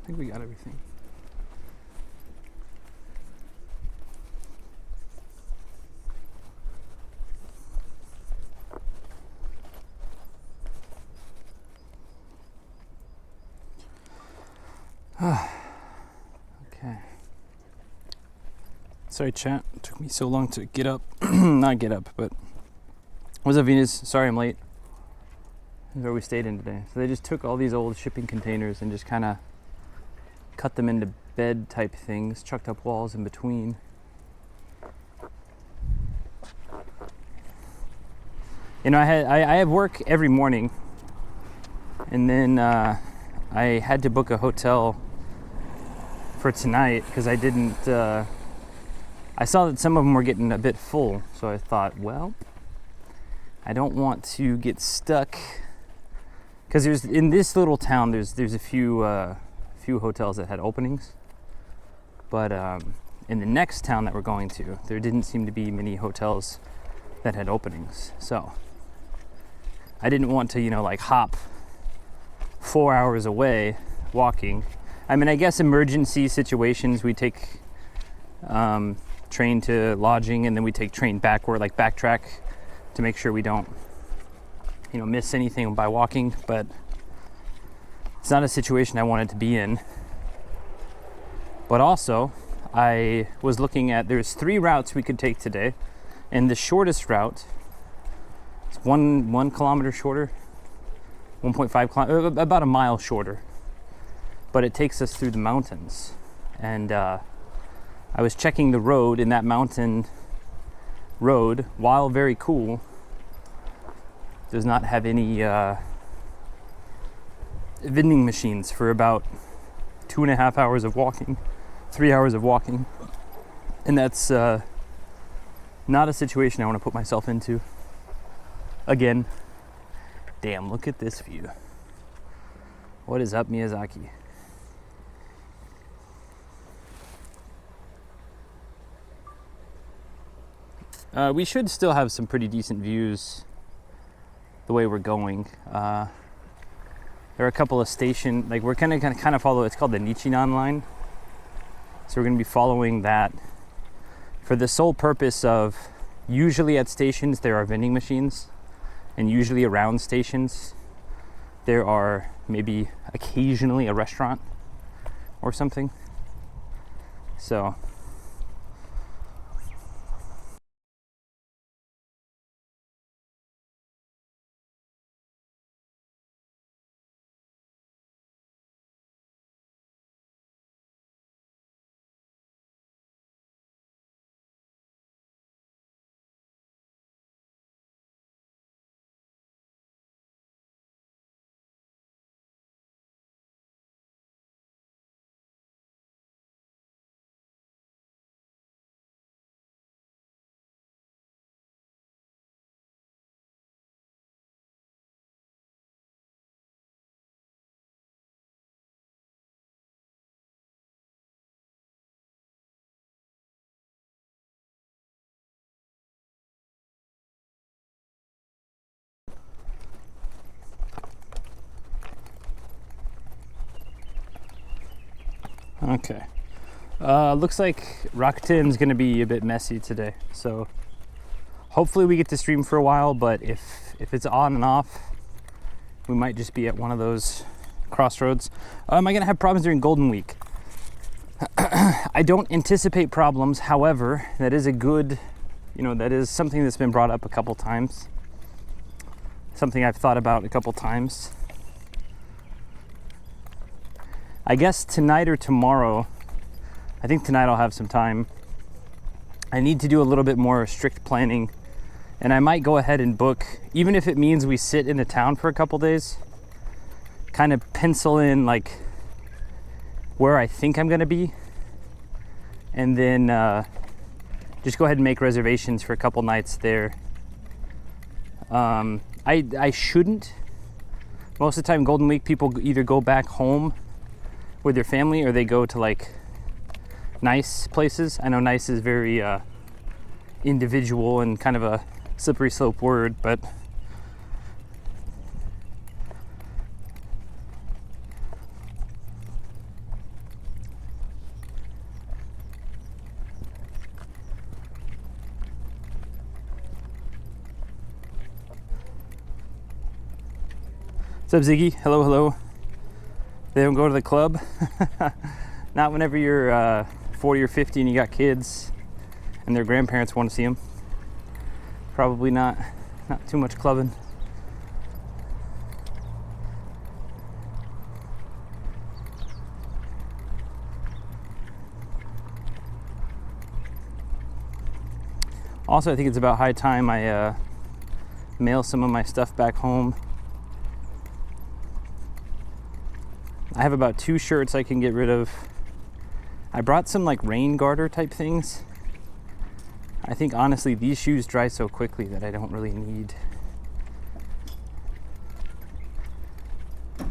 I think we got everything. Okay. Sorry, chat. It took me so long to get up. Not get up, but... What's up, Venus? Sorry I'm late. This is where we stayed in today. So they just took all these old shipping containers and just kind of cut them into bed type things, chucked up walls in between. You know, I have work every morning, and then I had to book a hotel for tonight because I didn't, I saw that some of them were getting a bit full, so I thought, well, I don't want to get stuck, because there's, in this little town, there's a few hotels that had openings, but in the next town that we're going to, there didn't seem to be many hotels that had openings, so I didn't want to, you know, like hop 4 hours away walking. I mean, I guess emergency situations, we take train to lodging, and then we take train backward, like backtrack, to make sure we don't, you know, miss anything by walking. But it's not a situation I wanted to be in. But also, I was looking at, there's 3 routes we could take today, and the shortest route is one kilometer shorter, 1.5 kilometers, about a mile shorter, but it takes us through the mountains. And I was checking the road, in that mountain road, while very cool, does not have any vending machines for about 2.5 hours of walking, 3 hours of walking. And that's not a situation I want to put myself into again. Damn, look at this view. What is up, Miyazaki? We should still have some pretty decent views the way we're going. There are a couple of stations, like we're kind of follow, it's called the Nichinan line. So we're going to be following that for the sole purpose of, usually at stations there are vending machines, and usually around stations there are maybe occasionally a restaurant or something. So okay. Looks like Rakuten's gonna be a bit messy today, so hopefully we get to stream for a while, but if it's on and off, we might just be at one of those crossroads. Am I gonna have problems during Golden Week? I don't anticipate problems. However, that is a good, you know, that is something that's been brought up a couple times. Something I've thought about a couple times. I guess tonight or tomorrow, I think tonight I'll have some time. I need to do a little bit more strict planning, and I might go ahead and book, even if it means we sit in the town for a couple days, kind of pencil in like where I think I'm gonna be, and then just go ahead and make reservations for a couple nights there. I shouldn't. Most of the time, Golden Week, people either go back home with their family or they go to like nice places. I know nice is very individual and kind of a slippery slope word, but What's up, Ziggy? Hello, hello. They don't go to the club. Not whenever you're 40 or 50 and you got kids and their grandparents want to see them. Probably not too much clubbing. Also, I think it's about high time I mail some of my stuff back home. I have about 2 shirts I can get rid of. I brought some like rain garter type things. I think honestly these shoes dry so quickly that I don't really need. The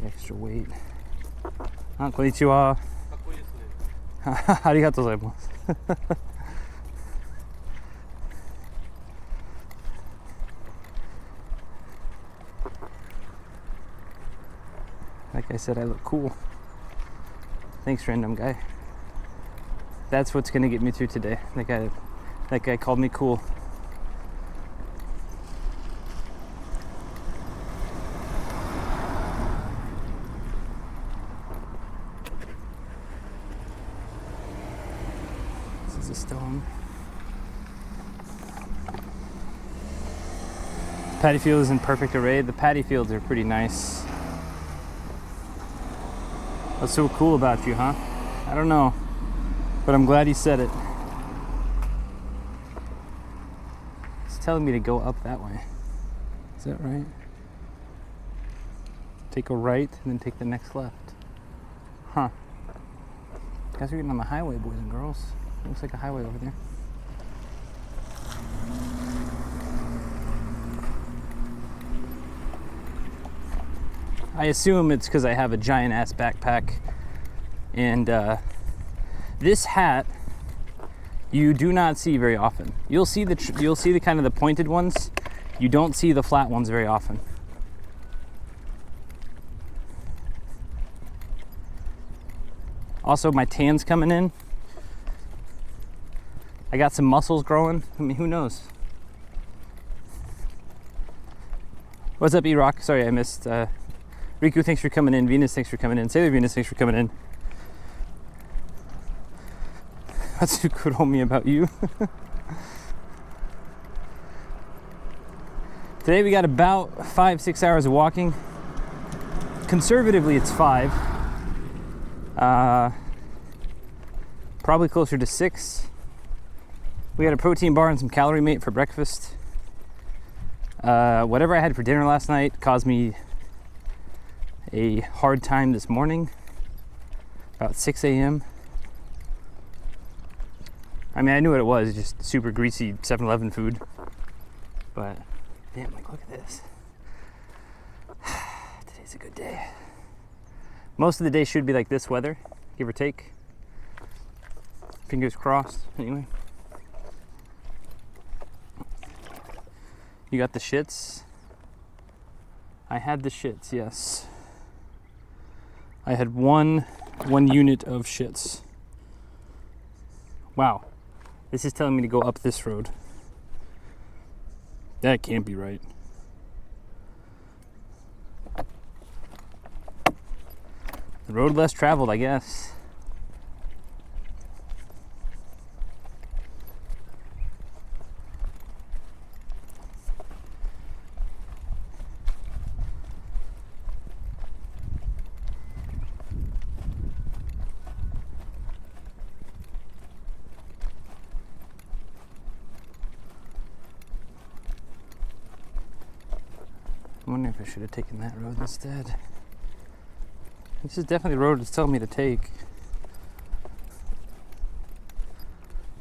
extra weight. Ah, konnichiwa. Arigatou gozaimasu. Like I said, I look cool. Thanks, random guy. That's what's gonna get me through today. That guy called me cool. This is a stone. The paddy field is in perfect array. The paddy fields are pretty nice. What's so cool about you, huh? I don't know, but I'm glad he said it. It's telling me to go up that way. Is that right? Take a right and then take the next left. Huh. Guys are getting on the highway, boys and girls. Looks like a highway over there. I assume it's because I have a giant ass backpack, and this hat you do not see very often. You'll see the kind of the pointed ones. You don't see the flat ones very often. Also, my tan's coming in. I got some muscles growing. I mean, who knows? What's up, E-Rock? Sorry, I missed. Riku, thanks for coming in. Venus, thanks for coming in. Sailor Venus, thanks for coming in. That's who could hold me about you. Today we got about 5-6 hours of walking. Conservatively, it's 5. Probably closer to 6. We had a protein bar and some Calorie Mate for breakfast. Whatever I had for dinner last night caused me a hard time this morning, about 6 a.m. I mean, I knew what it was, just super greasy 7-Eleven food. But, damn, like, look at this. Today's a good day. Most of the day should be like this weather, give or take. Fingers crossed, anyway. You got the shits? I had the shits, yes. I had one unit of shits. Wow. This is telling me to go up this road. That can't be right. The road less traveled, I guess. I wonder if I should have taken that road instead. This is definitely the road it's telling me to take.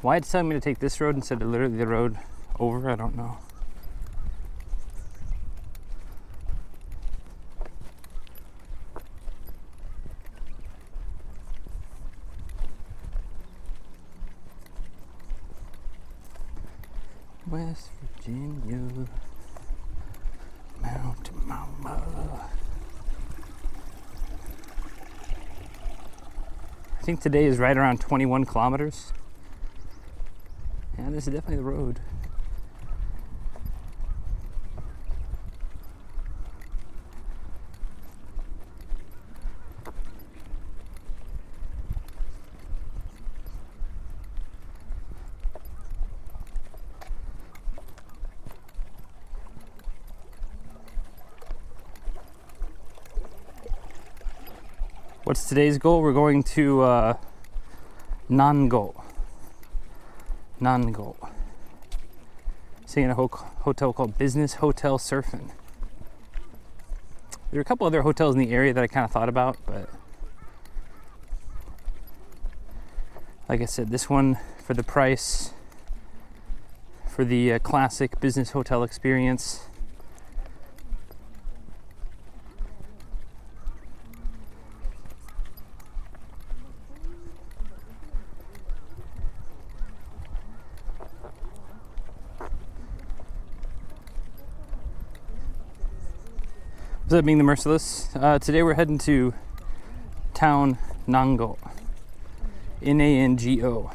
Why it's telling me to take this road instead of literally the road over, I don't know. West Virginia, Mountain Mama. I think today is right around 21 kilometers. Yeah, this is definitely the road. What's today's goal? We're going to Nango. Staying in a hotel called Business Hotel Surfing. There are a couple other hotels in the area that I kind of thought about, but like I said, this one for the price, for the classic business hotel experience. What's up, being the Merciless? Today we're heading to town Nango. Nango.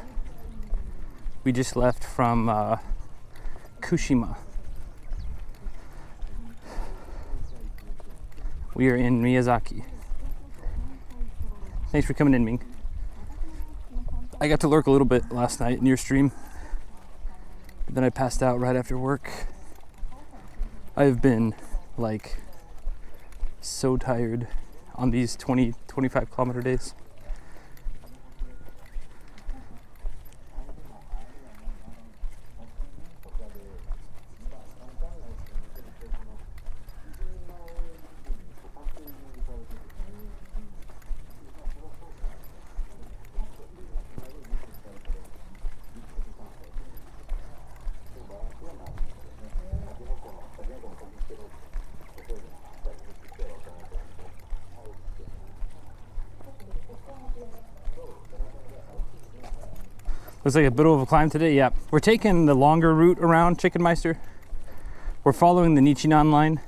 We just left from Kushima. We are in Miyazaki. Thanks for coming in, Ming. I got to lurk a little bit last night in your stream, but then I passed out right after work. I've been like so tired on these 25 kilometer days. Looks like a bit of a climb today. Yeah, we're taking the longer route around Chicken Meister. We're following the Nichinan line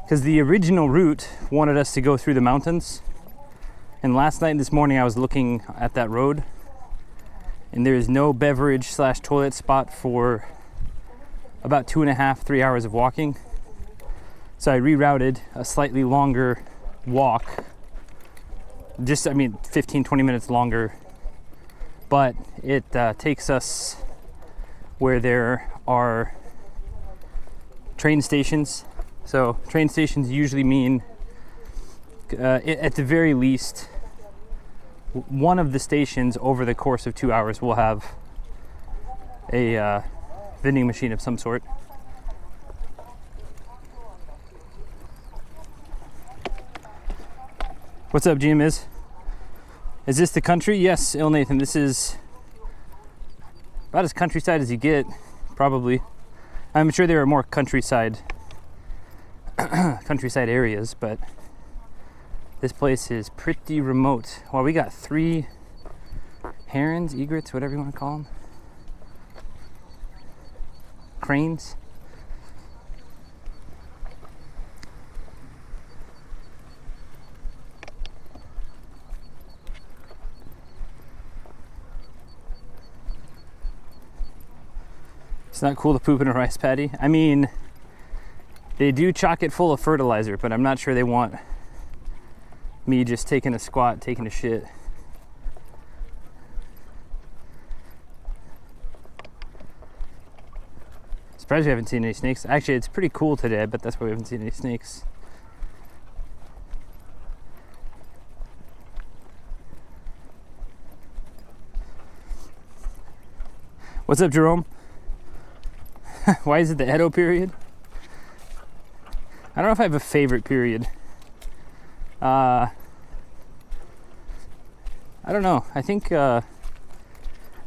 because the original route wanted us to go through the mountains. And last night and this morning I was looking at that road and there is no beverage / toilet spot for about 2.5-3 hours of walking. So I rerouted a slightly longer walk, 15-20 minutes longer, but it takes us where there are train stations. So train stations usually mean at the very least one of the stations over the course of 2 hours will have a vending machine of some sort. What's up, GM? Is this the country? Yes, Il Nathan, this is about as countryside as you get, probably. I'm sure there are more countryside areas, but this place is pretty remote. Well, we got 3 herons, egrets, whatever you want to call them. Cranes. It's not cool to poop in a rice paddy. I mean, they do chock it full of fertilizer, but I'm not sure they want me just taking a squat, taking a shit. Surprised we haven't seen any snakes. Actually, it's pretty cool today, but that's why we haven't seen any snakes. What's up, Jerome? Why is it the Edo period? I don't know if I have a favorite period. I don't know. I think I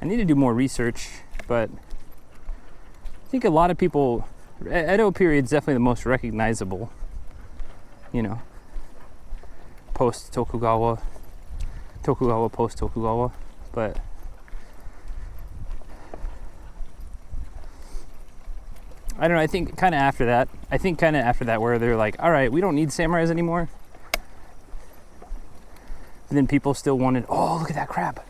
need to do more research, but I think a lot of people, Edo period is definitely the most recognizable, post Tokugawa, post Tokugawa, but I don't know. I think kind of after that, where they're like, all right, we don't need samurais anymore. And then people still wanted, oh, look at that crab.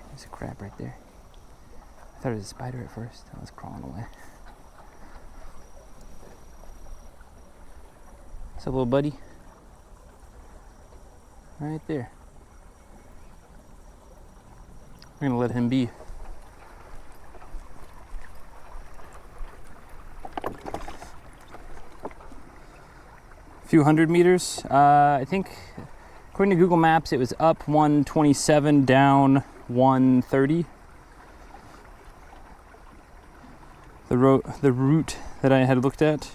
There's a crab right there. I thought it was a spider at first. I was crawling away. What's up, little buddy? Right there. We're gonna let him be. few hundred meters. I think according to Google Maps, it was up 127, down 130. The route that I had looked at.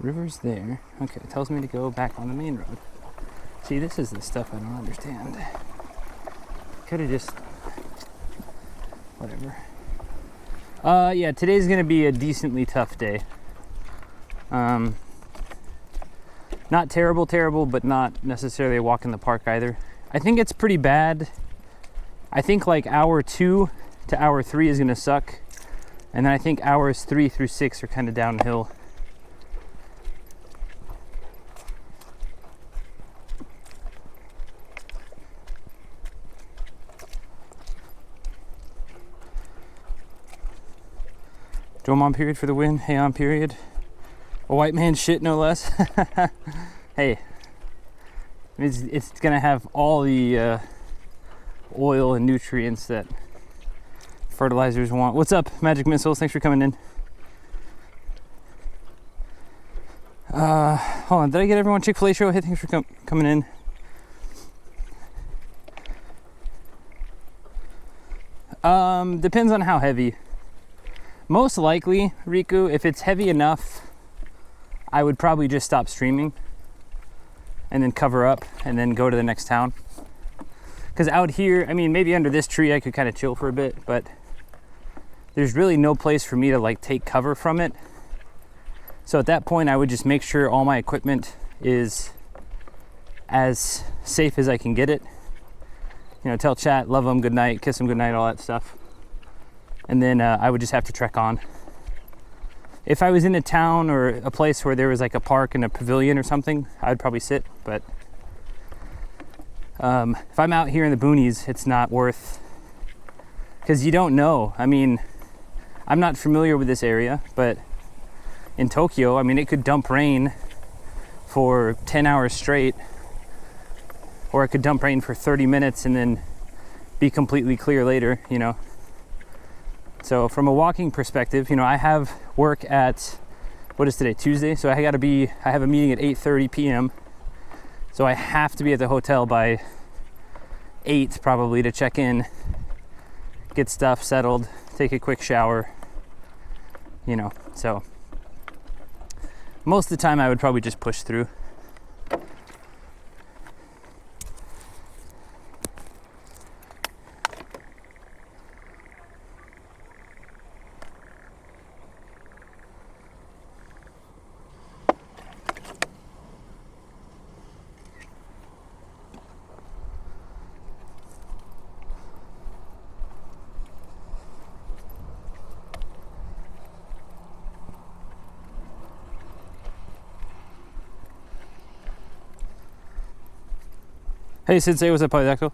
River's there. Okay, it tells me to go back on the main road. See, this is the stuff I don't understand. Could have just... whatever. Yeah, today's gonna be a decently tough day. Not terrible, but not necessarily a walk in the park either. I think it's pretty bad. I think like hour 2 to hour 3 is gonna suck. And then I think hours 3 through 6 are kind of downhill. Dome on period for the win. Hey on period. A white man shit, no less. Hey, it's gonna have all the oil and nutrients that fertilizers want. What's up, Magic Missiles? Thanks for coming in. Hold on, did I get everyone? Chick-fil-A show? Hey, thanks for coming in. Depends on how heavy. Most likely, Riku, if it's heavy enough, I would probably just stop streaming and then cover up and then go to the next town. Because out here, I mean, maybe under this tree I could kind of chill for a bit, but there's really no place for me to like take cover from it. So at that point, I would just make sure all my equipment is as safe as I can get it. You know, tell chat, love them, good night, kiss them, good night, all that stuff. And then I would just have to trek on. If I was in a town or a place where there was like a park and a pavilion or something, I'd probably sit. But if I'm out here in the boonies, it's not worth, because you don't know. I mean, I'm not familiar with this area, but in Tokyo, I mean, it could dump rain for 10 hours straight, or it could dump rain for 30 minutes and then be completely clear later, you know. So from a walking perspective, you know, I have work at, what is today, Tuesday? So I have a meeting at 8:30 p.m. So I have to be at the hotel by 8 probably to check in, get stuff settled, take a quick shower, you know. So most of the time I would probably just push through. Hey Sensei, what's up, Polydactyl?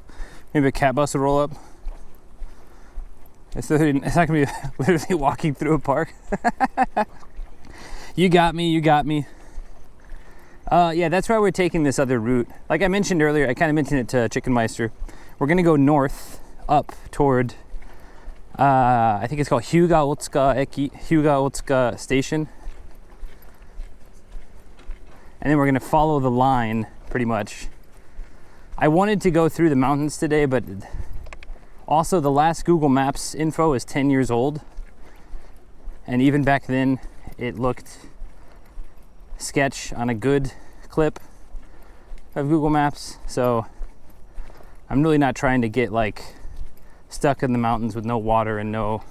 Maybe a cat bus will roll up. It's not gonna be literally walking through a park. You got me. Yeah, that's why we're taking this other route. Like I mentioned earlier, I kind of mentioned it to Chicken Meister. We're gonna go north, up toward, I think it's called Hyuga-Otsuka Station. And then we're gonna follow the line, pretty much. I wanted to go through the mountains today, but also the last Google Maps info is 10 years old. And even back then, it looked sketch on a good clip of Google Maps. So I'm really not trying to get like stuck in the mountains with no water and no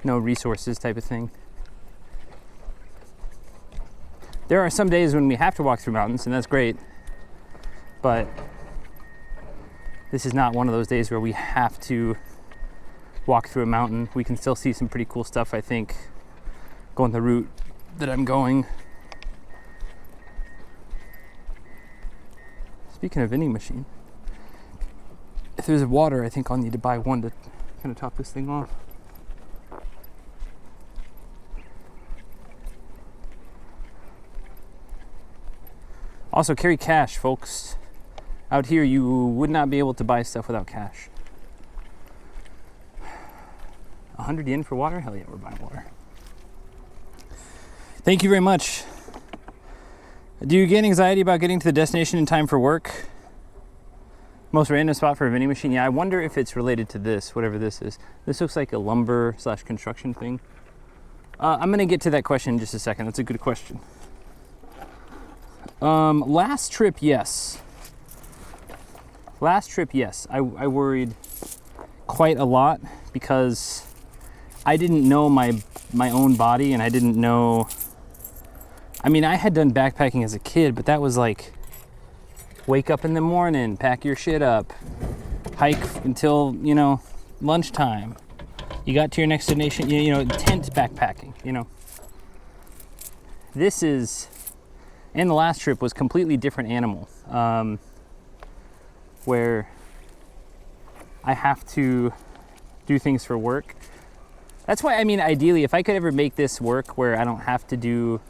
resources type of thing. There are some days when we have to walk through mountains, and that's great, but this is not one of those days where we have to walk through a mountain. We can still see some pretty cool stuff, I think, going the route that I'm going. Speaking of vending machine, if there's water, I think I'll need to buy one to kind of top this thing off. Also, carry cash, folks. Out here, you would not be able to buy stuff without cash. 100 yen for water? Hell yeah, we're buying water. Thank you very much. Do you get anxiety about getting to the destination in time for work? Most random spot for a vending machine? Yeah, I wonder if it's related to this, whatever this is. This looks like a lumber / construction thing. I'm gonna get to that question in just a second. That's a good question. Last trip, yes. I worried quite a lot because I didn't know my own body, and I didn't know. I mean, I had done backpacking as a kid, but that was like wake up in the morning, pack your shit up, hike until, lunchtime. You got to your next destination, tent backpacking, This is, and the last trip was completely different animal, where I have to do things for work. That's why, ideally, if I could ever make this work where I don't have to do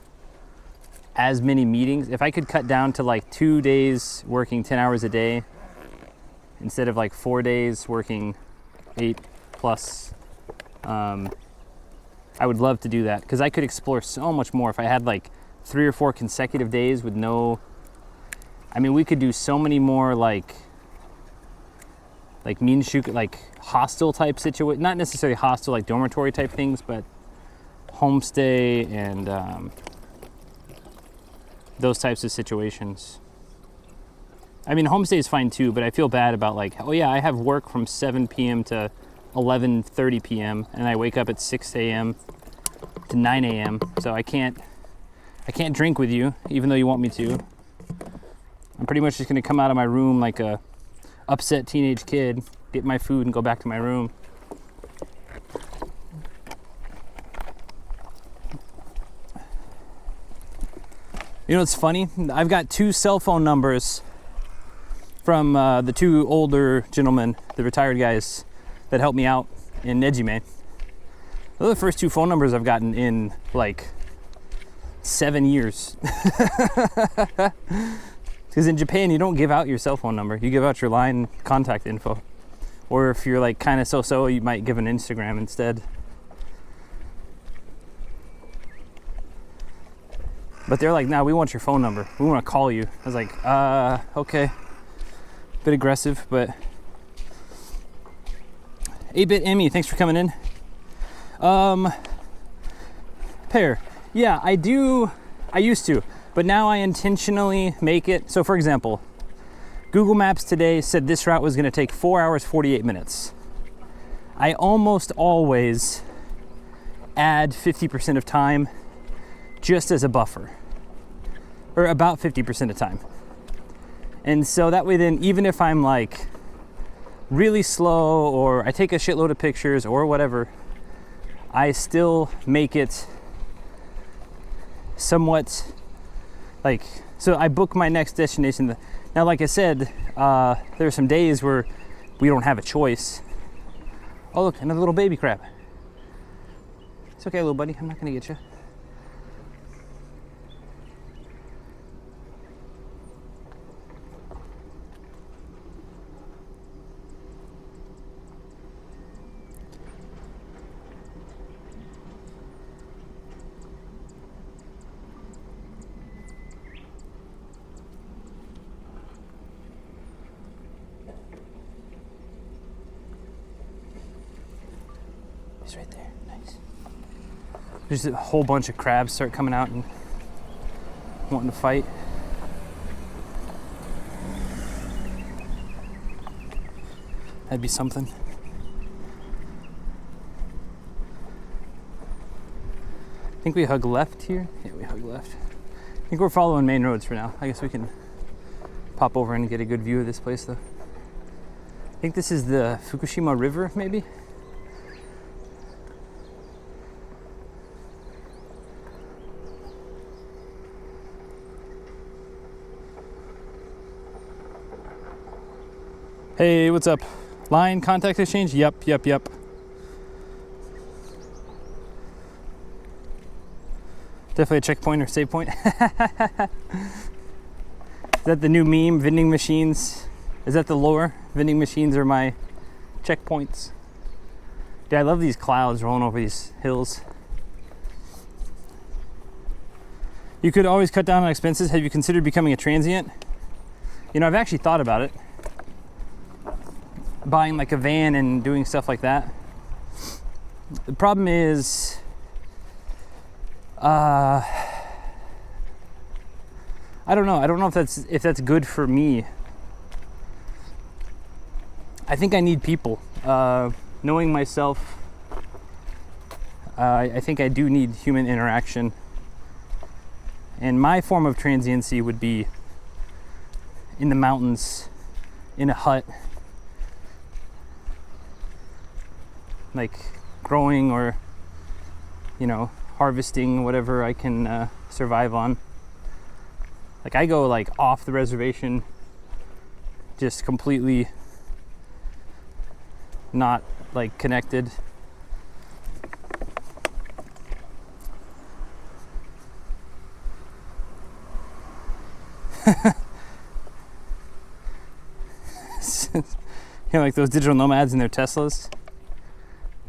as many meetings, if I could cut down to like 2 days working 10 hours a day instead of like 4 days working 8 plus, I would love to do that, because I could explore so much more if I had like 3 or 4 consecutive days with no, we could do so many more like minshuku, like hostel type situation, not necessarily hostel like dormitory type things, but homestay and those types of situations. Homestay is fine too, but I feel bad about like, oh yeah, I have work from 7 p.m. to 11:30 p.m. and I wake up at 6 a.m. to 9 a.m. So I can't drink with you, even though you want me to. I'm pretty much just gonna come out of my room like a upset teenage kid, get my food and go back to my room. It's funny? I've got 2 cell phone numbers from the 2 older gentlemen, the retired guys that helped me out in Nejime. Those are the first 2 phone numbers I've gotten in like 7 years. Because in Japan, you don't give out your cell phone number. You give out your line contact info. Or if you're like kind of so-so, you might give an Instagram instead. But they're like, nah, we want your phone number. We want to call you. I was like, okay. Bit aggressive, but 8-Bit Emmy, thanks for coming in. Pear. Yeah, I used to, but now I intentionally make it. So for example, Google Maps today said this route was going to take 4 hours, 48 minutes. I almost always add 50% of time just as a buffer, or about 50% of time. And so that way then, even if I'm like really slow or I take a shitload of pictures or whatever, I still make it somewhat like, so I book my next destination. Now, like I said, there are some days where we don't have a choice. Oh look, another little baby crab. It's okay, little buddy, I'm not gonna get you. He's right there, nice. There's a whole bunch of crabs start coming out and wanting to fight. That'd be something. I think we hug left here. Yeah, we hug left. I think we're following main roads for now. I guess we can pop over and get a good view of this place though. I think this is the Fukushima River, maybe? Hey, what's up? Line contact exchange? Yep. Definitely a checkpoint or save point. Is that the new meme? Vending machines? Is that the lore? Vending machines are my checkpoints. Dude, I love these clouds rolling over these hills. You could always cut down on expenses. Have you considered becoming a transient? You know, I've actually thought about it. Buying like a van and doing stuff like that. The problem is, I don't know. I don't know if that's good for me. I think I need people. Knowing myself, I think I do need human interaction. And my form of transiency would be in the mountains, in a hut, like growing or, you know, harvesting whatever I can survive on. Like I go like off the reservation, just completely not like connected. You know, like those digital nomads in their Teslas.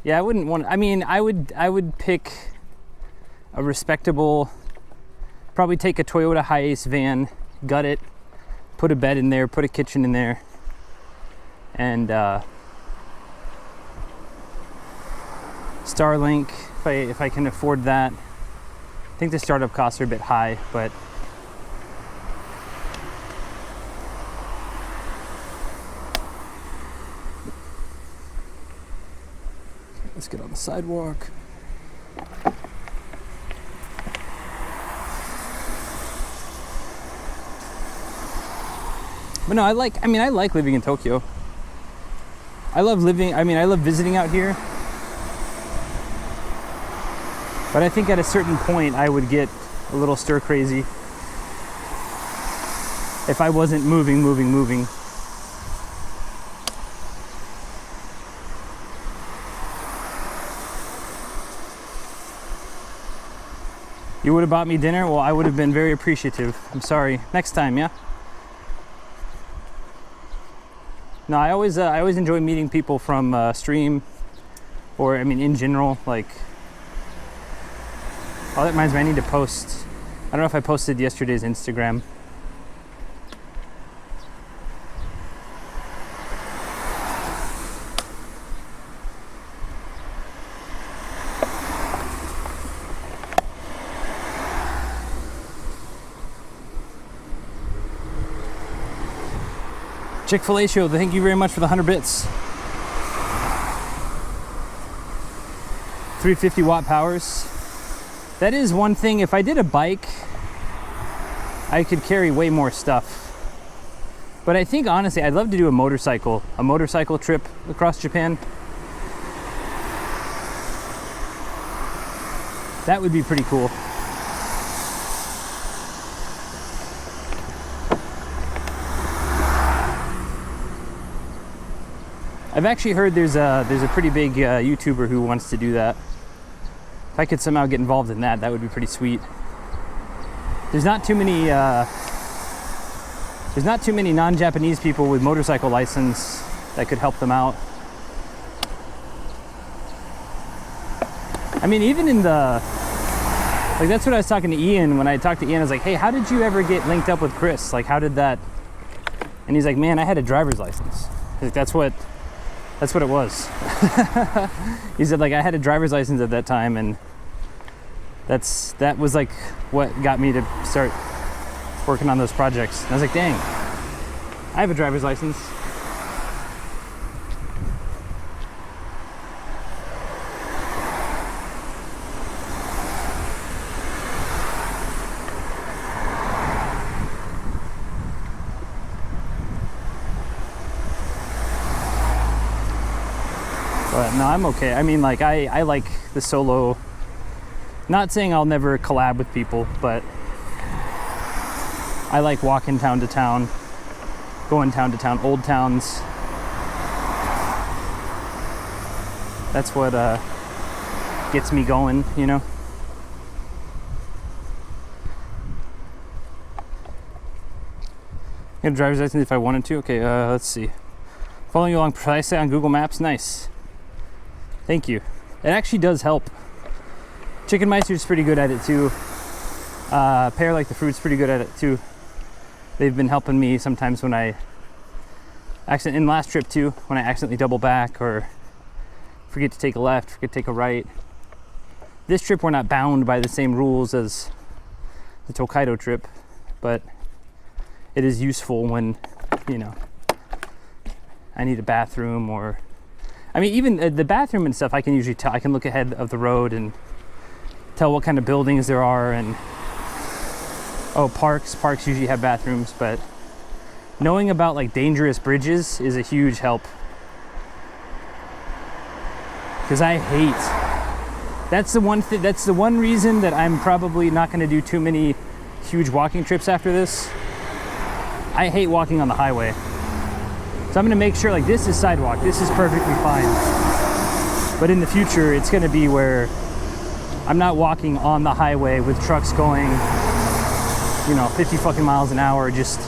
Yeah, I wouldn't want. I mean, I would pick a respectable. Probably take a Toyota Hiace van, gut it, put a bed in there, put a kitchen in there, and Starlink if I can afford that. I think the startup costs are a bit high, but let's get on the sidewalk. But no, I like living in Tokyo. I love visiting out here. But I think at a certain point I would get a little stir crazy if I wasn't moving. You would have bought me dinner? Well, I would have been very appreciative. I'm sorry. Next time, yeah? No, I always enjoy meeting people from stream, or I mean in general. Like, oh, that reminds me, I need to post. I don't know if I posted yesterday's Instagram. Chick-fil-A show, thank you very much for the 100 bits. 350 watt powers. That is one thing. If I did a bike, I could carry way more stuff. But I think honestly, I'd love to do a motorcycle trip across Japan. That would be pretty cool. I've actually heard there's a pretty big YouTuber who wants to do that. If I could somehow get involved in that, that would be pretty sweet. There's not too many non-Japanese people with motorcycle license that could help them out. I mean, even in the, like, that's what I was talking to Ian, when I talked to Ian, I was like, hey, how did you ever get linked up with Chris? Like, how did that? And he's like, man, I had a driver's license. Like, that's what it was. He said, like, I had a driver's license at that time, and that was like what got me to start working on those projects. And I was like, dang, I have a driver's license. But no, I'm okay. I mean, like, I like the solo. Not saying I'll never collab with people, but I like walking town to town, going town to town, old towns. That's what gets me going, you know? Get a driver's license if I wanted to. Okay, let's see. Following along precisely on Google Maps. Nice. Thank you. It actually does help. Chicken Meister's pretty good at it too. Pear Like the Fruit's pretty good at it too. They've been helping me sometimes when I in last trip too, when I accidentally double back or forget to take a left, forget to take a right. This trip we're not bound by the same rules as the Tokaido trip, but it is useful when, you know, I need a bathroom or, I mean, even the bathroom and stuff, I can usually tell. I can look ahead of the road and tell what kind of buildings there are, and parks usually have bathrooms, but knowing about like dangerous bridges is a huge help, because I hate, that's the one reason that I'm probably not going to do too many huge walking trips after this. I hate walking on the highway, so I'm going to make sure, like, this is sidewalk, this is perfectly fine, but in the future it's going to be where I'm not walking on the highway with trucks going, you know, 50 fucking miles an hour. Just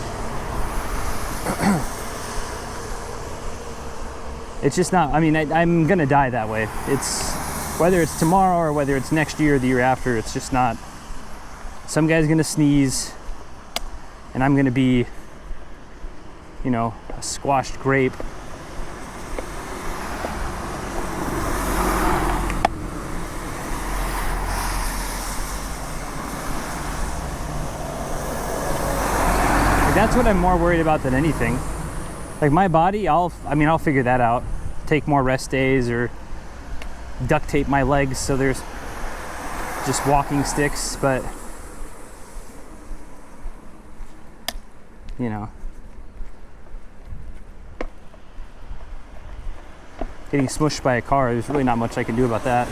it's just not, I mean, I'm gonna die that way. It's, whether it's tomorrow or whether it's next year or the year after, it's just not. Some guy's gonna sneeze and I'm gonna be, you know, a squashed grape. That's what I'm more worried about than anything. Like my body, I'll figure that out. Take more rest days or duct tape my legs so there's just walking sticks, but you know, getting smushed by a car, there's really not much I can do about that.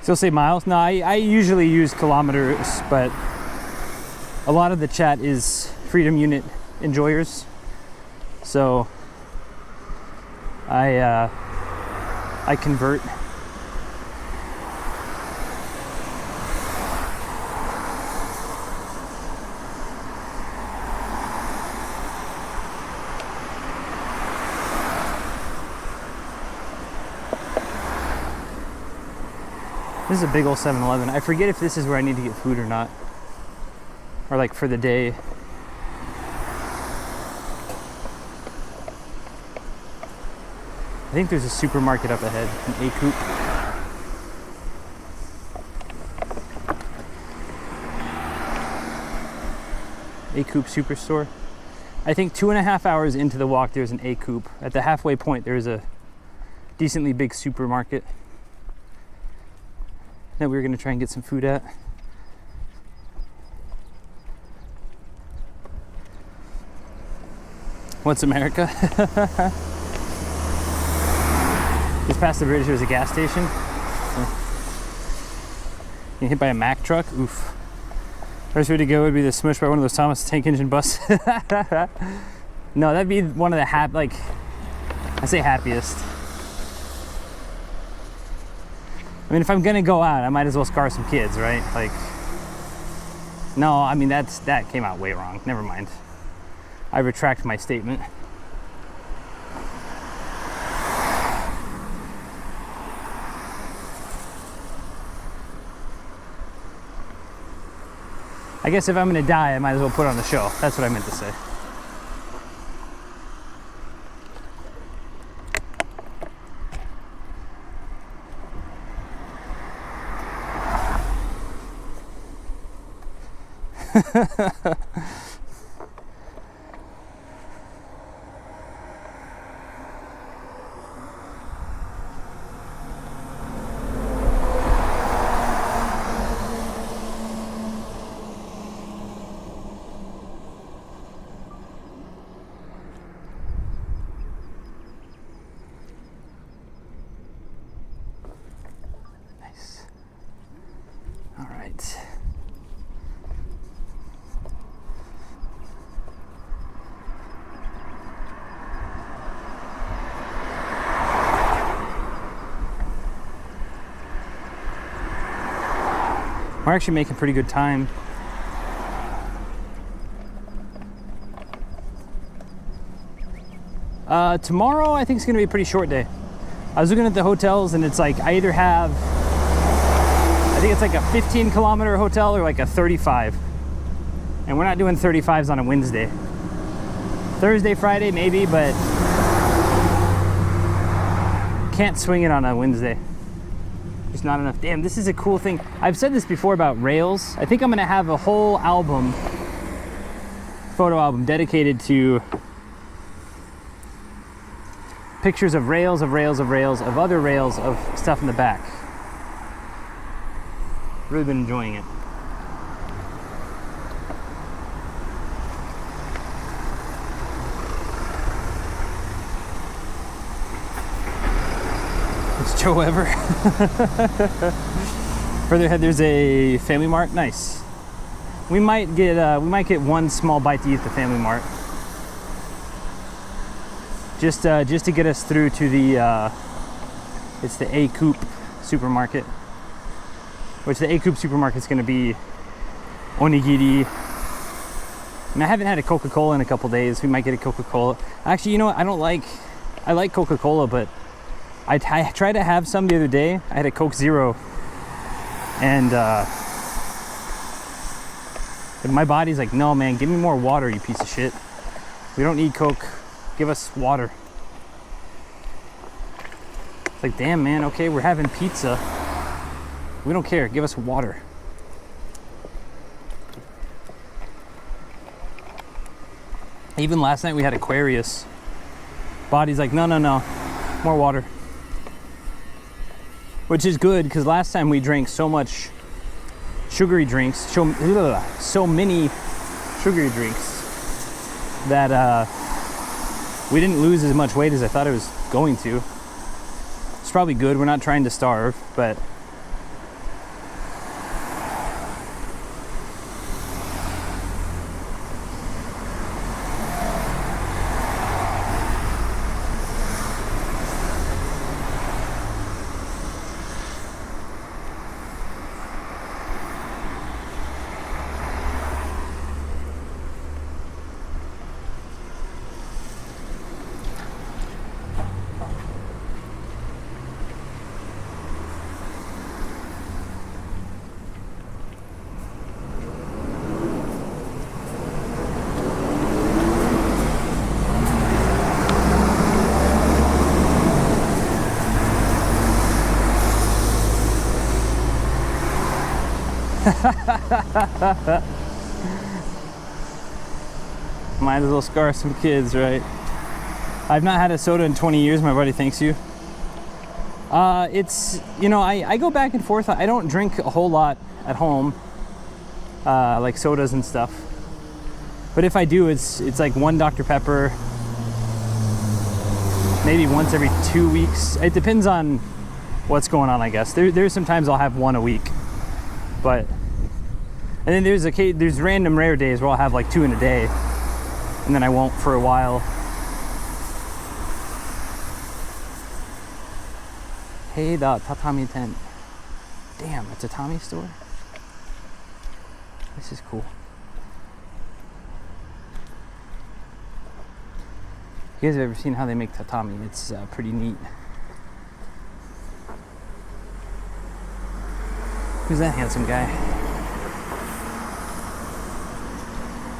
Still say miles? No, I usually use kilometers, but a lot of the chat is Freedom Unit enjoyers, so I convert. This is a big old 7-Eleven. I forget if this is where I need to get food or not. Or like for the day. I think there's a supermarket up ahead, an A-Coop. A-Coop Superstore. I think 2.5 hours into the walk there's an A-Coop. At the halfway point there's a decently big supermarket that we were going to try and get some food at. What's America? Just past the bridge there's a gas station. Getting hit by a Mack truck. Oof. First way to go would be the smush by one of those Thomas tank engine buses. No, that'd be one of the happiest. I mean, if I'm gonna go out, I might as well scar some kids, right? Like, no, I mean, that came out way wrong. Never mind. I retract my statement. I guess if I'm gonna die, I might as well put on a show. That's what I meant to say. Nice. All right. We're actually making pretty good time. Tomorrow I think it's gonna be a pretty short day. I was looking at the hotels and it's like I either have, I think it's like a 15-kilometer hotel or like a 35. And we're not doing 35s on a Wednesday. Thursday, Friday maybe, but can't swing it on a Wednesday. There's not enough. Damn, this is a cool thing. I've said this before about rails. I think I'm gonna have a whole album, photo album dedicated to pictures of rails, of other rails, of stuff in the back. Really been enjoying it. It's Joe Ever. Further ahead, there's a Family Mart. Nice. We might get one small bite to eat at the Family Mart. Just to get us through to the it's the A Coop supermarket, which the A Coop supermarket is going to be onigiri. And I haven't had a Coca-Cola in a couple days. We might get a Coca-Cola. Actually, you know what? I like Coca-Cola, but I tried to have some the other day. I had a Coke Zero, and my body's like, no man, give me more water, you piece of shit. We don't need Coke. Give us water. It's like, damn man, okay, we're having pizza. We don't care, give us water. Even last night we had Aquarius. Body's like, no, more water. Which is good, because last time we drank so much sugary drinks, so many sugary drinks, that we didn't lose as much weight as I thought I was going to. It's probably good. We're not trying to starve, but might as well scar some kids, right? I've not had a soda in 20 years, my buddy, thanks you. It's, you know, I go back and forth. I don't drink a whole lot at home, like sodas and stuff. But if I do, it's like one Dr. Pepper, maybe once every 2 weeks. It depends on what's going on, I guess. There's sometimes I'll have one a week, but, and then there's random rare days where I'll have like 2 in a day, and then I won't for a while. Hey, the tatami tent. Damn, a tatami store? This is cool. You guys have ever seen how they make tatami? It's pretty neat. Who's that handsome guy?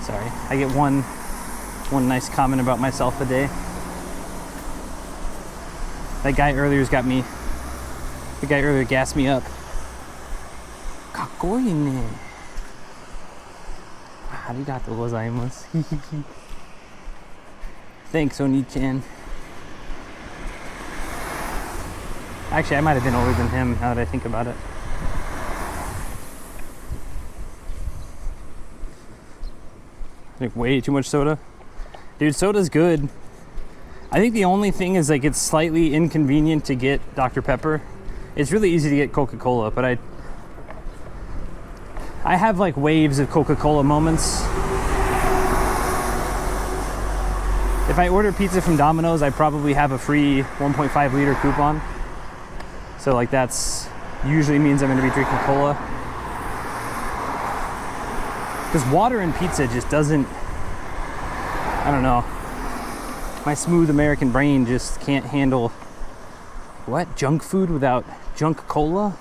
Sorry, I get one nice comment about myself a day. That guy earlier gassed me up. Kakkoi ne. Arigatou gozaimasu. Thanks, Oni-chan. Actually, I might have been older than him now that I think about it. Like way too much soda. Dude, soda's good. I think the only thing is like it's slightly inconvenient to get Dr. Pepper. It's really easy to get Coca-Cola, but I have like waves of Coca-Cola moments. If I order pizza from Domino's, I probably have a free 1.5 liter coupon. So like that's usually means I'm gonna be drinking cola. Because water and pizza just doesn't, I don't know. My smooth American brain just can't handle, what? Junk food without junk cola?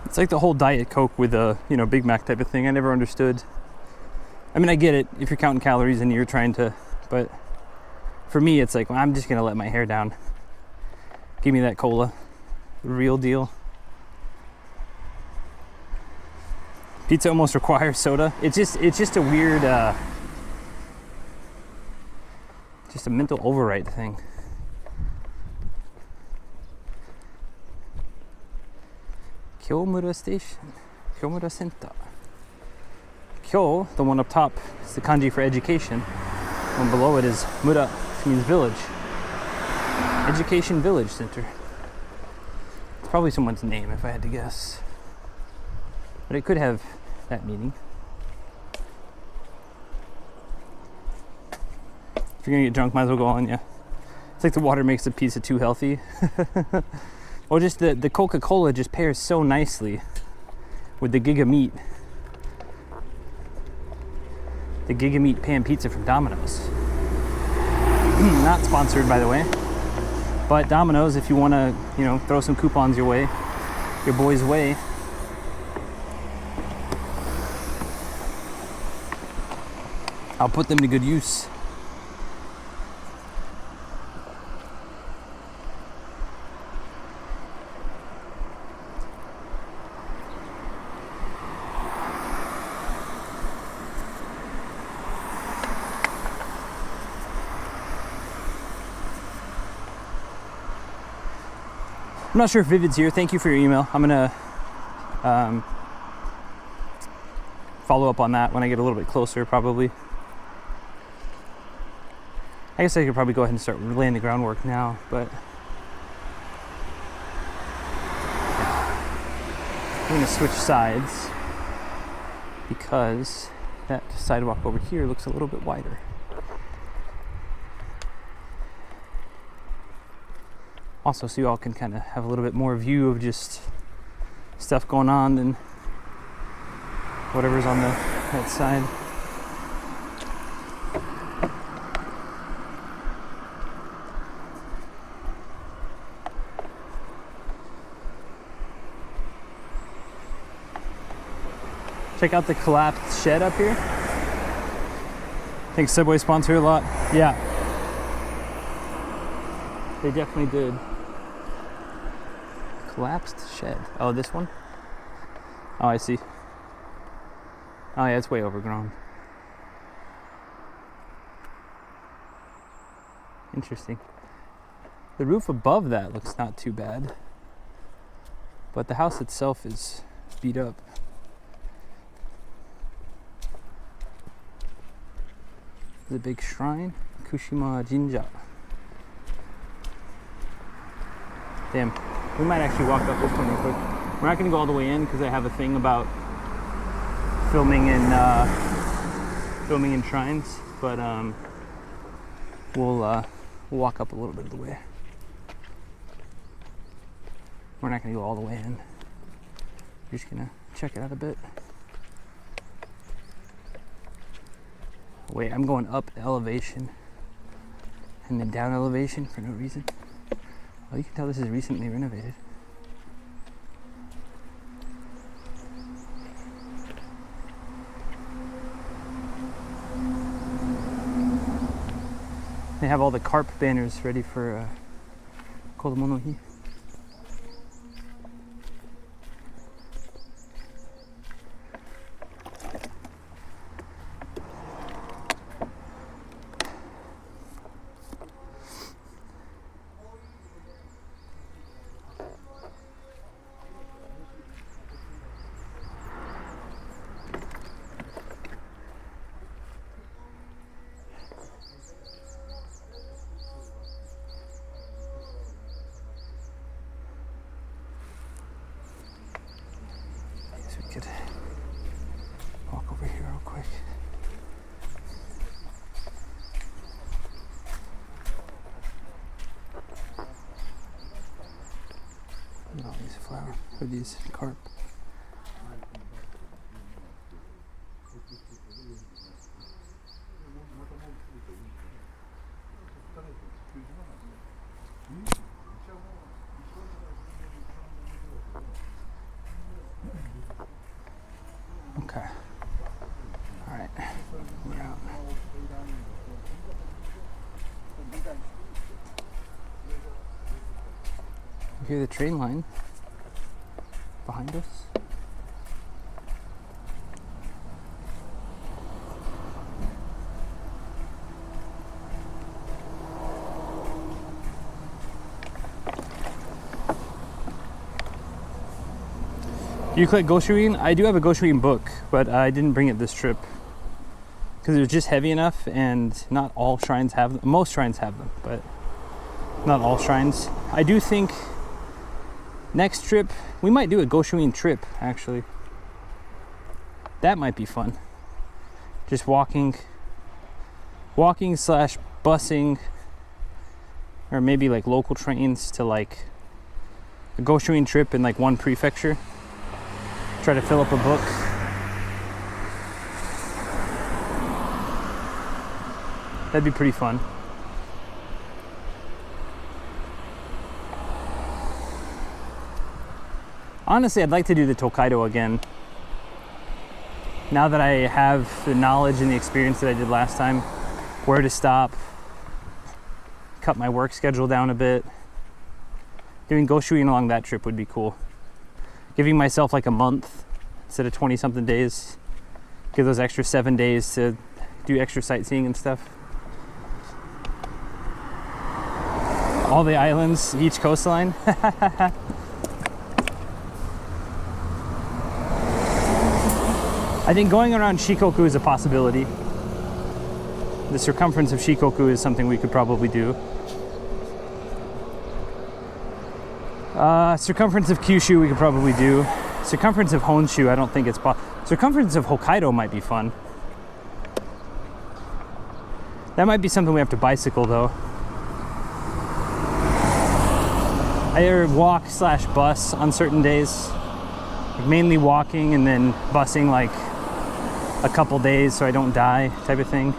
It's like the whole Diet Coke with a, Big Mac type of thing. I never understood. I mean, I get it if you're counting calories and you're trying to, but for me, it's like, well, I'm just gonna let my hair down. Give me that cola, real deal. Pizza almost requires soda. It's just a weird, just a mental override thing. Kyomura Station, Kyomura Center. Kyo, the one up top, is the kanji for education. One below it is Mura, which means village. Education Village Center. It's probably someone's name if I had to guess. But it could have that meaning. If you're gonna get drunk, might as well go on, yeah. It's like the water makes the pizza too healthy. Or just the Coca-Cola just pairs so nicely with the Giga Meat. The Giga Meat Pan Pizza from Domino's. Not sponsored, by the way. But Domino's, if you want to, throw some coupons your way, your boy's way. I'll put them to good use. I'm not sure if Vivid's here. Thank you for your email. I'm gonna follow up on that when I get a little bit closer, probably. I guess I could probably go ahead and start laying the groundwork now, but I'm gonna switch sides because that sidewalk over here looks a little bit wider. Also, so you all can kind of have a little bit more view of just stuff going on than whatever's on that side. Check out the collapsed shed up here. I think Subway sponsor a lot. Yeah. They definitely did. Collapsed shed. Oh, this one? Oh, I see. Oh yeah, it's way overgrown. Interesting. The roof above that looks not too bad, but the house itself is beat up. There's a big shrine, Kushima Jinja. Damn, we might actually walk up this one real quick. We're not gonna go all the way in because I have a thing about filming in shrines, but we'll walk up a little bit of the way. We're not gonna go all the way in. We're just gonna check it out a bit. Wait, I'm going up the elevation and then down elevation for no reason. Oh, you can tell this is recently renovated. They have all the carp banners ready for Kodomo no Hi. Wow, are these carp? Okay. All right. We're out. You hear the train line behind us? You collect Goshuin? I do have a Goshuin book, but I didn't bring it this trip because it was just heavy enough, and not all shrines have them. Most shrines have them, but not all shrines. I do think next trip we might do a Goshuin trip, actually. That might be fun. Just walking slash busing, or maybe like local trains to like a Goshuin trip in like one prefecture. Try to fill up a book. That'd be pretty fun. Honestly, I'd like to do the Tokaido again. Now that I have the knowledge and the experience that I did last time, where to stop, cut my work schedule down a bit. Doing Goshuin along that trip would be cool. Giving myself like a month instead of 20 something days. Give those extra 7 days to do extra sightseeing and stuff. All the islands, each coastline. I think going around Shikoku is a possibility. The circumference of Shikoku is something we could probably do. Circumference of Kyushu we could probably do. Circumference of Honshu, I don't think it's possible. Circumference of Hokkaido might be fun. That might be something we have to bicycle though. Either walk slash bus on certain days. Like mainly walking and then busing like a couple days so I don't die type of thing.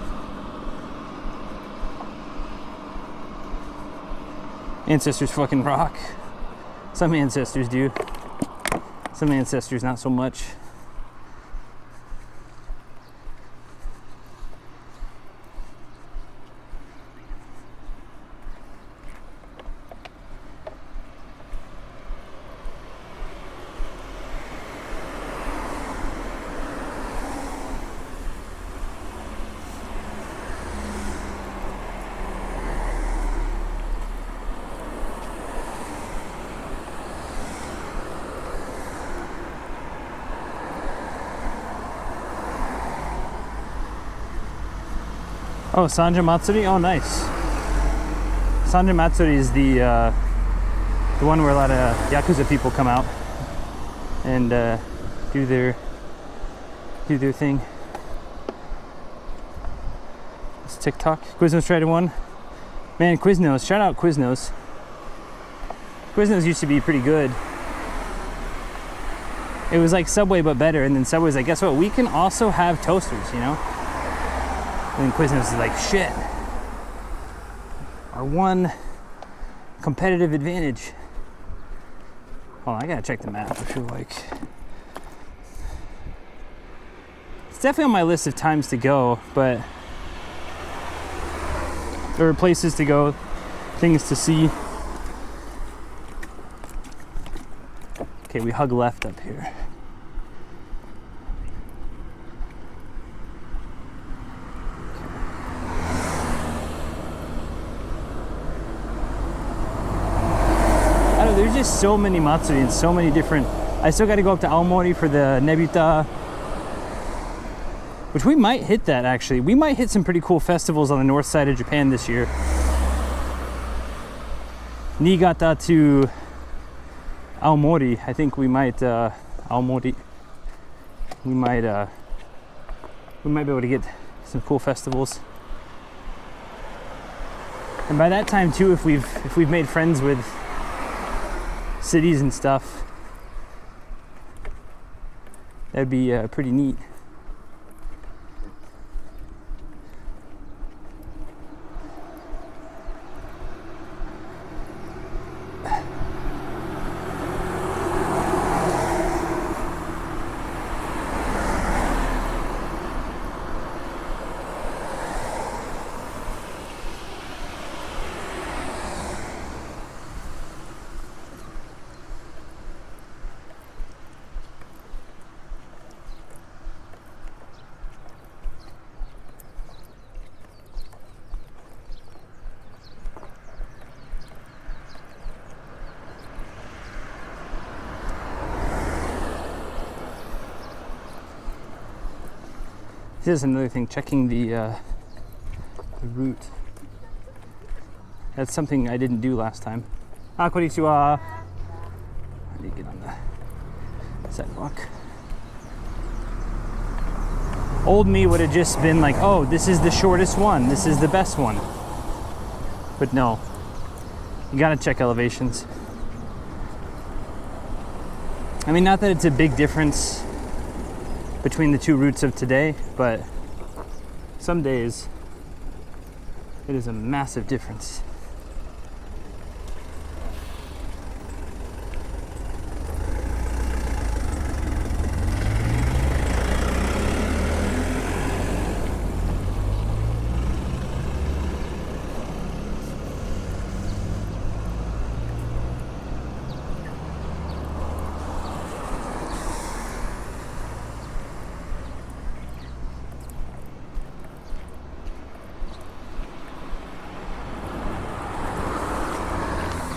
Ancestors fucking rock. Some ancestors do. Some ancestors not so much. Oh, Sanja Matsuri? Oh, nice. Sanja Matsuri is the one where a lot of Yakuza people come out and do their thing. It's TikTok. Quiznos tried one. Man, Quiznos. Shout out Quiznos. Quiznos used to be pretty good. It was like Subway but better, and then Subway's like, guess what? We can also have toasters, you know? And then Quiznos is like, shit. Our one competitive advantage. Hold on, I gotta check the map. I feel like it's definitely on my list of times to go, but there are places to go, things to see. Okay, we hug left up here. There's just so many matsuri and so many different. I still got to go up to Aomori for the Nebuta, which we might hit that actually. We might hit some pretty cool festivals on the north side of Japan this year. Niigata to Aomori. I think we might Aomori. We might be able to get some cool festivals. And by that time too, if we've made friends with cities and stuff, That'd be pretty neat. Here's another thing, checking the route. That's something I didn't do last time. Konnichiwa. I need to get on the sidewalk. Old me would have just been like, oh, this is the shortest one. This is the best one. But no, you gotta check elevations. I mean, not that it's a big difference between the two routes of today, but some days it is a massive difference.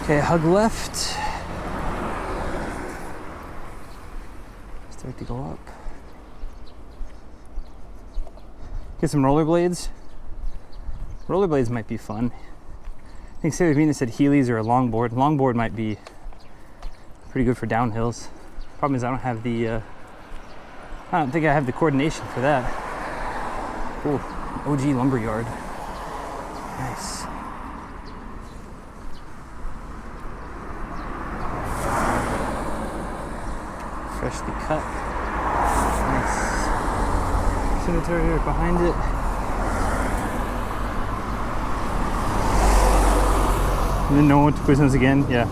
Okay, hug left. Start to go up. Get some rollerblades. Rollerblades might be fun. I think Sailor Venus said Heelys or a longboard. Longboard might be pretty good for downhills. Problem is I don't think I have the coordination for that. Cool. OG lumberyard. Nice. Freshly cut. Nice. Cemetery right behind it. And then no Quiznos again. Yeah.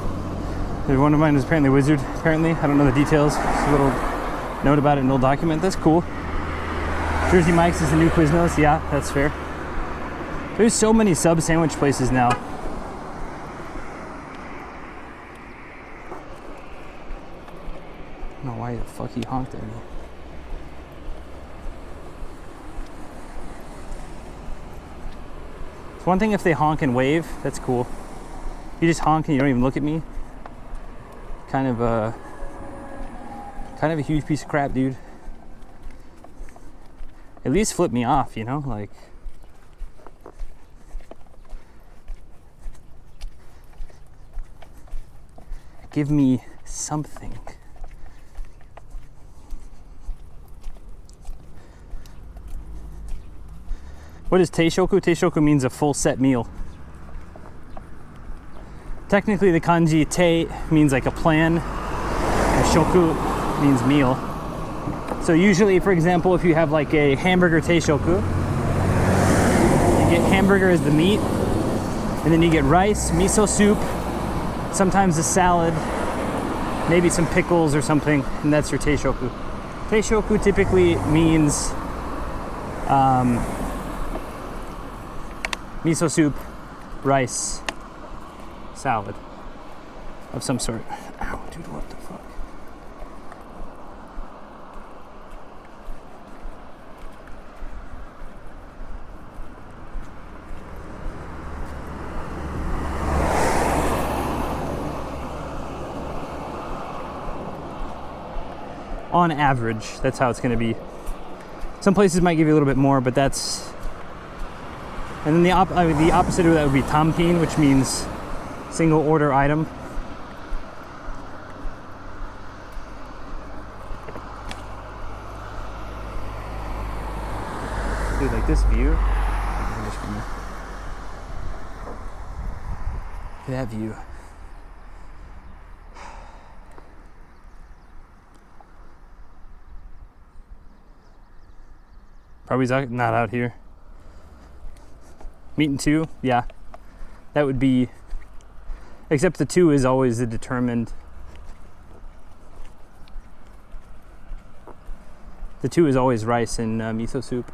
One of mine is apparently a wizard. Apparently, I don't know the details. Just a little note about it in an old document. That's cool. Jersey Mike's is the new Quiznos. Yeah, that's fair. There's so many sub sandwich places now. I don't know why the fuck he honked at me. It's one thing if they honk and wave, that's cool. You just honk and you don't even look at me. Kind of a huge piece of crap, dude. At least flip me off, you know, like. Give me something. What is teishoku? Teishoku means a full set meal. Technically the kanji te means like a plan, and shoku means meal. So usually, for example, if you have like a hamburger teishoku, you get hamburger as the meat, and then you get rice, miso soup, sometimes a salad, maybe some pickles or something, and that's your teishoku. Teishoku typically means miso soup, rice, salad of some sort. Ow, dude, what the fuck? On average, that's how it's going to be. Some places might give you a little bit more, but that's... And then the opposite of that would be tampin, which means single order item. Dude, like this view. I'm just gonna... That view. Probably not out here. Meat and 2, yeah. That would be, except the 2 is always the determined. The 2 is always rice and miso soup.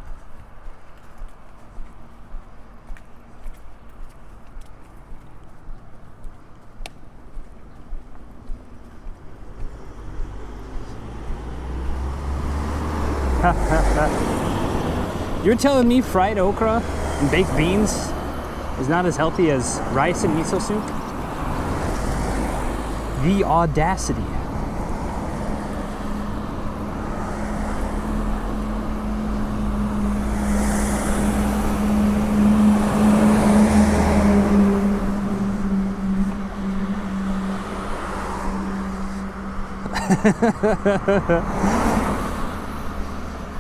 You're telling me fried okra and baked beans is not as healthy as rice and miso soup? The audacity.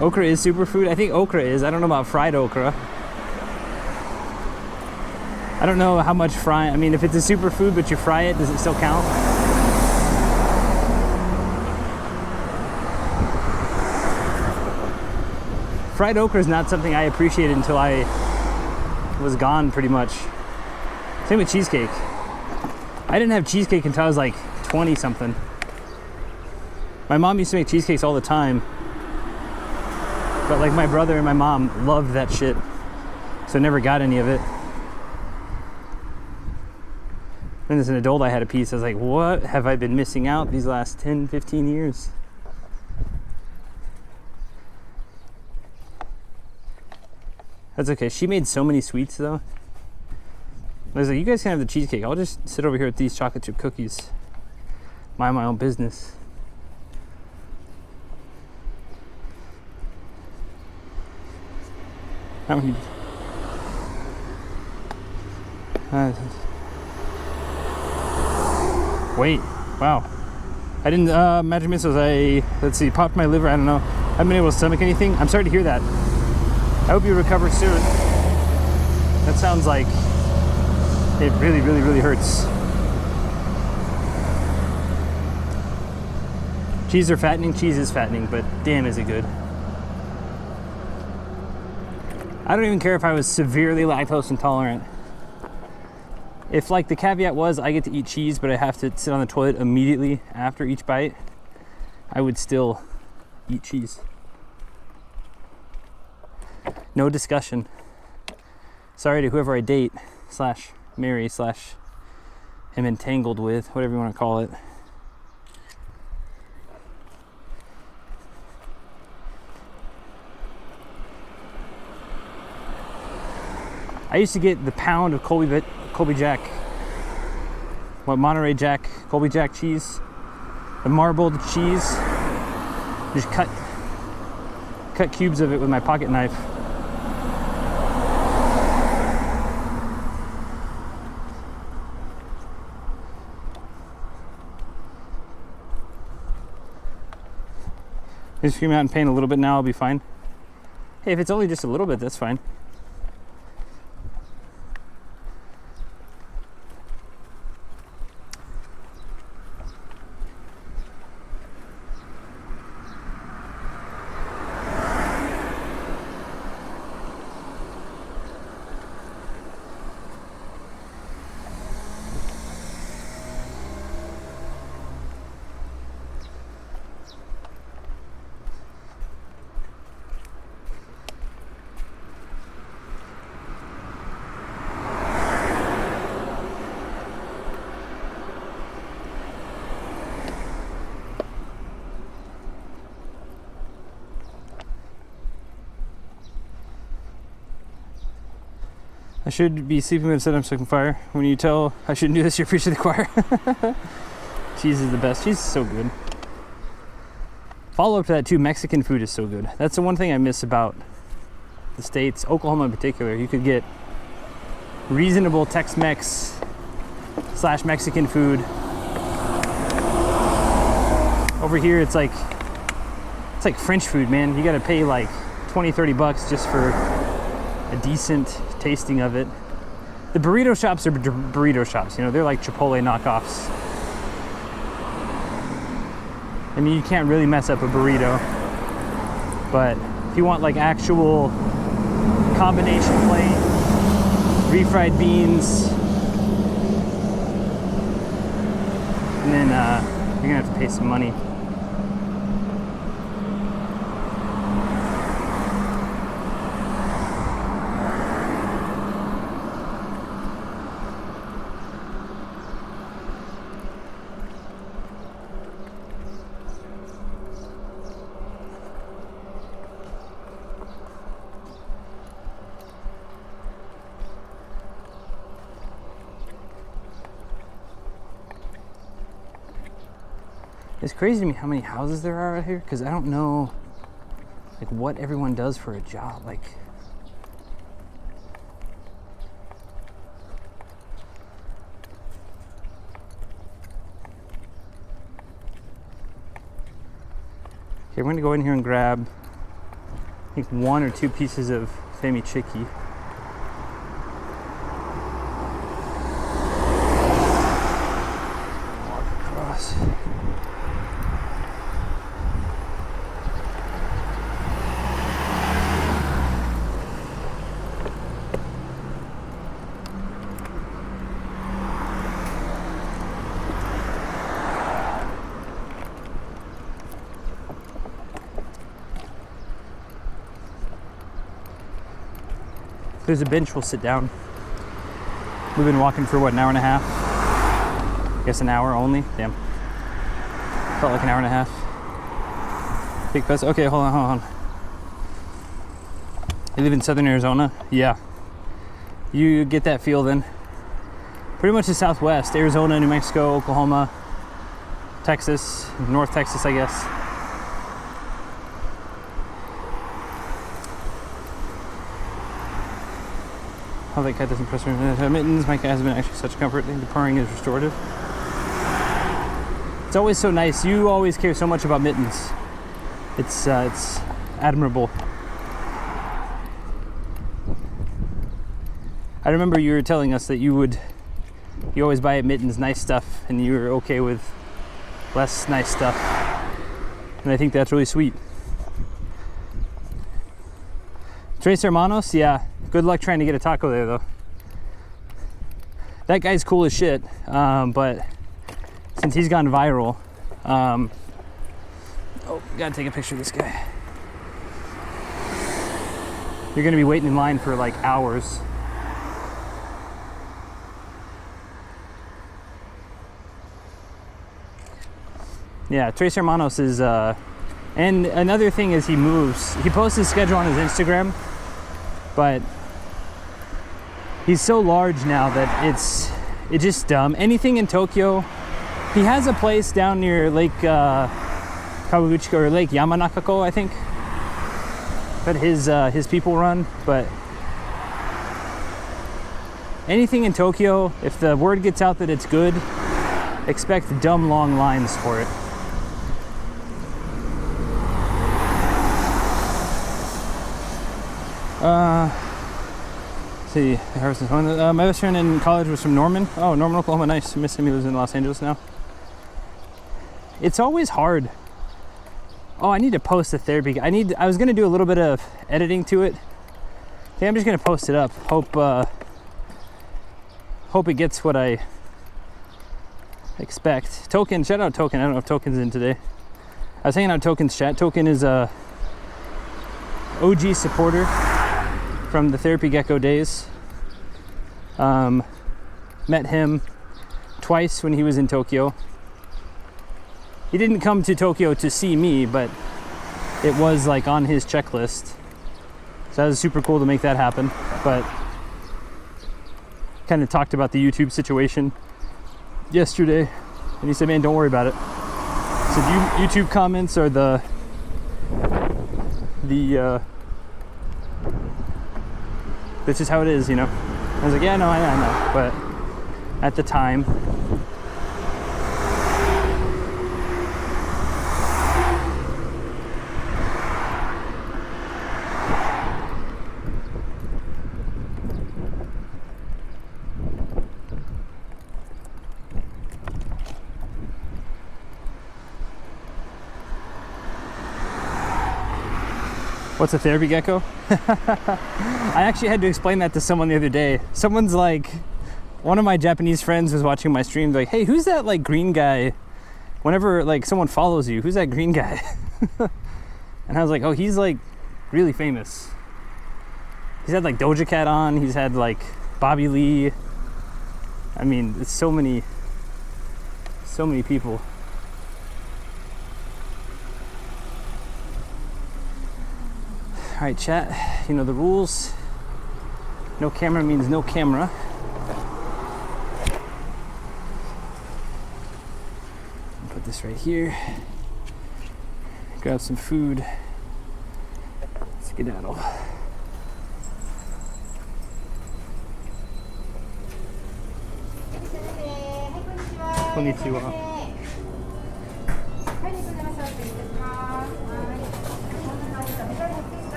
Okra is superfood? I think okra is. I don't know about fried okra. I don't know how much fry. I mean, if it's a superfood but you fry it, does it still count? Fried okra is not something I appreciated until I was gone, pretty much. Same with cheesecake. I didn't have cheesecake until I was like 20 something. My mom used to make cheesecakes all the time. But like my brother and my mom loved that shit. So I never got any of it. And as an adult, I had a piece. I was like, what have I been missing out these last 10, 15 years? That's okay. She made so many sweets though. I was like, you guys can have the cheesecake. I'll just sit over here with these chocolate chip cookies. Mind my own business. How many? Wait, wow. I didn't, magic missiles, let's see, popped my liver, I don't know. I haven't been able to stomach anything. I'm sorry to hear that. I hope you recover soon. That sounds like it really, really, really hurts. Cheese are fattening, cheese is fattening, but damn is it good. I don't even care if I was severely lactose intolerant. If like the caveat was I get to eat cheese but I have to sit on the toilet immediately after each bite, I would still eat cheese. No discussion. Sorry to whoever I date / marry / am entangled with, whatever you want to call it. I used to get the pound of Colby Jack, Monterey Jack, Colby Jack cheese, the marbled cheese. Just cut cubes of it with my pocket knife. Just scream out in pain a little bit now, I'll be fine. Hey, if it's only just a little bit, that's fine. I should be sleeping instead I'm stoking fire. When you tell I shouldn't do this, you're preaching to the choir. Cheese is the best. Cheese is so good. Follow up to that too, Mexican food is so good. That's the one thing I miss about the States, Oklahoma in particular. You could get reasonable Tex-Mex / Mexican food. Over here it's like French food, man. You gotta pay like 20-30 bucks just for a decent tasting of it. The burrito shops are burrito shops, you know, they're like Chipotle knockoffs. I mean, you can't really mess up a burrito, but If you want like actual combination plate, refried beans, and then you're gonna have to pay some money. It's crazy to me how many houses there are out here, because I don't know like what everyone does for a job. Like, okay, we're gonna go in here and grab I think 1 or 2 pieces of fami chicky. Walk across. There's a bench, we'll sit down. We've been walking for what, an hour and a half? I guess an hour only. Damn. Felt like an hour and a half. Big bus. Okay, hold on. You live in southern Arizona? Yeah. You get that feel then. Pretty much the Southwest. Arizona, New Mexico, Oklahoma, Texas, North Texas, I guess. How that cat doesn't press mittens. My cat has been actually such a comfort. I think the purring is restorative. It's always so nice. You always care so much about mittens. It's admirable. I remember you were telling us that you always buy at mittens nice stuff, and you were okay with less nice stuff. And I think that's really sweet. Tres Hermanos, yeah. Good luck trying to get a taco there, though. That guy's cool as shit, but since he's gone viral, oh, gotta take a picture of this guy. You're gonna be waiting in line for like hours. Yeah, Tres Hermanos is, and another thing is he moves. He posts his schedule on his Instagram, but he's so large now that it's just dumb. Anything in Tokyo, he has a place down near Lake Kawaguchiko or Lake Yamanakako, I think, that his people run. But anything in Tokyo, if the word gets out that it's good, expect dumb long lines for it. See, my best friend in college was from Norman. Oh, Norman, Oklahoma, nice. I miss him. He lives in Los Angeles now. It's always hard. Oh, I need to post the therapy. I was gonna do a little bit of editing to it. I think I'm just gonna post it up. Hope it gets what I expect. Token, shout out Token. I don't know if Token's in today. I was hanging out Token's chat. Token is a OG supporter from the Therapy Gecko days. Met him twice when he was in Tokyo. He didn't come to Tokyo to see me, but it was like on his checklist. So that was super cool to make that happen. But kind of talked about the YouTube situation yesterday, and he said, man, don't worry about it. So YouTube comments are this is how it is, you know. I was like, yeah, no, I know. But at the time, What's a therapy gecko? I actually had to explain that to someone the other day. Someone's like, one of my Japanese friends was watching my stream. They're like, hey, who's that like green guy? Whenever like someone follows you, who's that green guy? And I was like, oh, he's like really famous. He's had like Doja Cat on. He's had like Bobby Lee. I mean, it's so many people. All right, chat, you know the rules. No camera means no camera. Put this right here. Grab some food. Skedaddle. Konnichiwa.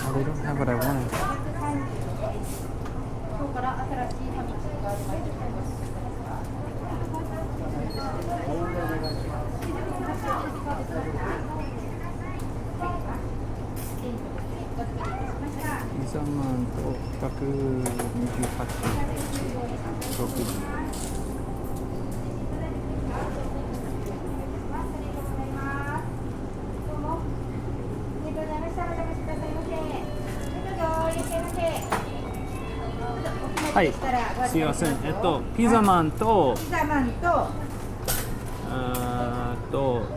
Oh, they don't have what I wanted. Pizaman to 128.6.はい、すいません。ピザマンと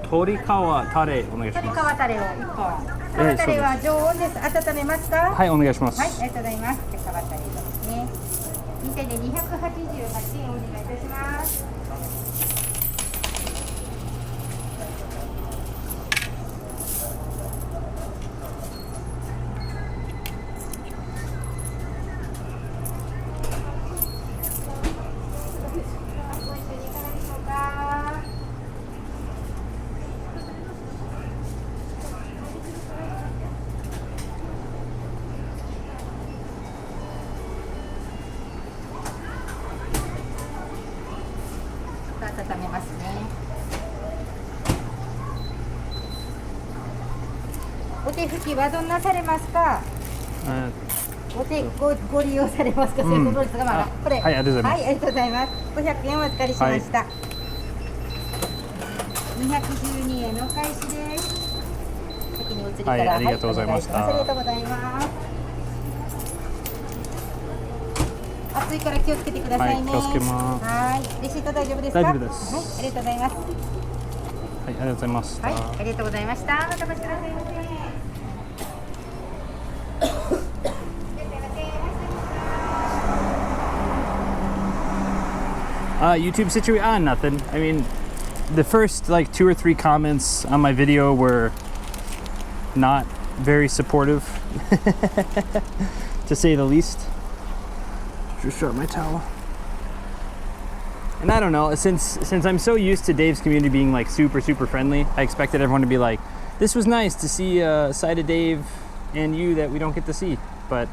鶏皮タレお願いします。鶏皮タレを1本。皮タレは常温です。温めますか？はい、お願いします。はい、ありがとうございます。皮タレですね。2点で288円お願いいたします。温めますね。お手拭きはどんなされますか？お手ご利用されますか？そういうことですが、まあこれはい、ありがとうございます。はい、ありがとうございます。500円お預かりしました。212円のお返しです。先にお釣りから、はい、ありがとうございました。ありがとうございます。暑いから気をつけてくださいね。はい、気をつけます。はい、レシート大丈夫ですか？大丈夫です。はい、ありがとうございます。はい、ありがとうございました。はい、ありがとうございました。またお越しくださいませ。YouTube situation? Nothing. I mean, the first like 2 or 3 comments on my video were not very supportive, to say the least. Just drop my towel. And I don't know, since I'm so used to Dave's community being like super friendly, I expected everyone to be like, this was nice to see a side of Dave and you that we don't get to see. But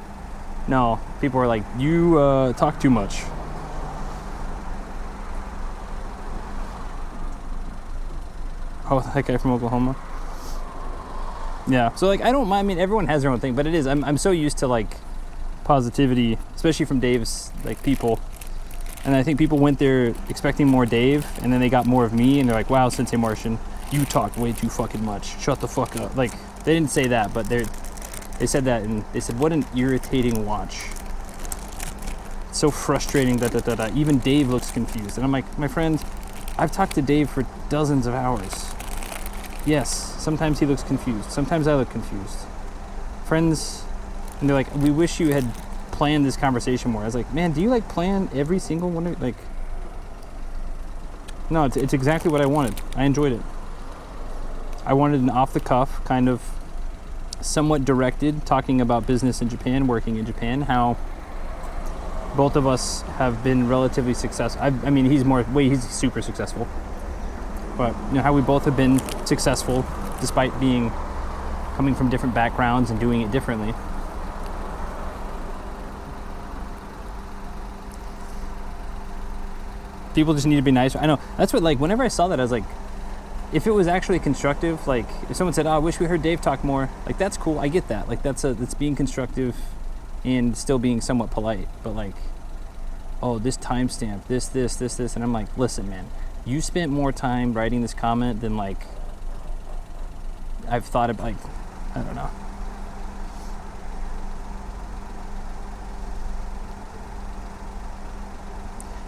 no, people were like, you talk too much. Oh, that guy from Oklahoma. Yeah, so like I don't mind. I mean, everyone has their own thing, but it is. I'm so used to like positivity, especially from Dave's like people, and I think people went there expecting more Dave, and then they got more of me, and they're like, "Wow, Sensei Martian, you talk way too fucking much. Shut the fuck up." Like they didn't say that, but they said that, and they said, "What an irritating watch. It's so frustrating that even Dave looks confused." And I'm like, my friend, I've talked to Dave for dozens of hours. Yes, sometimes he looks confused. Sometimes I look confused. Friends, and they're like, we wish you had planned this conversation more. I was like, man, do you like plan every single one of, like, no, it's exactly what I wanted. I enjoyed it. I wanted an off-the-cuff, kind of somewhat directed, talking about business in Japan, working in Japan, how both of us have been relatively successful. I mean, he's super successful. But you know how we both have been successful despite coming from different backgrounds and doing it differently. People just need to be nicer. I know, that's what, like, whenever I saw that, I was like, if it was actually constructive, like if someone said, "Oh, I wish we heard Dave talk more," like that's cool. I get that. Like that's being constructive and still being somewhat polite. But like, oh, this timestamp, this, and I'm like, listen, man, you spent more time writing this comment than like I've thought of. Like, I don't know.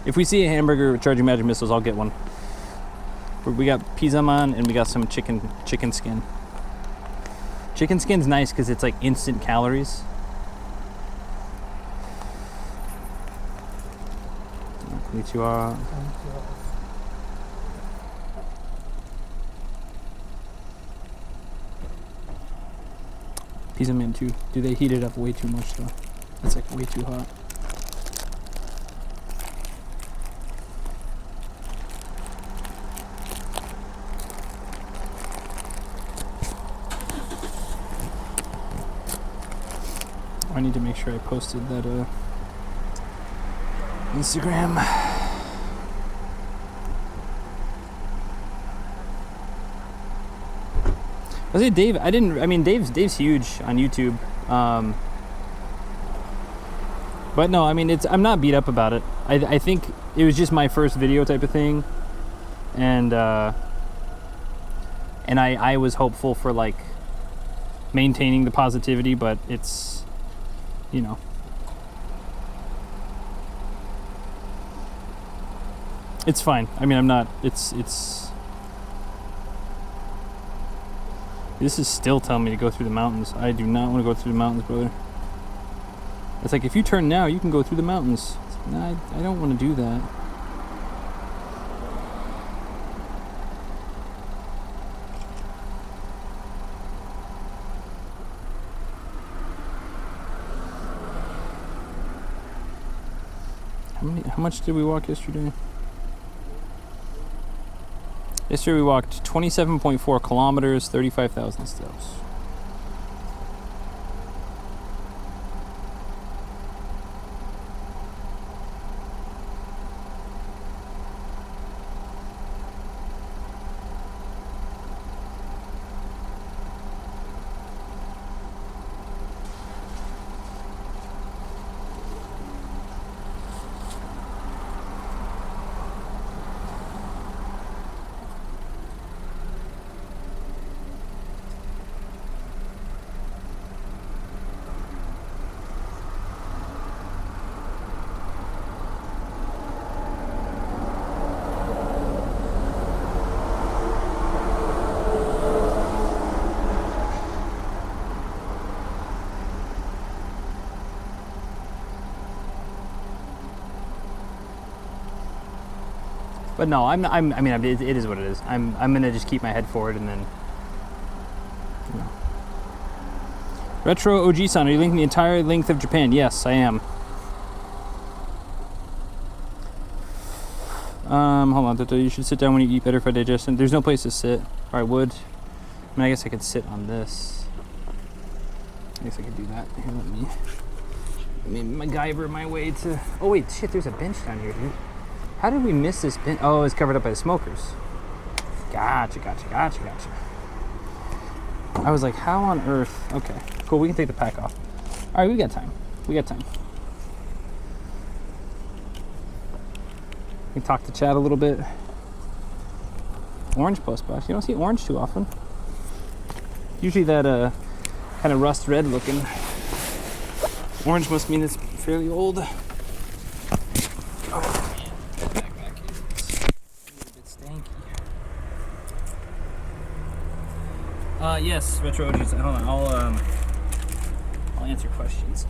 If we see a hamburger charging magic missiles, I'll get one. We got pizzaman and we got some chicken skin. Chicken skin's nice because it's like instant calories. Konnichiwa. Pizzaman too. Do they heat it up way too much though? It's like way too hot. I need to make sure I posted that Instagram. I say Dave. Dave's huge on YouTube. But no, I mean I'm not beat up about it. I think it was just my first video type of thing, and I was hopeful for like maintaining the positivity, but it's, you know, it's fine. I mean, I'm not, it's, this is still telling me to go through the mountains. I do not want to go through the mountains, brother. It's like, if you turn now, you can go through the mountains. Nah, I don't want to do that. How much did we walk yesterday? Yesterday we walked 27.4 kilometers, 35,000 steps. But no, it is what it is. I'm gonna just keep my head forward and then, you know. Retro OG-san, are you linking the entire length of Japan? Yes, I am. Hold on, you should sit down when you eat, better for digestion. There's no place to sit, or I would. I mean, I guess I could sit on this. I guess I could do that. Here, let me MacGyver my way to, oh wait, shit, there's a bench down here, dude. How did we miss this bench? Oh, it's covered up by the smokers. Gotcha. I was like, how on earth? Okay, cool, we can take the pack off. All right, we got time. We can talk to Chad a little bit. Orange plus bucks. You don't see orange too often. Usually that kind of rust red looking. Orange must mean it's fairly old. Yes, Retro OGs. Hold on, I'll answer questions.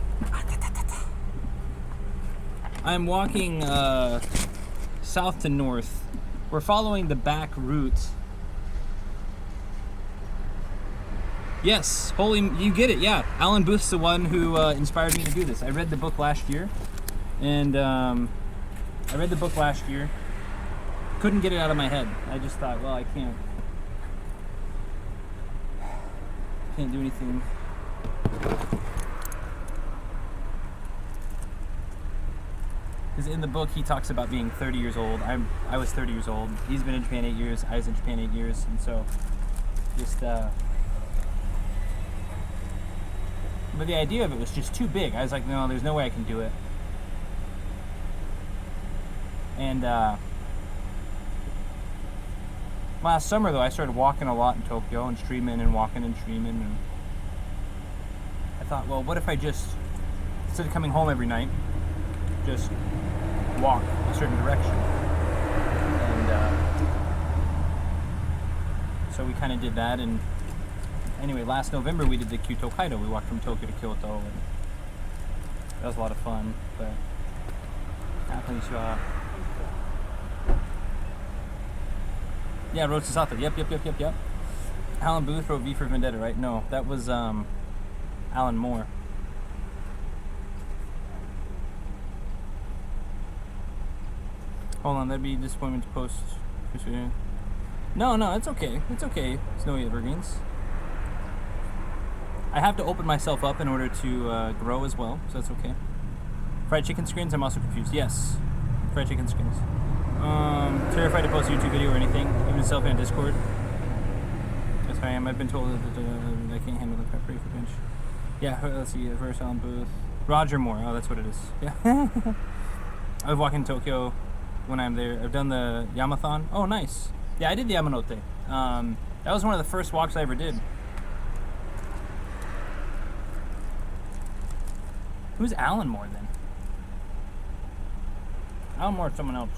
I'm walking south to north. We're following the back route. Yes, you get it. Yeah, Alan Booth's the one who inspired me to do this. I read the book last year, and couldn't get it out of my head. I just thought, well, I can't do anything. Because in the book he talks about being 30 years old. I was 30 years old. He's been in Japan 8 years. I was in Japan 8 years, and so just. But the idea of it was just too big. I was like, no, there's no way I can do it. And last summer, though, I started walking a lot in Tokyo and streaming and walking and streaming. And I thought, well, what if I just, instead of coming home every night, just walk a certain direction? And so we kind of did that. And anyway, last November we did the Kyoto Kaido. We walked from Tokyo to Kyoto, and that was a lot of fun. But yeah, Road to Sato. Yep. Alan Booth wrote V for Vendetta, right? No, that was Alan Moore. Hold on, that'd be disappointment to post. No, it's okay. It's okay, Snowy Evergreens. I have to open myself up in order to grow as well, so that's okay. Fried chicken screens, I'm also confused. Yes, fried chicken screens. Terrified to post a YouTube video or anything, even selfie on Discord. Yes, I am. I've been told that I can't handle the preparation for bench. Yeah, let's see. First Alan Booth. Roger Moore. Oh, that's what it is. Yeah. I was walking Tokyo when I'm there. I've done the Yamathon. Oh, nice. Yeah, I did the Yamanote. That was one of the first walks I ever did. Who's Alan Moore then? Alan Moore is someone else.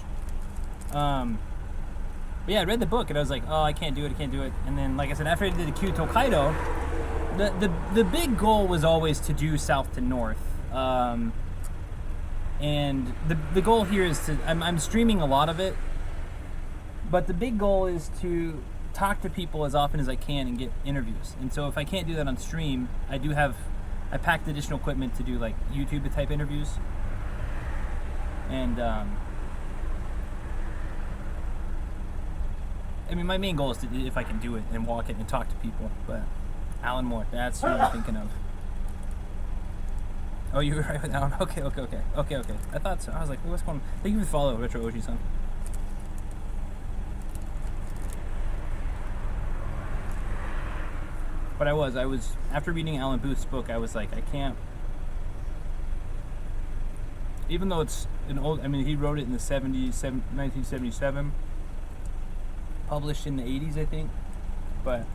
But yeah, I read the book and I was like, oh, I can't do it. And then, like I said, after I did the Kyoto Kaido, the big goal was always to do south to north. And the goal here is to, I'm streaming a lot of it, but the big goal is to talk to people as often as I can and get interviews. And so if I can't do that on stream, I packed additional equipment to do like YouTube type interviews. And I mean, my main goal is to, if I can do it and walk it and talk to people. But Alan Moore, that's who I'm thinking of. Oh, you were right with Alan. Okay. I thought so. I was like, what's going on? Thank you for the follow, Retro Oji-san. But I was after reading Alan Booth's book, I was like, I can't. Even though it's an old, I mean, he wrote it in the 1977, published in the 80s, I think, but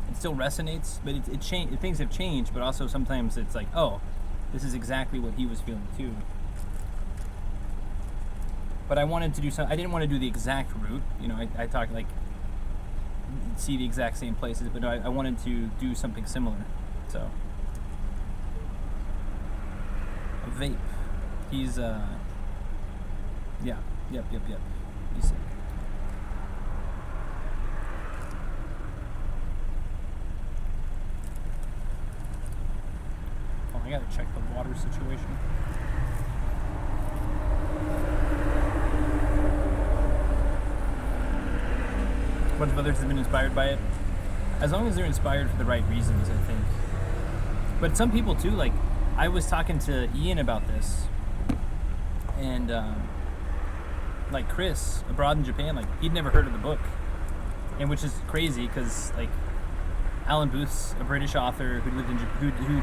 it still resonates. But it changed. Things have changed, but also sometimes it's like, oh, this is exactly what he was feeling too. But I wanted to do something. I didn't want to do the exact route. You know, I talked like see the exact same places, but no, I wanted to do something similar. So a vape. He's yeah. Yep. He's sick. Oh, I gotta check the water situation. What if others have been inspired by it? As long as they're inspired for the right reasons, I think. But some people too, like, I was talking to Ian about this, and like Chris, abroad in Japan, like, he'd never heard of the book, and which is crazy because like Alan Booth's a British author who lived in who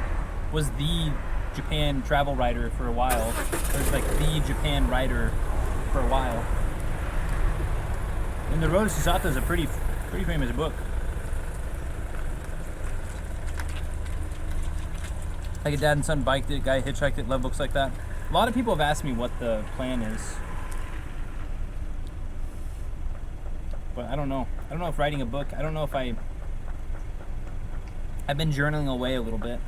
was the Japan travel writer for a while, or like the Japan writer for a while. And The Road to Susato is a pretty famous book. Like a dad and son biked it, guy hitchhiked it, love books like that. A lot of people have asked me what the plan is. But I don't know. I don't know if writing a book, I don't know if I've been journaling away a little bit.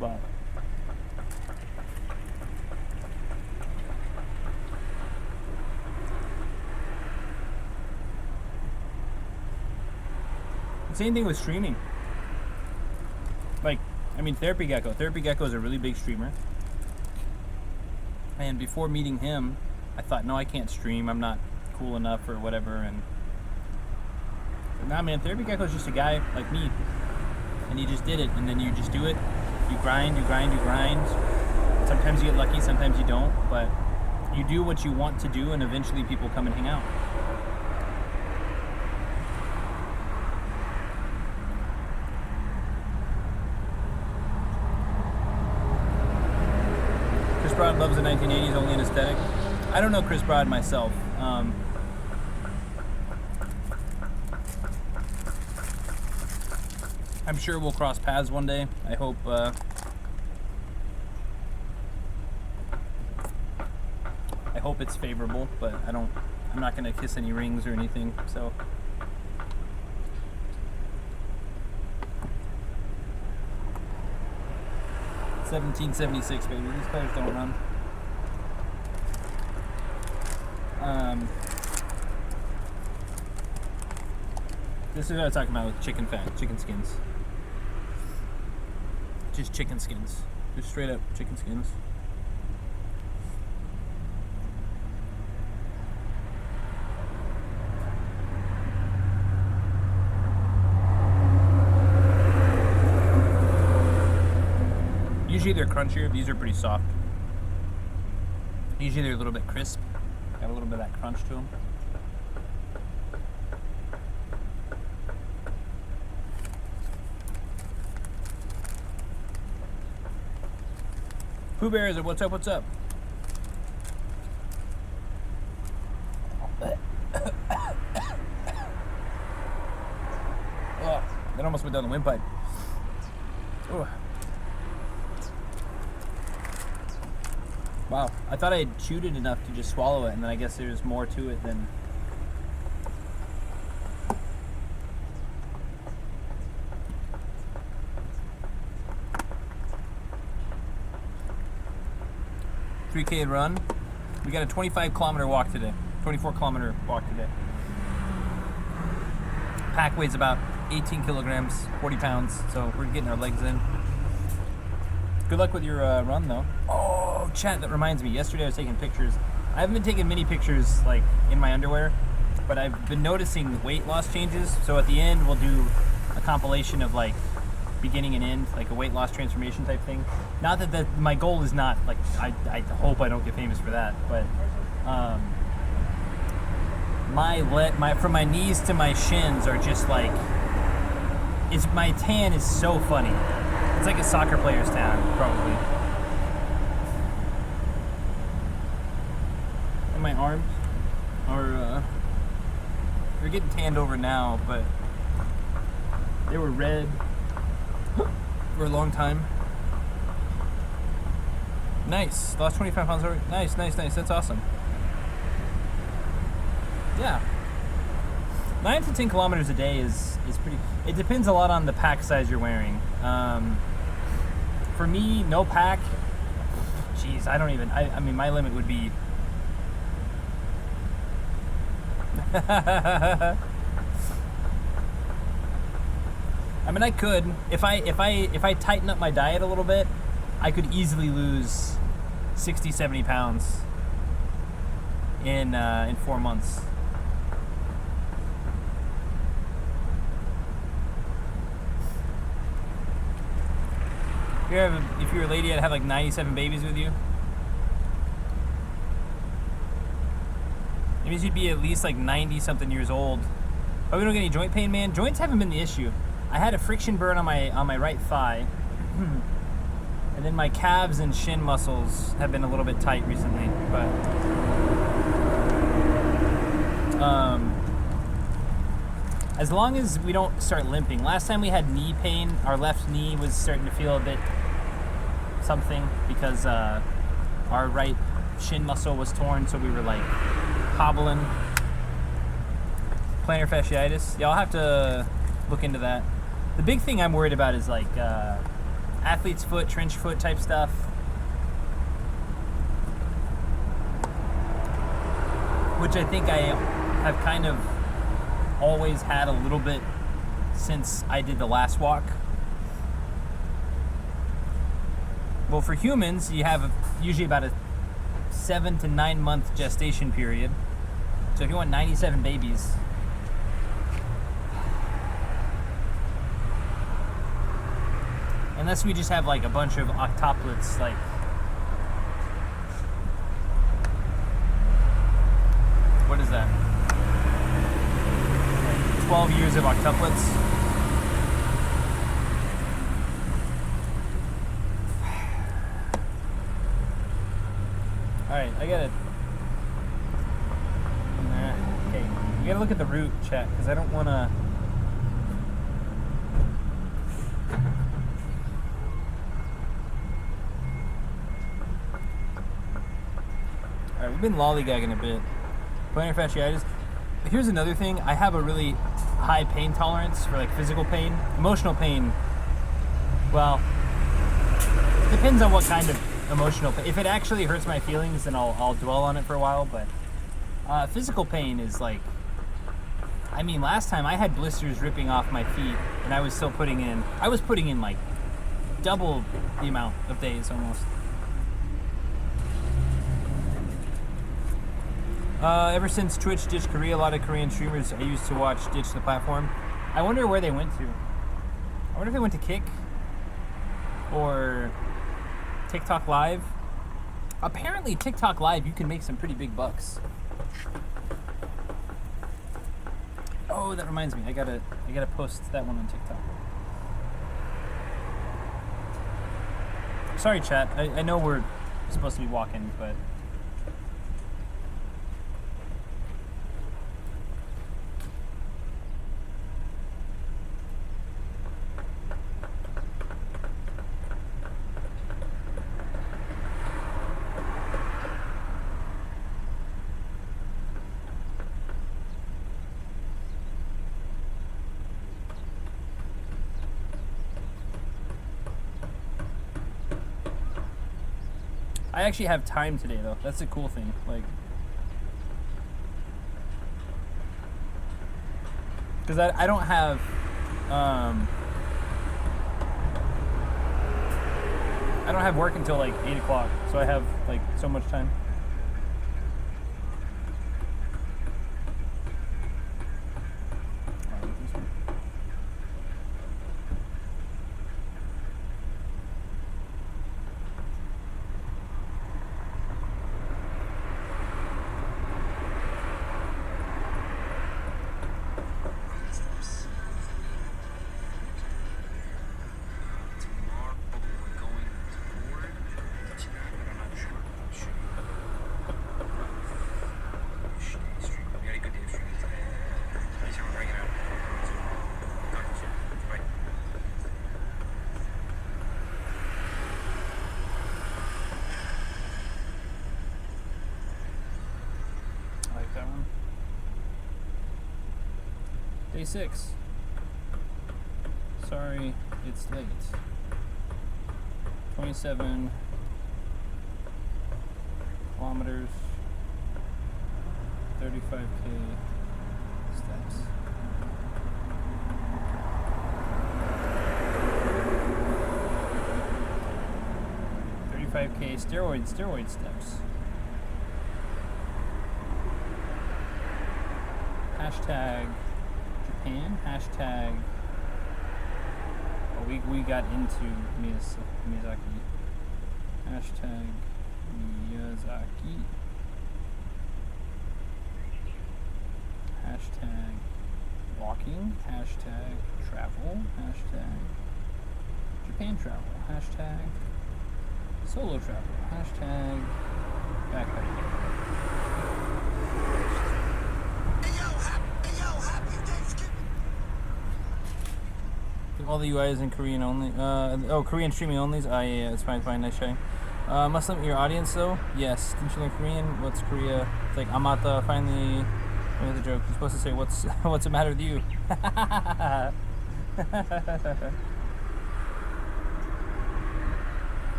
But same thing with streaming. Like, I mean, Therapy Gecko is a really big streamer. And before meeting him, I thought, no, I can't stream. I'm not cool enough or whatever. And but nah, man, Therapy Gecko is just a guy like me. And he just did it. And then you just do it. You grind. Sometimes you get lucky, sometimes you don't, but you do what you want to do, and eventually people come and hang out. Chris Broad loves the 1980s, only an aesthetic. I don't know Chris Broad myself. I'm sure we'll cross paths one day. I hope. I hope it's favorable, but I'm not gonna kiss any rings or anything. So. $17.76, baby. These cars don't run. This is what I was talking about with chicken fat, chicken skins. Just chicken skins. Just straight up chicken skins. Usually they're crunchier. These are pretty soft. Usually they're a little bit crisp. Got a little bit of that crunch to them. Pooh Bear, is it? What's up? What's up? Oh, that almost went down the windpipe. Oh. Wow, I thought I had chewed it enough to just swallow it, and then I guess there's more to it than... $3K run. We got a 25-kilometer walk today. 24-kilometer walk today. Pack weighs about 18 kilograms, 40 pounds, so we're getting our legs in. Good luck with your run, though. Oh, chat, that reminds me. Yesterday I was taking pictures. I haven't been taking many pictures, like, in my underwear, but I've been noticing weight loss changes. So at the end, we'll do a compilation of, like, beginning and end, like a weight loss transformation type thing. Not that my goal is not, like, I hope I don't get famous for that, but from my knees to my shins are just, like, my tan is so funny. It's like a soccer player's tan, probably. And my arms are, they're getting tanned over now, but they were red for a long time. Nice. Lost 25 pounds already. Nice. That's awesome. Yeah. 9 to 10 kilometers a day is pretty... It depends a lot on the pack size you're wearing. For me, no pack... Jeez, I don't even... I mean, my limit would be... I mean, I could. If I tighten up my diet a little bit, I could easily lose 60, 70 pounds in 4 months. If you're a lady, I'd have like 97 babies with you. It means you'd be at least like 90-something years old. Oh, we don't get any joint pain, man. Joints haven't been the issue. I had a friction burn on my right thigh, and then my calves and shin muscles have been a little bit tight recently. But as long as we don't start limping. Last time we had knee pain, our left knee was starting to feel a bit something because our right shin muscle was torn, so we were like hobbling. Plantar fasciitis. Yeah, I'll have to look into that. The big thing I'm worried about is like athlete's foot, trench foot type stuff. Which I think I have kind of always had a little bit since I did the last walk. Well, for humans, you have usually about a 7 to 9 month gestation period. So if you want 97 babies, unless we just have like a bunch of octuplets, like of octuplets. Alright, I got it. Okay, we gotta look at the route, chat, because I don't want to... Alright, we've been lollygagging a bit. Plantar fasciitis. Here's another thing. I have a really high pain tolerance for like physical pain. Emotional pain, well, depends on what kind of emotional pain. If it actually hurts my feelings, then I'll dwell on it for a while, but physical pain is like, I mean, last time I had blisters ripping off my feet and I was still putting in like double the amount of days almost. Ever since Twitch ditched Korea, a lot of Korean streamers I used to watch ditched the platform. I wonder where they went to. I wonder if they went to Kick or TikTok Live. Apparently TikTok Live, you can make some pretty big bucks. Oh, that reminds me. I gotta post that one on TikTok. Sorry, chat. I know we're supposed to be walking, but... I actually have time today, though. That's the cool thing. Like, because I don't have, I don't have work until like 8 o'clock, so I have like so much time. Day 6. Sorry, it's late. 27 kilometers, 35K steps. 35K steroid steps. Hashtag Japan. Hashtag. Oh, we got into Miyazaki. Hashtag Miyazaki. Hashtag walking. Hashtag travel. Hashtag Japan travel. Hashtag solo travel. Hashtag backpacking. All the UI is in Korean only. Korean streaming only. Yeah, it's fine, nice try. Must limit your audience though. Yes. Didn't you learn Korean? What's Korea? It's like Amata finally made the joke. You're supposed to say what's the matter with you?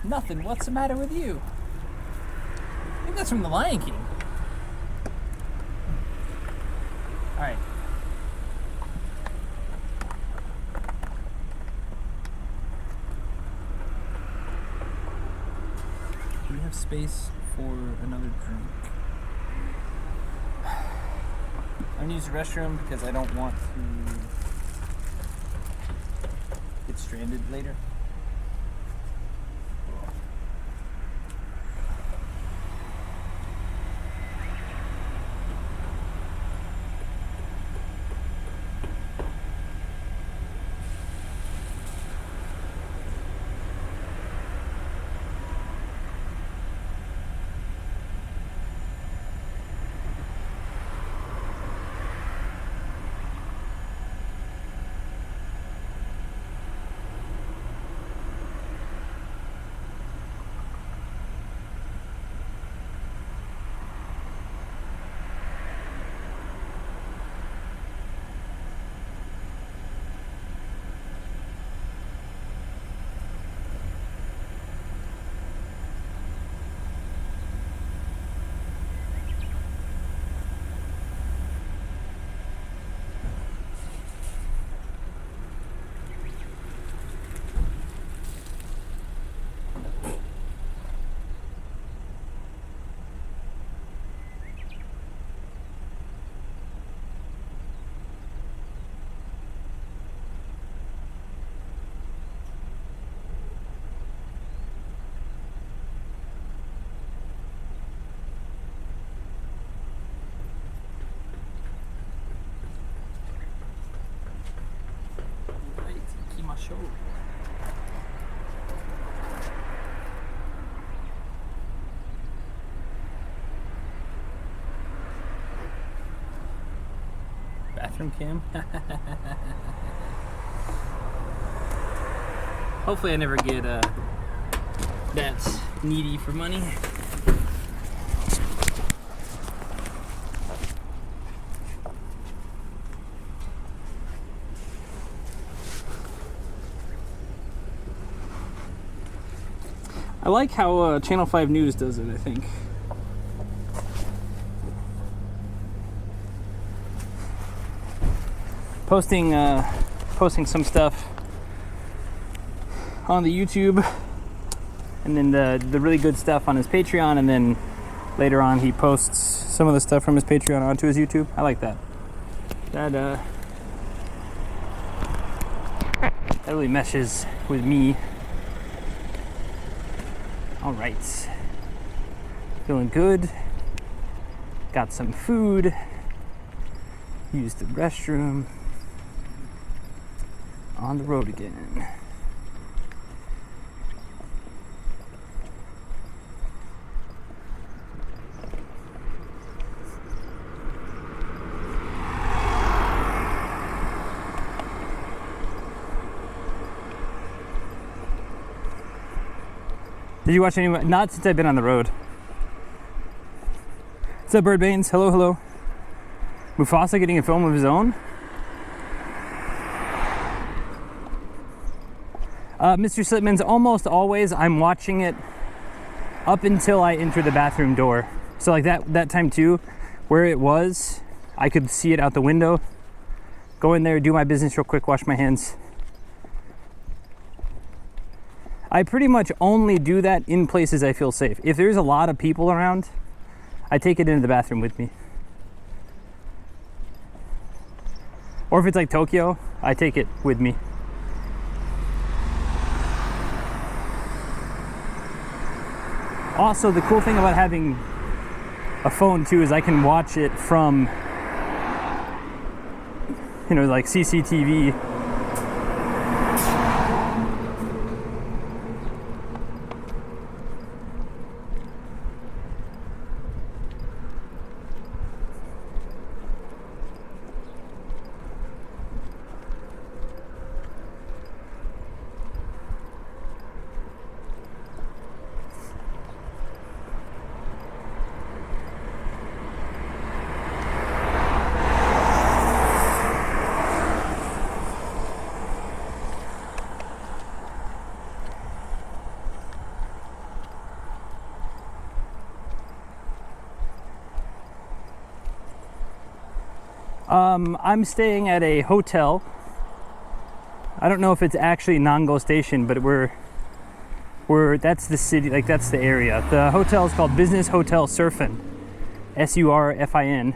Nothing. What's the matter with you? I think that's from The Lion King. Alright. Do we have space for another drink? I'm gonna use the restroom because I don't want to stranded later. Show. Bathroom cam. Hopefully I never get that needy for money. I like how Channel 5 News does it, I think. Posting some stuff on the YouTube, and then the really good stuff on his Patreon, and then later on he posts some of the stuff from his Patreon onto his YouTube. I like that. That really meshes with me. All right, feeling good. Got some food. Used the restroom. On the road again. Did you watch any? Not since I've been on the road. What's up, Bird Baines? Hello, hello. Mufasa getting a film of his own? Mr. Slipman's almost always I'm watching it up until I enter the bathroom door. So like that time too, where it was, I could see it out the window. Go in there, do my business real quick, wash my hands. I pretty much only do that in places I feel safe. If there's a lot of people around, I take it into the bathroom with me. Or if it's like Tokyo, I take it with me. Also, the cool thing about having a phone too is I can watch it from, like CCTV. I'm staying at a hotel. I don't know if it's actually Nango Station, but we're that's the city, like that's the area. The hotel is called Business Hotel Surfin, SURFIN.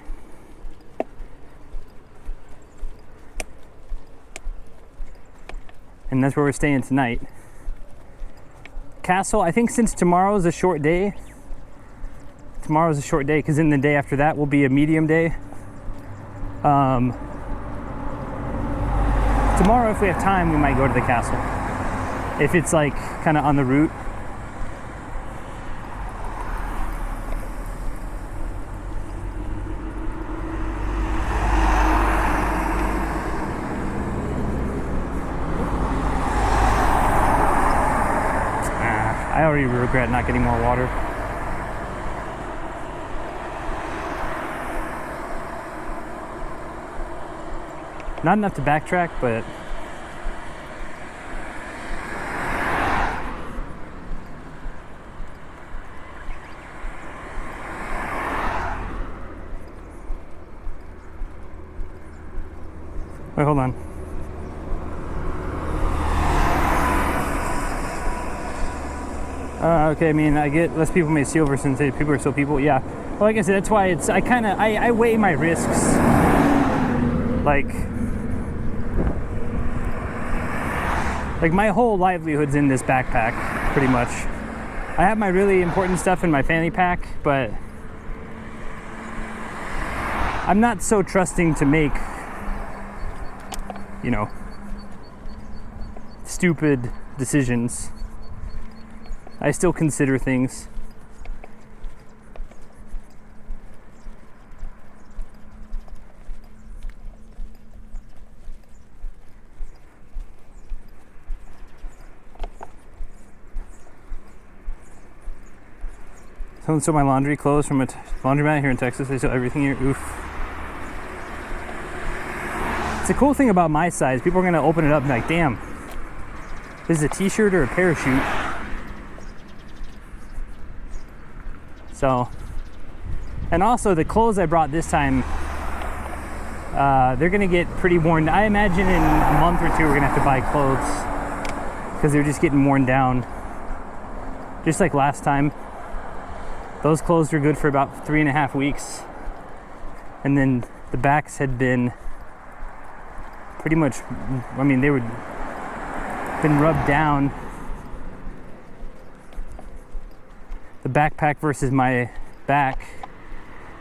and that's where we're staying tonight. Castle, I think since tomorrow's a short day, because then the day after that will be a medium day. Tomorrow, if we have time, we might go to the castle. If it's like kind of on the route. I already regret not getting more water. Not enough to backtrack, but wait, hold on. Okay, I mean, I get less people may see over since people are still people. Yeah. Well, like I said, that's why it's, I weigh my risks. Like my whole livelihood's in this backpack, pretty much. I have my really important stuff in my fanny pack, but I'm not so trusting to make, you know, stupid decisions. I still consider things. Someone stole my laundry clothes from a laundromat here in Texas. They sell everything here. Oof. It's a cool thing about my size. People are gonna open it up and be like, damn, this is a t-shirt or a parachute. So, and also the clothes I brought this time, they're gonna get pretty worn. I imagine in a month or two we're gonna have to buy clothes because they're just getting worn down. Just like last time. Those clothes were good for about 3.5 weeks. And then the backs had been pretty much, I mean, they were been rubbed down. The backpack versus my back,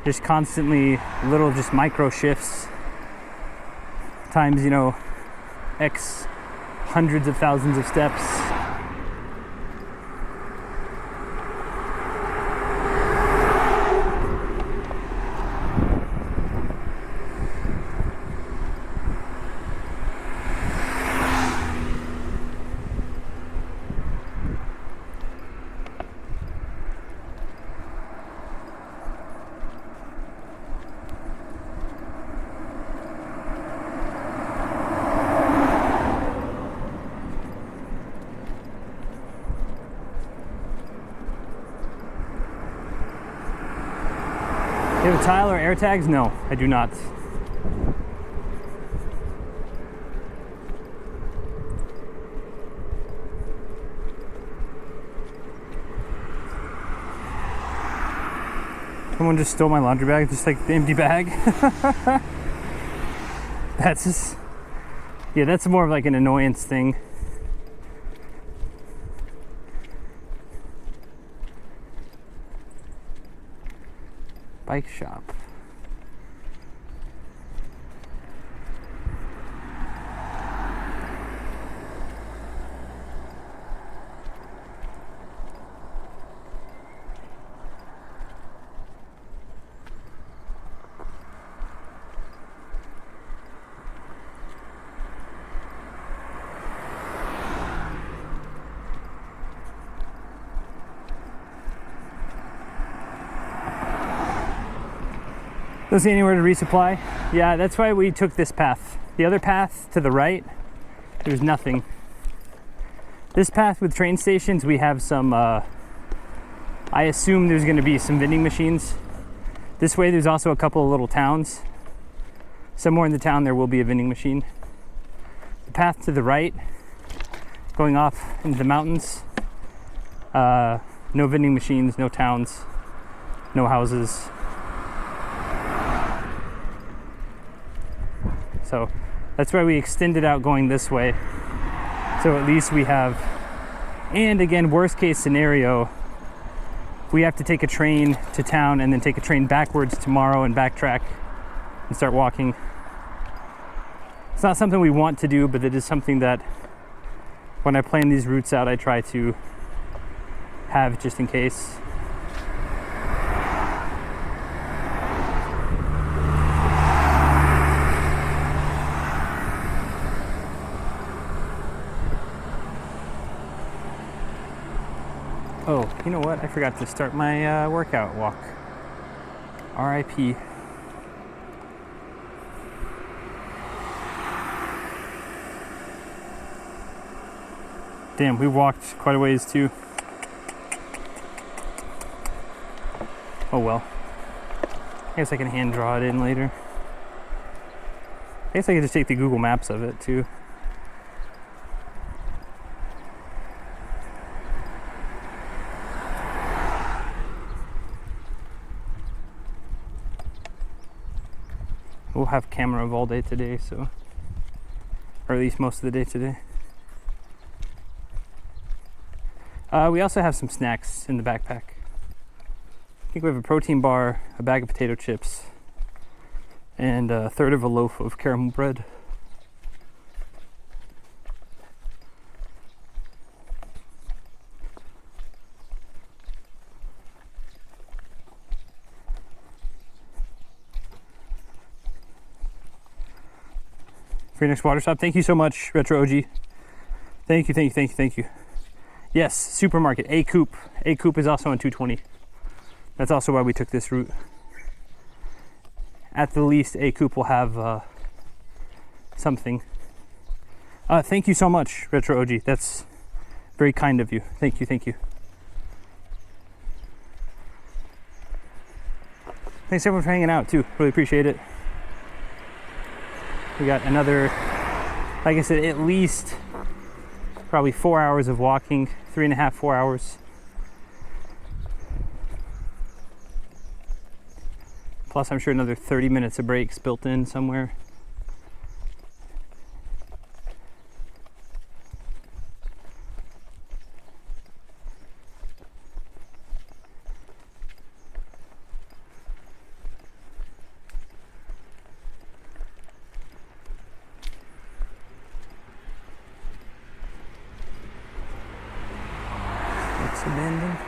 just constantly little just micro shifts times, you know, X hundreds of thousands of steps. You have a tile or air tags? No, I do not. Someone just stole my laundry bag, just like the empty bag. That's just, yeah, that's more of like an annoyance thing. Bike shop. Don't see anywhere to resupply. Yeah, that's why we took this path. The other path to the right, there's nothing. This path with train stations, we have some, I assume there's gonna be some vending machines. This way there's also a couple of little towns. Somewhere in the town there will be a vending machine. The path to the right, going off into the mountains, no vending machines, no towns, no houses. So that's why we extended out going this way, So at least we have, and again, worst case scenario, we have to take a train to town and then take a train backwards tomorrow and backtrack and start walking. It's not something we want to do, but it is something that when I plan these routes out, I try to have just in case. Oh, you know what? I forgot to start my workout walk. RIP. Damn, we walked quite a ways too. Oh well. I guess I can hand draw it in later. I guess I could just take the Google Maps of it too. We'll have camera of all day today, so, or at least most of the day today. We also have some snacks in the backpack. I think we have a protein bar, a bag of potato chips, and a third of a loaf of caramel bread. For your next water stop, thank you so much, Retro OG. Thank you, thank you, thank you, thank you. Yes, supermarket, A Coop. A Coop is also on 220. That's also why we took this route. At the least, A Coop will have something. Thank you so much, Retro OG. That's very kind of you. Thank you, thank you. Thanks everyone for hanging out too. Really appreciate it. We got another, like I said, at least probably 4 hours of walking, 3.5, 4 hours. Plus, I'm sure another 30 minutes of breaks built in somewhere. Abandoned.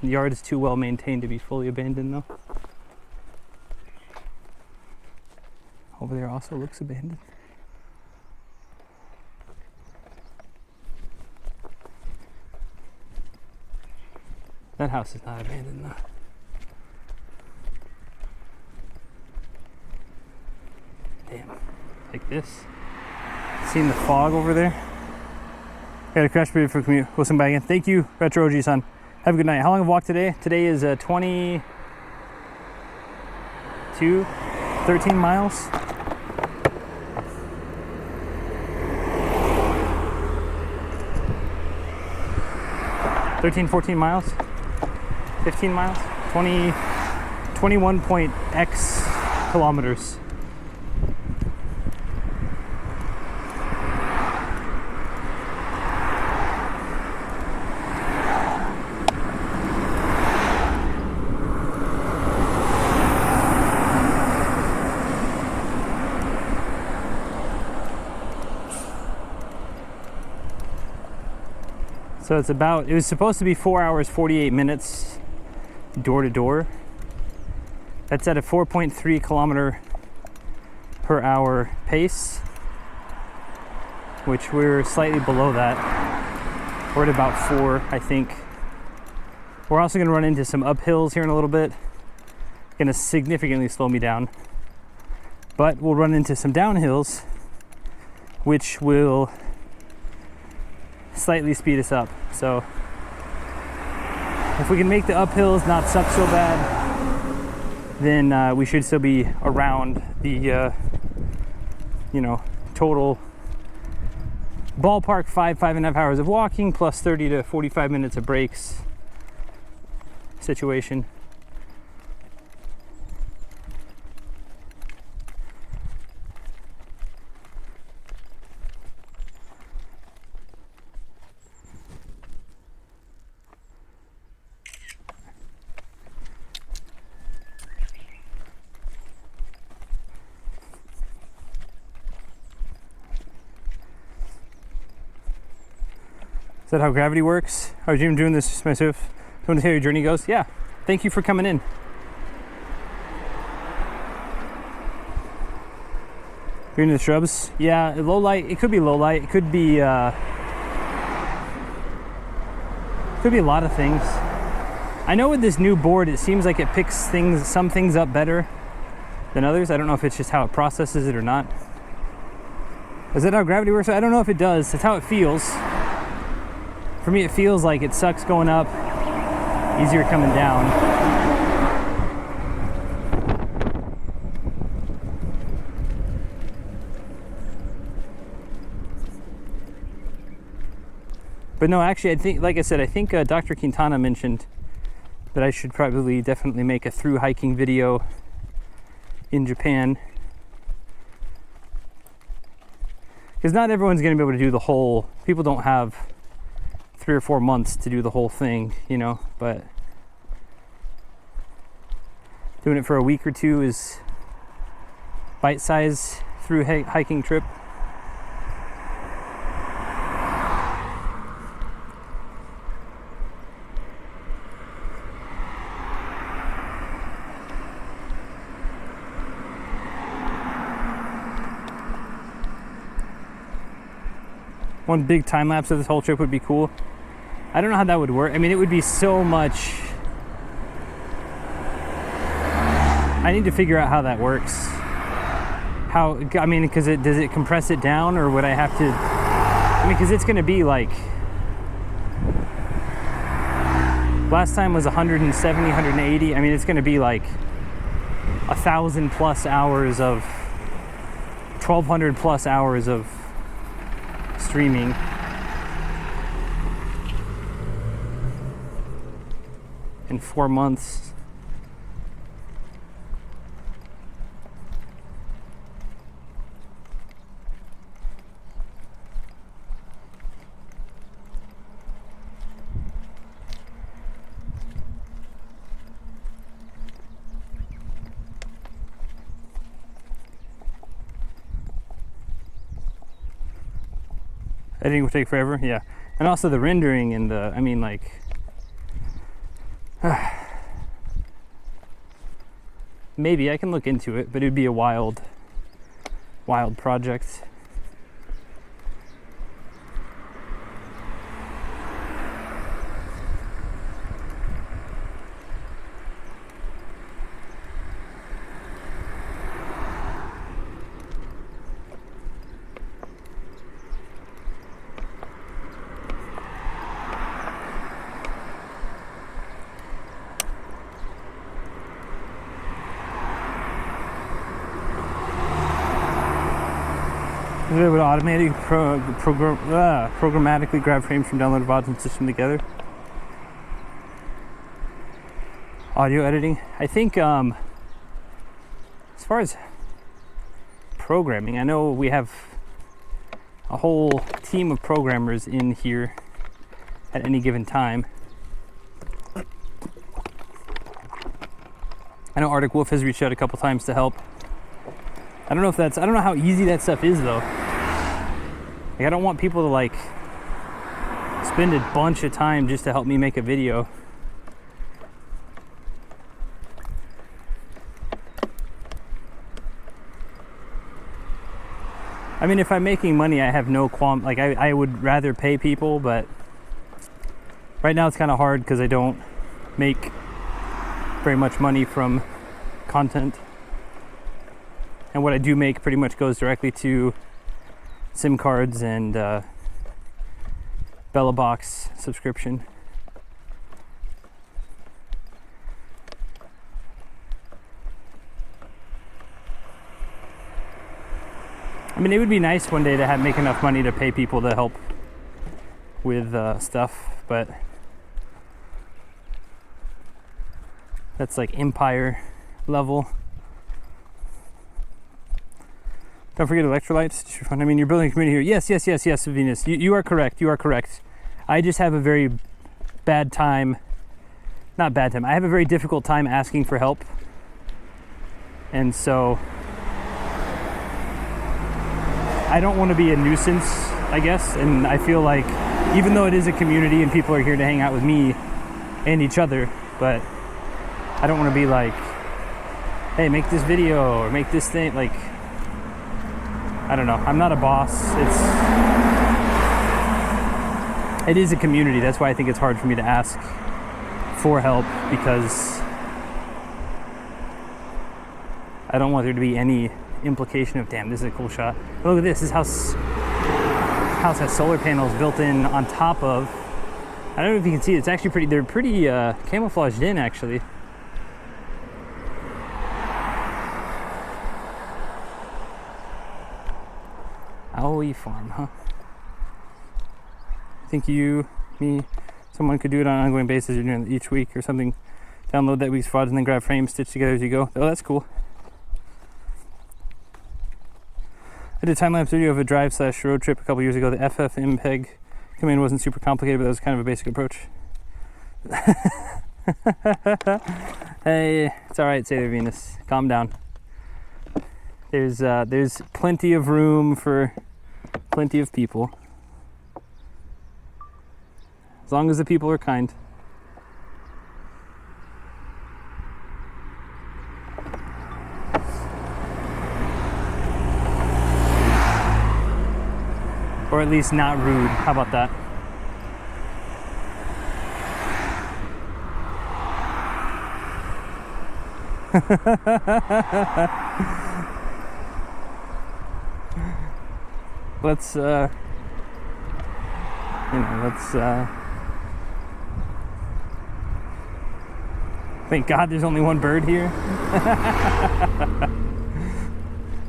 The yard is too well maintained to be fully abandoned though. Over there also looks abandoned. That house is not abandoned though. Damn, like this. Seeing the fog over there? Got a crash period for commute. We'll send by again. Thank you, Retro OG son. Have a good night. How long have I walked today? Today is 13 miles. 13, 14 miles. 15 miles. 21.x kilometers. So it's about, it was supposed to be 4 hours, 48 minutes door to door. That's at a 4.3 kilometer per hour pace, which we're slightly below that. We're at about 4, I think. We're also gonna run into some uphills here in a little bit. Gonna significantly slow me down. But we'll run into some downhills, which will slightly speed us up. So if we can make the uphills not suck so bad, then we should still be around the total ballpark 5.5 hours of walking plus 30 to 45 minutes of breaks situation. that how gravity works? Are you doing this myself? Want to see how your journey goes? Yeah. Thank you for coming in. You're in the shrubs? Yeah, low light. It could be low light. It could be a lot of things. I know with this new board, it seems like it picks some things up better than others. I don't know if it's just how it processes it or not. Is that how gravity works? I don't know if it does. That's how it feels. For me, it feels like it sucks going up, easier coming down. But no, actually, I think, like I said, I think Dr. Quintana mentioned that I should probably definitely make a through hiking video in Japan. Because not everyone's going to be able to do the whole, people don't have 3 or 4 months to do the whole thing, you know, but doing it for a week or two is bite-size through hiking trip. One big time lapse of this whole trip would be cool. I don't know how that would work. I mean, it would be so much. I need to figure out how that works. How, I mean, because does it compress it down, or would I have to? I mean, because it's going to be like, last time was 170, 180. I mean, it's going to be like 1,000 plus hours of, 1,200 plus hours of streaming. In 4 months. Editing will take forever, yeah. And also the rendering and the, I mean, like, maybe I can look into it, but it'd be a wild project. It would automatically programmatically grab frames from downloaded VODs and stitch them together. Audio editing. I think as far as programming, I know we have a whole team of programmers in here at any given time. I know Arctic Wolf has reached out a couple times to help. I don't know how easy that stuff is though. Like, I don't want people to like spend a bunch of time just to help me make a video. I mean, if I'm making money, I have no qualm. Like, I would rather pay people, but right now it's kind of hard because I don't make very much money from content. And what I do make pretty much goes directly to SIM cards and Bella Box subscription. I mean, it would be nice one day to make enough money to pay people to help with stuff, but that's like empire level. Don't forget electrolytes. I mean, you're building a community here. Yes, Venus. You are correct. You are correct. I just have a very bad time. Not bad time. I have a very difficult time asking for help. And so I don't want to be a nuisance, I guess. And I feel like even though it is a community and people are here to hang out with me and each other, but I don't want to be like, hey, make this video or make this thing. Like, I don't know. I'm not a boss. It is a community. That's why I think it's hard for me to ask for help, because I don't want there to be any implication of, damn, this is a cool shot. Look at this. This house has solar panels built in on top of. I don't know if you can see it. It's actually pretty. They're pretty camouflaged in, actually. Aoi Farm, huh? I think you, me, someone could do it on an ongoing basis each week or something. Download that week's VODs and then grab frames, stitch together as you go. Oh, that's cool. I did a time-lapse video of a drive/road trip a couple years ago. The FFmpeg command wasn't super complicated, but that was kind of a basic approach. Hey, it's all right, Sailor Venus. Calm down. There's plenty of room for plenty of people. As long as the people are kind. Or at least not rude. How about that? Let's thank God there's only one bird here.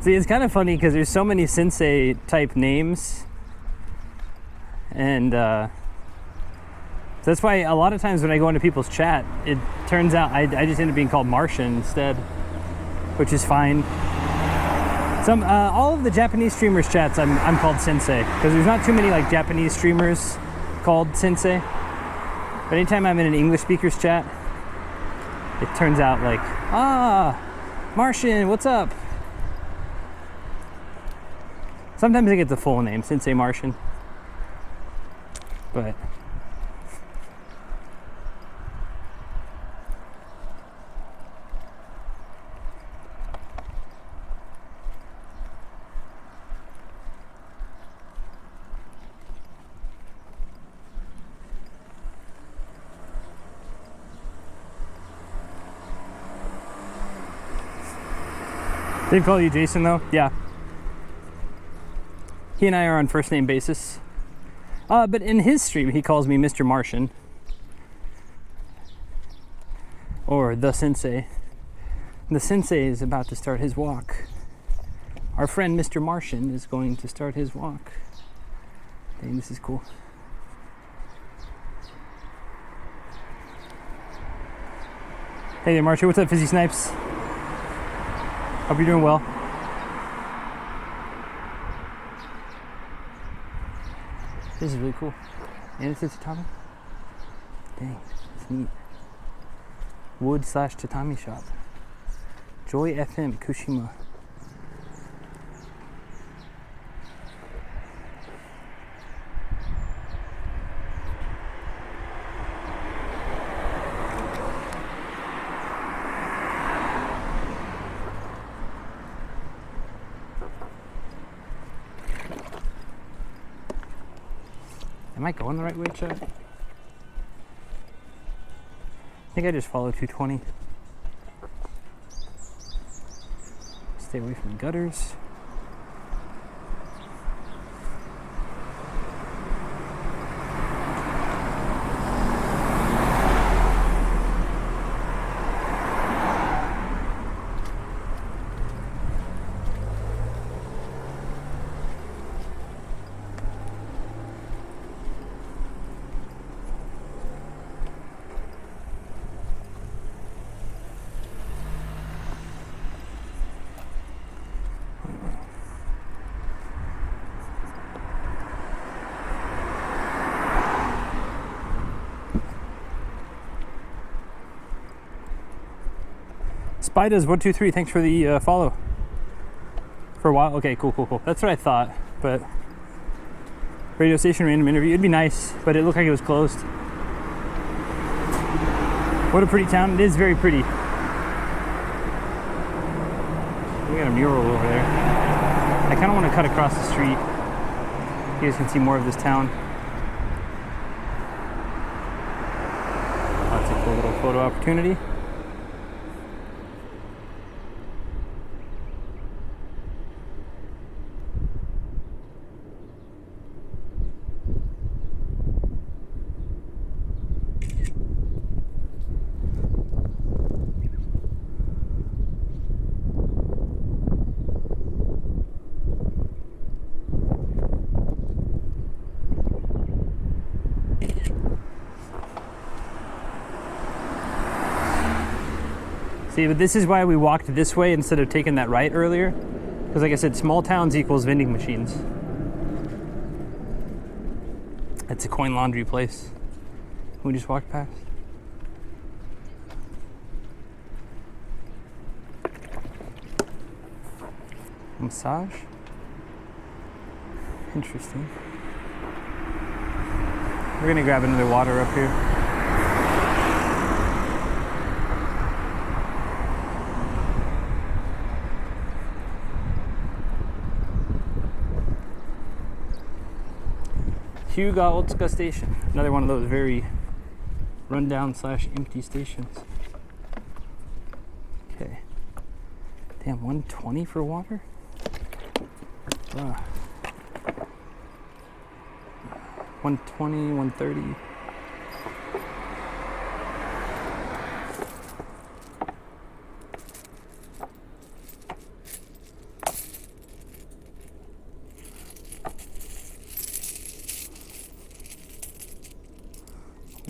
See, it's kind of funny because there's so many sensei type names, and that's why a lot of times when I go into people's chat, it turns out I just end up being called Martian instead, which is fine. All of the Japanese streamers chats, I'm called Sensei, because there's not too many like Japanese streamers called Sensei. But anytime I'm in an English speaker's chat, it turns out like, Martian, what's up? Sometimes I get the full name, Sensei Martian. But they call you Jason though? Yeah. He and I are on first name basis. But in his stream, he calls me Mr. Martian. Or the Sensei. The Sensei is about to start his walk. Our friend Mr. Martian is going to start his walk. Dang, this is cool. Hey there, Martian. What's up, Fizzy Snipes? Hope you're doing well. This is really cool. And it's a tatami. Dang, that's neat. Wood/tatami shop. Joy FM, Kushima. Am I going the right way, Chuck? I think I just followed 220. Stay away from the gutters. Spidas123, thanks for the follow. For a while, okay, cool. That's what I thought, but Radio station random interview. It'd be nice, but it looked like it was closed. What a pretty town. It is very pretty. We got a mural over there. I kind of want to cut across the street. You guys can see more of this town. That's a cool little photo opportunity. See, but this is why we walked this way instead of taking that right earlier. Because like I said, small towns equals vending machines. It's a coin laundry place. We just walked past. Massage? Interesting. We're gonna grab another water up here. Hyuga Otsuka Station. Another one of those very rundown / empty stations. Okay. Damn, 120 for water? Wow. 120, 130.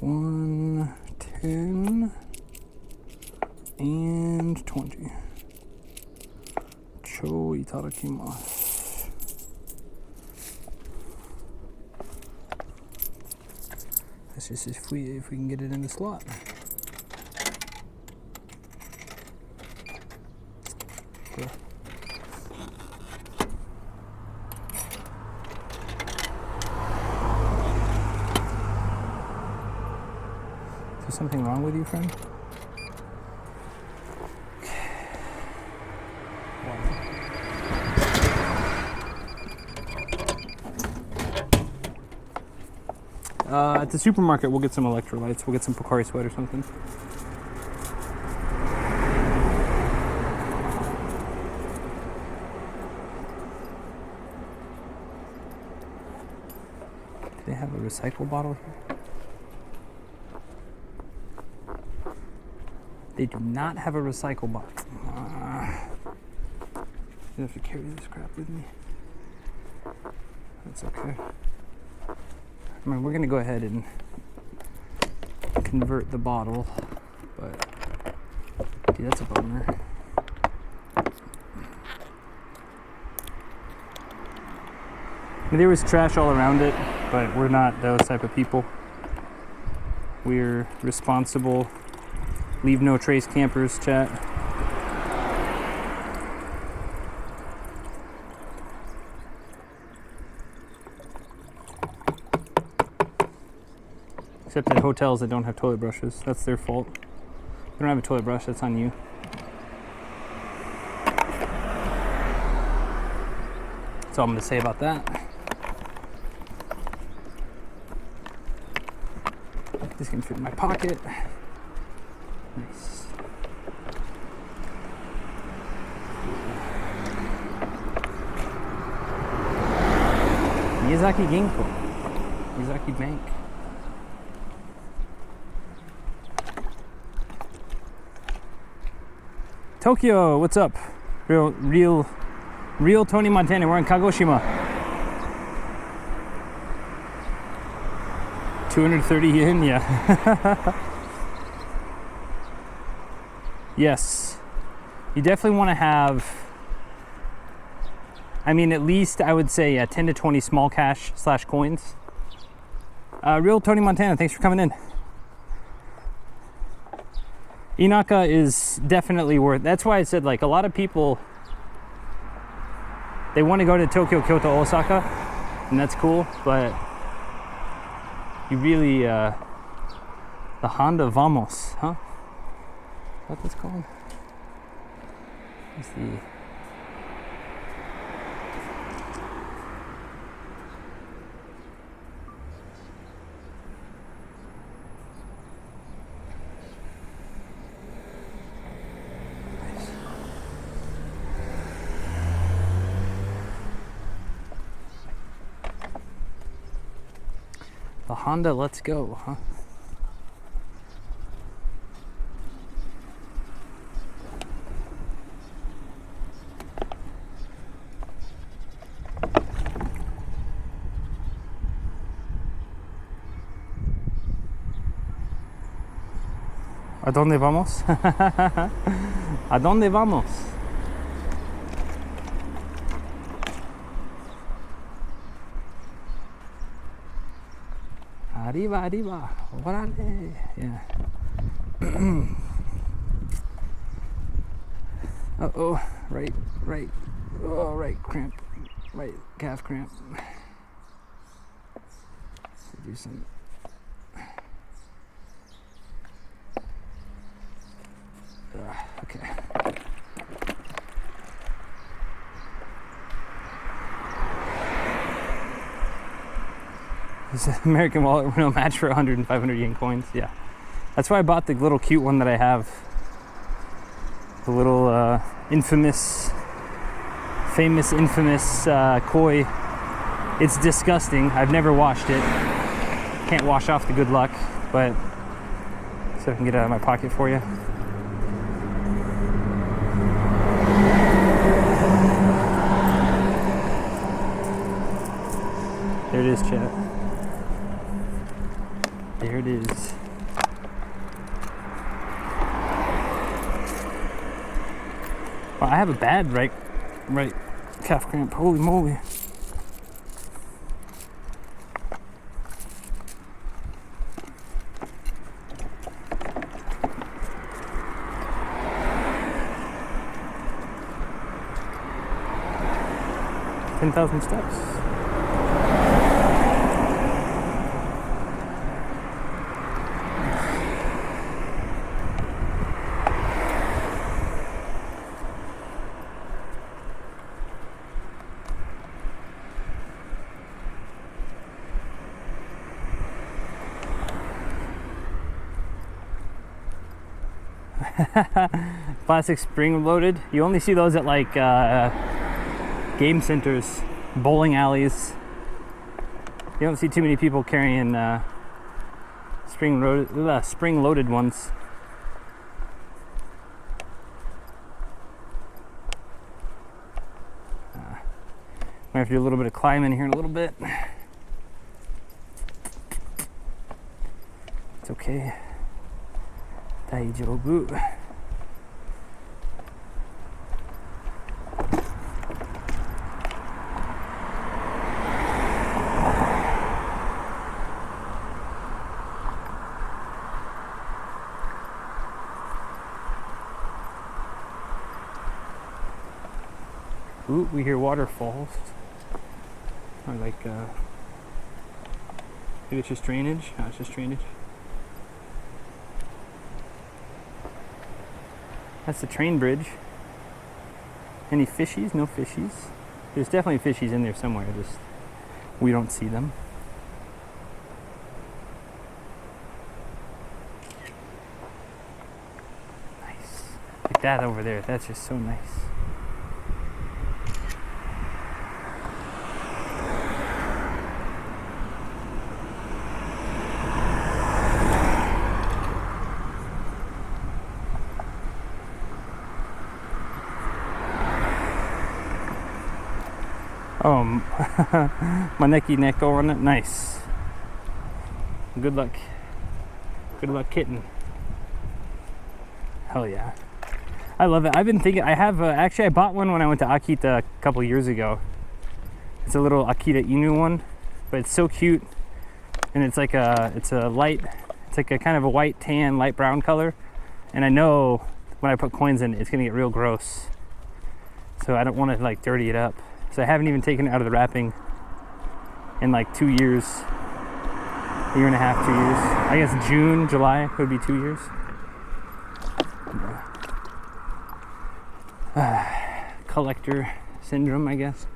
$110 and 20. Cho itadakimasu. That's just if we can get it in the slot. Yeah. Is there something wrong with you, friend? At the supermarket, we'll get some electrolytes. We'll get some Pocari Sweat or something. Do they have a recycle bottle here? They do not have a recycle bottle. I have to carry this crap with me. That's okay. I mean, we're gonna go ahead and convert the bottle, but dude, that's a bummer. I mean, there was trash all around it, but we're not those type of people. We're responsible, leave no trace campers, chat. Except at hotels that don't have toilet brushes. That's their fault. If you don't have a toilet brush, that's on you. That's all I'm going to say about that. This can fit in my pocket. Nice. Miyazaki Ginko. Miyazaki Bank. Tokyo, what's up? Real Tony Montana. We're in Kagoshima. 230 yen, yeah. Yes. You definitely want to have, I mean, at least I would say 10 to 20 small cash / coins. Real Tony Montana, thanks for coming in. Inaka is definitely worth. That's why I said, like, a lot of people, they want to go to Tokyo, Kyoto, Osaka. and that's cool, but you really, the Honda Vamos, huh? Is that what it's called? Let's see. The Honda Let's Go, huh? ¿A dónde vamos? ¿A dónde vamos? Arriba, arriba. Órale. Yeah. Uh-oh. Right. Oh, right cramp. Right calf cramp. Do some. Okay. This American wallet, no match for 100 and 500 yen coins. Yeah, that's why I bought the little cute one that I have. The little infamous koi. It's disgusting. I've never washed it. Can't wash off the good luck, but so I can get it out of my pocket for you. There it is, chat. There it is. Well, I have a bad right calf cramp. Holy moly. $10,000 steps. Plastic spring loaded. You only see those at like game centers, bowling alleys. You don't see too many people carrying spring loaded ones. Might have to do a little bit of climbing here in a little bit. It's okay. Daijoubu. Ooh, we hear waterfalls. Or like, maybe it's just drainage. No, it's just drainage. That's the train bridge. Any fishies? No fishies. There's definitely fishies in there somewhere, just we don't see them. Nice. Like that over there, that's just so nice. Oh, Maneki Neko on it. Nice. Good luck. Good luck, kitten. Hell yeah. I love it. I've been thinking, I have, actually I bought one when I went to Akita a couple years ago. It's a little Akita Inu one, but it's so cute. And it's like it's a kind of a white tan, light brown color. And I know when I put coins in, it's gonna get real gross. So I don't want to like dirty it up. So I haven't even taken it out of the wrapping. in like 2 years, a year and a half, 2 years. I guess June, July would be 2 years. Collector syndrome, I guess.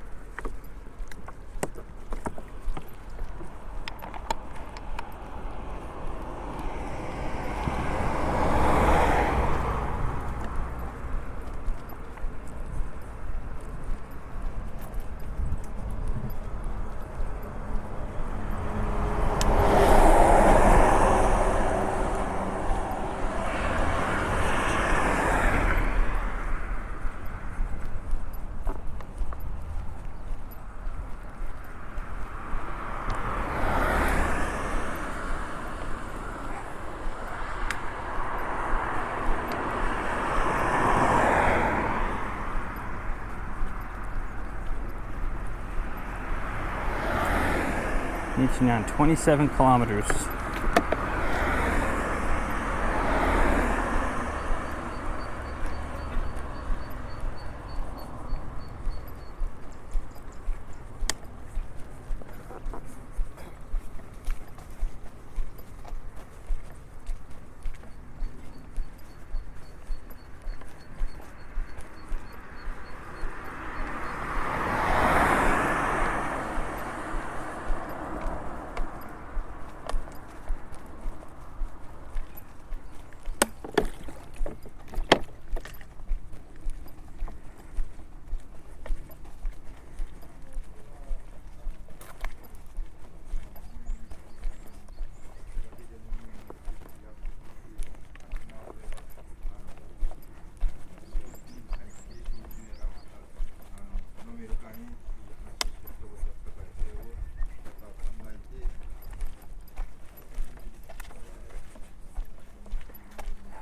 Reaching on 27 kilometers.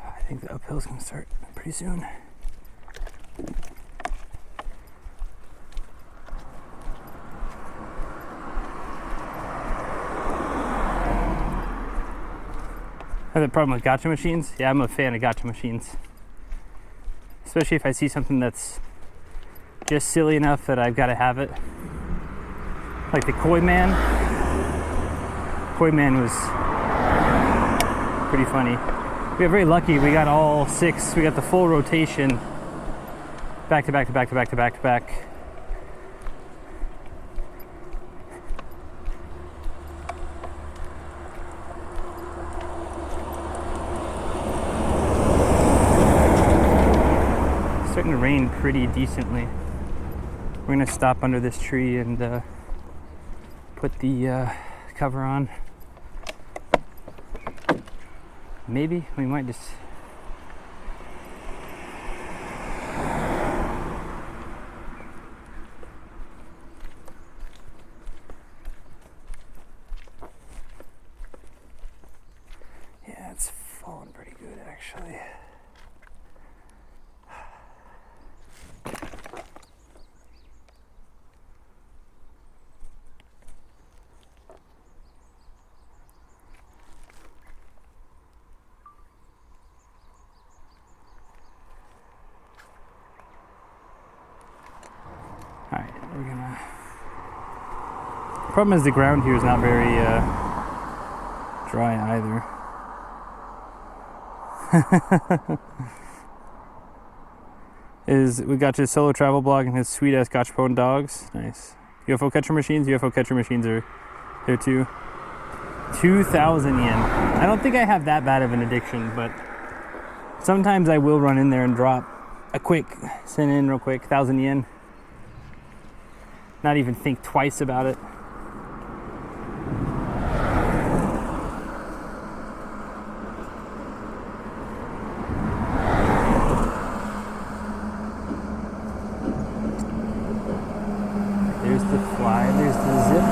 I think the uphill's gonna start pretty soon. I have a problem with gacha machines. Yeah, I'm a fan of gacha machines. Especially if I see something that's just silly enough that I've got to have it. Like the Koi Man. Koi Man was pretty funny. We got very lucky. We got all 6. We got the full rotation. Back to back to back to back to back to back. Starting to rain pretty decently. We're gonna stop under this tree and put the cover on. Maybe we might just yeah, it's falling pretty good actually. Alright, we're gonna... Problem is the ground here is not very dry either. We got his solo travel blog and his sweet ass gachapon dogs. Nice. UFO catcher machines are there too. 2,000 yen. I don't think I have that bad of an addiction, but sometimes I will run in there and drop a quick, send in real quick, 1,000 yen. Not even think twice about it. There's the fly, there's the zip.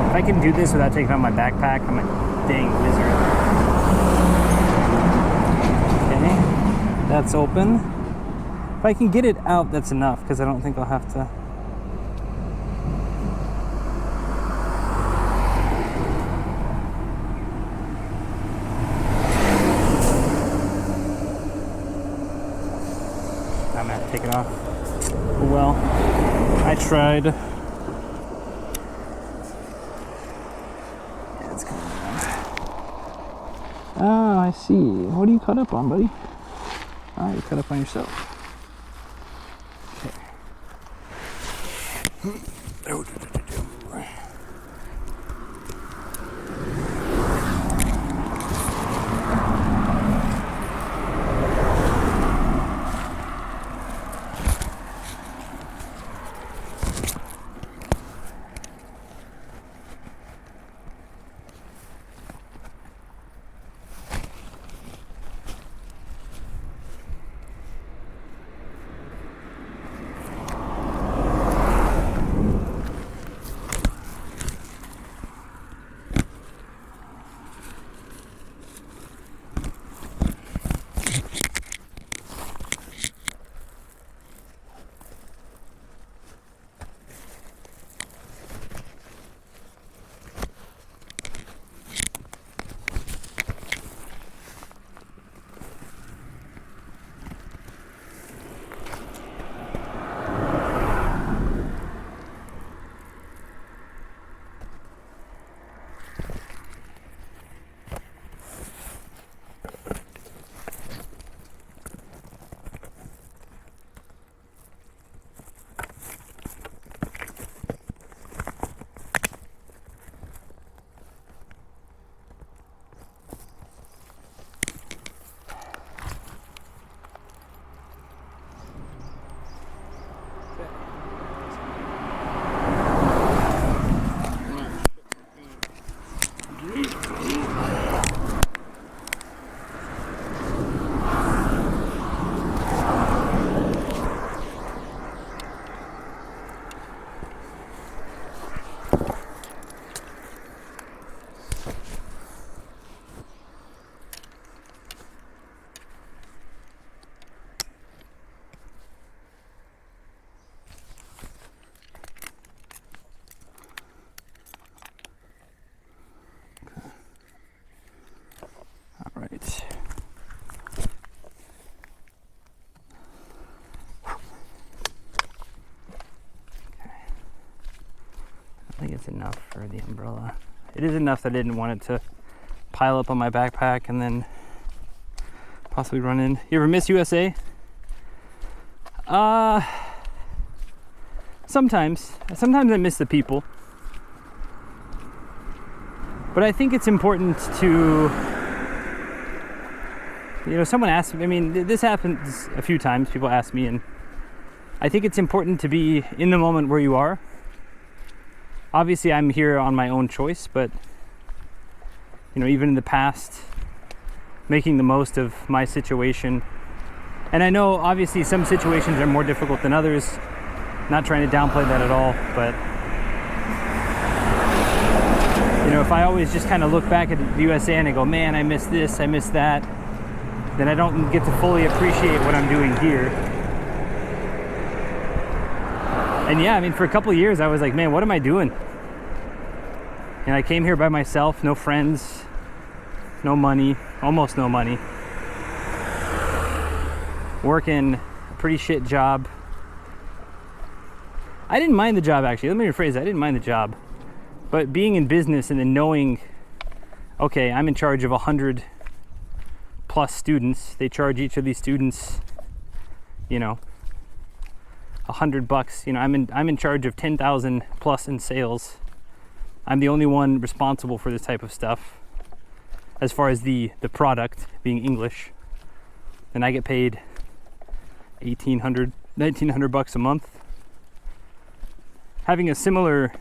If I can do this without taking out my backpack, I'm a dang wizard. Okay, that's open. If I can get it out, that's enough, because I don't think I'll have to. I'm gonna have to take it off. Oh well, I tried. it's coming around. Oh, I see. What are you caught up on, buddy? Oh, you're caught up on yourself. Okay. I think it's enough for the umbrella. It is enough that I didn't want it to pile up on my backpack and then possibly run in. You ever miss USA? Sometimes I miss the people. But I think it's important to, someone asked me, I mean, this happens a few times, people ask me, and I think it's important to be in the moment where you are. Obviously, I'm here on my own choice, but, even in the past, making the most of my situation. And I know, obviously, some situations are more difficult than others. Not trying to downplay that at all, but, if I always just kind of look back at the USA and I go, man, I miss this, I miss that, then I don't get to fully appreciate what I'm doing here. And yeah, I mean, for a couple of years, I was like, man, what am I doing? And I came here by myself, no friends, no money, almost no money. Working a pretty shit job. I didn't mind the job, actually. Let me rephrase that. I didn't mind the job. But being in business and then knowing, okay, I'm in charge of 100 plus students. They charge each of these students, $100. I'm in charge of 10,000 plus in sales. I'm the only one responsible for this type of stuff as far as the product being English. And I get paid $1,900 a month. Having a similar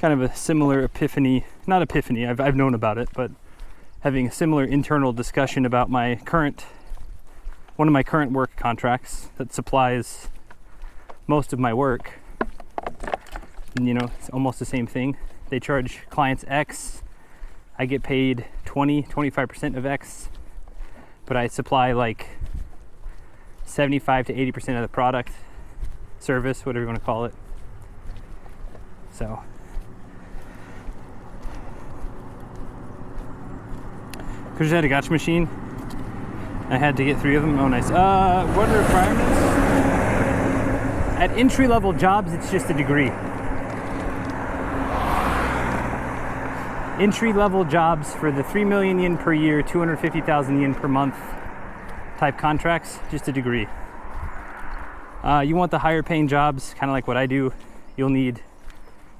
epiphany, not epiphany, I've known about it, but having a similar internal discussion about one of my current work contracts that supplies most of my work. And, it's almost the same thing. They charge clients X, I get paid 25% of X, but I supply like 75 to 80% of the product, service, whatever you want to call it. So because I had a gotcha machine, I had to get 3 of them. Oh, nice. What are the requirements? At entry-level jobs, it's just a degree. entry-level jobs for the 3 million yen per year, 250,000 yen per month type contracts, just a degree. You want the higher paying jobs, kind of like what I do. You'll need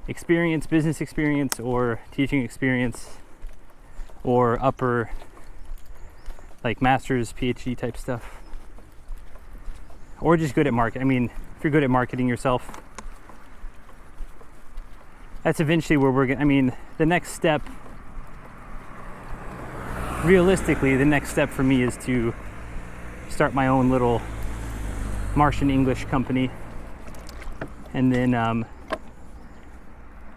experience, business experience, or teaching experience, or upper, like master's, PhD type stuff. Or just good at market. I mean, if you're good at marketing yourself, that's eventually where we're going. I mean, the next step, realistically, the next step for me is to start my own little Martian English company, and then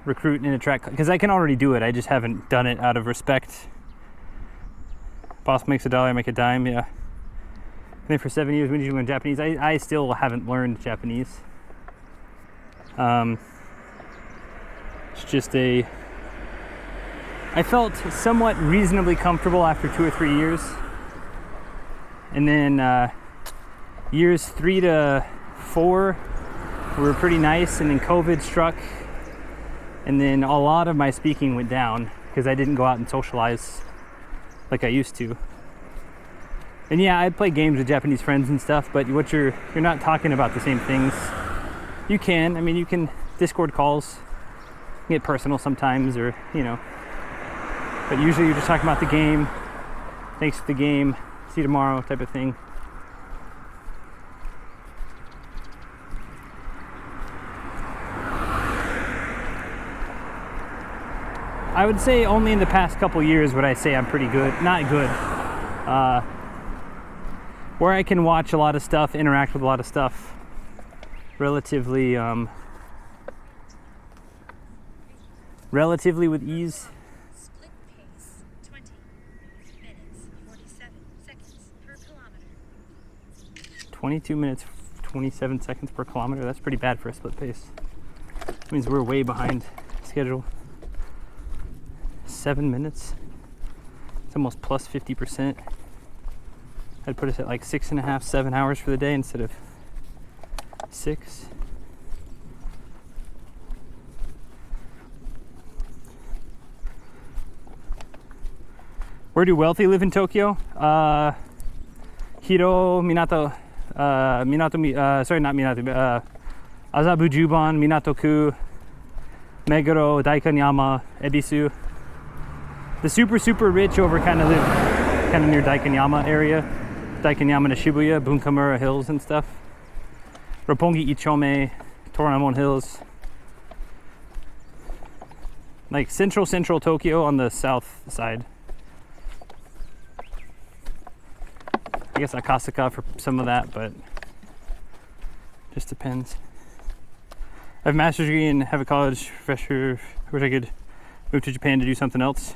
recruit and attract, because I can already do it. I just haven't done it out of respect. Boss makes a dollar, I make a dime. Yeah. And then for 7 years, when did you learn Japanese? I still haven't learned Japanese. It's just I felt somewhat reasonably comfortable after 2 or 3 years. And then years 3 to 4 were pretty nice, and then COVID struck. And then a lot of my speaking went down because I didn't go out and socialize like I used to. And yeah, I play games with Japanese friends and stuff, but you're not talking about the same things. You can, I mean, you can Discord calls, get personal sometimes, or, you know, but usually you're just talking about the game, thanks for the game, see you tomorrow type of thing. I would say only in the past couple years would I say I'm pretty good, not good, where I can watch a lot of stuff, interact with a lot of stuff relatively with ease. Split pace, 20 minutes, 47 seconds per kilometer. 22 minutes, 27 seconds per kilometer. That's pretty bad for a split pace. That means we're way behind schedule. 7 minutes. It's almost plus 50%. I'd put us at like 6.5, 7 hours for the day instead of 6. Where do wealthy live in Tokyo? Hiro, Minato, Azabu Juban, Minato-ku, Meguro, Daikanyama, Ebisu. The super rich over kind of live kind of near Daikanyama area. Daikanyama to Shibuya, Bunkamura Hills and stuff. Roppongi Ichome, Toranamon Hills. Like central Tokyo on the south side. I guess Akasaka for some of that, but just depends. I have a master's degree and have a college professor. I wish I could move to Japan to do something else.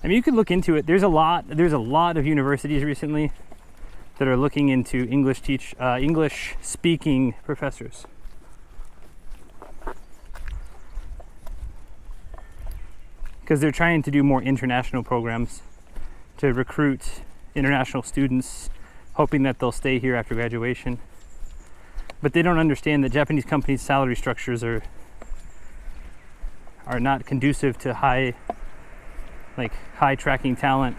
I mean, you could look into it. There's a lot of universities recently that are looking into English speaking professors. Because they're trying to do more international programs to recruit international students, hoping that they'll stay here after graduation. But they don't understand that Japanese companies' salary structures are not conducive to high tracking talent.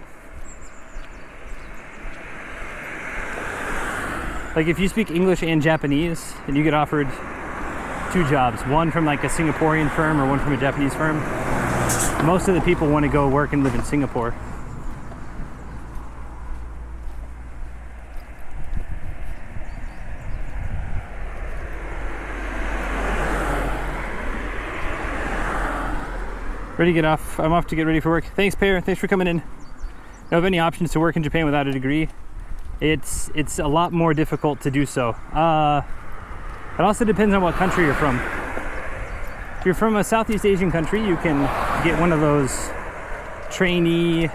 Like if you speak English and Japanese and you get offered 2 jobs, one from like a Singaporean firm or one from a Japanese firm, most of the people want to go work and live in Singapore. Ready to get off. I'm off to get ready for work. Thanks, Pear. Thanks for coming in. Don't have any options to work in Japan without a degree. It's a lot more difficult to do so. It also depends on what country you're from. If you're from a Southeast Asian country, you can get one of those trainee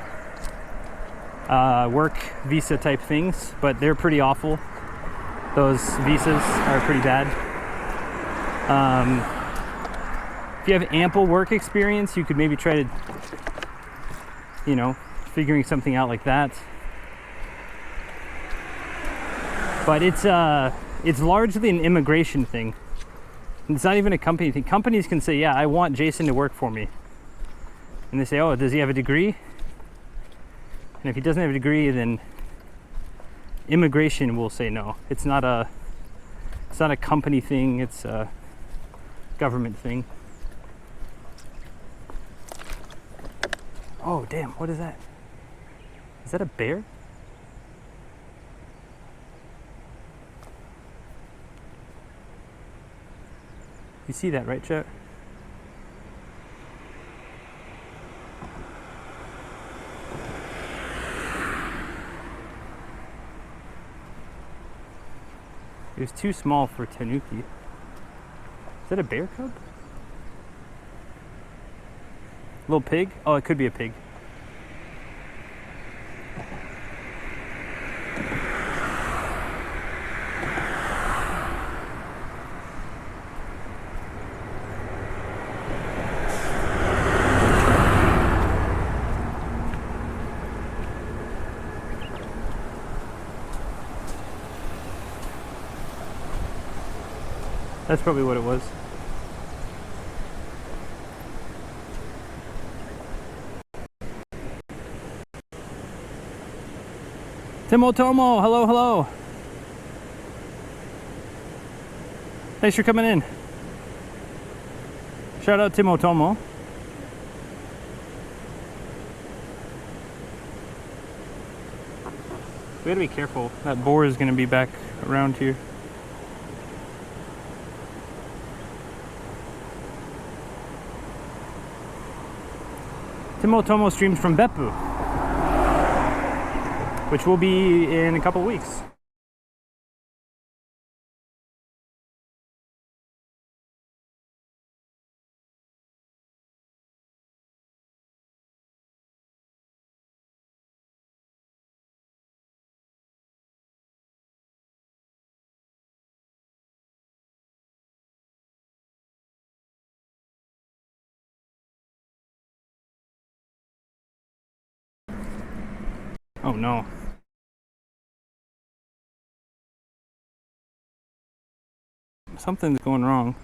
work visa type things, but they're pretty awful. Those visas are pretty bad. If you have ample work experience, you could maybe try to, figuring something out like that. But it's largely an immigration thing. It's not even a company thing. Companies can say, yeah, I want Jason to work for me. and they say, oh, does he have a degree? And if he doesn't have a degree, then immigration will say no. It's not a company thing, it's a government thing. Oh damn, what is that? Is that a bear? You see that, right, Chet? It was too small for Tanuki. Is that a bear cub? Little pig? Oh, it could be a pig. That's probably what it was. Timotomo, hello, hello. Thanks for coming in. Shout out Timotomo. We gotta be careful. That boar is gonna be back around here. Timotomo streams from Beppu, which will be in a couple of weeks. Oh no. Something's going wrong.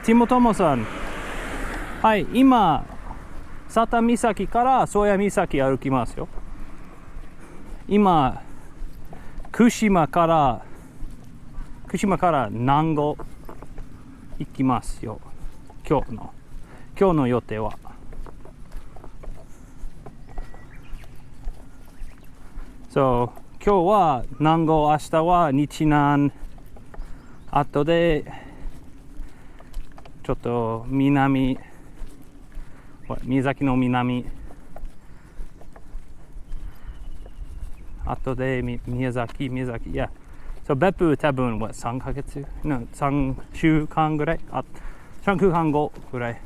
Timotomo-san. はい、今、佐多岬から宗谷岬歩きますよ。今、KushimaからNango行きますよ。今日の予定は。そう、今日はNango、明日は日南、後でちょっと南、Miyazakiの南、後でMiyazaki、yeah. So 別府多分3ヶ月の3週間ぐらい、3週間後ぐらい。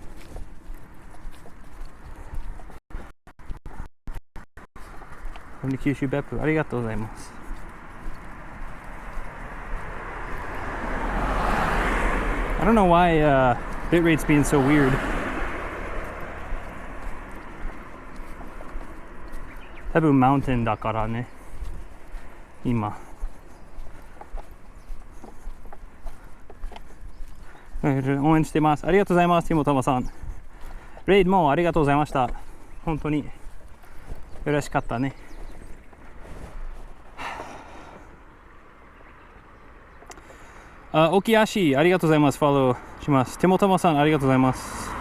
九州別府ありがとうございます。I don't know why bitrate's being so weird. 多分マウンテンだからね、今。応援してます。ありがとうございます、ティモトモさん。レイドもありがとうございました。本当に嬉しかったね。沖足ありがとうございます。フォローします。ティモトモさんありがとうございます。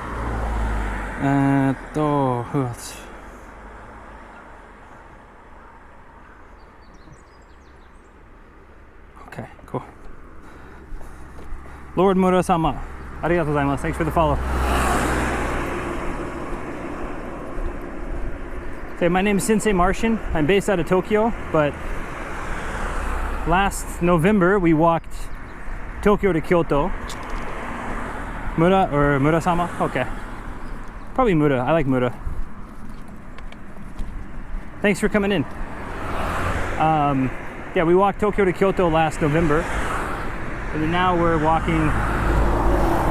Okay, cool. Lord Murasama, ありがとうございます。Thanks for the follow. Okay, my name is Sensei Martian. I'm based out of Tokyo, but last November we walked Tokyo to Kyoto. Mura or Murasama? Okay. Probably Mura. I like Mura. Thanks for coming in. Yeah, we walked Tokyo to Kyoto last November. And then now we're walking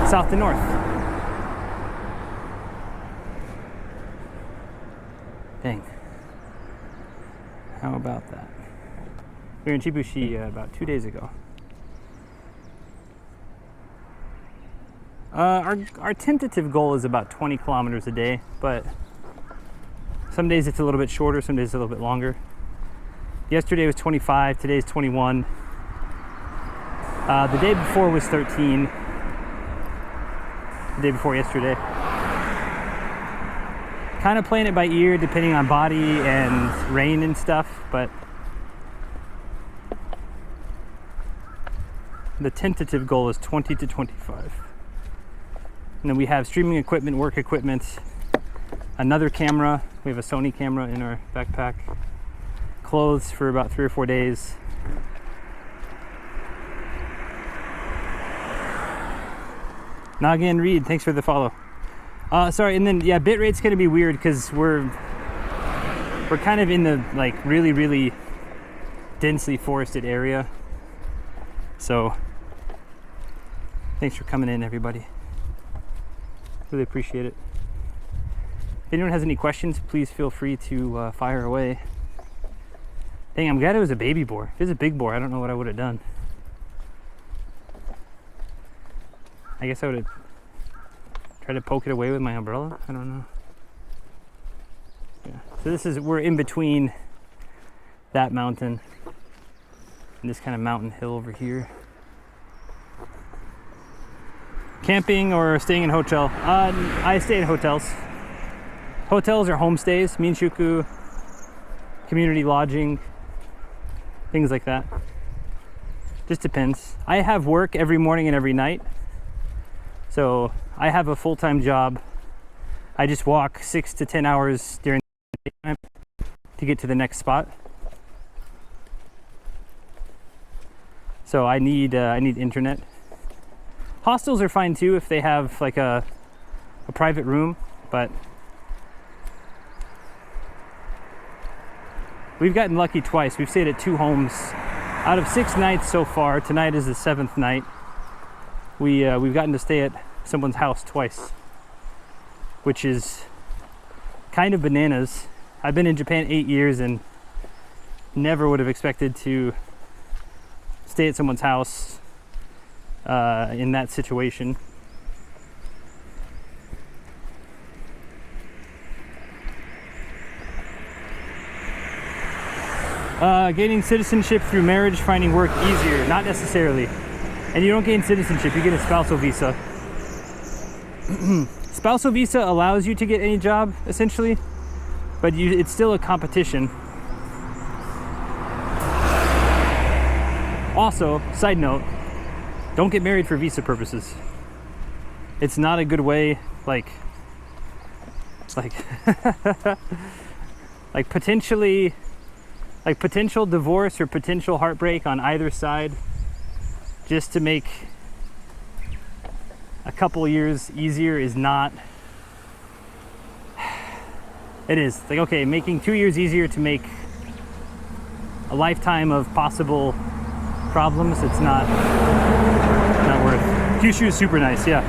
south to north. Dang. How about that? We were in Chibushi about 2 days ago. Our tentative goal is about 20 kilometers a day, but some days it's a little bit shorter, some days it's a little bit longer. Yesterday was 25, today's 21. The day before was 13. The day before yesterday. Kind of playing it by ear depending on body and rain and stuff, but the tentative goal is 20 to 25. And then we have streaming equipment, work equipment, another camera. We have a Sony camera in our backpack. Clothes for about 3 or 4 days. Nagin Reed, thanks for the follow. Sorry, and then yeah, bitrate's gonna be weird because we're kind of in the like really densely forested area. So thanks for coming in, everybody. Really appreciate it. If anyone has any questions, please feel free to fire away. Dang, I'm glad it was a baby boar. If it was a big boar, I don't know what I would have done. I guess I would have tried to poke it away with my umbrella. I don't know. Yeah. So we're in between that mountain and this kind of mountain hill over here. Camping or staying in hotel? I stay in hotels. Hotels are homestays, minshuku, community lodging, things like that. Just depends. I have work every morning and every night. So I have a full-time job. I just walk 6 to 10 hours during the daytime to get to the next spot. So I need internet. Hostels are fine too if they have like a private room, but we've gotten lucky twice. We've stayed at 2 homes out of 6 nights so far. Tonight is the 7th night. We've gotten to stay at someone's house twice, which is kind of bananas. I've been in Japan 8 years and never would have expected to stay at someone's house in that situation. Gaining citizenship through marriage, finding work easier. Not necessarily. And you don't gain citizenship, you get a spousal visa. Spousal visa allows you to get any job, essentially, but it's still a competition. Also, side note, don't get married for visa purposes. It's not a good way, like potentially, like potential divorce or potential heartbreak on either side, just to make a couple years easier is not. It is like, okay, making 2 years easier to make a lifetime of possible problems. It's not worth. Kyushu is super nice, yeah.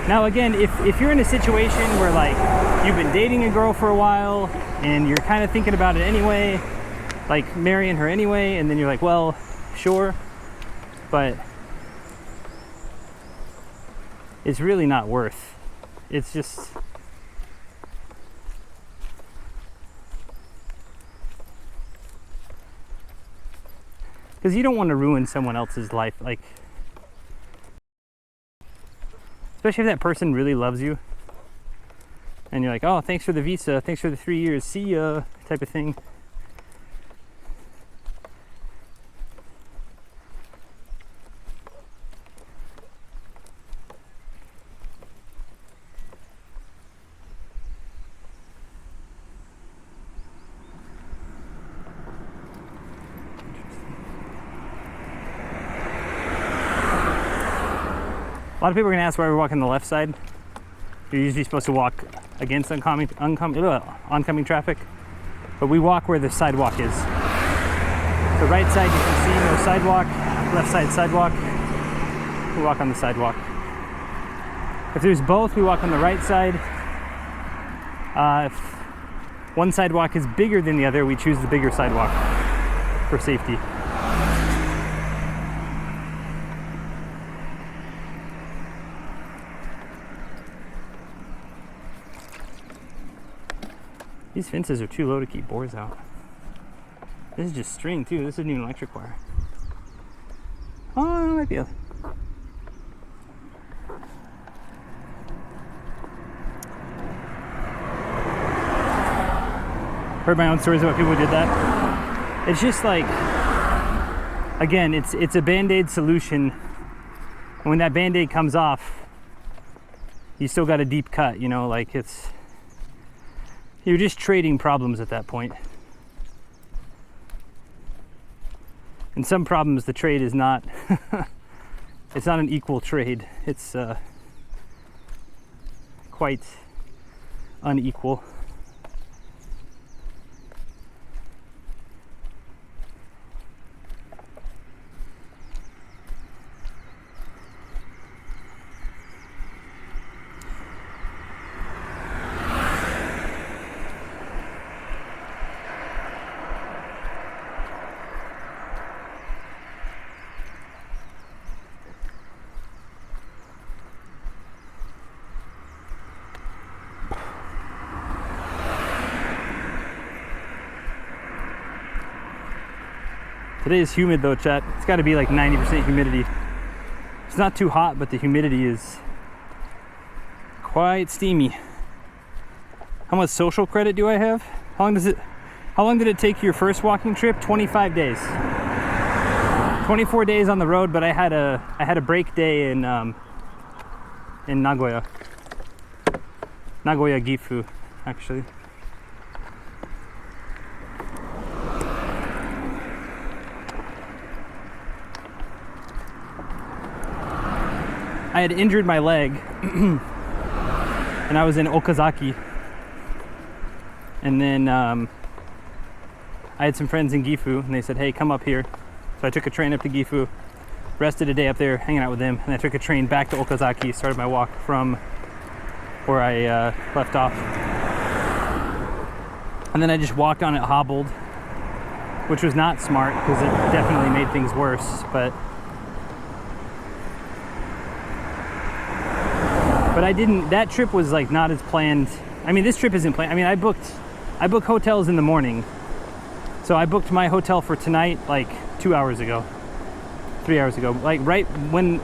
Now again, if you're in a situation where like you've been dating a girl for a while and you're kind of thinking about it anyway, like marrying her anyway, and then you're like, well, sure, but it's really not worth. It's just, because you don't want to ruin someone else's life, like, especially if that person really loves you and you're like, oh, thanks for the visa, thanks for the 3 years, see ya, type of thing. A lot of people are going to ask why we're walking the left side. You're usually supposed to walk against oncoming traffic, but we walk where the sidewalk is. So right side you can see no sidewalk, left side sidewalk. We walk on the sidewalk. If there's both, we walk on the right side. If one sidewalk is bigger than the other, we choose the bigger sidewalk for safety. These fences are too low to keep boars out. This is just string too. This isn't even electric wire. Oh, it might be a... Heard my own stories about people who did that. It's just like, again, it's a Band-Aid solution. And when that Band-Aid comes off, you still got a deep cut, you know, like you're just trading problems at that point. And some problems the trade is not, it's not an equal trade. It's quite unequal. Today is humid though, chat. It's got to be like 90% humidity. It's not too hot, but the humidity is quite steamy. How much social credit do I have? How long did it take your first walking trip? 25 days. 24 days on the road, but I had a break day in Nagoya. Nagoya Gifu, actually. I had injured my leg and I was in Okazaki, and then I had some friends in Gifu and they said, hey, come up here. So I took a train up to Gifu, rested a day up there hanging out with them, and I took a train back to Okazaki, started my walk from where I left off, and then I just walked on it hobbled, which was not smart because it definitely made things worse, but I didn't, that trip was like not as planned. I mean, this trip isn't planned. I mean, I book hotels in the morning. So I booked my hotel for tonight like 2 hours ago, 3 hours ago. Like right when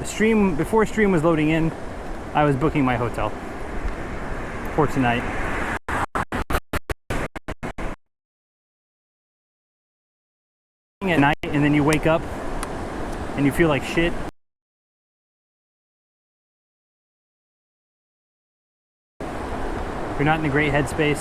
before stream was loading in, I was booking my hotel for tonight. At night, and then you wake up and you feel like shit. You're not in a great headspace.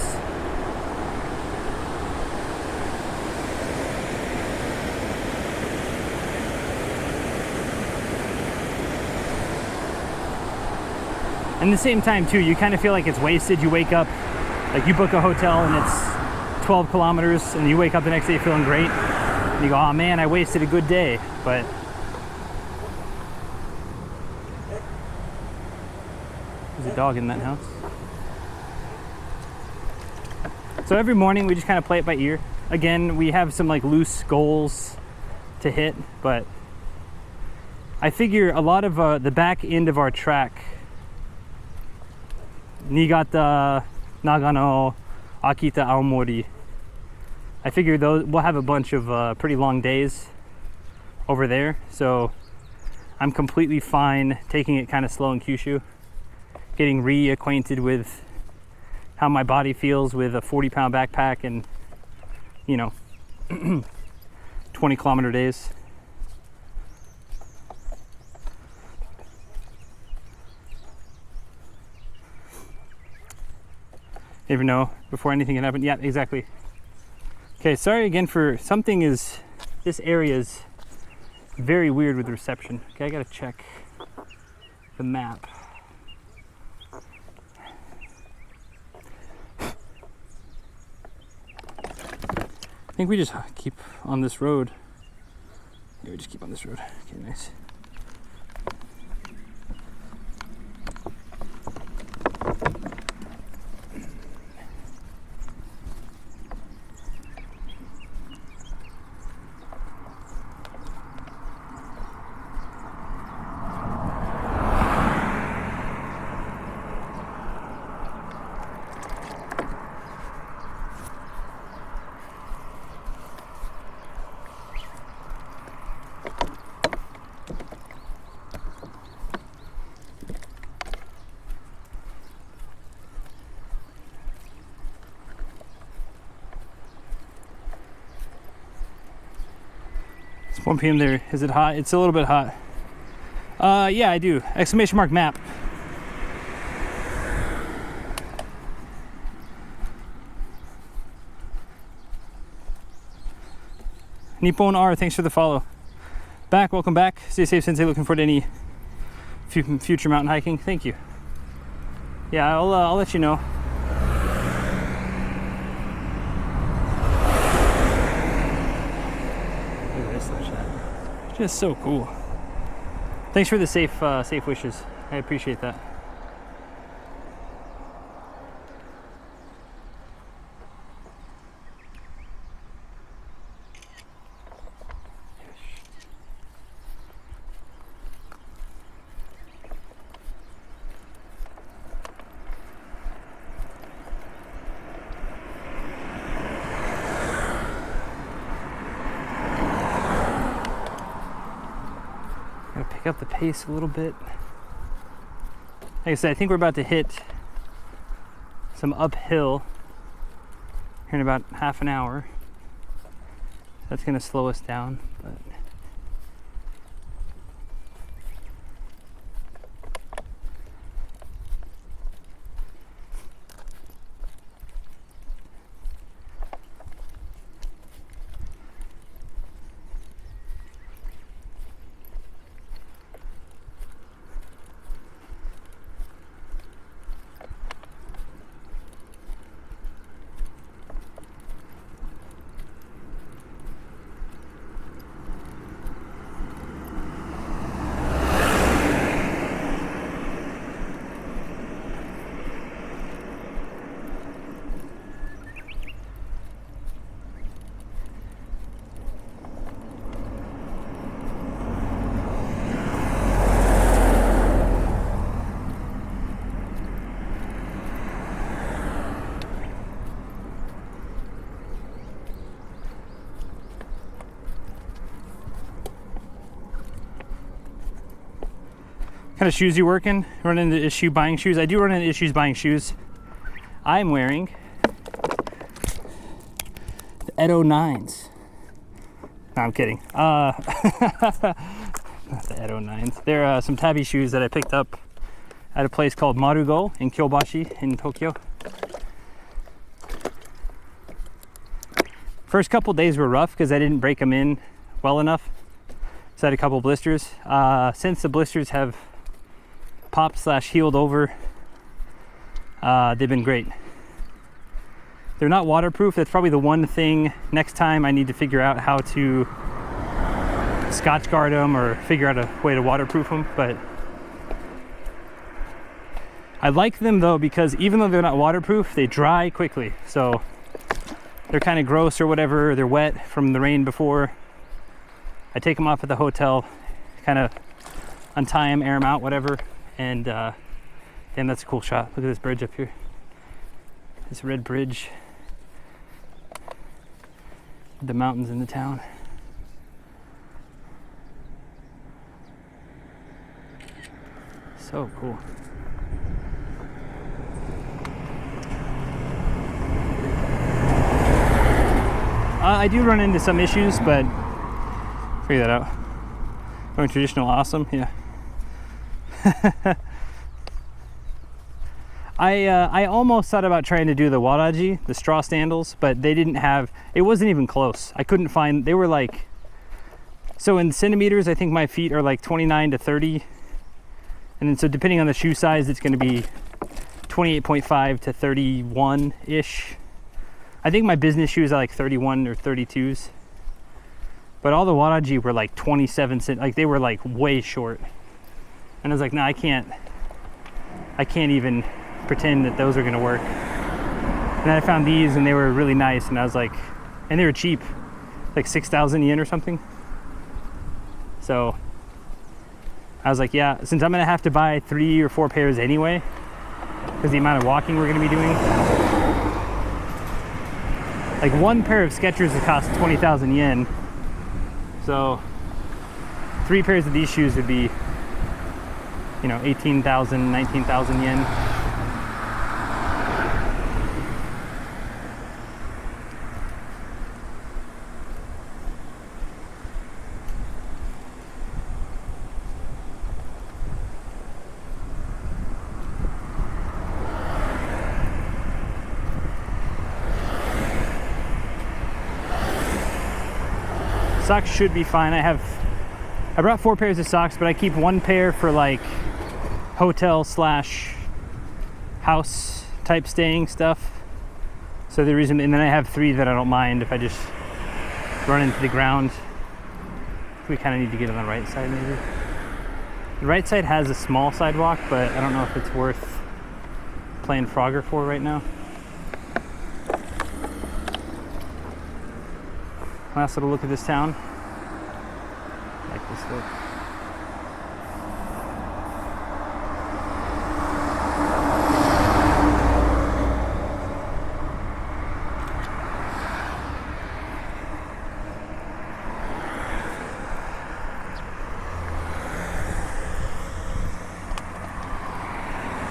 And at the same time too, you kind of feel like it's wasted. You wake up, like you book a hotel and it's 12 kilometers and you wake up the next day feeling great. And you go, oh man, I wasted a good day. But there's a dog in that house. So every morning we just kind of play it by ear. Again, we have some like loose goals to hit, but I figure a lot of the back end of our track, Niigata, Nagano, Akita, Aomori, I figure those we'll have a bunch of pretty long days over there. So I'm completely fine taking it kind of slow in Kyushu, getting reacquainted with how my body feels with a 40-pound backpack and, you know, 20-kilometer days. You ever know before anything can happen? Yeah, exactly. Okay, sorry again for this area is very weird with reception. Okay, I gotta check the map. I think we just keep on this road. Yeah, we just keep on this road. Okay, nice. It's 1 p.m. there. Is it hot? It's a little bit hot. Yeah, I do. Exclamation mark map. Nippon R, thanks for the follow. Welcome back. Stay safe, Sensei. Looking forward to any future mountain hiking. Thank you. Yeah, I'll let you know. Look at this shot. Just so cool. Thanks for the safe wishes. I appreciate that. Up the pace a little bit. Like I said, I think we're about to hit some uphill here in about half an hour. That's going to slow us down, but kind of shoes you working? Run into issue buying shoes? I do run into issues buying shoes. I'm wearing the Edo 9s. No, I'm kidding. Not the Edo 9s. They're some tabby shoes that I picked up at a place called Marugo in Kyobashi in Tokyo. First couple days were rough because I didn't break them in well enough. So I had a couple blisters. Since the blisters have popped / healed over, they've been great. They're not waterproof. That's probably the one thing next time I need to figure out how to Scotch guard them or figure out a way to waterproof them. But I like them though because even though they're not waterproof, they dry quickly. So they're kind of gross or whatever, they're wet from the rain before. I take them off at the hotel, kind of untie them, air them out, whatever. And damn, that's a cool shot. Look at this bridge up here. This red bridge. The mountains in the town. So cool. I do run into some issues, but figure that out. Going traditional, awesome, yeah. I almost thought about trying to do the waraji, the straw sandals, but they didn't have, it wasn't even close. I couldn't find, they were like, so in centimeters, I think my feet are like 29 to 30. And then so depending on the shoe size, it's going to be 28.5 to 31-ish. I think my business shoes are like 31 or 32s. But all the waraji were like 27 cent, like they were like way short. And I was like, nah, I can't even pretend that those are gonna work. And then I found these and they were really nice, and I was like, and they were cheap, like 6,000 yen or something. So I was like, yeah, since I'm gonna have to buy 3 or 4 pairs anyway, because the amount of walking we're gonna be doing, like one pair of Skechers would cost 20,000 yen. So 3 pairs of these shoes would be, you know, 18,000, 19,000 yen. Socks should be fine. I brought 4 pairs of socks, but I keep 1 pair for like hotel slash house type staying stuff. So the reason, and then I have 3 that I don't mind if I just run into the ground. We kind of need to get on the right side maybe. The right side has a small sidewalk, but I don't know if it's worth playing Frogger for right now. Last little look at this town. I like this look.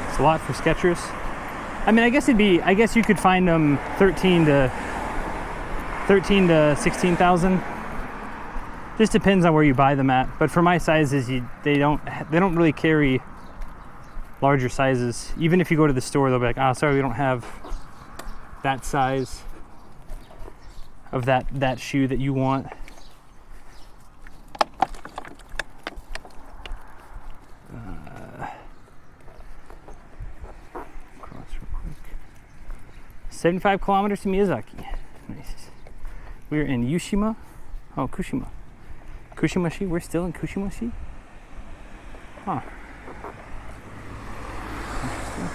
It's a lot for Skechers. I mean, I guess you could find them 13 to 16,000. Just depends on where you buy them at. But for my sizes, they don't really carry larger sizes. Even if you go to the store, they'll be like, "Oh, sorry, we don't have that size of that shoe that you want." Cross real quick. 75 kilometers to Miyazaki. Nice. We're in Kushima. Oh, Kushima. Kushima-shi? We're still in Kushima-shi? Huh. Interesting.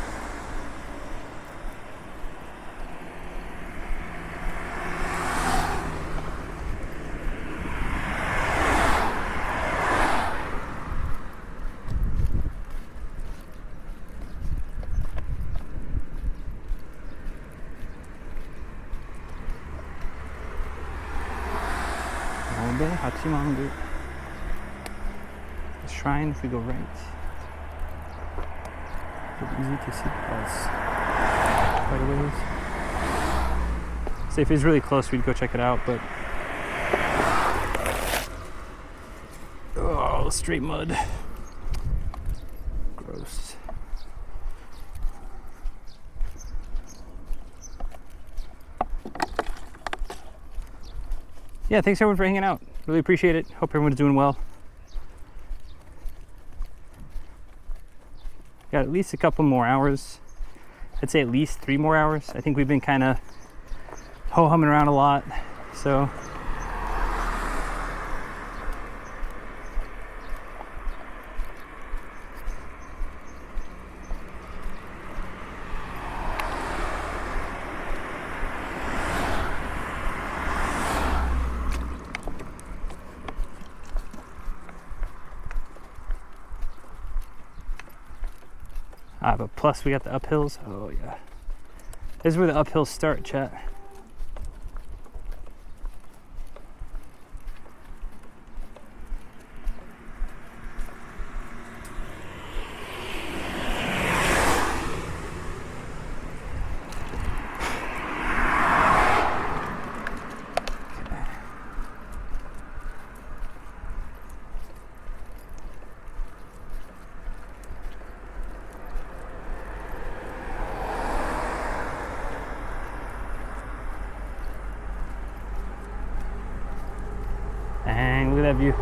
Hachimangu. The shrine, if we go right. It's easy to see. Oh, it's quite a ways. So if it's really close, we'd go check it out, but oh, straight mud. Gross. Yeah, thanks everyone for hanging out. Really appreciate it. Hope everyone's doing well. Got at least a couple more hours. I'd say at least 3 more hours. I think we've been kind of ho-humming around a lot, so. But plus we got the uphills. Oh yeah. This is where the uphills start, chat. Dang, look at that view.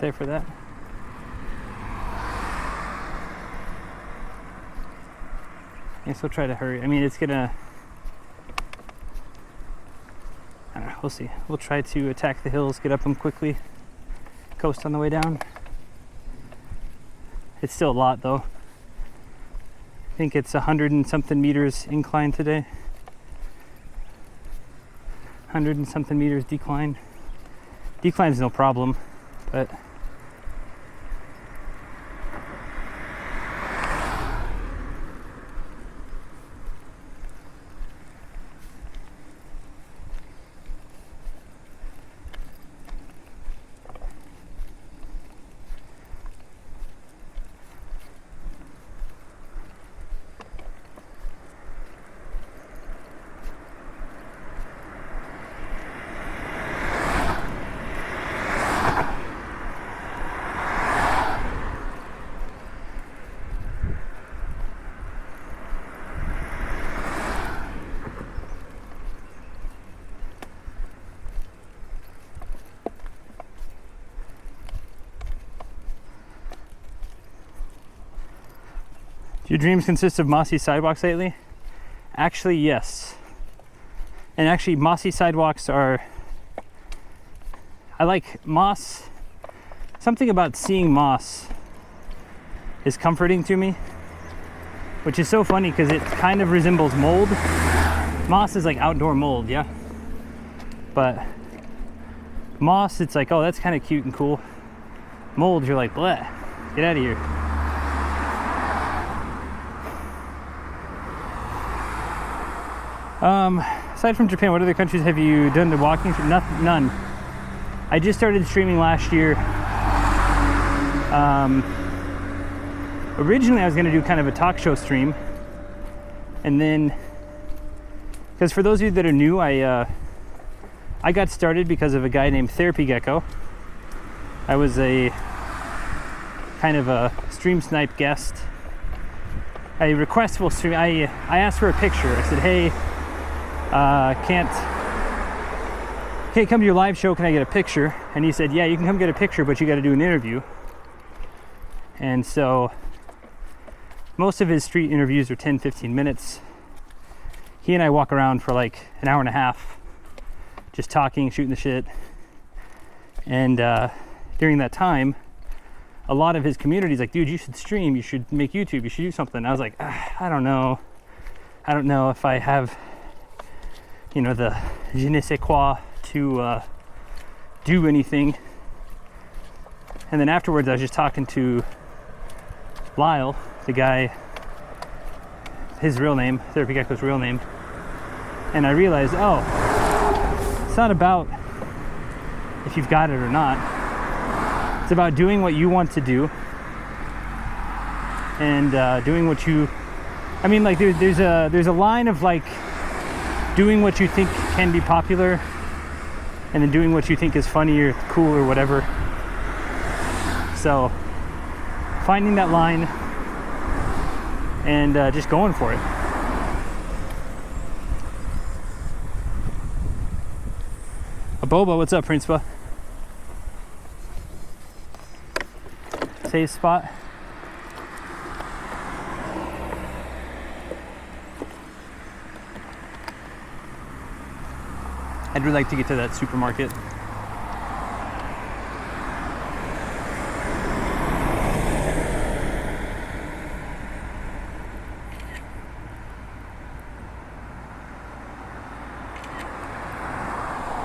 there for that. I guess we'll try to hurry. I mean, it's gonna, I don't know, we'll see. We'll try to attack the hills, get up them quickly, coast on the way down. It's still a lot though. I think it's 100 and something meters incline today. 100 and something meters decline. Decline's no problem, but do your dreams consist of mossy sidewalks lately? Actually, yes. And actually, mossy sidewalks are, I like moss. Something about seeing moss is comforting to me, which is so funny because it kind of resembles mold. Moss is like outdoor mold, yeah? But moss, it's like, oh, that's kind of cute and cool. Mold, you're like, bleh, get out of here. Aside from Japan, what other countries have you done the walking through? None. I just started streaming last year. Originally I was going to do kind of a talk show stream, and then, because for those of you that are new, I got started because of a guy named Therapy Gecko. I was a kind of a stream snipe guest. A requestable stream. I asked for a picture. I said, hey, can't come to your live show, can I get a picture? And he said, yeah, you can come get a picture, but you got to do an interview. And so most of his street interviews are 10-15 minutes. He and I walk around for like an hour and a half, just talking, shooting the shit. And during that time, a lot of his community is like, dude, you should stream, you should make YouTube, you should do something. I was like, I don't know if I have, you know, the je ne sais quoi to do anything. And then afterwards, I was just talking to Lyle, the guy, his real name, Therapy Gecko's real name. And I realized, oh, it's not about if you've got it or not. It's about doing what you want to do and doing what you, I mean, like there's a line of like doing what you think can be popular and then doing what you think is funny or cool or whatever. So finding that line and just going for it. Aboba, what's up, Principa? Safe spot. I'd really like to get to that supermarket.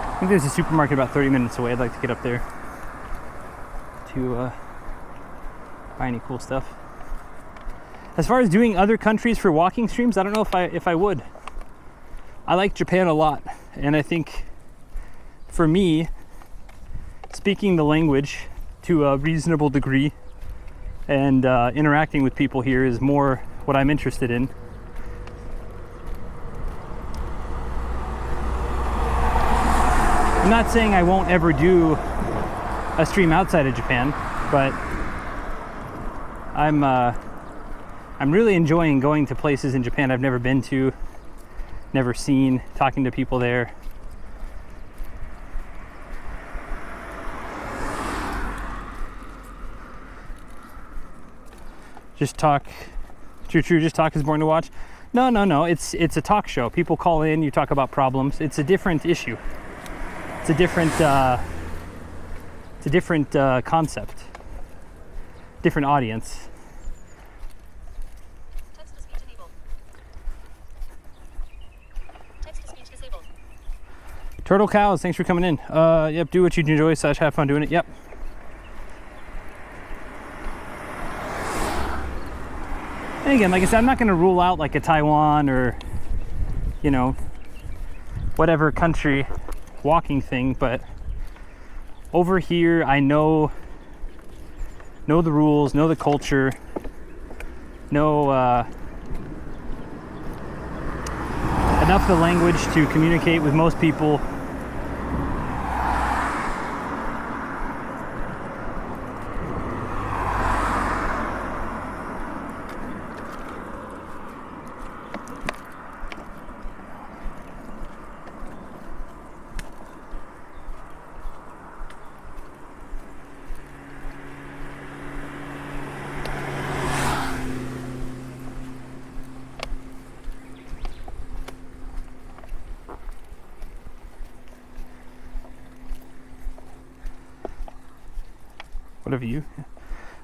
I think there's a supermarket about 30 minutes away. I'd like to get up there to buy any cool stuff. As far as doing other countries for walking streams, I don't know if I would. I like Japan a lot, and I think for me, speaking the language to a reasonable degree and interacting with people here is more what I'm interested in. I'm not saying I won't ever do a stream outside of Japan, but I'm really enjoying going to places in Japan I've never been to, never seen, talking to people there. Just talk. True. Just talk is boring to watch. No. It's a talk show. People call in. You talk about problems. It's a different issue. It's a different concept. Different audience. Text to speech enabled. Text to speech disabled. Turtle Cows, thanks for coming in. Yep, do what you enjoy / have fun doing it. Yep. And again, like I said, I'm not going to rule out like a Taiwan or, you know, whatever country walking thing, but over here I know the rules, know the culture, know enough of the language to communicate with most people. Whatever you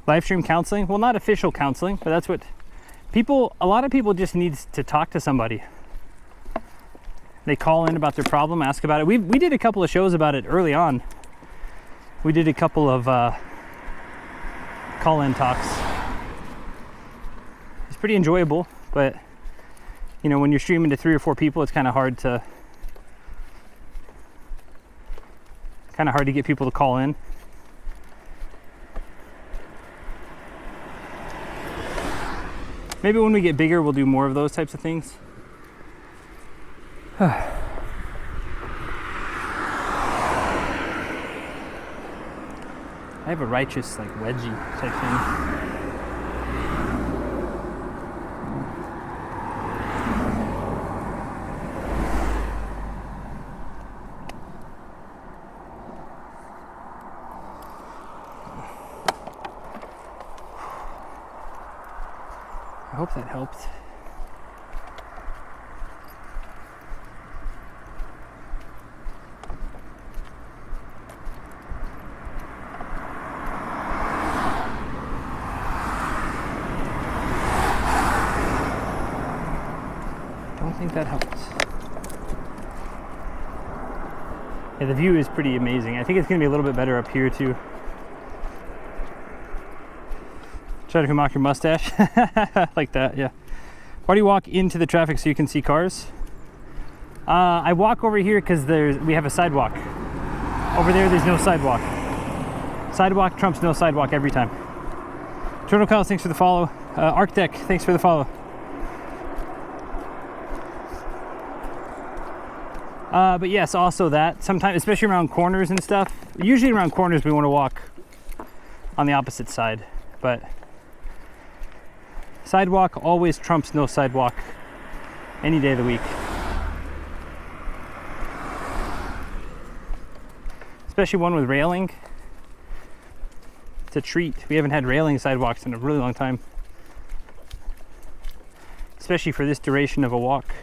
live stream counseling. Well, not official counseling, but that's what a lot of people just need to talk to somebody. They call in about their problem, ask about it. We did a couple of shows about it early on. We did a couple of call-in talks. It's pretty enjoyable, but you know, when you're streaming to 3 or 4 people, it's kind of hard to get people to call in. Maybe when we get bigger, we'll do more of those types of things. I have a righteous like wedgie type thing. I hope that helped. Don't think that helped. Yeah, the view is pretty amazing. I think it's gonna be a little bit better up here too. Try to mock your mustache. Like that, yeah. Why do you walk into the traffic so you can see cars? I walk over here because we have a sidewalk. Over there's no sidewalk. Sidewalk trumps no sidewalk every time. Turtle Cows, thanks for the follow. Arctec, thanks for the follow. But yes, also that. Sometimes, especially around corners and stuff. Usually around corners we want to walk on the opposite side. But sidewalk always trumps no sidewalk any day of the week. Especially one with railing. It's a treat. We haven't had railing sidewalks in a really long time. Especially for this duration of a walk.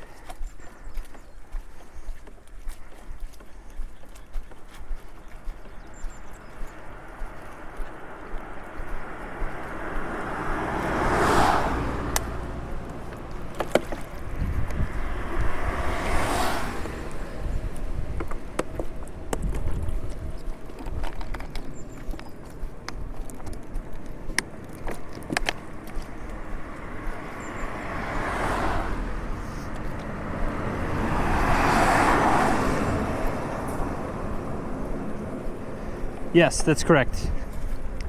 Yes, that's correct.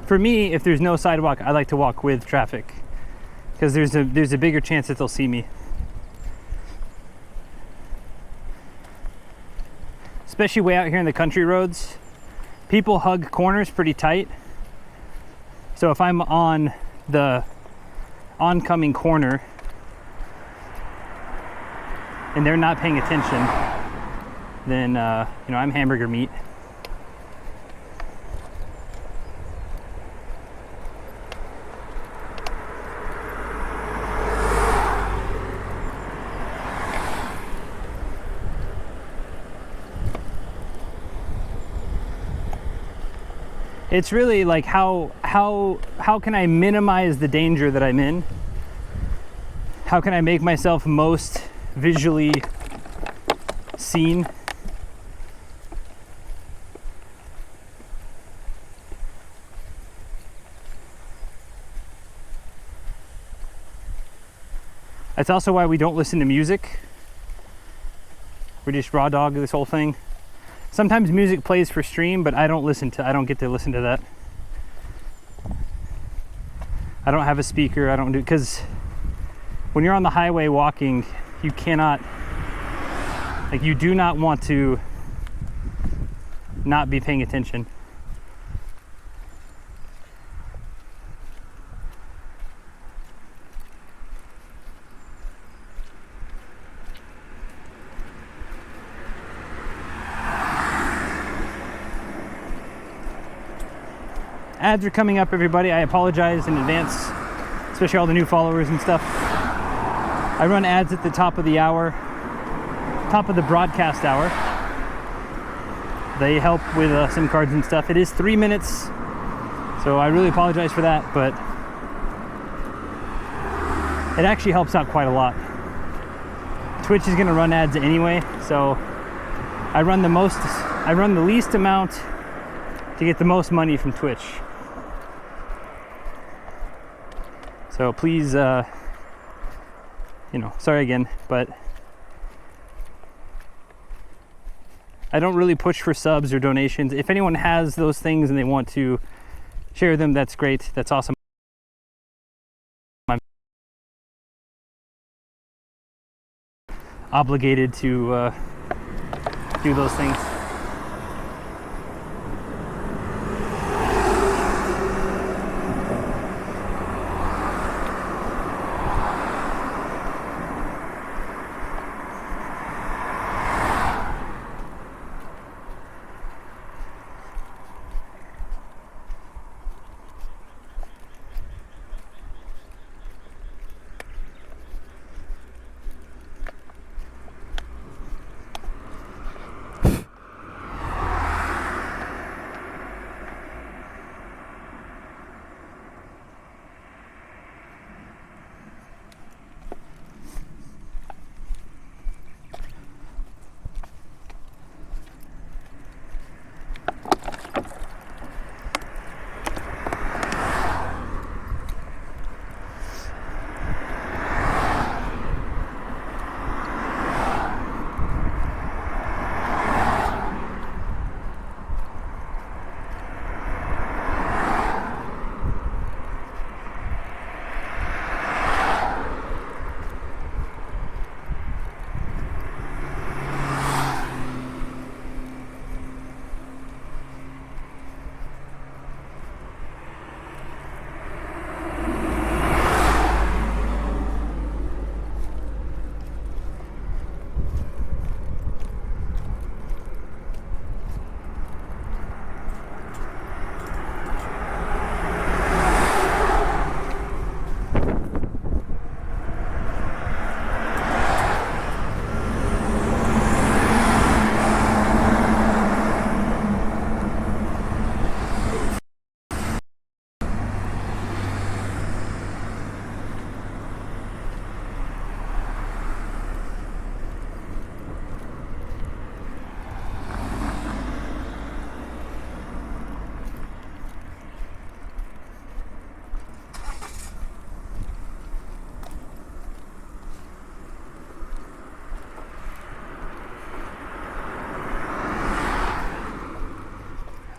For me, if there's no sidewalk, I like to walk with traffic because there's a bigger chance that they'll see me. Especially way out here in the country roads, people hug corners pretty tight. So if I'm on the oncoming corner and they're not paying attention, then you know, I'm hamburger meat. It's really like how can I minimize the danger that I'm in? How can I make myself most visually seen? That's also why we don't listen to music. We just raw dog this whole thing. Sometimes music plays for stream, but I don't get to listen to that. I don't have a speaker, because when you're on the highway walking, you cannot, like, you do not want to not be paying attention. Ads are coming up, everybody. I apologize in advance, especially all the new followers and stuff. I run ads at the top of the hour, top of the broadcast hour. They help with SIM cards and stuff. It is 3 minutes, so I really apologize for that, but it actually helps out quite a lot. Twitch is gonna run ads anyway, so I run the least amount to get the most money from Twitch. So please, sorry again, but I don't really push for subs or donations. If anyone has those things and they want to share them, that's great. That's awesome. I'm obligated to do those things.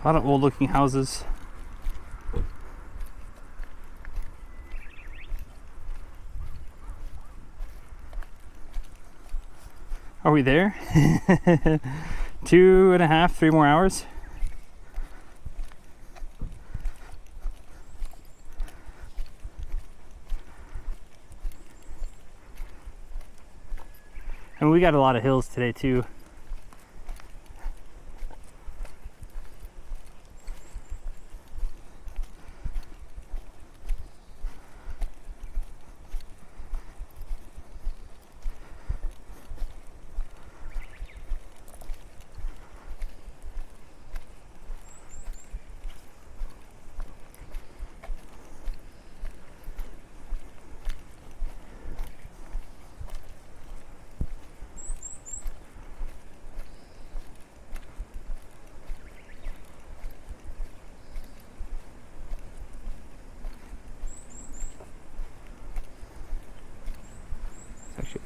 A lot of old looking houses. Are we there? 2.5, 3 more hours. And we got a lot of hills today too.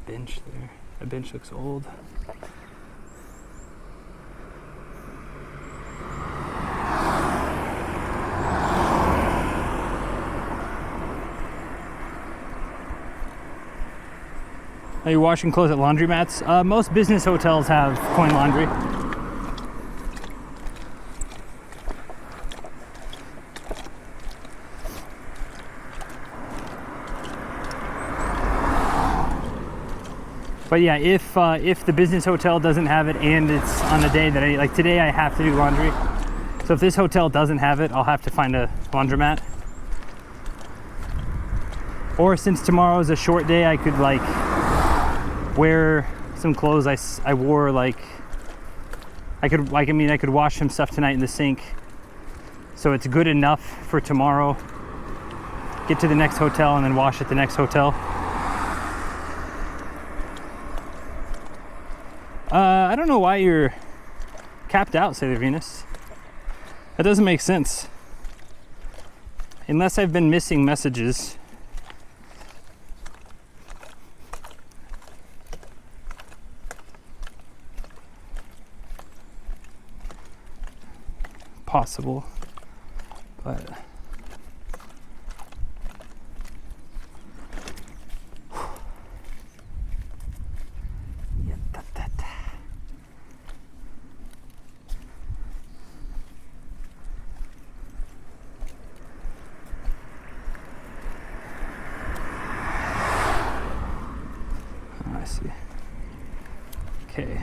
bench there. That bench looks old. Are you washing clothes at laundromats? Most business hotels have coin laundry. But yeah, if the business hotel doesn't have it and it's on a day that like today I have to do laundry. So if this hotel doesn't have it, I'll have to find a laundromat. Or since tomorrow is a short day, I could like wear some clothes I wore, like I could wash some stuff tonight in the sink, so it's good enough for tomorrow. Get to the next hotel and then wash at the next hotel. I don't know why you're capped out, Sailor Venus. That doesn't make sense. Unless I've been missing messages. Possible, but I see. Okay.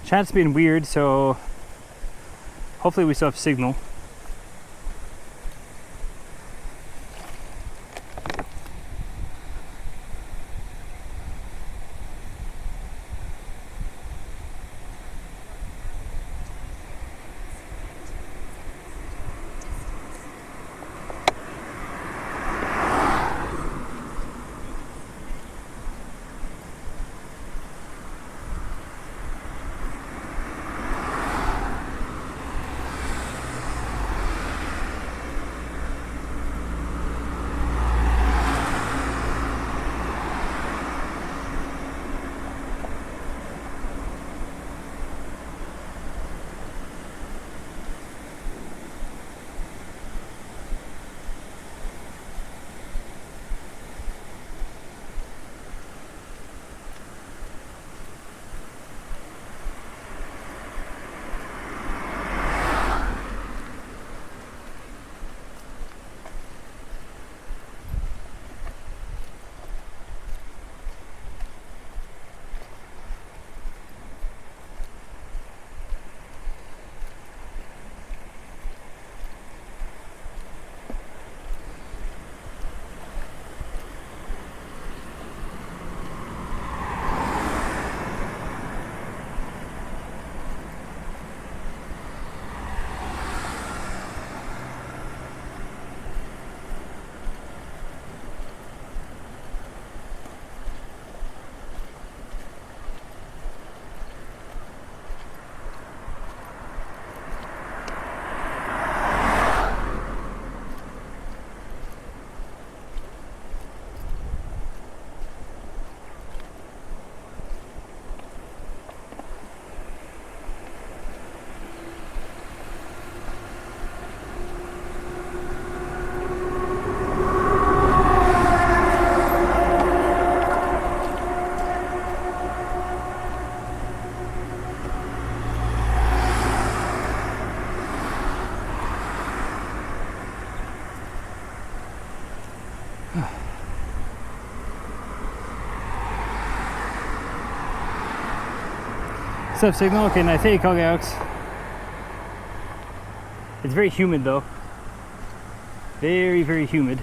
Chat's been weird, so hopefully we still have signal. What's up, Signal? Okay, nice. Hey, Alex. It's very humid though. Very, very humid.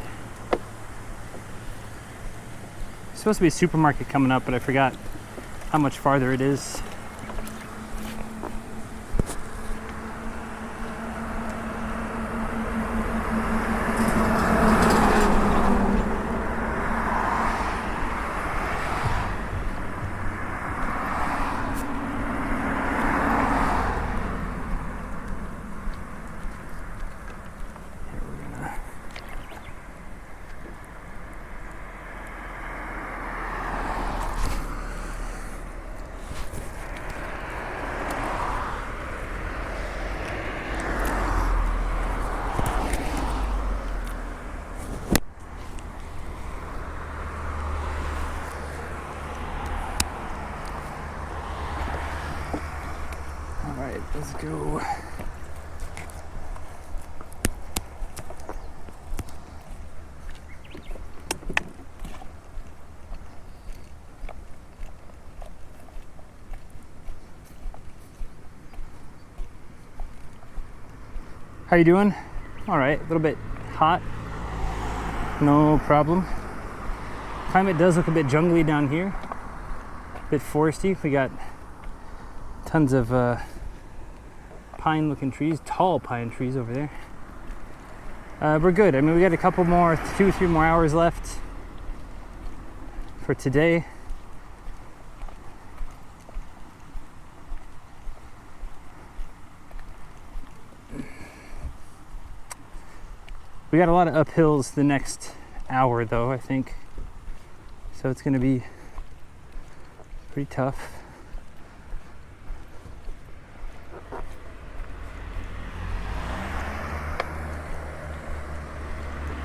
There's supposed to be a supermarket coming up, but I forgot how much farther it is. Alright, let's go. How you doing? Alright, a little bit hot. No problem. Climate does look a bit jungly down here. A bit foresty. We got tons of pine looking trees, tall pine trees over there. We're good. I mean, we got a couple more, 2-3 more hours left for today. We got a lot of uphills the next hour though, I think. So it's gonna be pretty tough.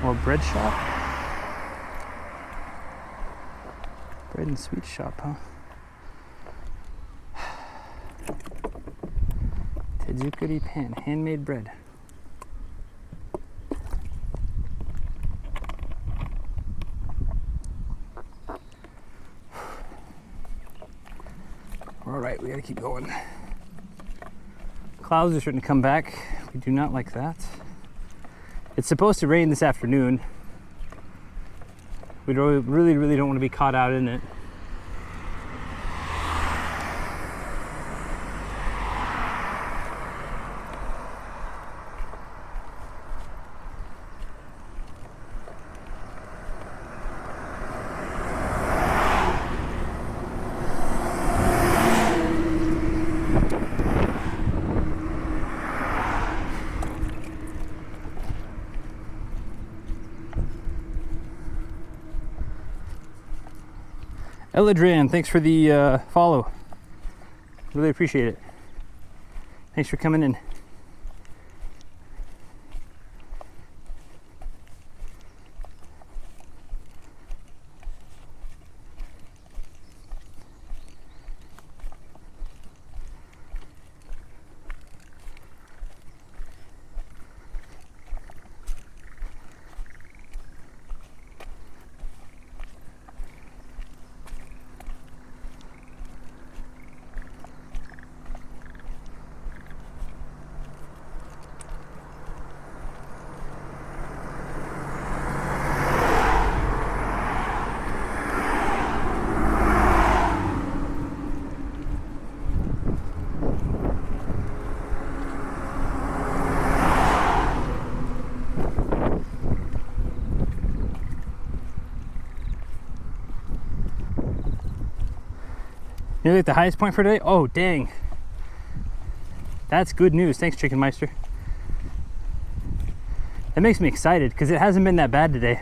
Or bread shop? Bread and sweet shop, huh? Tejukuri pan, handmade bread. All right, we gotta keep going. Clouds are starting to come back. We do not like that. It's supposed to rain this afternoon. We really don't want to be caught out in it. Eladran, thanks for the follow. Really appreciate it. Thanks for coming in. Nearly at the highest point for today? Oh, dang. That's good news. Thanks, Chicken Meister. That makes me excited because it hasn't been that bad today.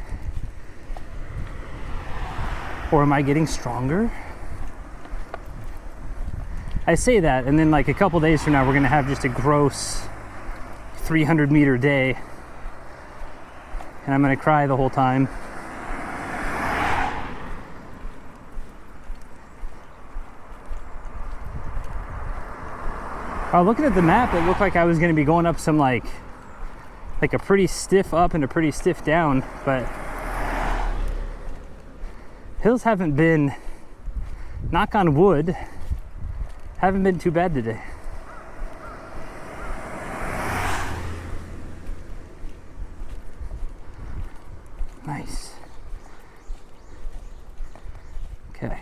Or am I getting stronger? I say that, and then like a couple days from now, we're gonna have just a gross 300-meter day. And I'm gonna cry the whole time. Looking at the map, it looked like I was going to be going up some like a pretty stiff up and a pretty stiff down, but hills haven't been, knock on wood, Haven't been too bad today. Nice. Okay.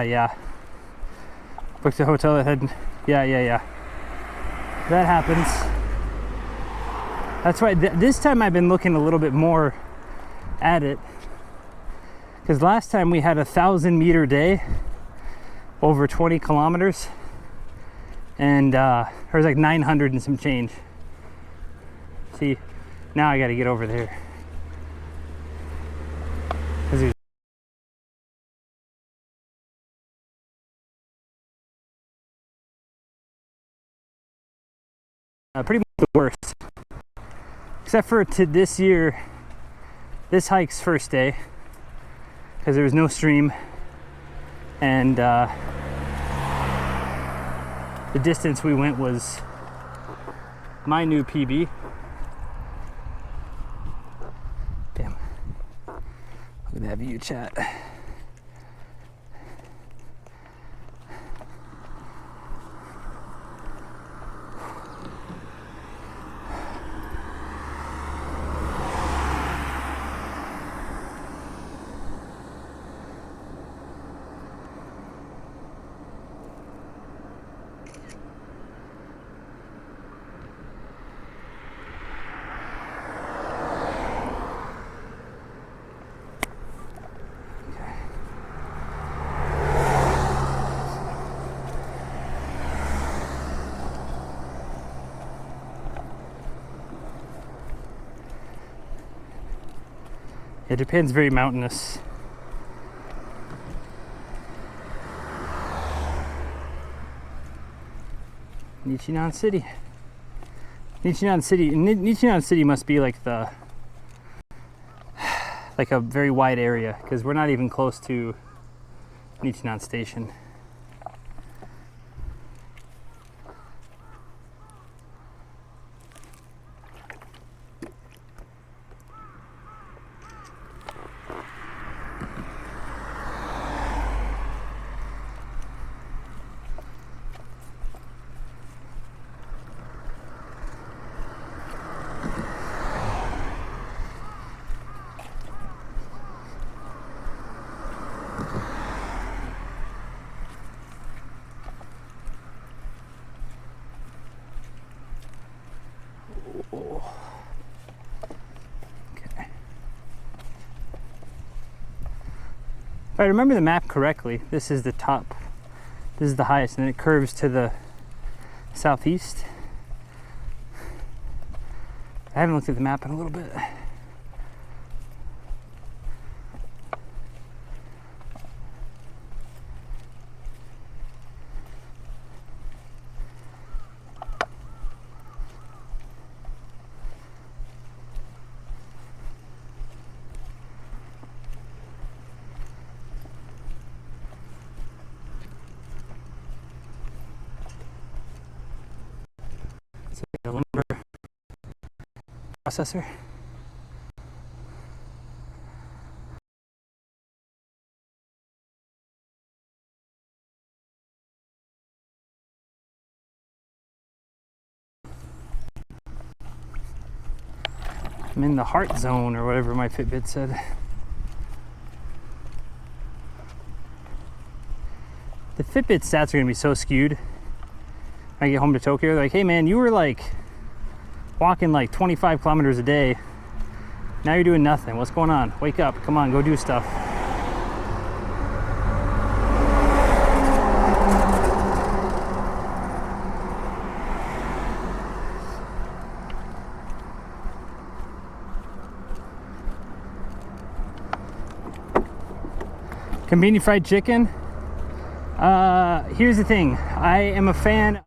Yeah. Booked a hotel that had, yeah. That happens. That's why this time I've been looking a little bit more at it. Because last time we had 1,000-meter day, over 20 kilometers. And there was like 900 and some change. See, now I gotta get over there. Pretty much the worst, except for this year, this hike's first day, because there was no stream, and the distance we went was my new PB. Damn, look at that view, chat. Yeah, Japan's very mountainous. Nichinan City. Nichinan City must be like a very wide area, because we're not even close to Nichinan Station. If I remember the map correctly, this is the top, this is the highest, and it curves to the southeast. I haven't looked at the map in a little bit. It's like a lumber processor. I'm in the heart zone or whatever my Fitbit said. The Fitbit stats are gonna be so skewed. When I get home to Tokyo, they're like, hey man, you were like walking like 25 kilometers a day. Now you're doing nothing. What's going on? Wake up, come on, go do stuff. Convenient fried chicken. Here's the thing. I am a fan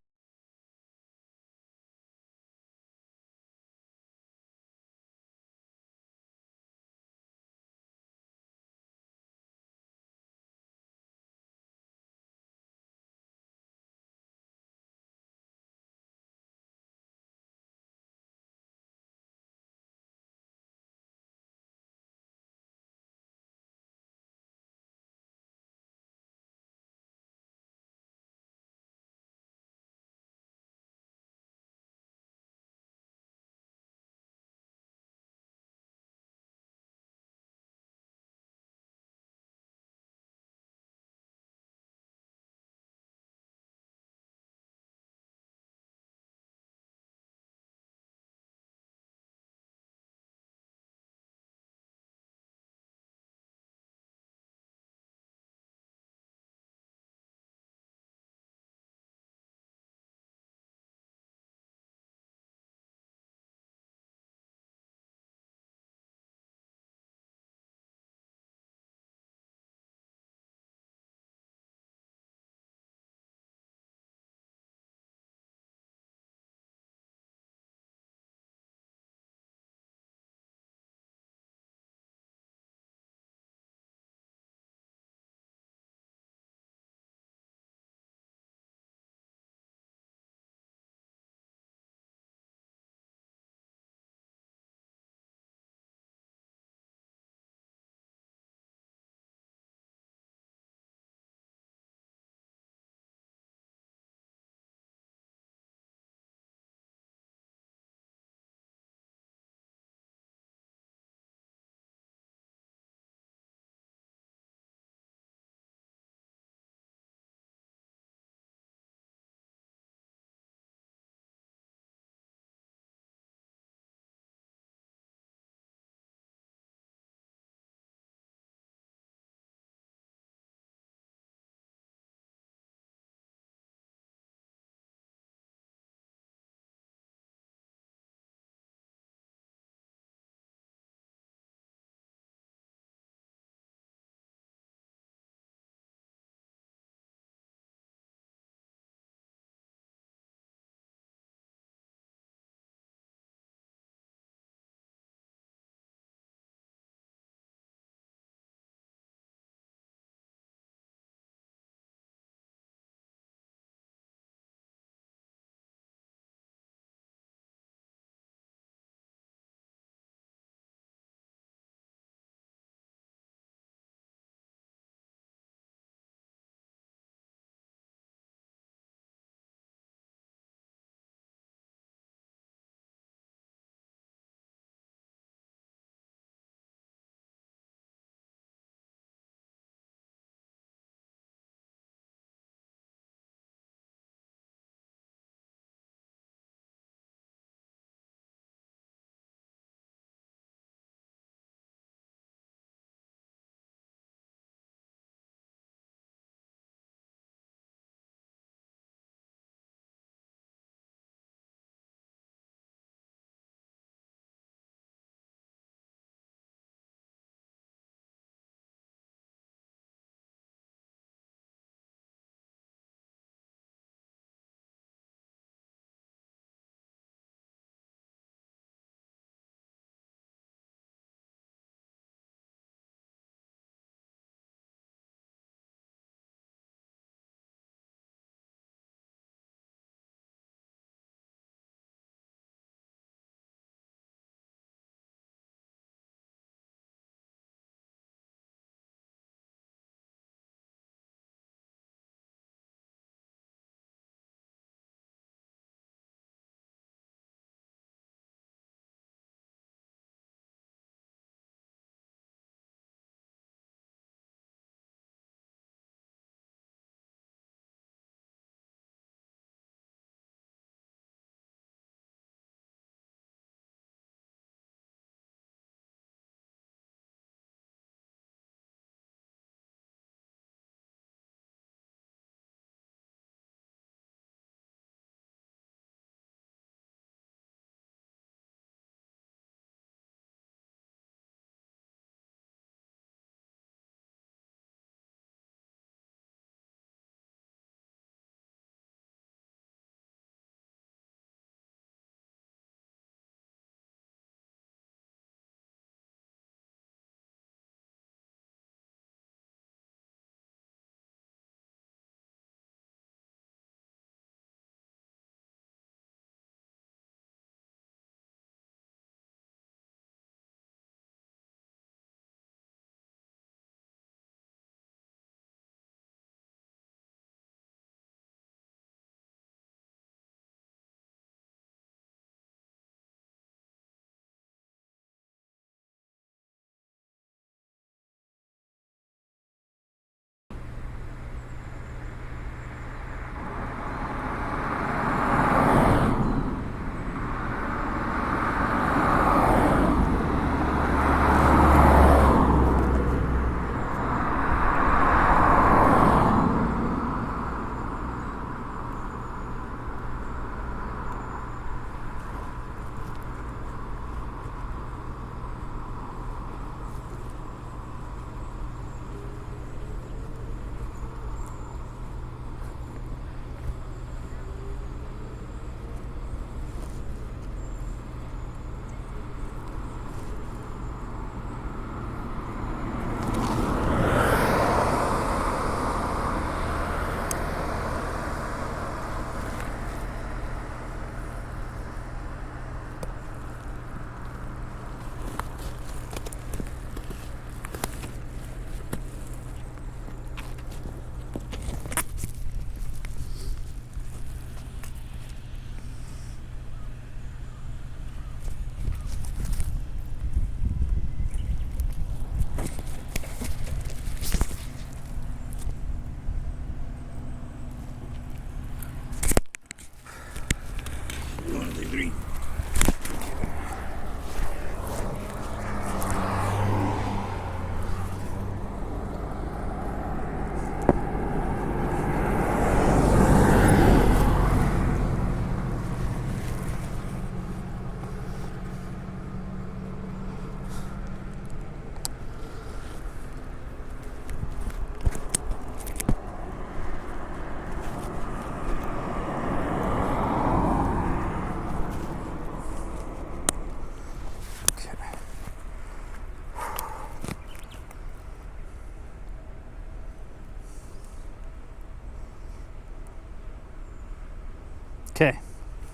Okay.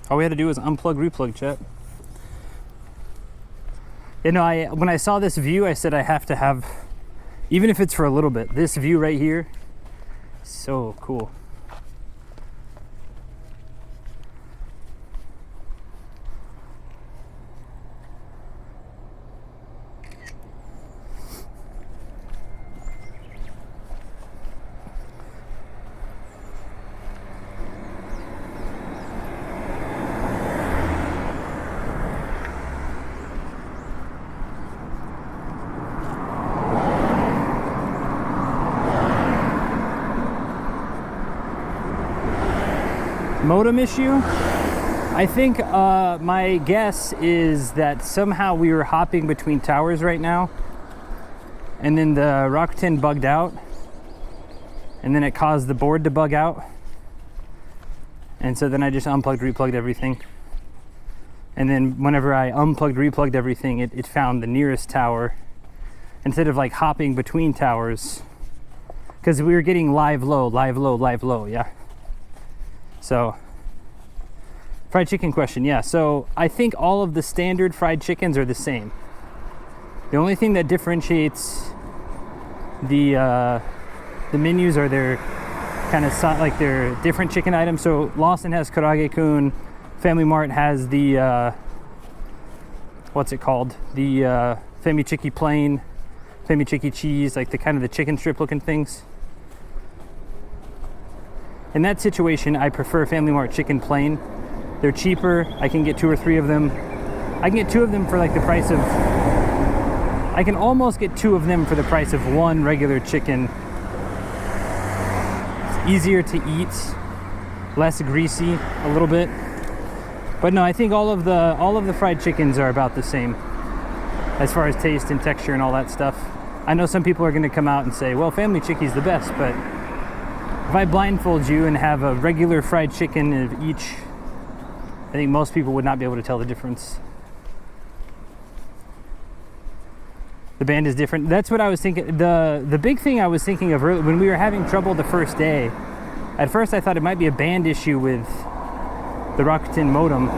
All we had to do was unplug, replug, chat. You know, when I saw this view, I said I have to have, even if it's for a little bit, this view right here, so cool. Modem issue? I think my guess is that somehow we were hopping between towers right now, and then the Rakuten bugged out, and then it caused the board to bug out, and so then I just unplugged, replugged everything, and then whenever I unplugged, replugged everything, it found the nearest tower instead of like hopping between towers, because we were getting live low, live low, live low, yeah. So, fried chicken question, yeah. So I think all of the standard fried chickens are the same. The only thing that differentiates the menus are their kind of like their different chicken items. So Lawson has karage-kun, Family Mart has the what's it called? The famichiki plain, famichiki cheese, like the kind of the chicken strip looking things. In that situation, I prefer Family Mart chicken plain. They're cheaper. I can get 2 or 3 of them. I can get 2 of them for like the price of, I can almost get 2 of them for the price of 1 regular chicken. It's easier to eat, less greasy a little bit. But no, I think all of the fried chickens are about the same as far as taste and texture and all that stuff. I know some people are going to come out and say, well, Family Chicky's the best, but if I blindfold you and have a regular fried chicken of each, I think most people would not be able to tell the difference. The band is different. That's what I was thinking. The big thing I was thinking of earlier, when we were having trouble the first day, at first I thought it might be a band issue with the Rakuten modem.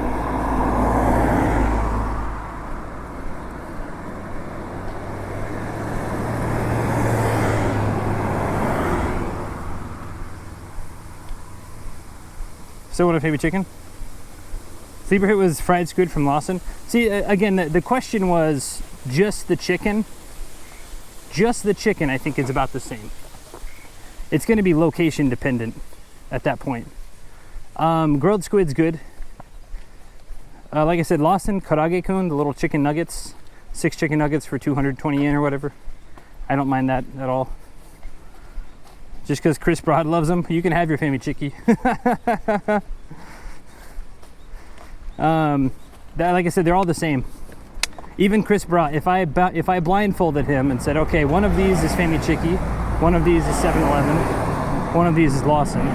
Still want a baby chicken? Sleeper Hit was fried squid from Lawson. See, again, the question was just the chicken. Just the chicken, I think, is about the same. It's going to be location dependent at that point. Grilled squid's good. Like I said, Lawson, karage-kun, the little chicken nuggets. 6 chicken nuggets for 220 yen or whatever. I don't mind that at all. Just because Chris Broad loves them, you can have your Family Chicky. Like I said, they're all the same. Even Chris Broad, if I blindfolded him and said, okay, one of these is Family Chicky, one of these is 7-Eleven, one of these is Lawson.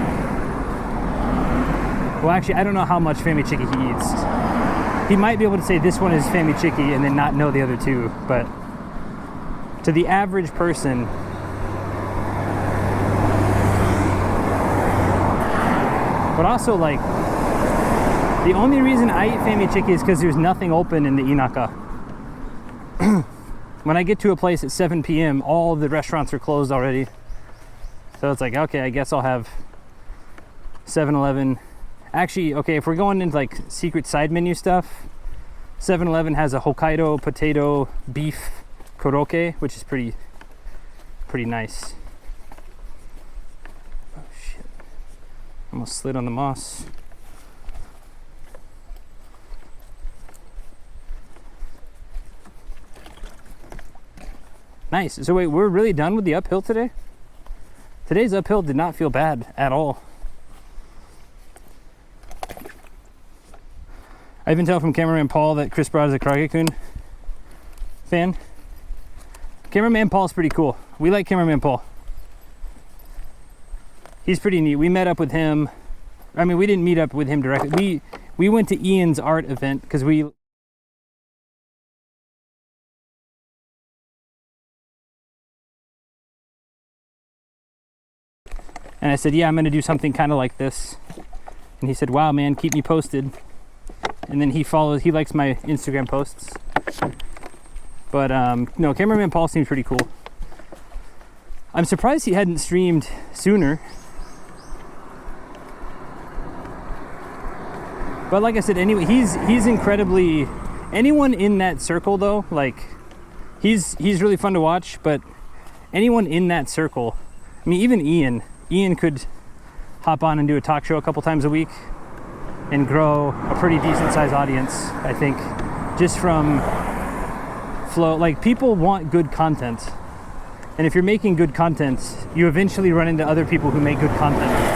Well, actually, I don't know how much Family Chicky he eats. He might be able to say this one is Family Chicky and then not know the other 2, but to the average person, but also, like, the only reason I eat Family Chicky is because there's nothing open in the Inaka. When I get to a place at 7 p.m., all the restaurants are closed already. So it's like, okay, I guess I'll have 7-Eleven. Actually, okay, if we're going into like secret side menu stuff, 7-Eleven has a Hokkaido potato beef koroke, which is pretty nice. Almost slid on the moss. Nice. So wait, we're really done with the uphill today? Today's uphill did not feel bad at all. I even tell from cameraman Paul that Chris Broad is a karage-kun fan. Cameraman Paul's pretty cool. We like cameraman Paul. He's pretty neat. We met up with him. I mean, we didn't meet up with him directly. We went to Ian's art event because we... And I said, yeah, I'm going to do something kind of like this. And he said, wow, man, keep me posted. And then he likes my Instagram posts. But no, Cameraman Paul seems pretty cool. I'm surprised he hadn't streamed sooner. But like I said, anyway, he's incredibly, anyone in that circle though, like he's really fun to watch, but anyone in that circle, I mean, even Ian could hop on and do a talk show a couple times a week and grow a pretty decent sized audience, I think, just from flow. Like, people want good content. And if you're making good content, you eventually run into other people who make good content.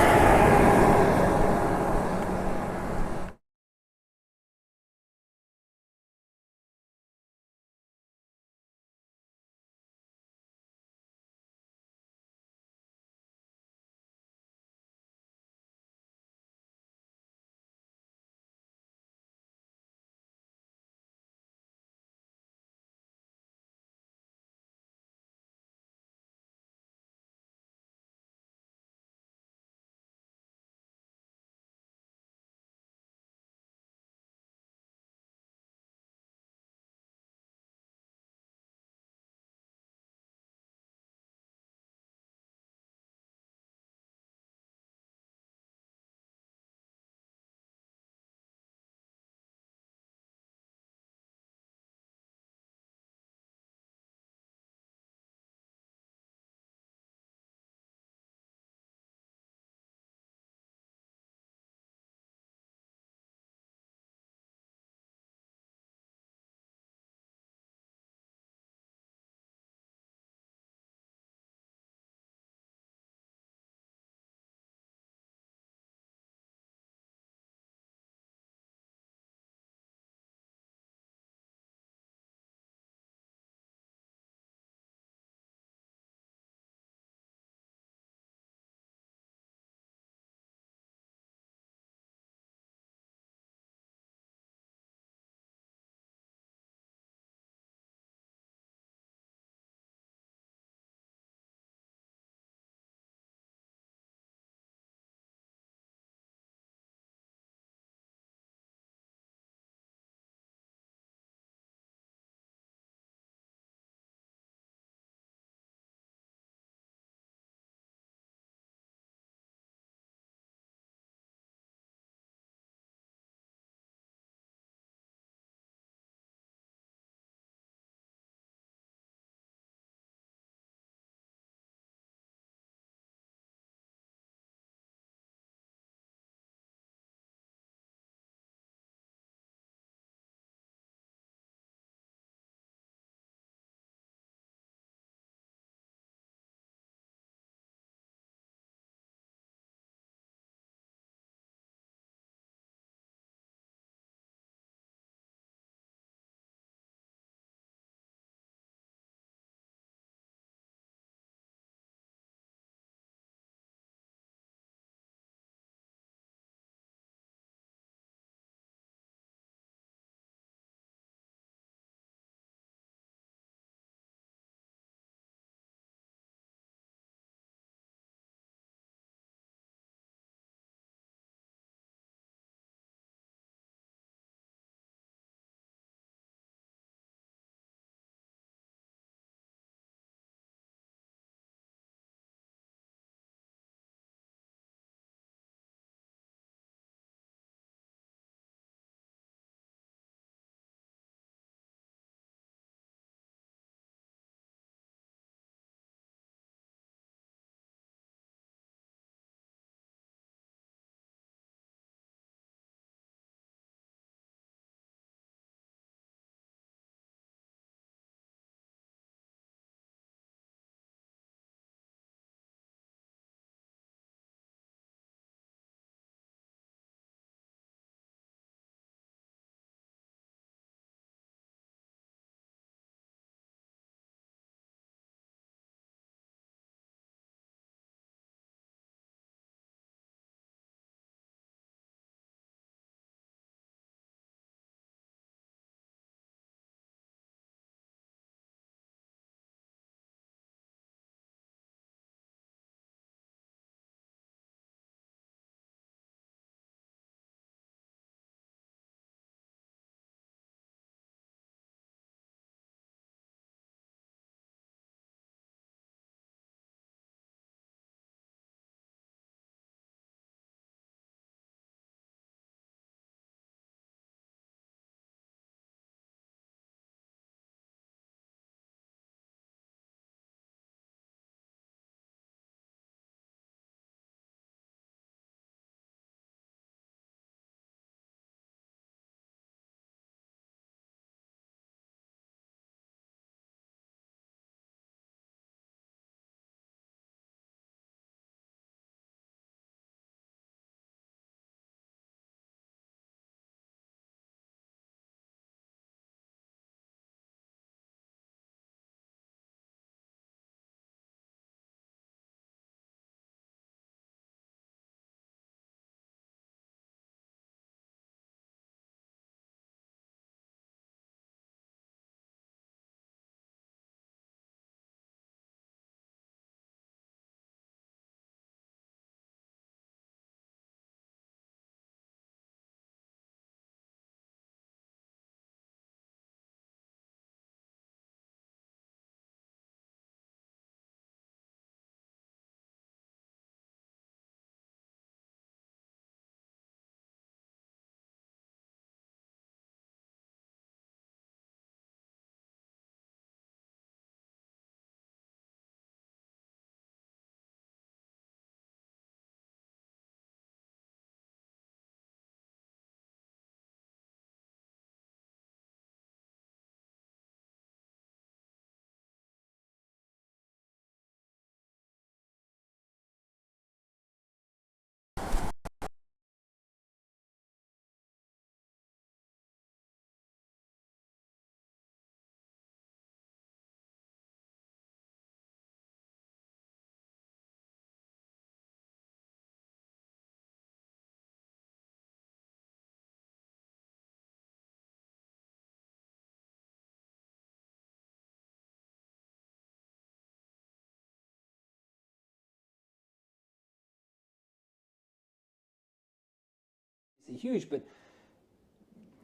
obviously huge, but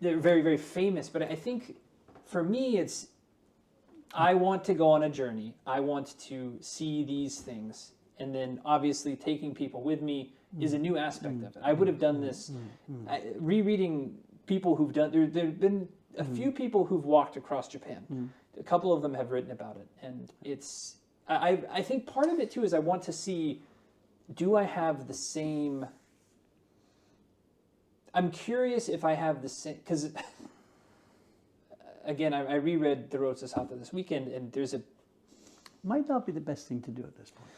they're very, very famous. But I think for me, I want to go on a journey. I want to see these things. And then obviously taking people with me is a new aspect of it. I would have done this, rereading people who've done, there have been a few people who've walked across Japan. A couple of them have written about it. And I think part of it too is I want to see, do I have the same, I'm curious if I have the same, because again, I reread The Road to Sata this weekend, and there's a... Might not be the best thing to do at this point.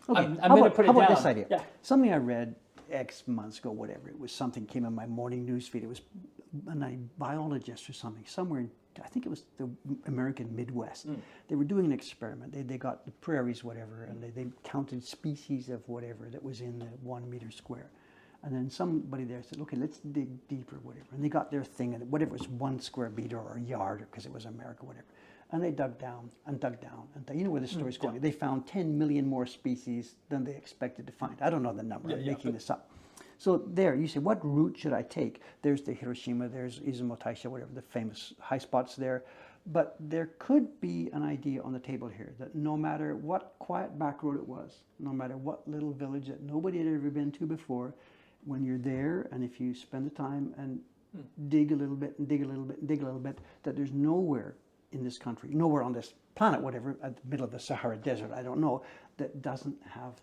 I'm going to put it down. How about this idea? Yeah. Something I read X months ago, whatever, it was something came in my morning news feed. It was a biologist or something, somewhere in, I think it was the American Midwest. They were doing an experiment. They got the prairies, whatever, and they counted species of whatever that was in the 1 meter square. And then somebody there said, okay, let's dig deeper, whatever. And they got their thing, and whatever it was 1 square meter or a yard, because it was America, whatever. And they dug down and dug down. And you know where the story's going. They found 10 million more species than they expected to find. I don't know the number. I'm making this up. So there, you say, what route should I take? There's the Hiroshima, there's Izumo Taisha, whatever, the famous high spots there. But there could be an idea on the table here that no matter what quiet back road it was, no matter what little village that nobody had ever been to before, when you're there, and if you spend the time and dig a little bit and dig a little bit and dig a little bit, that there's nowhere in this country, nowhere on this planet, whatever, at the middle of the Sahara Desert, I don't know, that doesn't have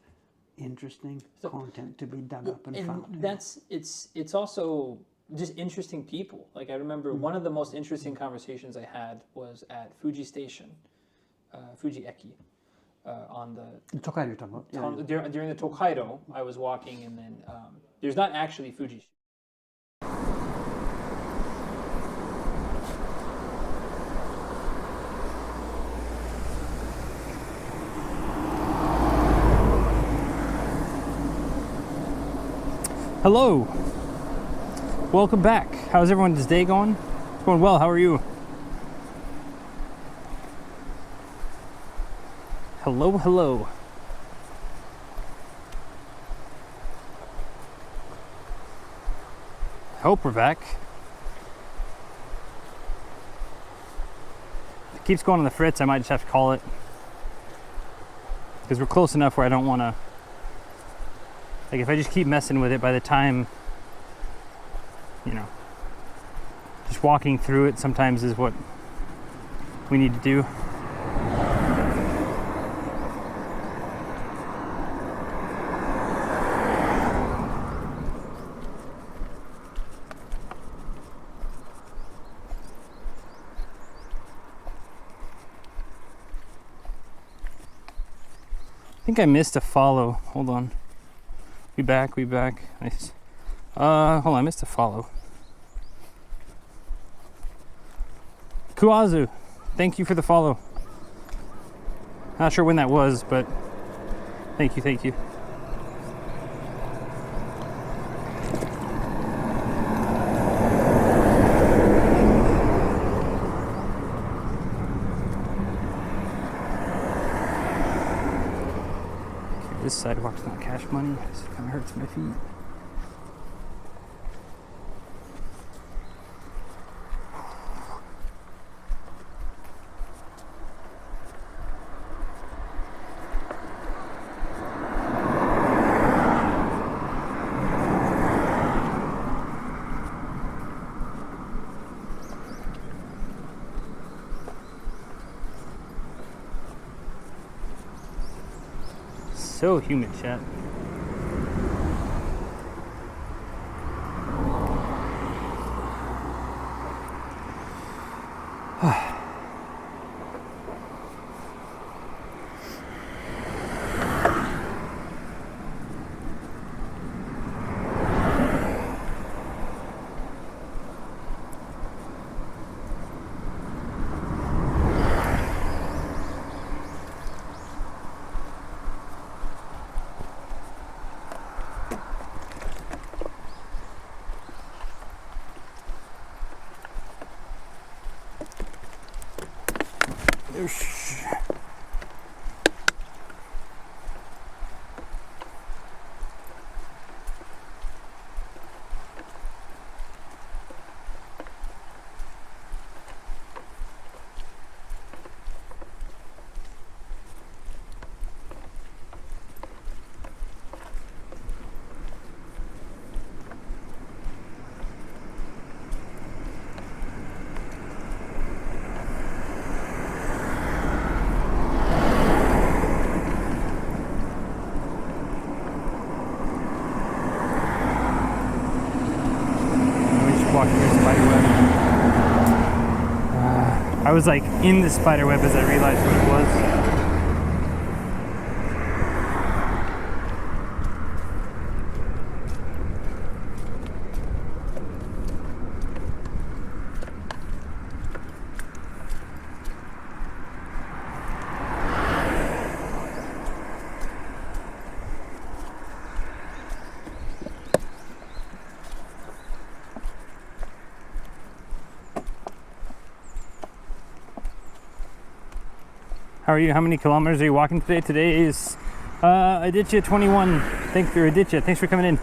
interesting content to be dug up and found. It's also just interesting people. Like I remember one of the most interesting conversations I had was at Fuji Station, Fuji Eki, on the Tokaido you're talking about? During the Tokaido, I was walking, and then there's not actually Fuji. Hello. Welcome back. How's everyone's day going? It's going well. How are you? Hello, hello. I hope we're back. If it keeps going on the fritz, I might just have to call it. Because we're close enough where I don't want to... Like, if I just keep messing with it, by the time, you know, just walking through it sometimes is what we need to do. I think I missed a follow. Hold on. We back. Nice. Hold on, I missed a follow. Kuazu, thank you for the follow. Not sure when that was, but thank you. Okay, this sidewalk's not cash money, so it kind of hurts my feet. So humid, chat. I was like in the spider web as I realized what it was. How are you? How many kilometers are you walking today? Today is Aditya 21. Thanks for Aditya. Thanks for coming in.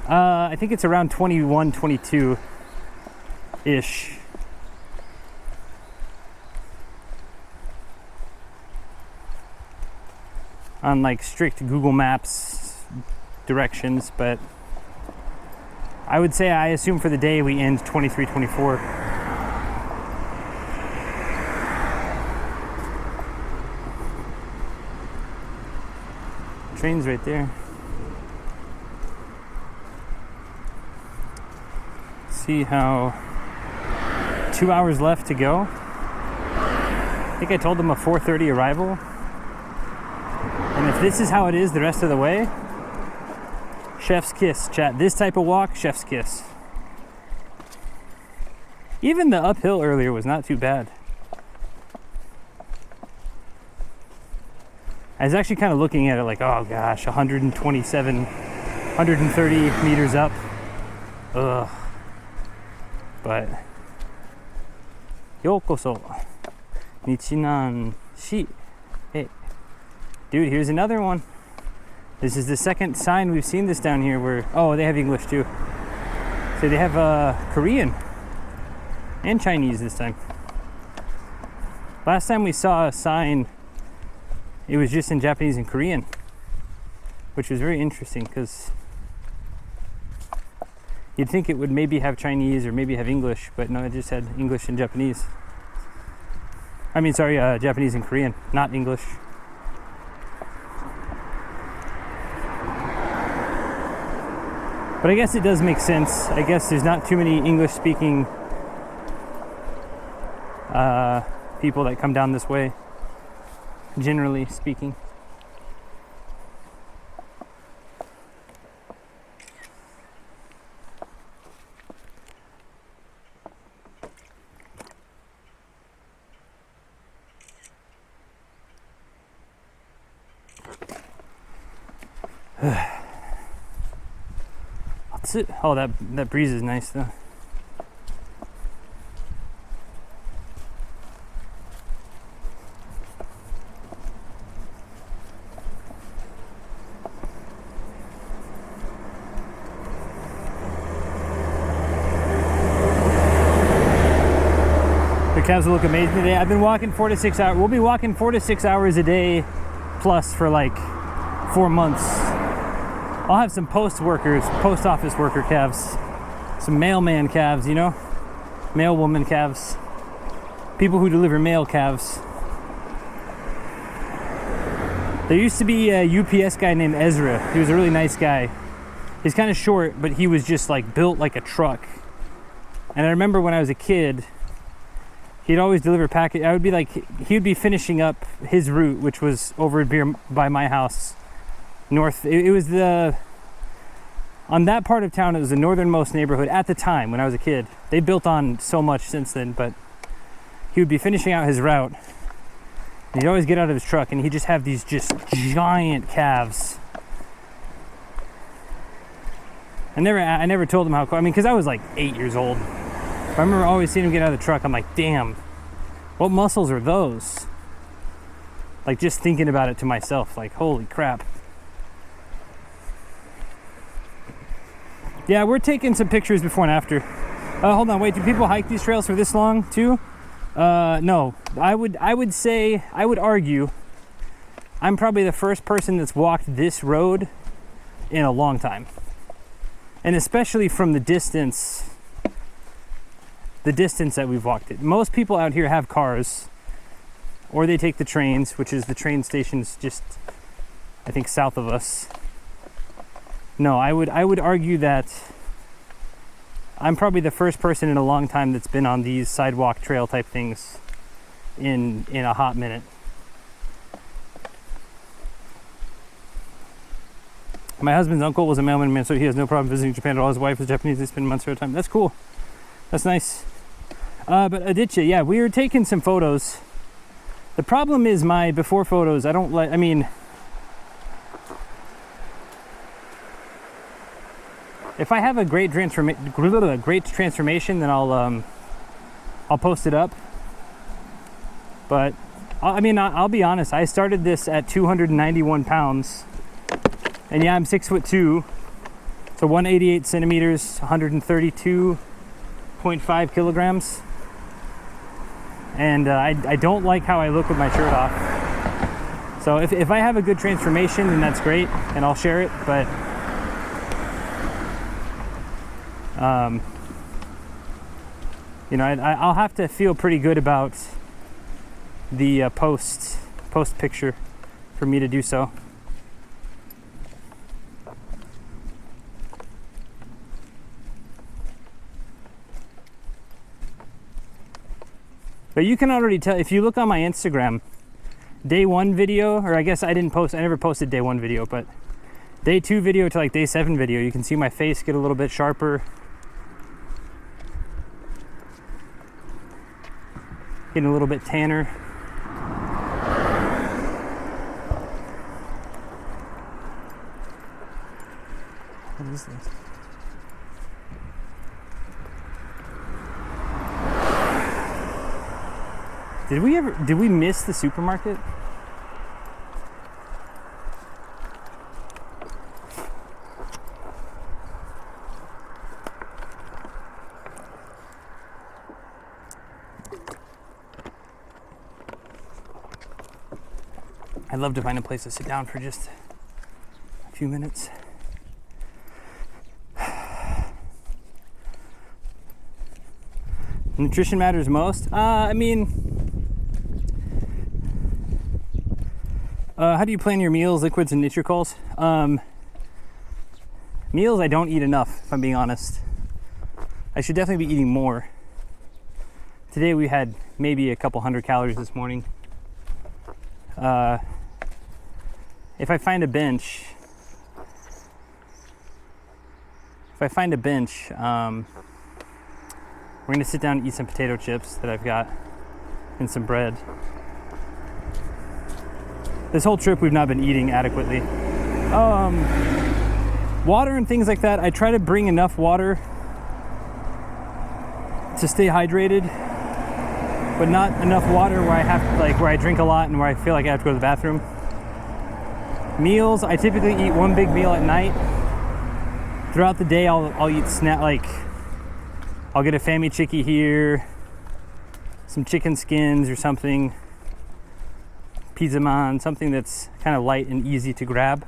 I think it's around 21, 22-ish. On like strict Google Maps directions, but I would say I assume for the day we end 23, 24. Train's right there. See how 2 hours left to go. I think I told them a 4:30 arrival. And if this is how it is the rest of the way, chef's kiss, chat. This type of walk, chef's kiss. Even the uphill earlier was not too bad. I was actually kind of looking at it like, oh gosh, 127, 130 meters up. Ugh. But, yokoso, nichinan shi. Hey, dude, here's another one. This is the second sign we've seen this down here where, oh, they have English too. So they have Korean and Chinese this time. Last time we saw a sign, it was just in Japanese and Korean, which was very interesting because you'd think it would maybe have Chinese or maybe have English, but no, it just had English and Japanese. I mean, sorry, Japanese and Korean, not English. But I guess it does make sense. I guess there's not too many English-speaking people that come down this way, generally speaking. Oh, that breeze is nice though. The calves will look amazing today. I've been walking 4 to 6 hours. We'll be walking 4 to 6 hours a day plus for like 4 months. I'll have some post office worker calves, some mailman calves, you know, mail woman calves, people who deliver mail calves. There used to be a UPS guy named Ezra. He was a really nice guy. He's kind of short, but he was just like built like a truck. And I remember when I was a kid, he'd always deliver package. I would be like, he would be finishing up his route, which was over by my house. North, it was on that part of town, it was the northernmost neighborhood at the time when I was a kid. They built on so much since then, but he would be finishing out his route. And he'd always get out of his truck and he'd just have these just giant calves. I never told him how, I mean, because I was like 8 years old. I remember always seeing him get out of the truck. I'm like, damn, what muscles are those? Like just thinking about it to myself, like, holy crap. Yeah, we're taking some pictures before and after. Hold on, wait, do people hike these trails for this long too? No, I would argue I'm probably the first person that's walked this road in a long time. And especially from the distance that we've walked it. Most people out here have cars, or they take the trains, which is the train stations just, I think, south of us. No, I would argue that I'm probably the first person in a long time that's been on these sidewalk trail type things in a hot minute. My husband's uncle was a mailman man, so he has no problem visiting Japan at all. His wife is Japanese. They spend months at a time. That's cool. That's nice. But Aditya, yeah, we were taking some photos. The problem is my before photos, I don't like, I mean, if I have a great transformation, then I'll post it up. But I mean, I'll be honest. I started this at 291 pounds, and yeah, I'm 6'2", so 188 centimeters, 132.5 kilograms. And I don't like how I look with my shirt off. So if I have a good transformation, then that's great, and I'll share it. But you know, I'll have to feel pretty good about the post picture for me to do so. But you can already tell if you look on my Instagram, day 1 video, or I guess I never posted day 1 video, but day 2 video to like day 7 video, you can see my face get a little bit sharper. Getting a little bit tanner. What is this? Did we miss the supermarket? I'd love to find a place to sit down for just a few minutes. Nutrition matters most. I mean, how do you plan your meals, liquids, and nutricols? Meals, I don't eat enough, if I'm being honest. I should definitely be eating more. Today we had maybe a couple hundred calories this morning. If I find a bench, we're gonna sit down and eat some potato chips that I've got and some bread. This whole trip we've not been eating adequately. Water and things like that, I try to bring enough water to stay hydrated, but not enough water where I drink a lot and where I feel like I have to go to the bathroom. Meals, I typically eat one big meal at night. Throughout the day, I'll eat I'll get a fami chicky here, some chicken skins or something, pizza man, something that's kind of light and easy to grab.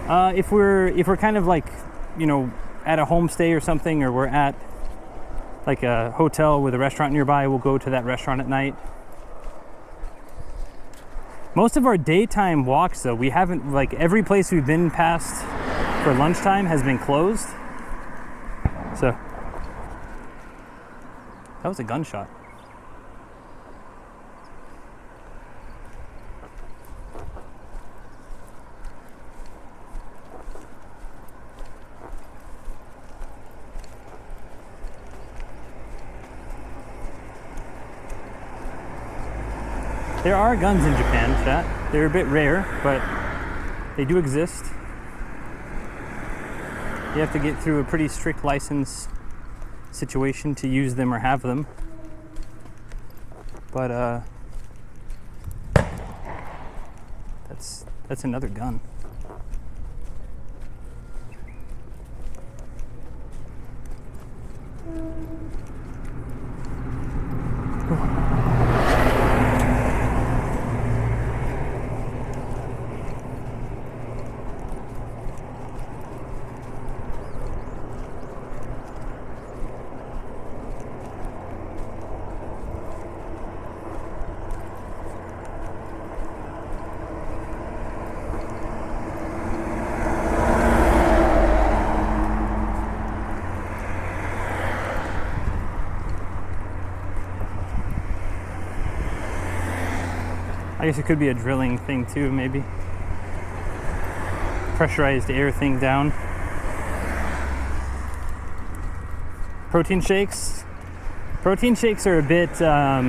If we're kind of like, you know, at a homestay or something, or we're at like a hotel with a restaurant nearby, we'll go to that restaurant at night. Most of our daytime walks, though, we haven't, like, every place we've been past for lunchtime has been closed. So, that was a gunshot. There are guns in Japan, chat. They're a bit rare, but they do exist. You have to get through a pretty strict license situation to use them or have them. But that's another gun. I guess it could be a drilling thing too, maybe. Pressurized air thing down. Protein shakes. Protein shakes are a bit, I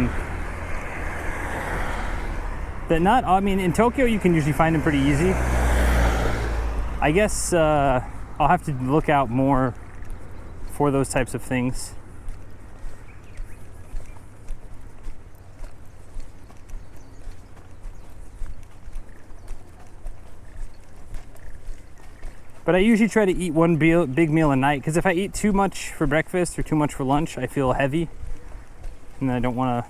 mean, in Tokyo you can usually find them pretty easy. I guess I'll have to look out more for those types of things. But I usually try to eat one big meal a night, because if I eat too much for breakfast or too much for lunch, I feel heavy, and I don't want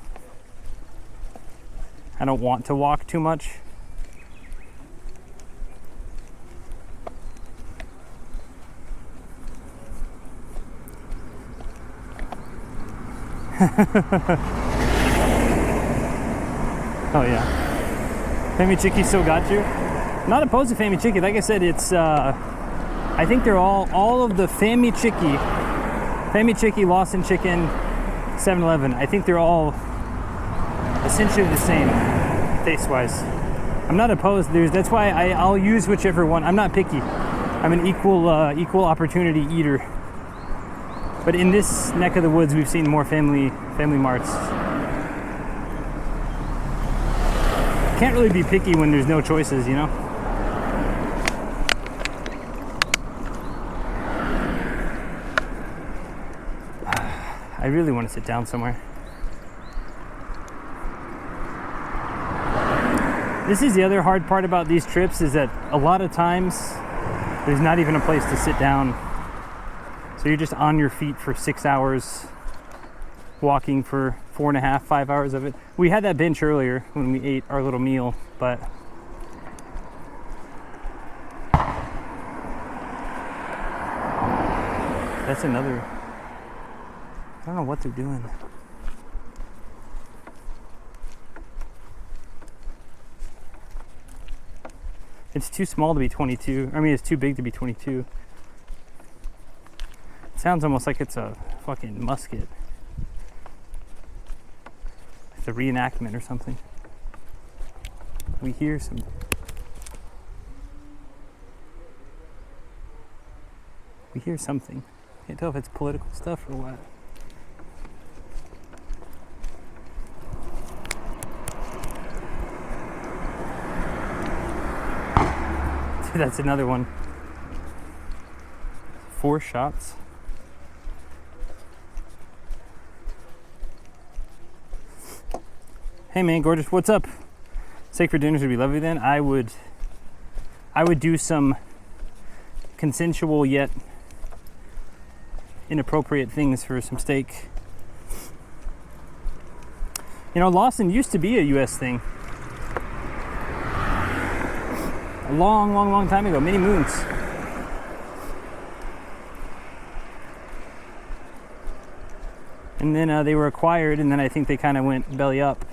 to walk too much. Oh yeah, Famichiki still got you. Not opposed to Famichiki. Like I said, it's I think they're all of the Famichiki, Lawson Chicken, 7-Eleven. I think they're all essentially the same taste-wise. I'm not opposed. That's why I'll use whichever one. I'm not picky. I'm an equal opportunity eater. But in this neck of the woods, we've seen more family marts. Can't really be picky when there's no choices, you know? I really want to sit down somewhere. This is the other hard part about these trips, is that a lot of times there's not even a place to sit down. So you're just on your feet for 6 hours, walking for 4.5, 5 hours of it. We had that bench earlier when we ate our little meal, but that's another, I don't know what they're doing. It's too small to be 22. I mean, it's too big to be 22. It sounds almost like it's a fucking musket. It's a reenactment or something. We hear some. We hear something. Can't tell if it's political stuff or what. Dude, that's another one. 4 shots. Hey man, gorgeous, what's up? Steak for dinners would be lovely then. I would do some consensual yet inappropriate things for some steak. You know, Lawson used to be a US thing. A long time ago, many moons. And then they were acquired, and then I think they kind of went belly up.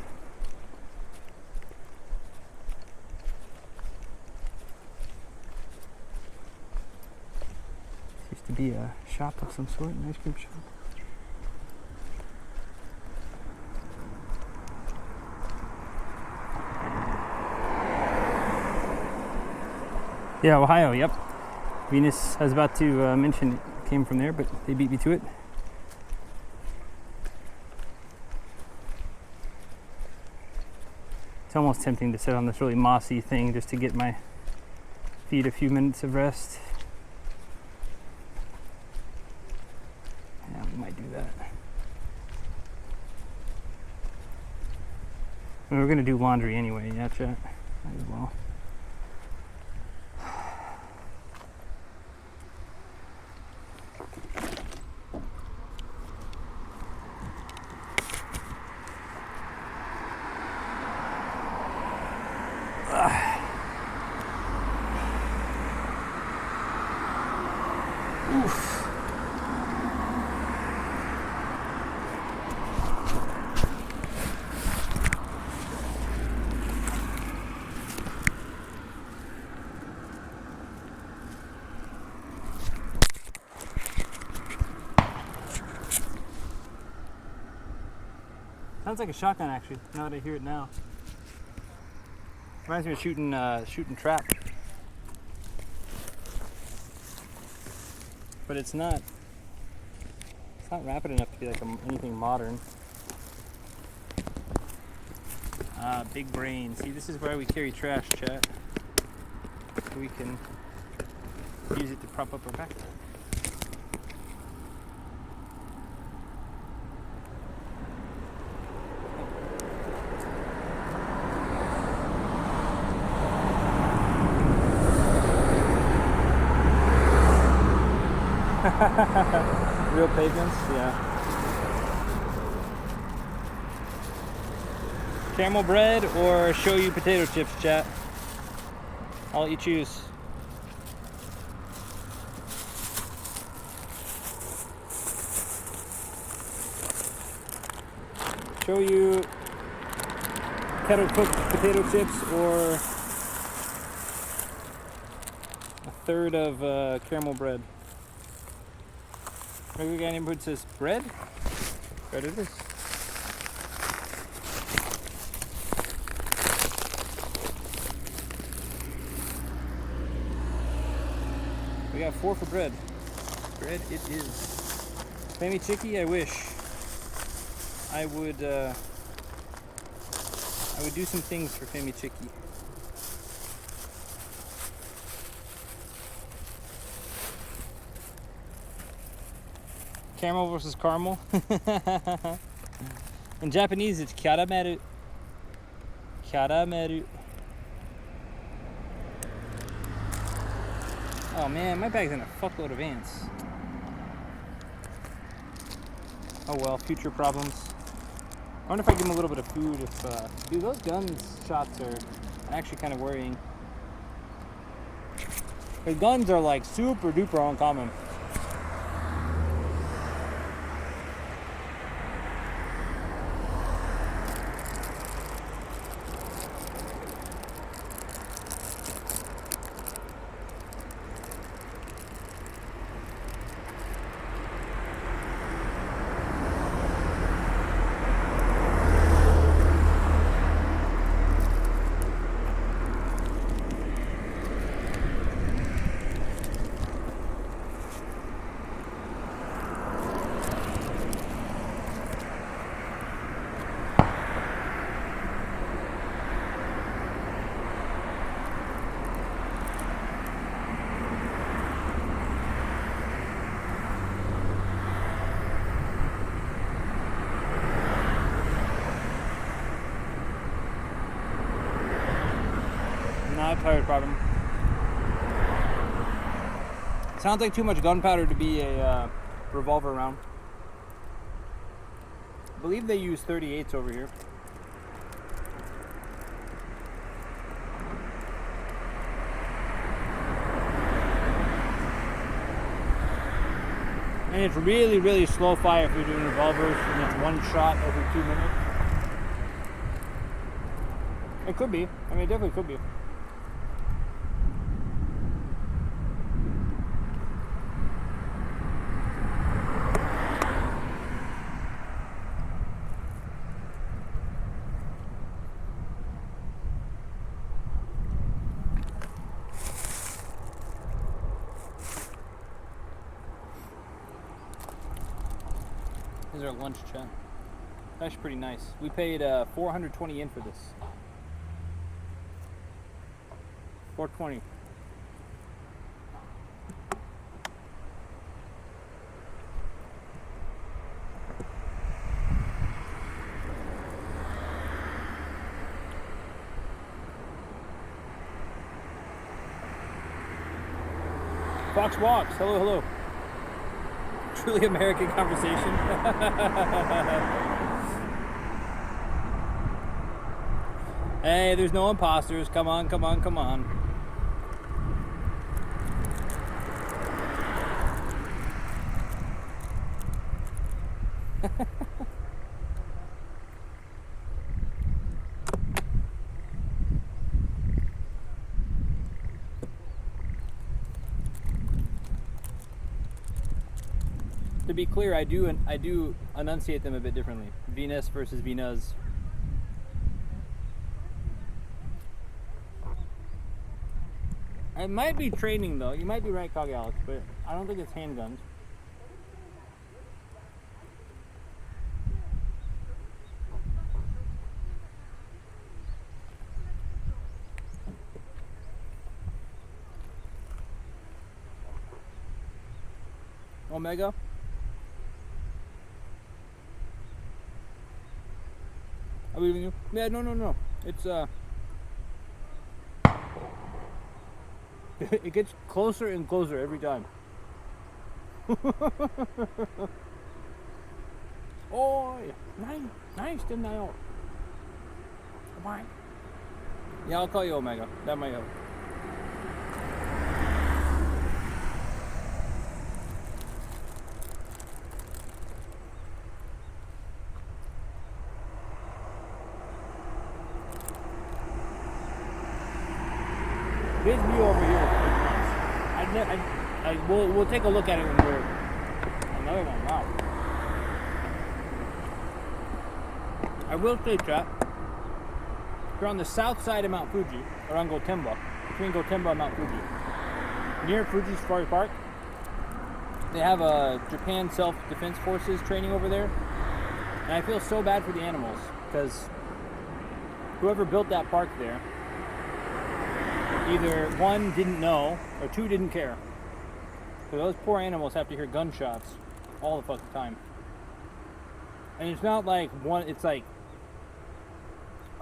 Used to be a shop of some sort, an ice cream shop. Yeah, Ohio, yep. Venus, I was about to mention it came from there, but they beat me to it. It's almost tempting to sit on this really mossy thing just to get my feet a few minutes of rest. Yeah, we might do that. I mean, we're gonna do laundry anyway, yeah, chat. Might as well. Sounds like a shotgun, actually, now that I hear it now. Reminds me of shooting trap. But it's not rapid enough to be like anything modern. Big brain. See, this is why we carry trash, chat. We can use it to prop up our backpack. Real pavements, yeah. Caramel bread or shoyu potato chips, chat? I'll let you choose. Shoyu kettle cooked potato chips or a third of caramel bread. Maybe we got any who says bread? Bread it is. We got 4 for bread. Bread it is. Femi Chicky, I wish. I would do some things for Femi Chicky. Caramel versus caramel. In Japanese, it's kyarameru. Kyarameru. Oh man, my bag's in a fuckload of ants. Oh well, future problems. I wonder if I give them a little bit of food. If dude, those guns shots are actually kind of worrying. The guns are like super duper uncommon. Gunpowder problem. Sounds like too much gunpowder to be a revolver round. I believe they use 38s over here. And it's really, really slow fire if you're doing revolvers, and it's one shot every 2 minutes. It could be. I mean, it definitely could be. These are lunch, chat. That's pretty nice. We paid 420 yen for this. 420. Fox Walks. Hello, hello. Truly American conversation. Hey, there's no imposters. Come on, come on, come on. To be clear, I do enunciate them a bit differently. Venus versus Venus. It might be training though. You might be right, Kage Alex, but I don't think it's handguns. Omega? I believe in you. Yeah, no. It's it gets closer and closer every time. Oh, nice, didn't I? Come on. Yeah, I'll call you Omega. That might help. This view over here is pretty nice. We'll take a look at it when we're another one. Wow. I will say, chat, if you're on the south side of Mount Fuji, around Gotemba, between Gotemba and Mount Fuji, near Fuji Safari Park, they have a Japan Self-Defense Forces training over there, and I feel so bad for the animals because whoever built that park there, either one, didn't know, or two, didn't care. So those poor animals have to hear gunshots all the fucking time. And it's not like one, it's like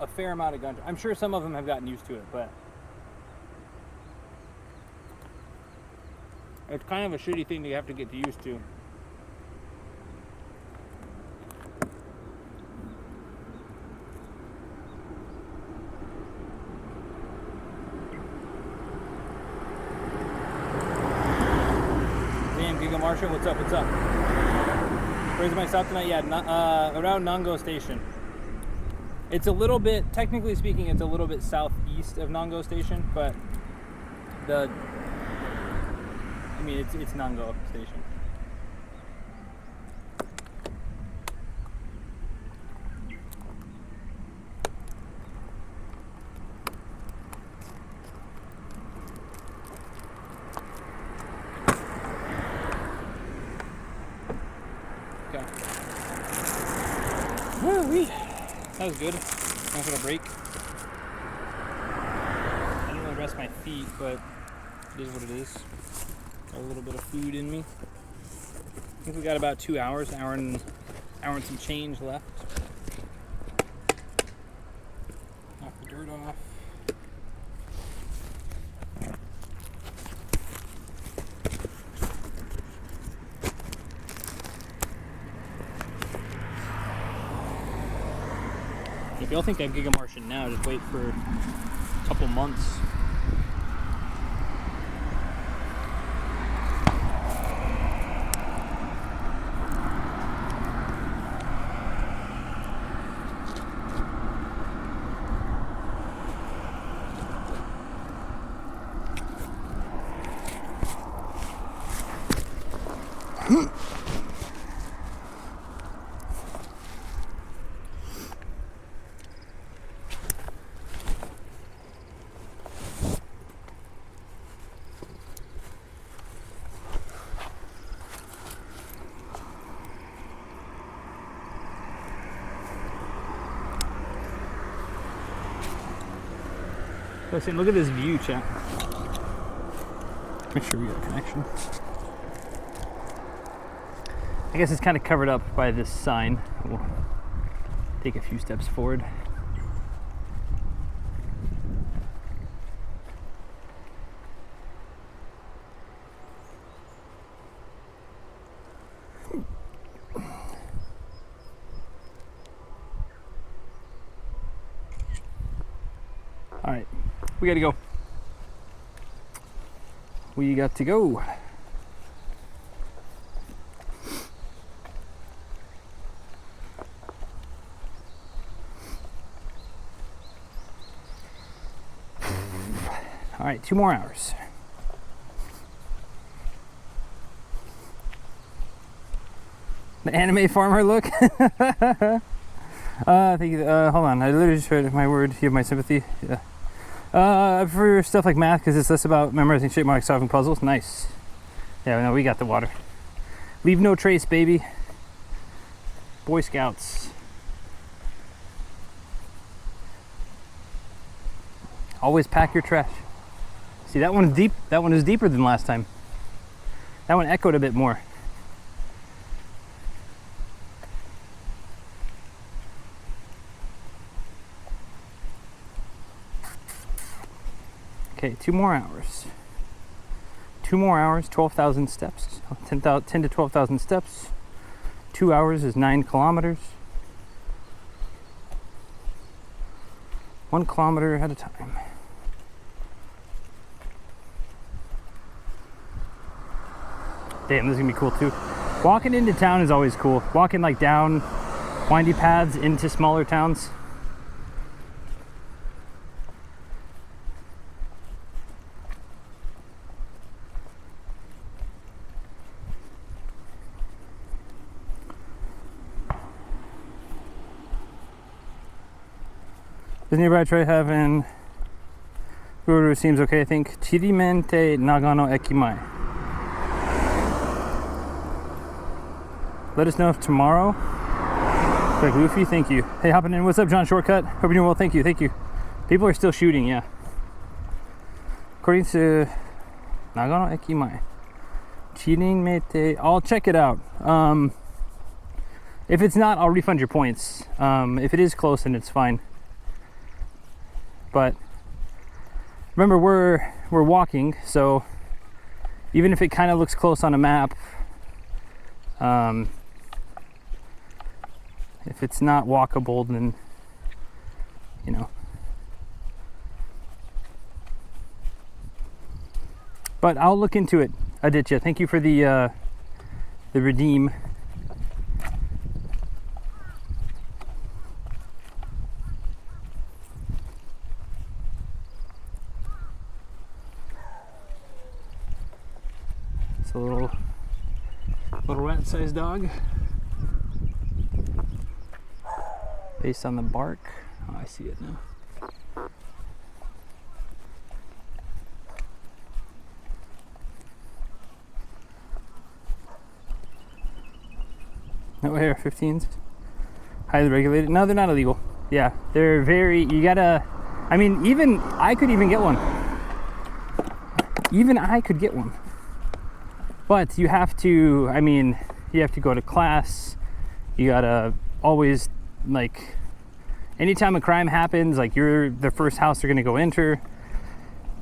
a fair amount of gunshots. I'm sure some of them have gotten used to it, but it's kind of a shitty thing that you have to get used to. Marsha, what's up? Where's my stop tonight? Yeah, around Nango Station. It's a little bit, technically speaking, it's a little bit southeast of Nango Station, but it's Nango Station. That was good. Nice little break. I didn't really rest my feet, but it is what it is. Got a little bit of food in me. I think we got about 2 hours, an hour and some change left. Knock the dirt off. If y'all think I'm Giga Martian now, just wait for a couple months. Listen, look at this view, chat. Make sure we got a connection. I guess it's kind of covered up by this sign. We'll take a few steps forward. All right, we got to go. We got to go. All right, 2 more hours. The anime farmer look. Thank you. Hold on, I literally just heard my word. You have my sympathy. For stuff like math, because it's less about memorizing shit, more like solving puzzles. Nice. Yeah, no, we got the water. Leave no trace, baby. Boy Scouts. Always pack your trash. See, that one's deep. That one is deeper than last time. That one echoed a bit more. Okay, 2 more hours. 2 more hours, 12,000 steps. 10 to 12,000 steps. 2 hours is 9 kilometers. 1 kilometer at a time. Damn, this is gonna be cool too. Walking into town is always cool. Walking like down windy paths into smaller towns. Does anybody try having Guru seems okay, I think. Chirimente Nagano Ekimai. Let us know if tomorrow. Like Luffy, thank you. Hey, hopping in. What's up, John Shortcut? Hope you're doing well. Thank you. Thank you. People are still shooting, yeah. According to Nagano Ekimai. Chirimente. I'll check it out. If it's not, I'll refund your points. If it is close, then it's fine. But remember, we're walking, so even if it kind of looks close on a map, if it's not walkable, then you know. But I'll look into it, Aditya. Thank you for the redeem. It's a little rat-sized dog. Based on the bark. Oh, I see it now. No AR-15s. Highly regulated. No, they're not illegal. Yeah, they're very. You gotta. I mean, even I could even get one. Even I could get one. But you have to. I mean, you have to go to class. You gotta always, like, anytime a crime happens, like, you're the first house they're gonna go enter.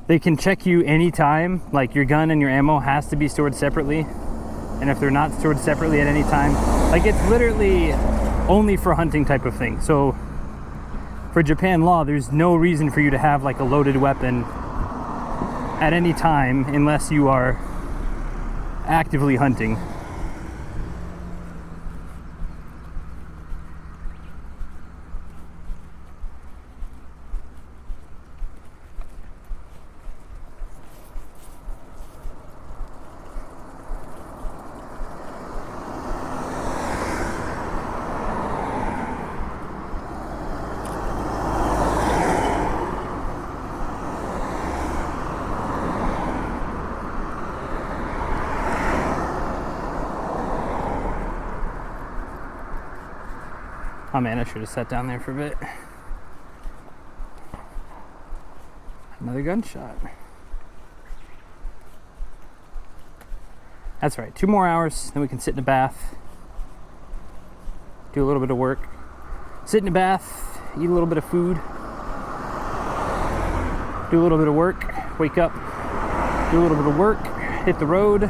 They can check you anytime. Like, your gun and your ammo has to be stored separately. And if they're not stored separately at any time, like, it's literally only for hunting type of thing. So for Japan law, there's no reason for you to have like a loaded weapon at any time unless you are actively hunting. Oh man, I should have sat down there for a bit. Another gunshot. That's right, 2 more hours, then we can sit in a bath. Do a little bit of work. Sit in a bath, eat a little bit of food. Do a little bit of work, wake up, do a little bit of work, hit the road.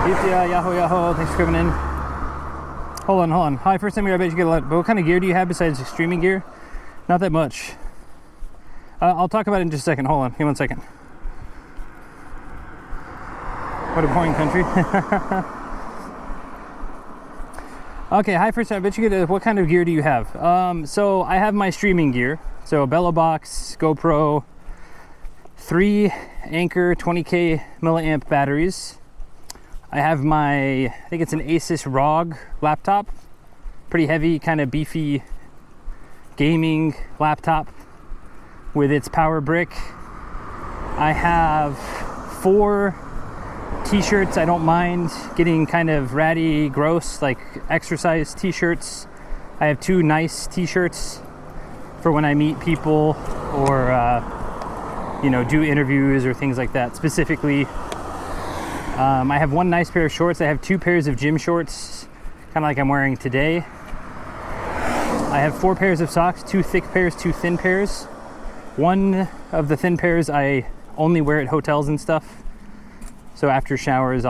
Yahoo Yahoo, thanks for coming in. Hold on. Hi, first time here, I bet you get a lot. But what kind of gear do you have besides streaming gear? Not that much. I'll talk about it in just a second. Hold on, give me 1 second. What a boring country. Okay, hi, first time, I bet you get what kind of gear do you have? So I have my streaming gear. So a Bello box, GoPro, 3 Anchor 20K milliamp batteries. I have my, I think it's an Asus ROG laptop. Pretty heavy, kind of beefy gaming laptop with its power brick. I have 4 t-shirts I don't mind getting kind of ratty, gross, like exercise t-shirts. I have 2 nice t-shirts for when I meet people or you know, do interviews or things like that. Specifically, I have 1 nice pair of shorts. I have 2 pairs of gym shorts, kind of like I'm wearing today. I have 4 pairs of socks, 2 thick pairs, 2 thin pairs. 1 of the thin pairs I only wear at hotels and stuff. So after showers,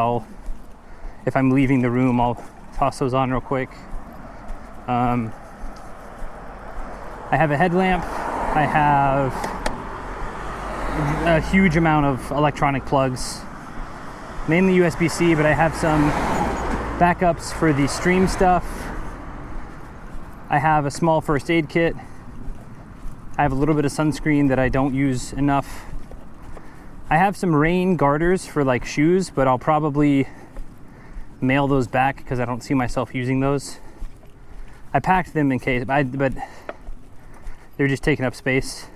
if I'm leaving the room, I'll toss those on real quick. I have a headlamp. I have a huge amount of electronic plugs, mainly USB-C, but I have some backups for the stream stuff. I have a small first aid kit. I have a little bit of sunscreen that I don't use enough. I have some rain garters for like shoes, but I'll probably mail those back because I don't see myself using those. I packed them in case, but they're just taking up space.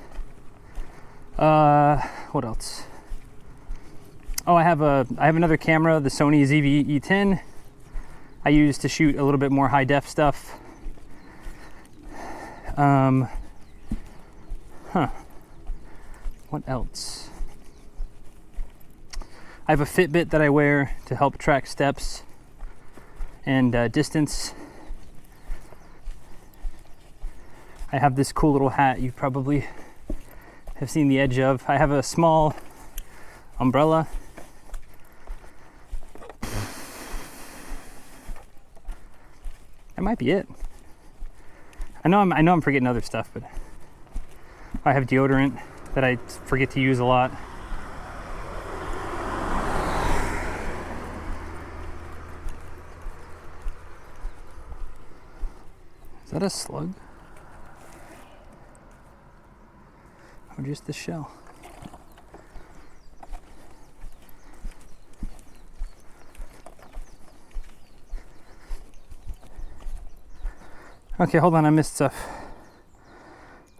What else? Oh, I have another camera, the Sony ZV-E10. I use to shoot a little bit more high def stuff. What else? I have a Fitbit that I wear to help track steps and distance. I have this cool little hat you probably have seen the edge of. I have a small umbrella. That might be it. I know I'm forgetting other stuff, but I have deodorant that I forget to use a lot. Is that a slug? Or just the shell? Okay, hold on, I missed stuff.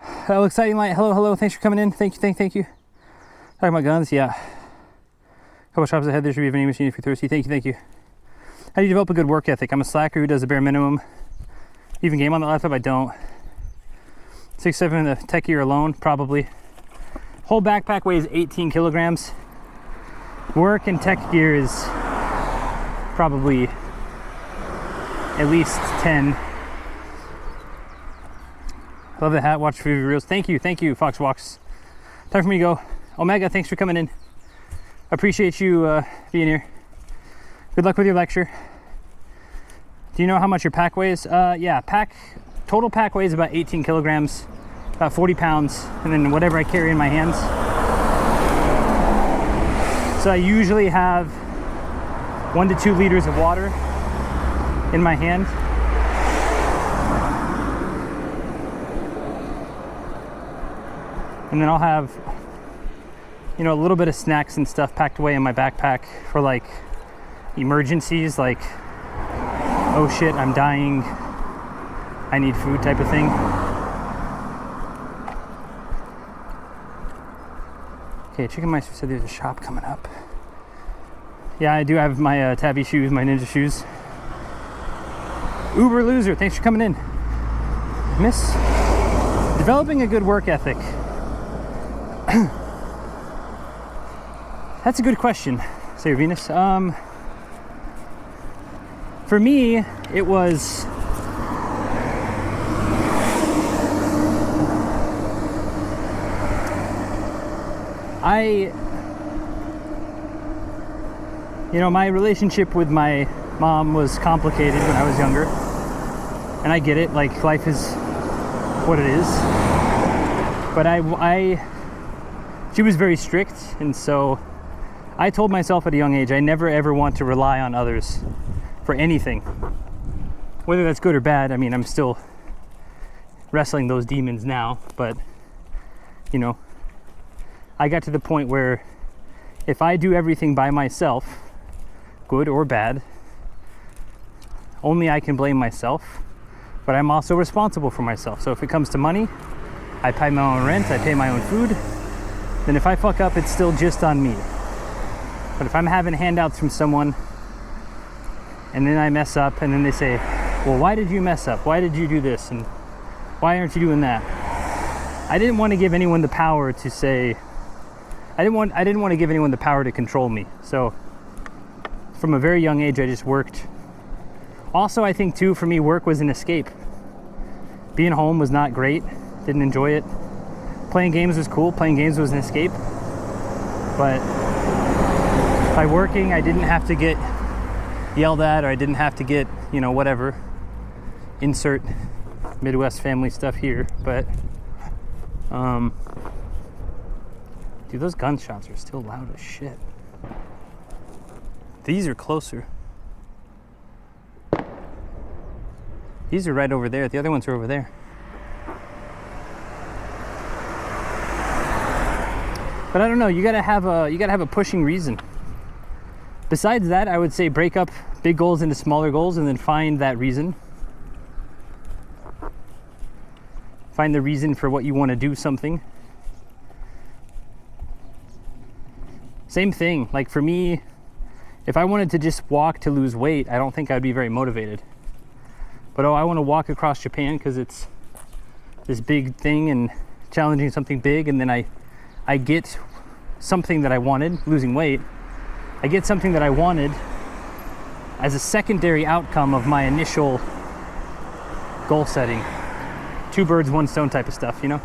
Hello, Exciting Light. Hello, thanks for coming in. Thank you. Talking about guns, yeah. A couple shops ahead, there should be a vending machine if you're thirsty. Thank you. How do you develop a good work ethic? I'm a slacker who does the bare minimum. Even game on the laptop, I don't. 6'7", the tech gear alone, probably. Whole backpack weighs 18 kilograms. Work and tech gear is probably at least 10. Love the hat, watch for reels. Thank you, Fox Walks. Time for me to go. Omega, thanks for coming in. Appreciate you being here. Good luck with your lecture. Do you know how much your pack weighs? Yeah, total pack weighs about 18 kilograms, about 40 pounds, and then whatever I carry in my hands. So I usually have 1 to 2 liters of water in my hand. And then I'll have, you know, a little bit of snacks and stuff packed away in my backpack for like emergencies, like, oh shit, I'm dying, I need food type of thing. Okay, Chicken Meister said there's a shop coming up. Yeah, I do have my tabby shoes, my ninja shoes. Uber Loser, thanks for coming in. Miss, developing a good work ethic. That's a good question, Sarah Venus. For me, it was You know, my relationship with my mom was complicated when I was younger. And I get it, like life is what it is. But she was very strict, and so I told myself at a young age I never ever want to rely on others for anything. Whether that's good or bad, I mean, I'm still wrestling those demons now, but you know, I got to the point where if I do everything by myself, good or bad, only I can blame myself, but I'm also responsible for myself. So if it comes to money, I pay my own rent, I pay my own food, then if I fuck up, it's still just on me. But if I'm having handouts from someone and then I mess up and then they say, well, why did you mess up? Why did you do this? And why aren't you doing that? I didn't want to give anyone the power to say, I didn't want to give anyone the power to control me. So from a very young age, I just worked. Also, I think too, for me, work was an escape. Being home was not great. Didn't enjoy it. Playing games was cool. Playing games was an escape. But by working, I didn't have to get yelled at, or I didn't have to get, you know, whatever. Insert Midwest family stuff here. But, dude, those gunshots are still loud as shit. These are closer. These are right over there. The other ones are over there. But I don't know. You gotta have a pushing reason. Besides that, I would say break up big goals into smaller goals and then find that reason. Find the reason for what you want to do something. Same thing. Like for me, if I wanted to just walk to lose weight, I don't think I'd be very motivated. But I want to walk across Japan because it's this big thing and challenging something big, and then I get something that I wanted, losing weight. I get something that I wanted as a secondary outcome of my initial goal setting. 2 birds, 1 stone type of stuff, you know?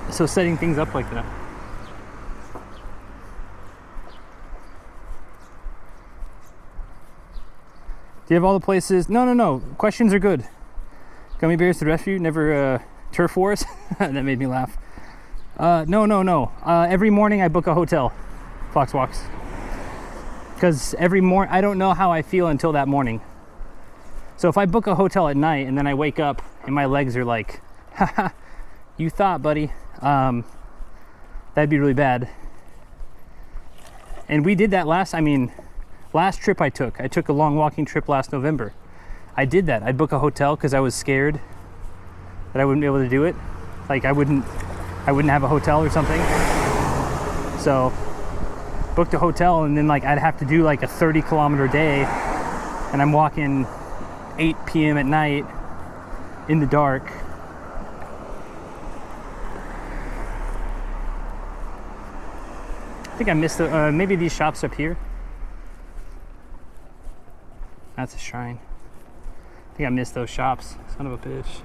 So setting things up like that. Do you have all the places? No. Questions are good. Gummy bears to the rescue. Never turf wars. That made me laugh. No. Every morning I book a hotel. Fox walks. Because every morning, I don't know how I feel until that morning. So if I book a hotel at night and then I wake up and my legs are like, haha, you thought, buddy. That'd be really bad. And we did that last trip I took a long walking trip last November. I did that. I'd book a hotel because I was scared that I wouldn't be able to do it. Like I wouldn't have a hotel or something. So booked a hotel, and then like I'd have to do like a 30-kilometer day, and I'm walking 8 p.m. at night in the dark. I think I missed maybe these shops up here. That's a shrine. I think I missed those shops. Son of a bitch.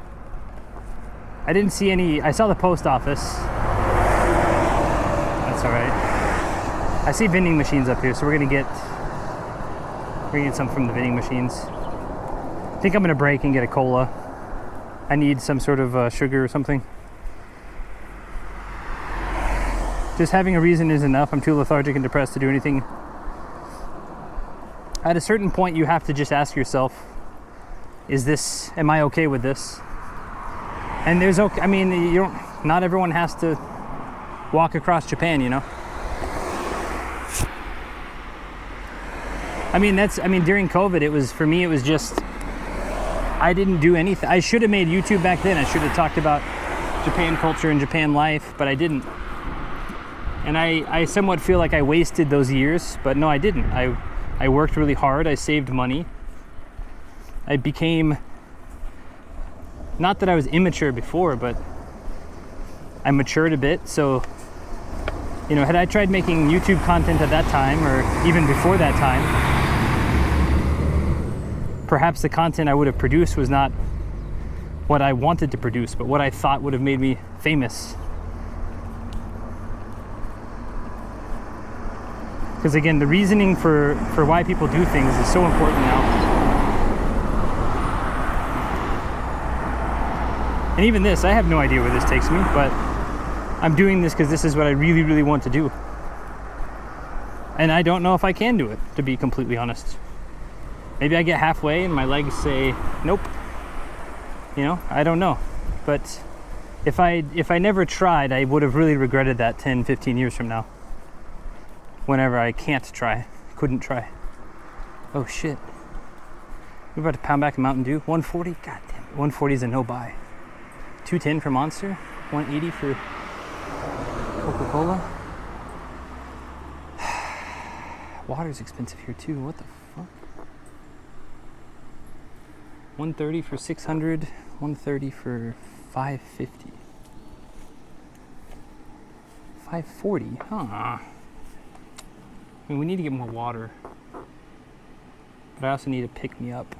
I didn't see any. I saw the post office. That's all right. I see vending machines up here, so we're gonna get some from the vending machines. I think I'm gonna break and get a cola. I need some sort of sugar or something. Just having a reason is enough. I'm too lethargic and depressed to do anything. At a certain point, you have to just ask yourself, am I okay with this? And not everyone has to walk across Japan, you know? During COVID, for me, it was just, I didn't do anything. I should have made YouTube back then. I should have talked about Japan culture and Japan life, but I didn't. And I somewhat feel like I wasted those years, but no, I didn't. I worked really hard. I saved money. I became, not that I was immature before, but I matured a bit. So, had I tried making YouTube content at that time, or even before that time, perhaps the content I would have produced was not what I wanted to produce, but what I thought would have made me famous. Because again, the reasoning for why people do things is so important now. And even this, I have no idea where this takes me, but I'm doing this because this is what I really, really want to do. And I don't know if I can do it, to be completely honest. Maybe I get halfway and my legs say, nope. You know, I don't know. But if I never tried, I would have really regretted that 10, 15 years from now. Whenever I couldn't try. Oh shit. We're about to pound back a Mountain Dew. 140? God damn it. 140 is a no buy. 210 for Monster. 180 for Coca-Cola. Water's expensive here too. What the fuck? 130 for 600. 130 for 550. 540? Huh. I mean, we need to get more water. But I also need to pick me up.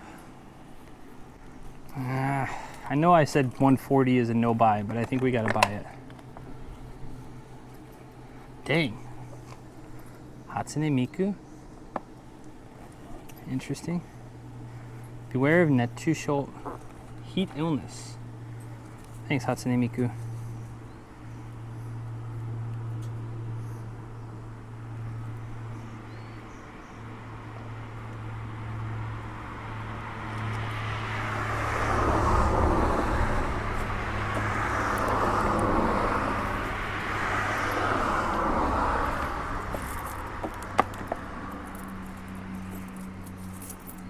I know I said 140 is a no buy, but I think we gotta buy it. Dang. Hatsune Miku. Interesting. Beware of Netsushou heat illness. Thanks, Hatsune Miku.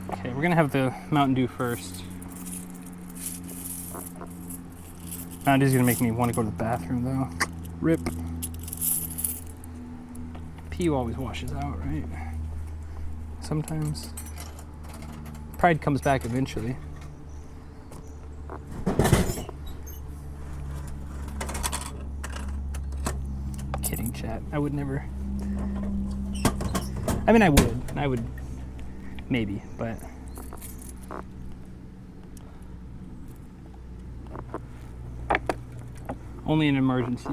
Okay, we're gonna have the Mountain Dew first. Mountain Dew's gonna make me want to go to the bathroom though. Rip. Pee always washes out, right? Sometimes. Pride comes back eventually. Kidding, chat. I would never. I mean, I would. Maybe, but. Only an emergency.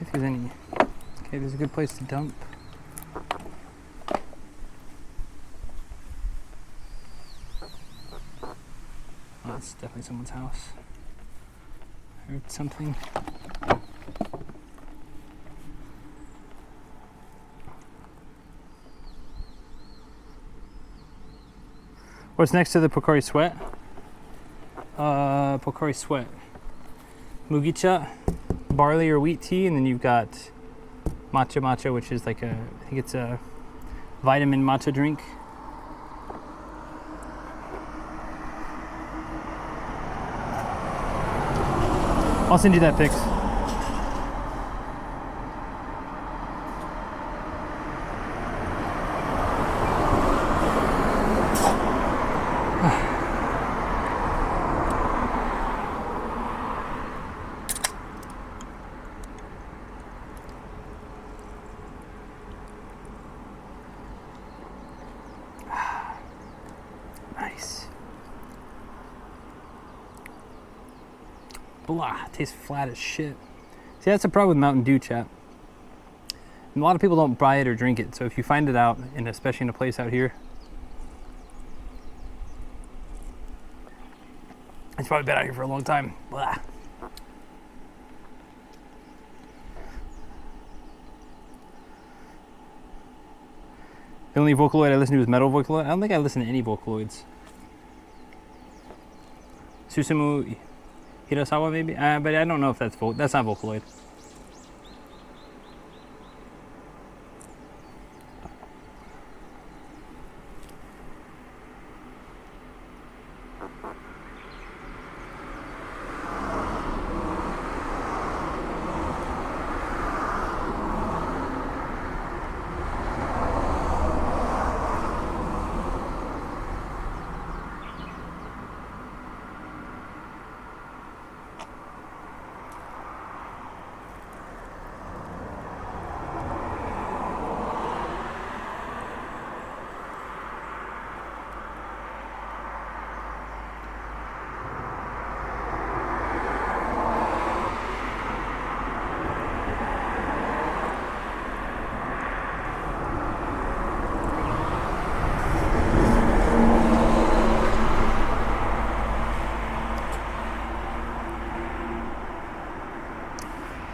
If there's any. Okay, there's a good place to dump. Oh, that's definitely someone's house. Heard something. What's next to the Pocari Sweat? Pocari Sweat. Mugicha, barley or wheat tea, and then you've got matcha matcha, which is like I think it's a vitamin matcha drink. I'll send you that pics. Nice. Blah, tastes flat as shit. See, that's the problem with Mountain Dew, chat. A lot of people don't buy it or drink it, so if you find it out, and especially in a place out here, it's probably been out here for a long time. Blah. The only Vocaloid I listen to is metal Vocaloid. I don't think I listen to any Vocaloids. Susumu Hirasawa maybe? But I don't know if that's that's not Vocaloid.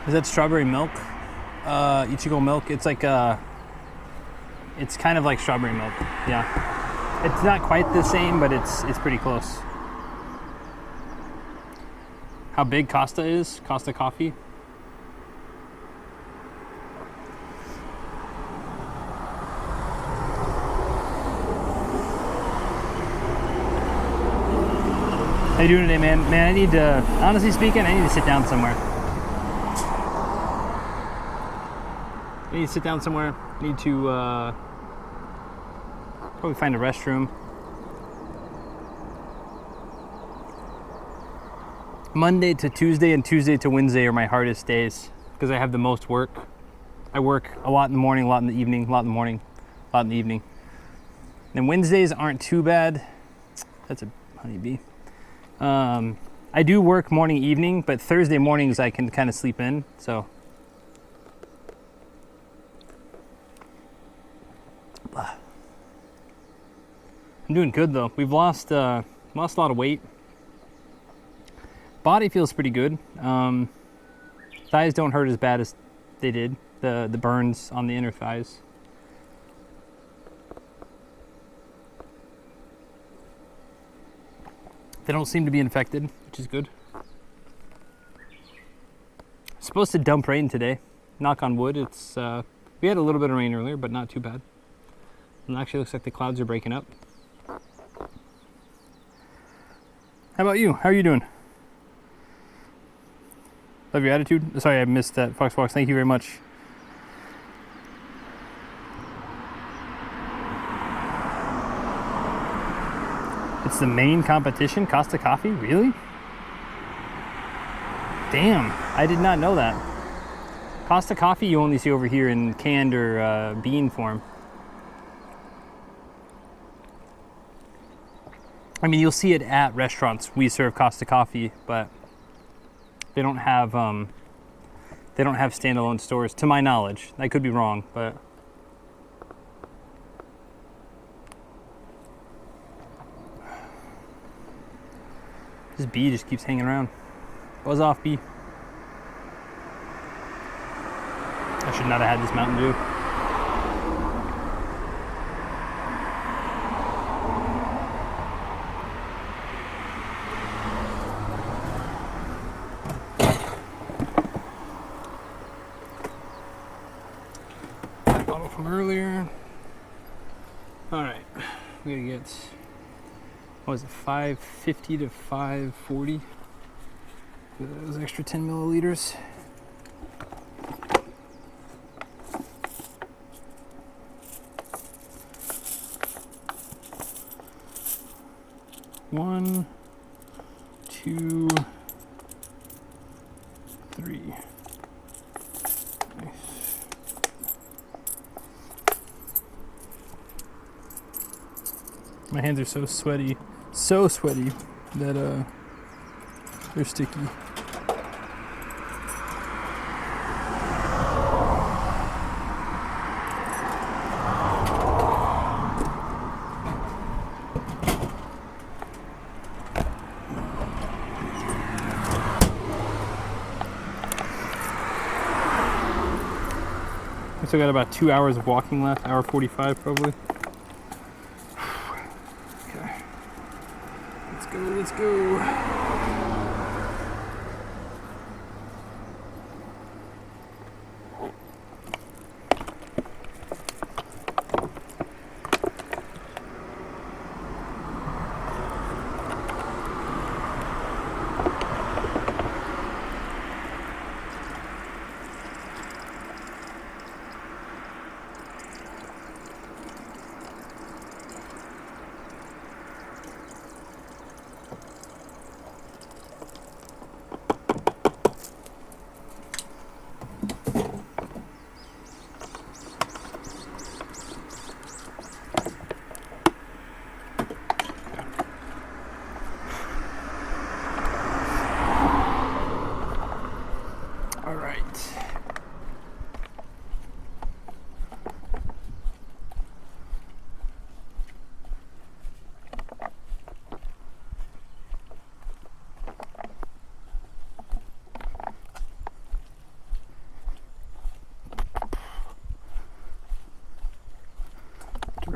Is that strawberry milk? Ichigo milk. It's like it's kind of like strawberry milk. Yeah. It's not quite the same, but it's pretty close. How big Costa is? Costa Coffee? How you doing today, man? Man, I need to, honestly speaking, I need to sit down somewhere. I need to sit down somewhere. I need to probably find a restroom. Monday to Tuesday and Tuesday to Wednesday are my hardest days because I have the most work. I work a lot in the morning, a lot in the evening, a lot in the morning, a lot in the evening. And Wednesdays aren't too bad. That's a honeybee. I do work morning, evening, but Thursday mornings I can kind of sleep in, so. I'm doing good though. We've lost a lot of weight. Body feels pretty good. Thighs don't hurt as bad as they did. The burns on the inner thighs. They don't seem to be infected, which is good. It's supposed to dump rain today. Knock on wood. It's we had a little bit of rain earlier, but not too bad. And it actually looks like the clouds are breaking up. How about you? How are you doing? Love your attitude. Sorry, I missed that. Fox. Thank you very much. It's the main competition, Costa Coffee? Really? Damn, I did not know that. Costa Coffee you only see over here in canned or bean form. I mean, you'll see it at restaurants. We serve Costa Coffee, but they don't have standalone stores, to my knowledge. I could be wrong, but this bee just keeps hanging around. Buzz off, bee. I should not have had this Mountain Dew. Bottle from earlier. All right, we gotta get, what was it, 550 to 540? Those extra 10 milliliters. One, two, three. Nice. My hands are so sweaty that they're sticky. I still got about 2 hours of walking left, hour 45 probably. Okay. Let's go.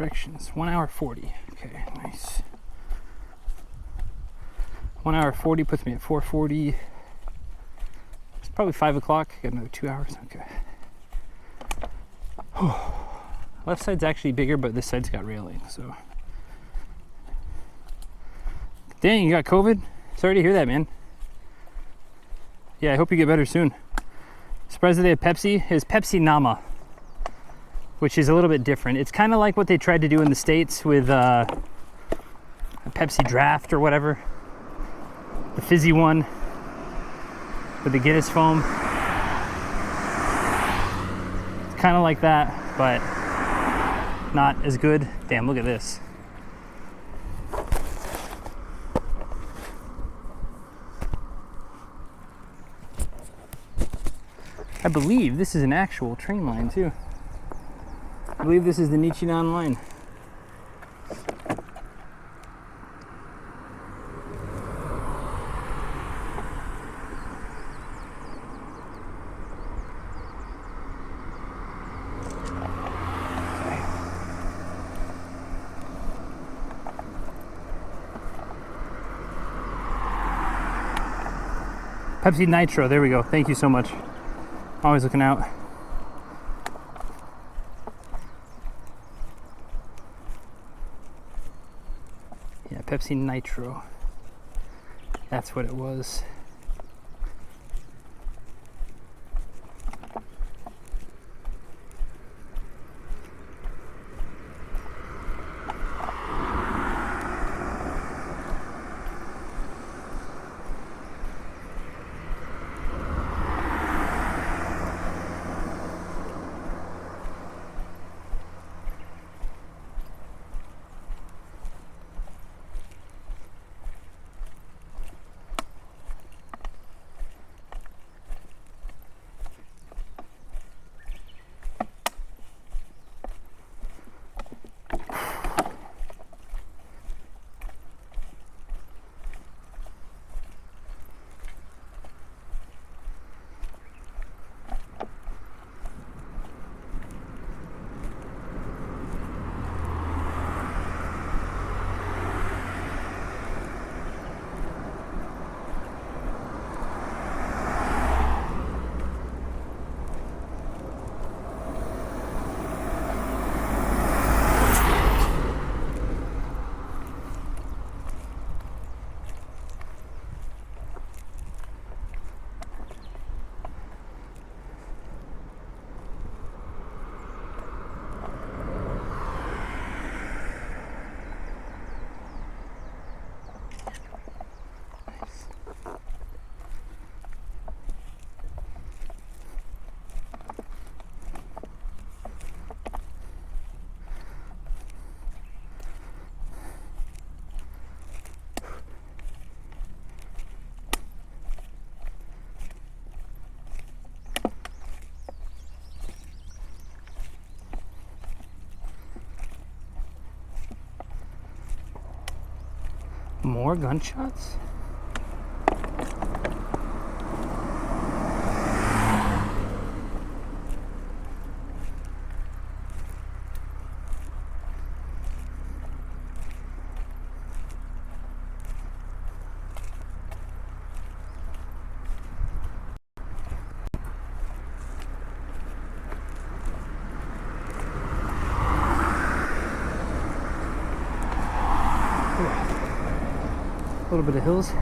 directions. 1 hour 40. Okay, nice. 1 hour 40 puts me at 4:40. It's probably 5 o'clock. Got another 2 hours. Okay. Left side's actually bigger, but this side's got railing, so. Dang, you got COVID? Sorry to hear that, man. Yeah, I hope you get better soon. Surprised that they have Pepsi. It's Pepsi Nama, which is a little bit different. It's kind of like what they tried to do in the States with a Pepsi Draft or whatever. The fizzy one with the Guinness foam. It's kind of like that, but not as good. Damn, look at this. I believe this is an actual train line too. I believe this is the Nichinan line. Pepsi Nitro, there we go. Thank you so much. Always looking out. Yeah, Pepsi Nitro. That's what it was. More gunshots? A little bit of hills.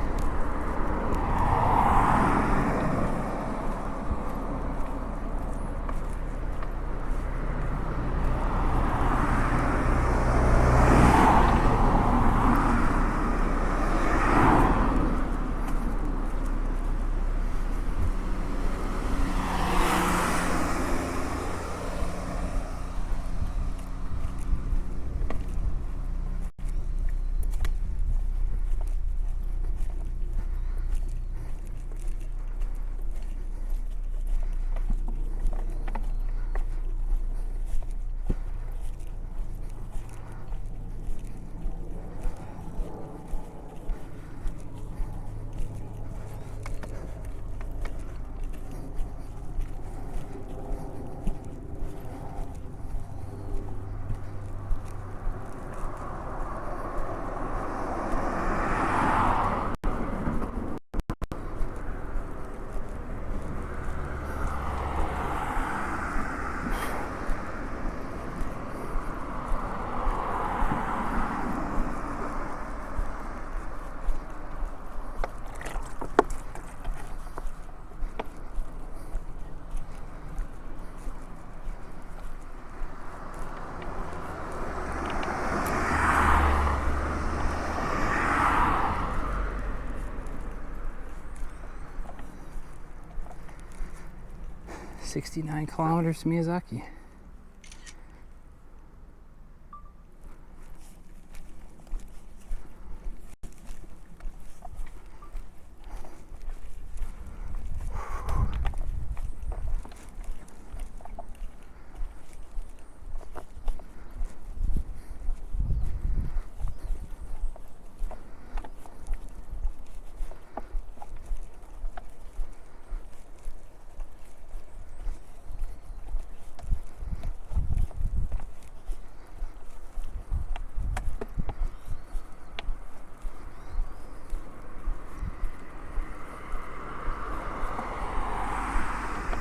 69 kilometers to Miyazaki.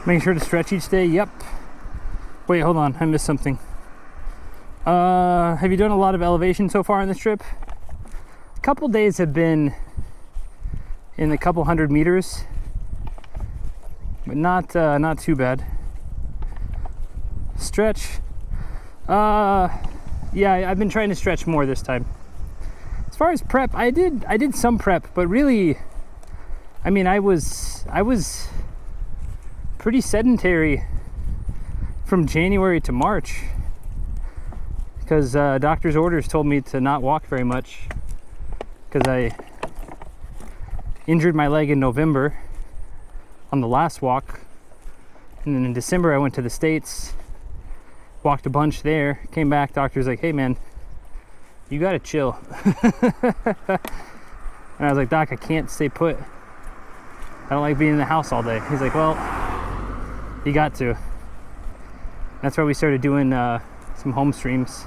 Making sure to stretch each day. Yep. Wait, hold on. I missed something. Have you done a lot of elevation so far on this trip? A couple days have been in the couple hundred meters, but not too bad. Stretch. Yeah, I've been trying to stretch more this time. As far as prep, I did some prep, but really, I mean, I was pretty sedentary from January to March because doctor's orders told me to not walk very much because I injured my leg in November on the last walk, and then in December I went to the States, walked a bunch there, came back, doctor's like, hey man, you gotta chill. And I was like, doc, I can't stay put, I don't like being in the house all day. He's like, well, you got to. That's why we started doing some home streams.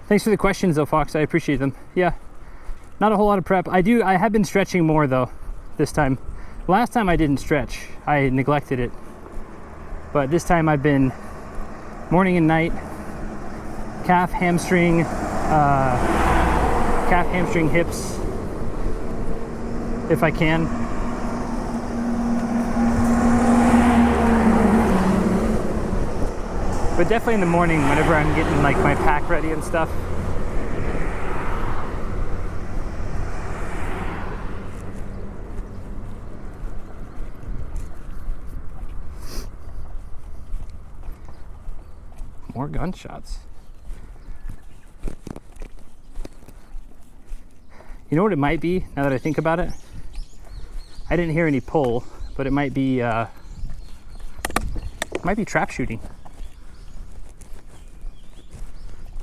Thanks for the questions though, Fox. I appreciate them. Yeah, not a whole lot of prep. I have been stretching more though this time. Last time I didn't stretch. I neglected it. But this time I've been morning and night, calf, hamstring, hips, if I can. But definitely in the morning, whenever I'm getting like my pack ready and stuff. More gunshots. You know what it might be, now that I think about it? I didn't hear any pull, but it might be trap shooting.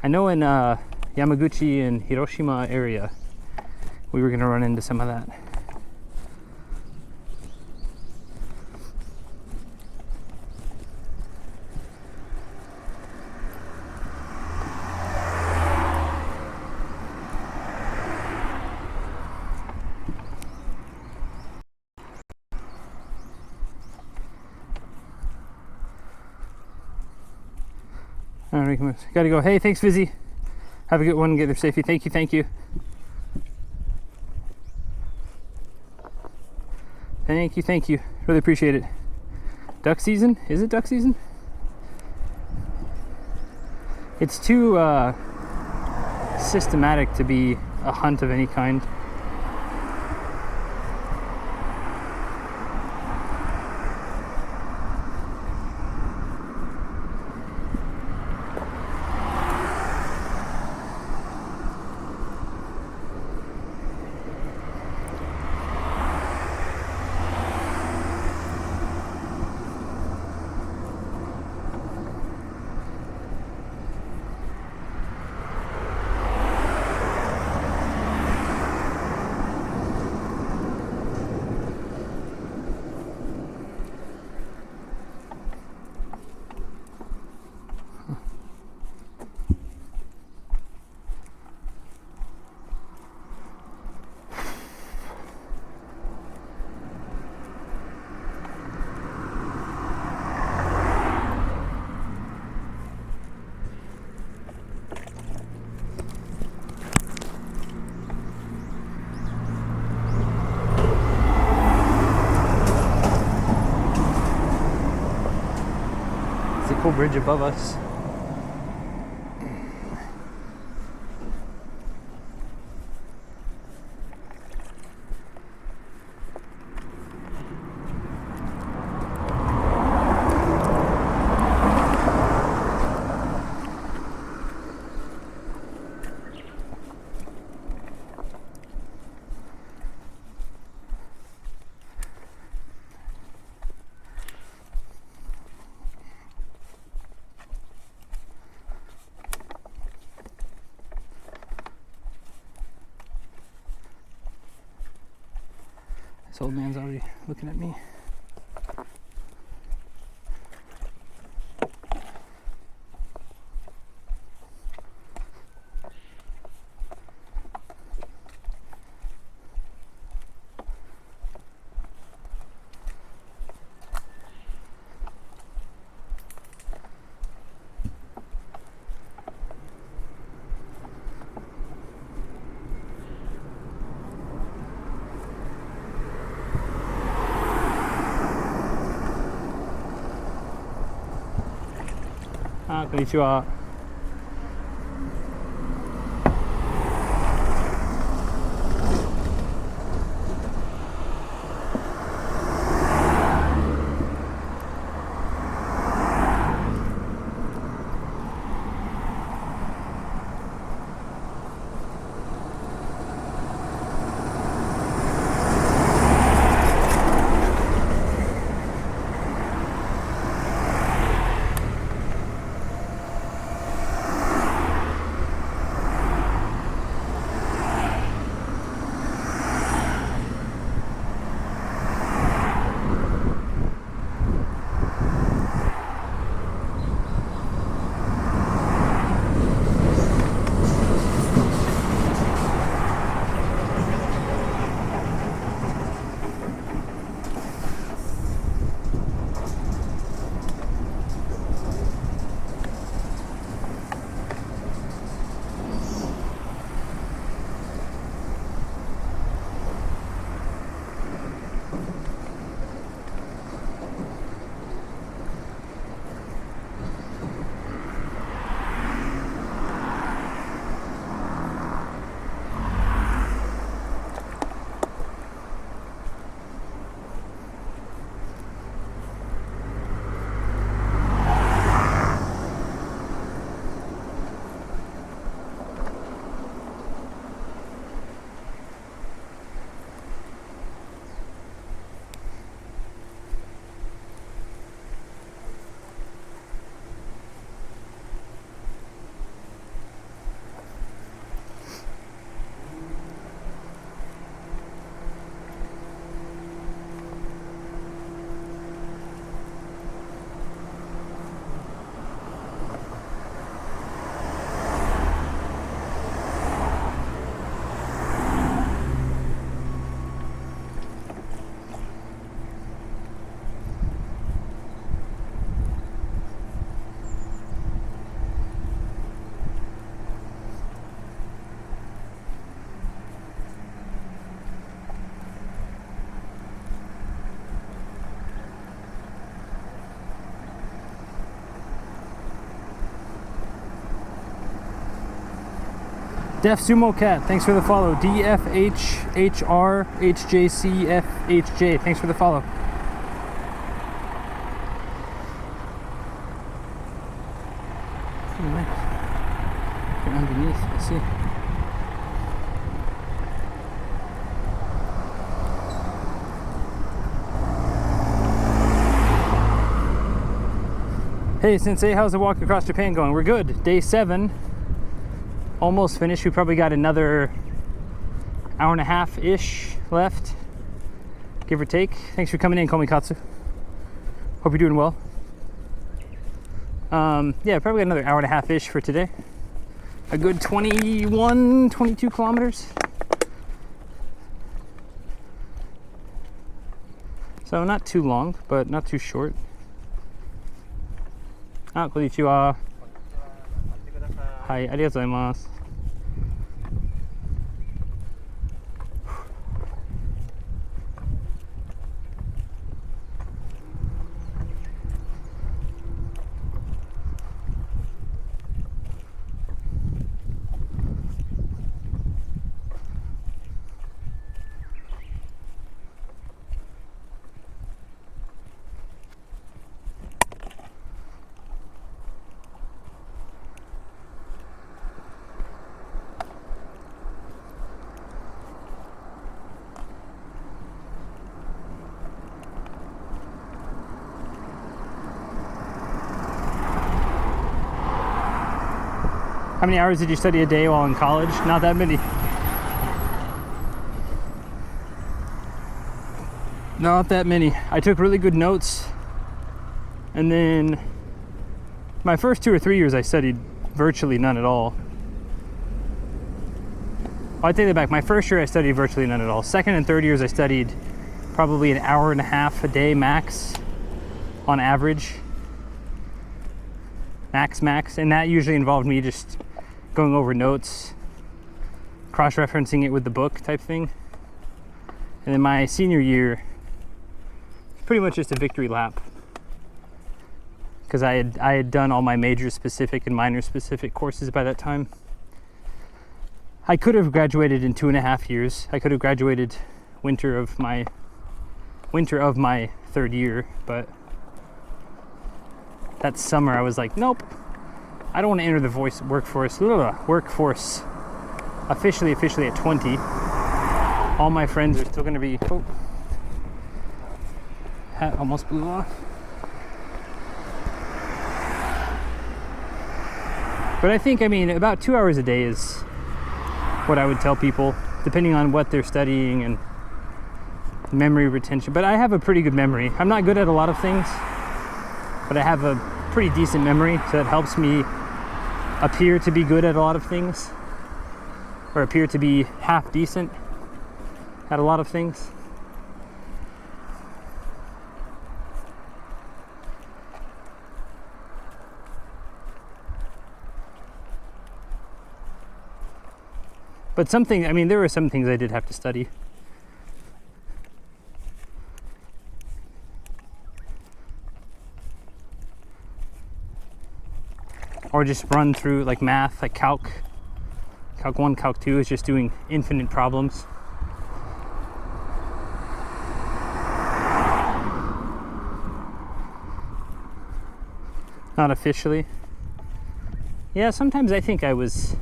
I know in Yamaguchi and Hiroshima area, we were gonna run into some of that. All right, gotta go. Hey, thanks, Vizzy. Have a good one. Get there safely. Thank you. Thank you. Thank you. Thank you. Really appreciate it. Duck season? Is it duck season? It's too systematic to be a hunt of any kind. Cool bridge above us. This old man's already looking at me. Ah, konnichiwa. Def Sumo Cat, thanks for the follow. DFHHRHJCFHJ, thanks for the follow. Anyway, get underneath, let's see. Hey Sensei, how's the walk across Japan going? We're good. Day 7. Almost finished. We probably got another hour and a half-ish left, give or take. Thanks for coming in, Komikatsu. Hope you're doing well. Yeah, probably got another hour and a half-ish for today. A good 21, 22 kilometers. So not too long, but not too short. Ah, konnichiwa. Hi, arigatou gozaimasu. How many hours did you study a day while in college? Not that many. Not that many. I took really good notes, and then my first 2 or 3 years I studied virtually none at all. I take that back. My first year I studied virtually none at all. Second and third years I studied probably an hour and a half a day max on average. Max. And that usually involved me just going over notes, cross-referencing it with the book type thing. And then my senior year, pretty much just a victory lap. Because I had done all my major specific and minor specific courses by that time. I could have graduated in 2.5 years. I could have graduated winter of my third year, but that summer I was like, nope, I don't want to enter the workforce officially at 20. All my friends are still going to be, hat almost blew off. But I think, about 2 hours a day is what I would tell people, depending on what they're studying and memory retention. But I have a pretty good memory. I'm not good at a lot of things, but I have a pretty decent memory, so it helps me appear to be good at a lot of things, or appear to be half decent at a lot of things. But there were some things I did have to study. Or just run through like math, like calc 1, calc 2 is just doing infinite problems. Not officially. Yeah, sometimes I think I was,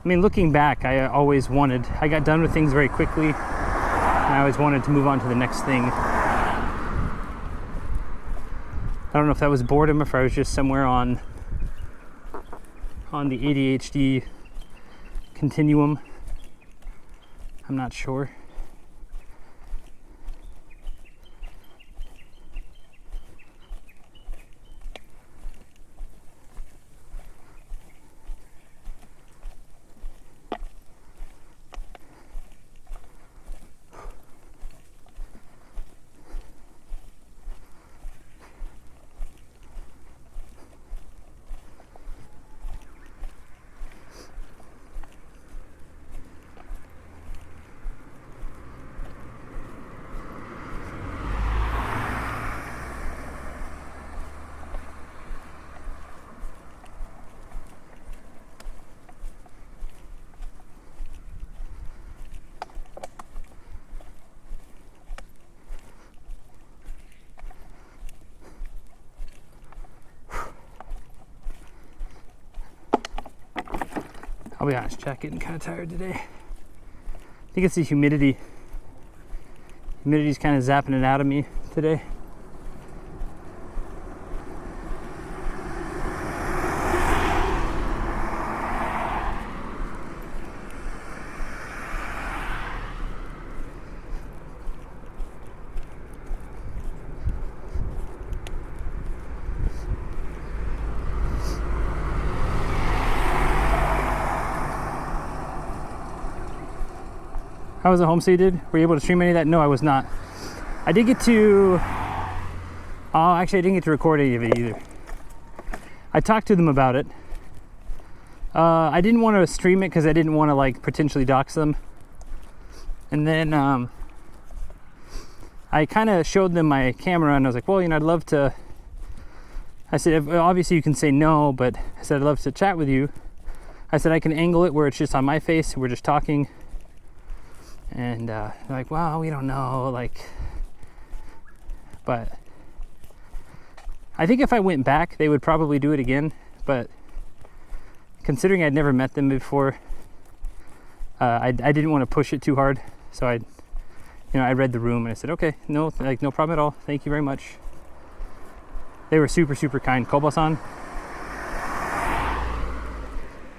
looking back, I got done with things very quickly, and I always wanted to move on to the next thing. I don't know if that was boredom or if I was just somewhere on the ADHD continuum. I'm not sure. I'll be honest, Jack, getting kind of tired today. I think it's the humidity. Humidity's kind of zapping it out of me today. How was the homestay you did? Were you able to stream any of that? No, I was not. I did get to... actually, I didn't get to record any of it either. I talked to them about it. I didn't want to stream it because I didn't want to potentially dox them. And then I kind of showed them my camera and I was like, well, I'd love to... I said, obviously you can say no, but I said, I'd love to chat with you. I said, I can angle it where it's just on my face and we're just talking. And they're like, well, we don't know, but I think if I went back, they would probably do it again. But considering I'd never met them before, I didn't want to push it too hard. So I read the room and I said, okay, no problem at all. Thank you very much. They were super, super kind. Kobo-san,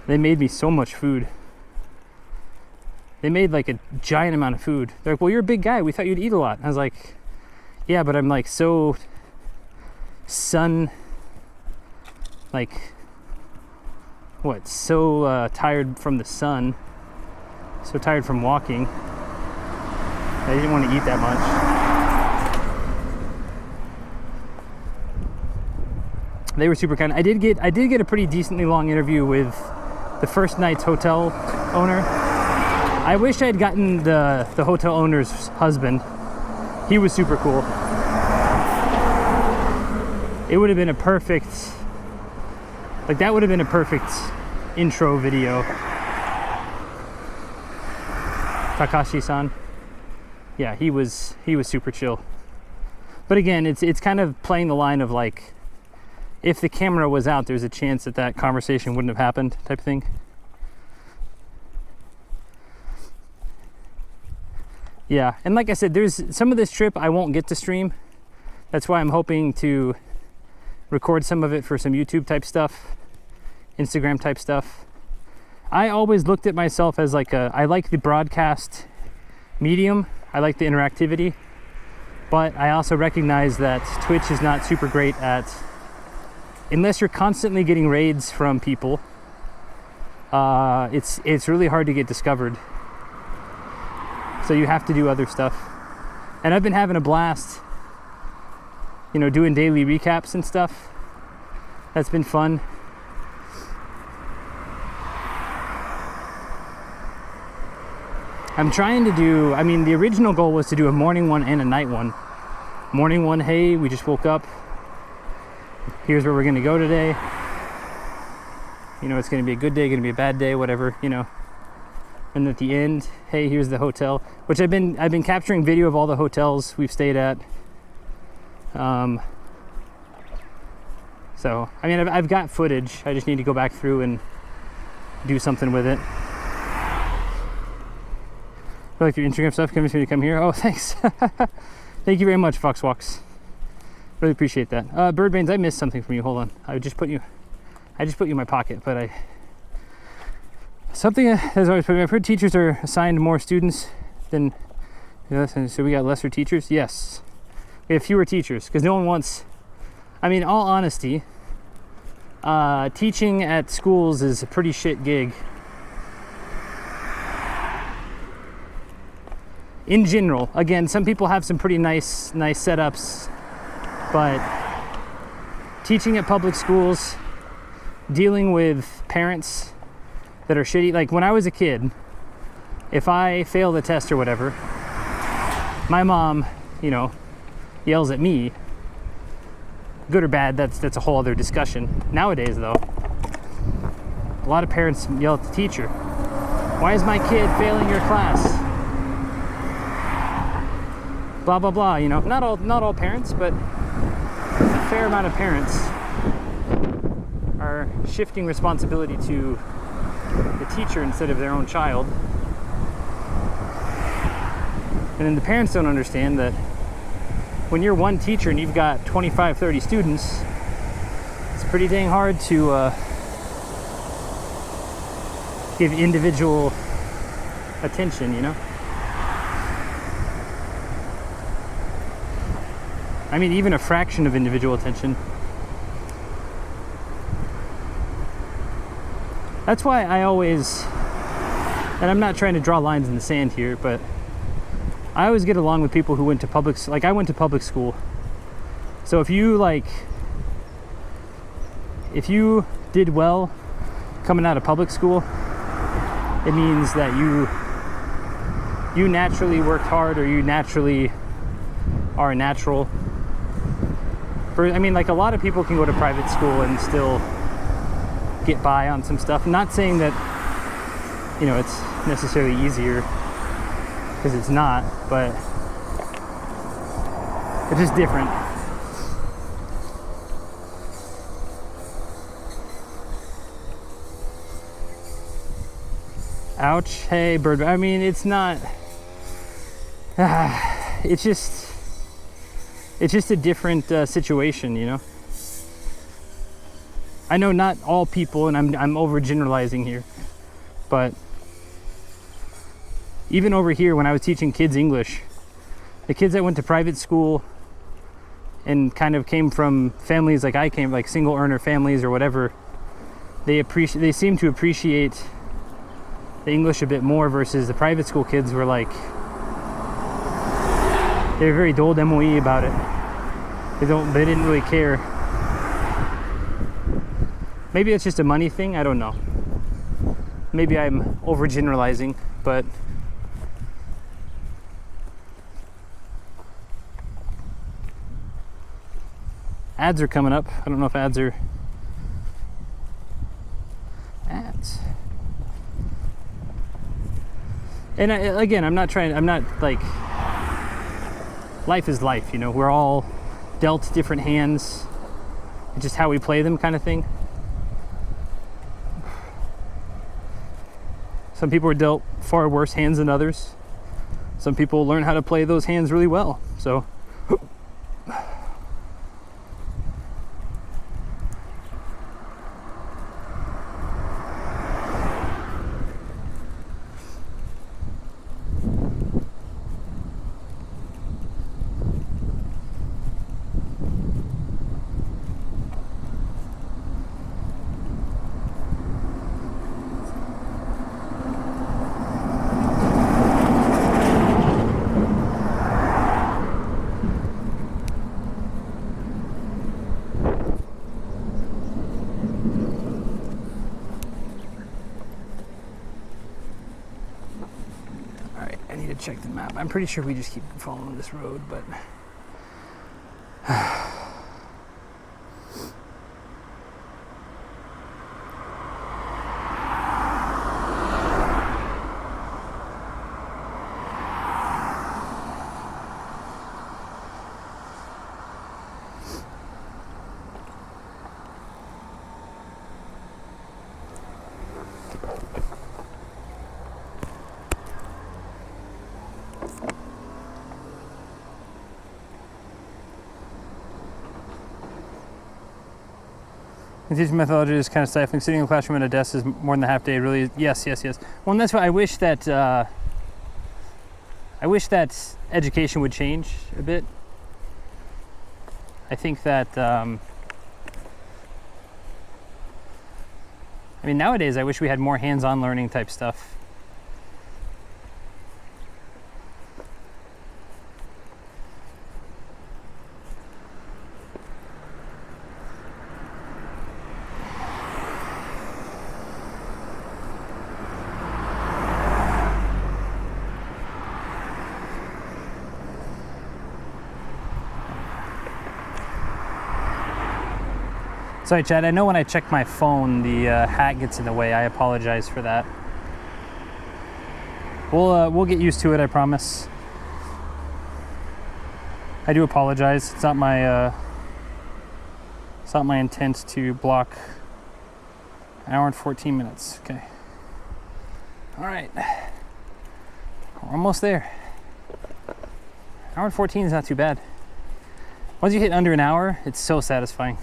they made me so much food. they made like a giant amount of food. They're like, well, you're a big guy. We thought you'd eat a lot. I was like, yeah, but I'm like so tired from the sun, so tired from walking. I didn't want to eat that much. They were super kind. I did get a pretty decently long interview with the first night's hotel owner. I wish I had gotten the hotel owner's husband. He was super cool. It would have been a perfect, like that would have been a perfect intro video. Takashi-san. Yeah, he was super chill. But again, it's kind of playing the line of like, if the camera was out, there's a chance that conversation wouldn't have happened, type of thing. Yeah, and like I said, there's some of this trip I won't get to stream. That's why I'm hoping to record some of it for some YouTube type stuff, Instagram type stuff. I always looked at myself as like I like the broadcast medium, I like the interactivity, but I also recognize that Twitch is not super great at, unless you're constantly getting raids from people, it's really hard to get discovered. So you have to do other stuff. And I've been having a blast, you know, doing daily recaps and stuff. That's been fun. I'm trying to do, I mean, the original goal was to do a morning one and a night one. Morning one, hey, we just woke up. Here's where we're gonna go today. You know, it's gonna be a good day, gonna be a bad day, whatever, you know. And at the end, hey, here's the hotel, which I've been capturing video of all the hotels we've stayed at. So, I mean, I've got footage. I just need to go back through and do something with it. I like your Instagram stuff. Convinced me to come here. Oh, thanks. Thank you very much, Foxwalks. Really appreciate that. Birdbanes, I missed something from you. Hold on. I just put you in my pocket, but something has always put me. I've heard teachers are assigned more students than, so we got lesser teachers. Yes, we have fewer teachers because no one wants. I mean, all honesty, teaching at schools is a pretty shit gig. In general, again, some people have some pretty nice setups, but teaching at public schools, dealing with parents that are shitty. Like when I was a kid, if I fail the test or whatever, my mom, you know, yells at me. Good or bad, that's a whole other discussion. Nowadays though, a lot of parents yell at the teacher. Why is my kid failing your class? Blah blah blah, you know. Not all parents, but a fair amount of parents are shifting responsibility to the teacher instead of their own child. And then the parents don't understand that when you're one teacher and you've got 25, 30 students, it's pretty dang hard to give individual attention, you know? I mean, even a fraction of individual attention. That's why I always, and I'm not trying to draw lines in the sand here, but I always get along with people who went to public, like I went to public school. So if you did well coming out of public school, it means that you naturally worked hard, or you naturally are a natural. I mean, like a lot of people can go to private school and still get by on some stuff. I'm not saying that, you know, it's necessarily easier, because it's not, but it's just different. Ouch. Hey, bird. I mean, it's not. It's just a different situation, you know. I know not all people, and I'm overgeneralizing here, but even over here when I was teaching kids English, the kids that went to private school and kind of came from families like I came, like single earner families or whatever, they seem to appreciate the English a bit more versus the private school kids were like, they're very dole MOE about it. They didn't really care. Maybe it's just a money thing, I don't know. Maybe I'm overgeneralizing, but ads are coming up. I don't know if ads. And again, I'm not like, life is life, you know, we're all dealt different hands. It's just how we play them kind of thing. Some people are dealt far worse hands than others. Some people learn how to play those hands really well. So check the map. I'm pretty sure we just keep following this road, but the teaching methodology is kind of stifling. Sitting in the classroom at a desk is more than a half day. Really, yes. Well, and that's why I wish that education would change a bit. I think that I mean, nowadays I wish we had more hands-on learning type stuff. Sorry, Chad, I know when I check my phone, the hat gets in the way. I apologize for that. We'll get used to it, I promise. I do apologize. It's not my intent to block an hour and 14 minutes. Okay. All right. We're almost there. Hour and 14 is not too bad. Once you hit under an hour, it's so satisfying.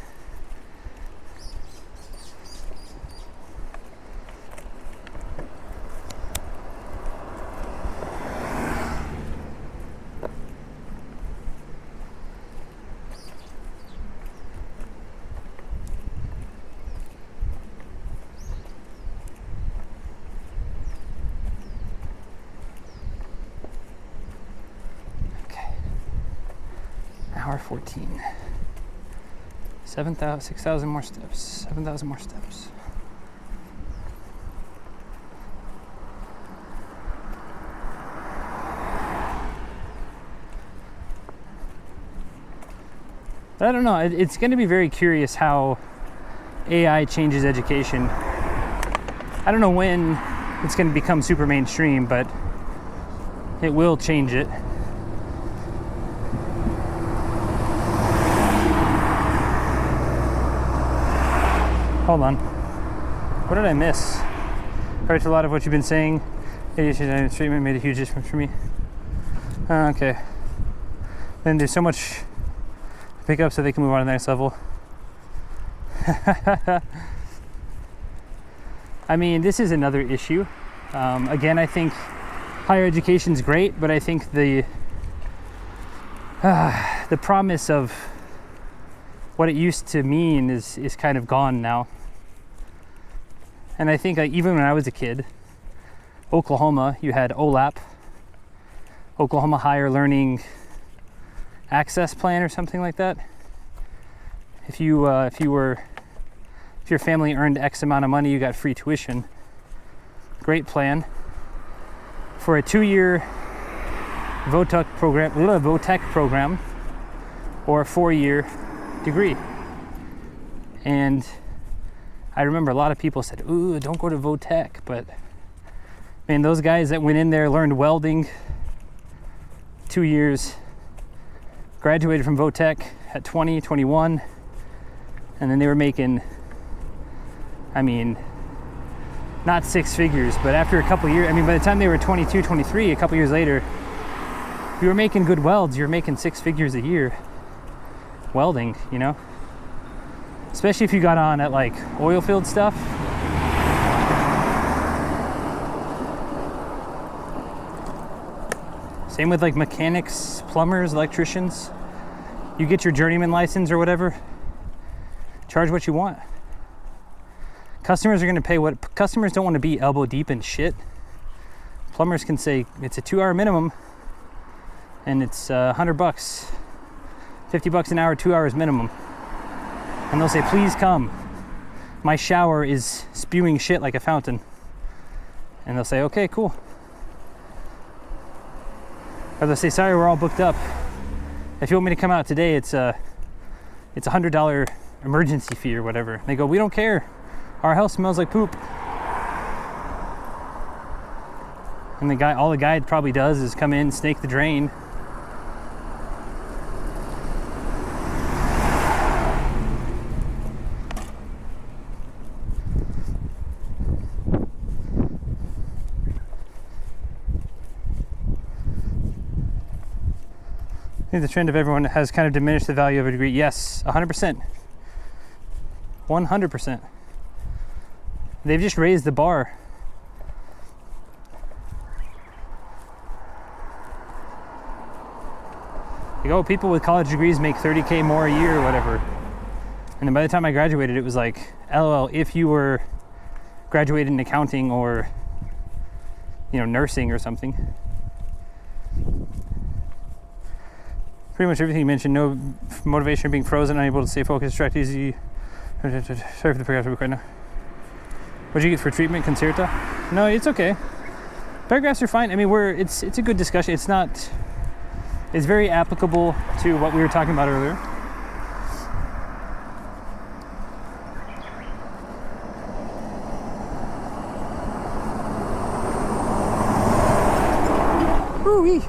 Hour 14. 6,000 more steps. 7,000 more steps. But I don't know. It's going to be very curious how AI changes education. I don't know when it's going to become super mainstream, but it will change it. Hold on. What did I miss? Right to a lot of what you've been saying. ADHD treatment made a huge difference for me. Okay. Then there's so much to pick up so they can move on to the next level. I mean, this is another issue. Again, I think higher education's great, but I think the promise of what it used to mean is kind of gone now. And I think, like, even when I was a kid, Oklahoma, you had OLAP, Oklahoma Higher Learning Access Plan or something like that. If your family earned X amount of money, you got free tuition. Great plan for a 2-year VOTEC program or a 4-year degree. And I remember a lot of people said, "Ooh, don't go to VOTEC," but man, those guys that went in there, learned welding, 2 years, graduated from VOTEC at 20, 21, and then they were making, I mean, not 6 figures, but after a couple years, I mean, by the time they were 22, 23, a couple years later, if you were making good welds, you were making 6 figures a year welding, you know? Especially if you got on at like oil field stuff. Same with like mechanics, plumbers, electricians. You get your journeyman license or whatever, charge what you want. Customers are going to pay what customers don't want to be elbow deep in shit. Plumbers can say it's a 2-hour minimum and it's $100, $50 an hour, 2 hours minimum. And they'll say, "Please come. My shower is spewing shit like a fountain." And they'll say, "Okay, cool." Or they'll say, "Sorry, we're all booked up. If you want me to come out today, it's a $100 emergency fee or whatever." They go, "We don't care. Our house smells like poop." And all the guy probably does is come in, snake the drain. I think the trend of everyone has kind of diminished the value of a degree. Yes, 100%. 100%. They've just raised the bar. Like, oh, people with college degrees make $30K more a year or whatever. And then by the time I graduated, it was like, LOL, if you were graduated in accounting or, you know, nursing or something. Pretty much everything you mentioned, no motivation, being frozen, unable to stay focused, distract easy. Sorry for the paragraph right now. What did you get for treatment, Concerta? No, it's okay. Paragraphs are fine. I mean, it's a good discussion. It's very applicable to what we were talking about earlier. Woo-wee.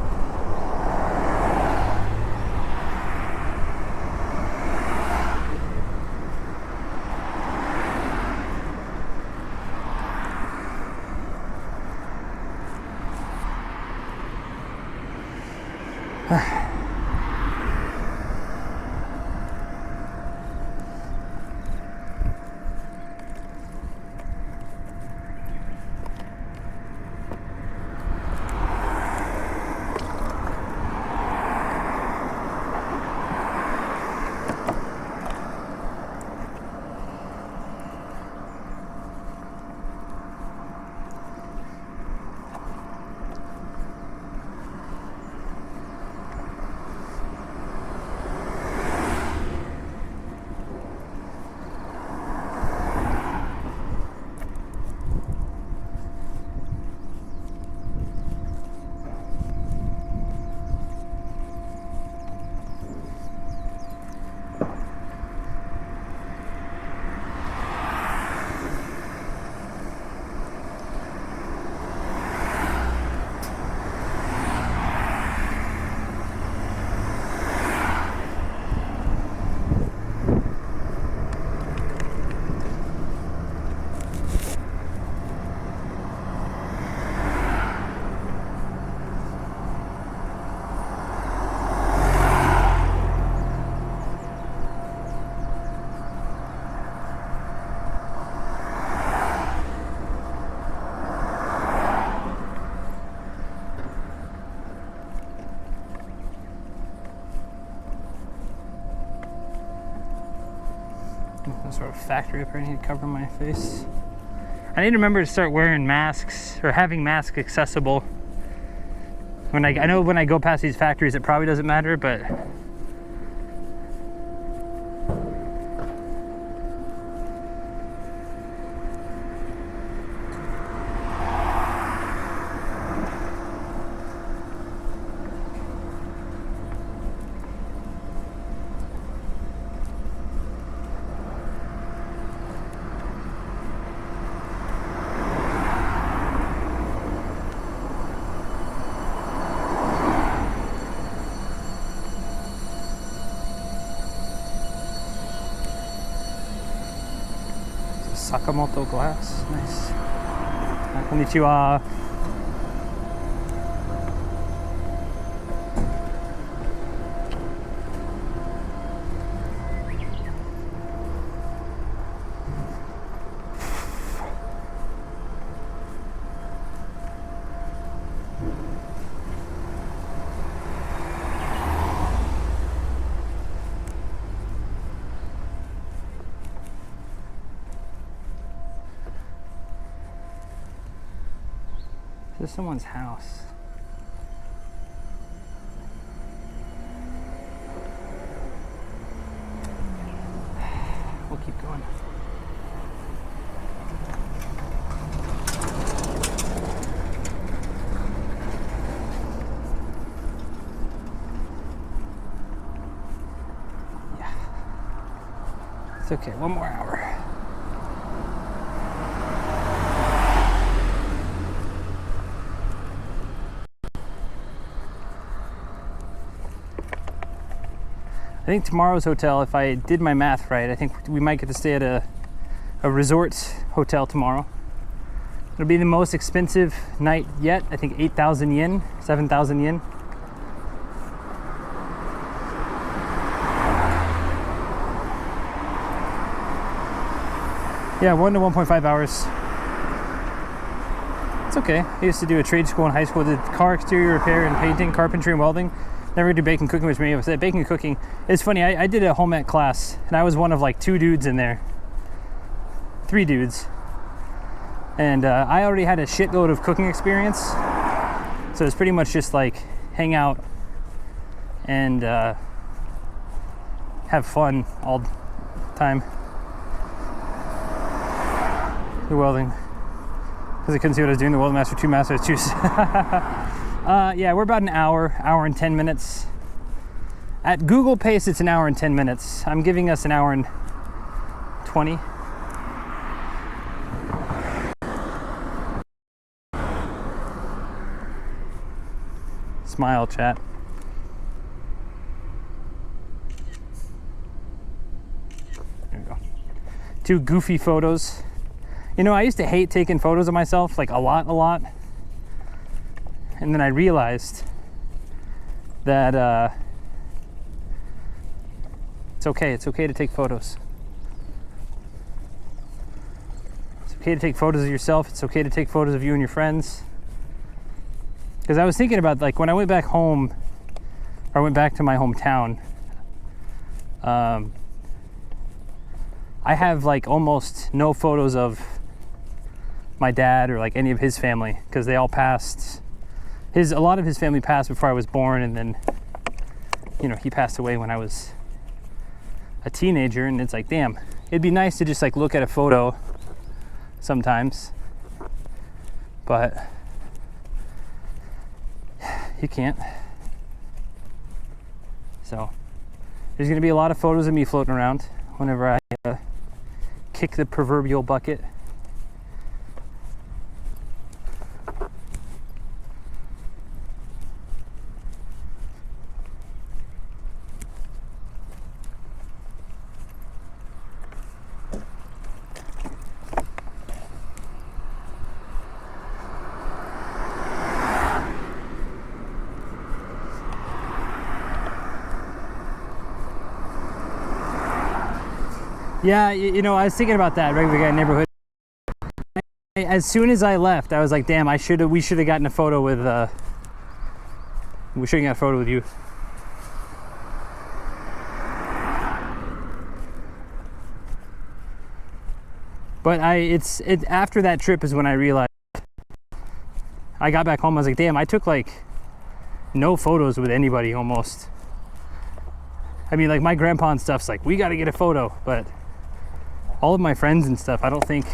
Some sort of factory up here. I need to cover my face. I need to remember to start wearing masks or having masks accessible. I know when I go past these factories, it probably doesn't matter, but Sakamoto glass, nice. Konnichiwa. This is someone's house. We'll keep going. Yeah. It's okay, one more hour. I think tomorrow's hotel, if I did my math right, I think we might get to stay at a resort hotel tomorrow. It'll be the most expensive night yet. I think 8,000 yen, 7,000 yen. Yeah, 1 to 1.5 hours. It's okay. I used to do a trade school in high school, did car exterior repair and painting, carpentry and welding. Never do baking cooking, which many of us said. Baking and cooking, it's funny, I did a home ec class and I was one of like 2 dudes in there. 3 dudes. And I already had a shitload of cooking experience. So it's pretty much just like hang out and have fun all the time. The welding. Because I couldn't see what I was doing, the Welding Master 2 Master 2. Yeah, we're about an hour and 10 minutes. At Google pace, it's an hour and 10 minutes. I'm giving us an hour and 20. Smile, chat. There we go. 2 goofy photos. You know, I used to hate taking photos of myself, like a lot. And then I realized that it's okay to take photos. It's okay to take photos of yourself. It's okay to take photos of you and your friends. Because I was thinking about, like, when I went back home, or I went back to my hometown, I have like almost no photos of my dad or like any of his family, because they all passed. A lot of his family passed before I was born, and then, you know, he passed away when I was a teenager, and it's like, damn, it'd be nice to just like look at a photo sometimes, but you can't. So there's gonna be a lot of photos of me floating around whenever I kick the proverbial bucket. Yeah, you know, I was thinking about that regular guy neighborhood. As soon as I left, I was like, damn, we should have gotten a photo with, we should have got a photo with you. But after that trip is when I realized, I got back home, I was like, damn, I took like no photos with anybody almost. I mean, like my grandpa and stuff's like, we got to get a photo, but all of my friends and stuff, I don't think I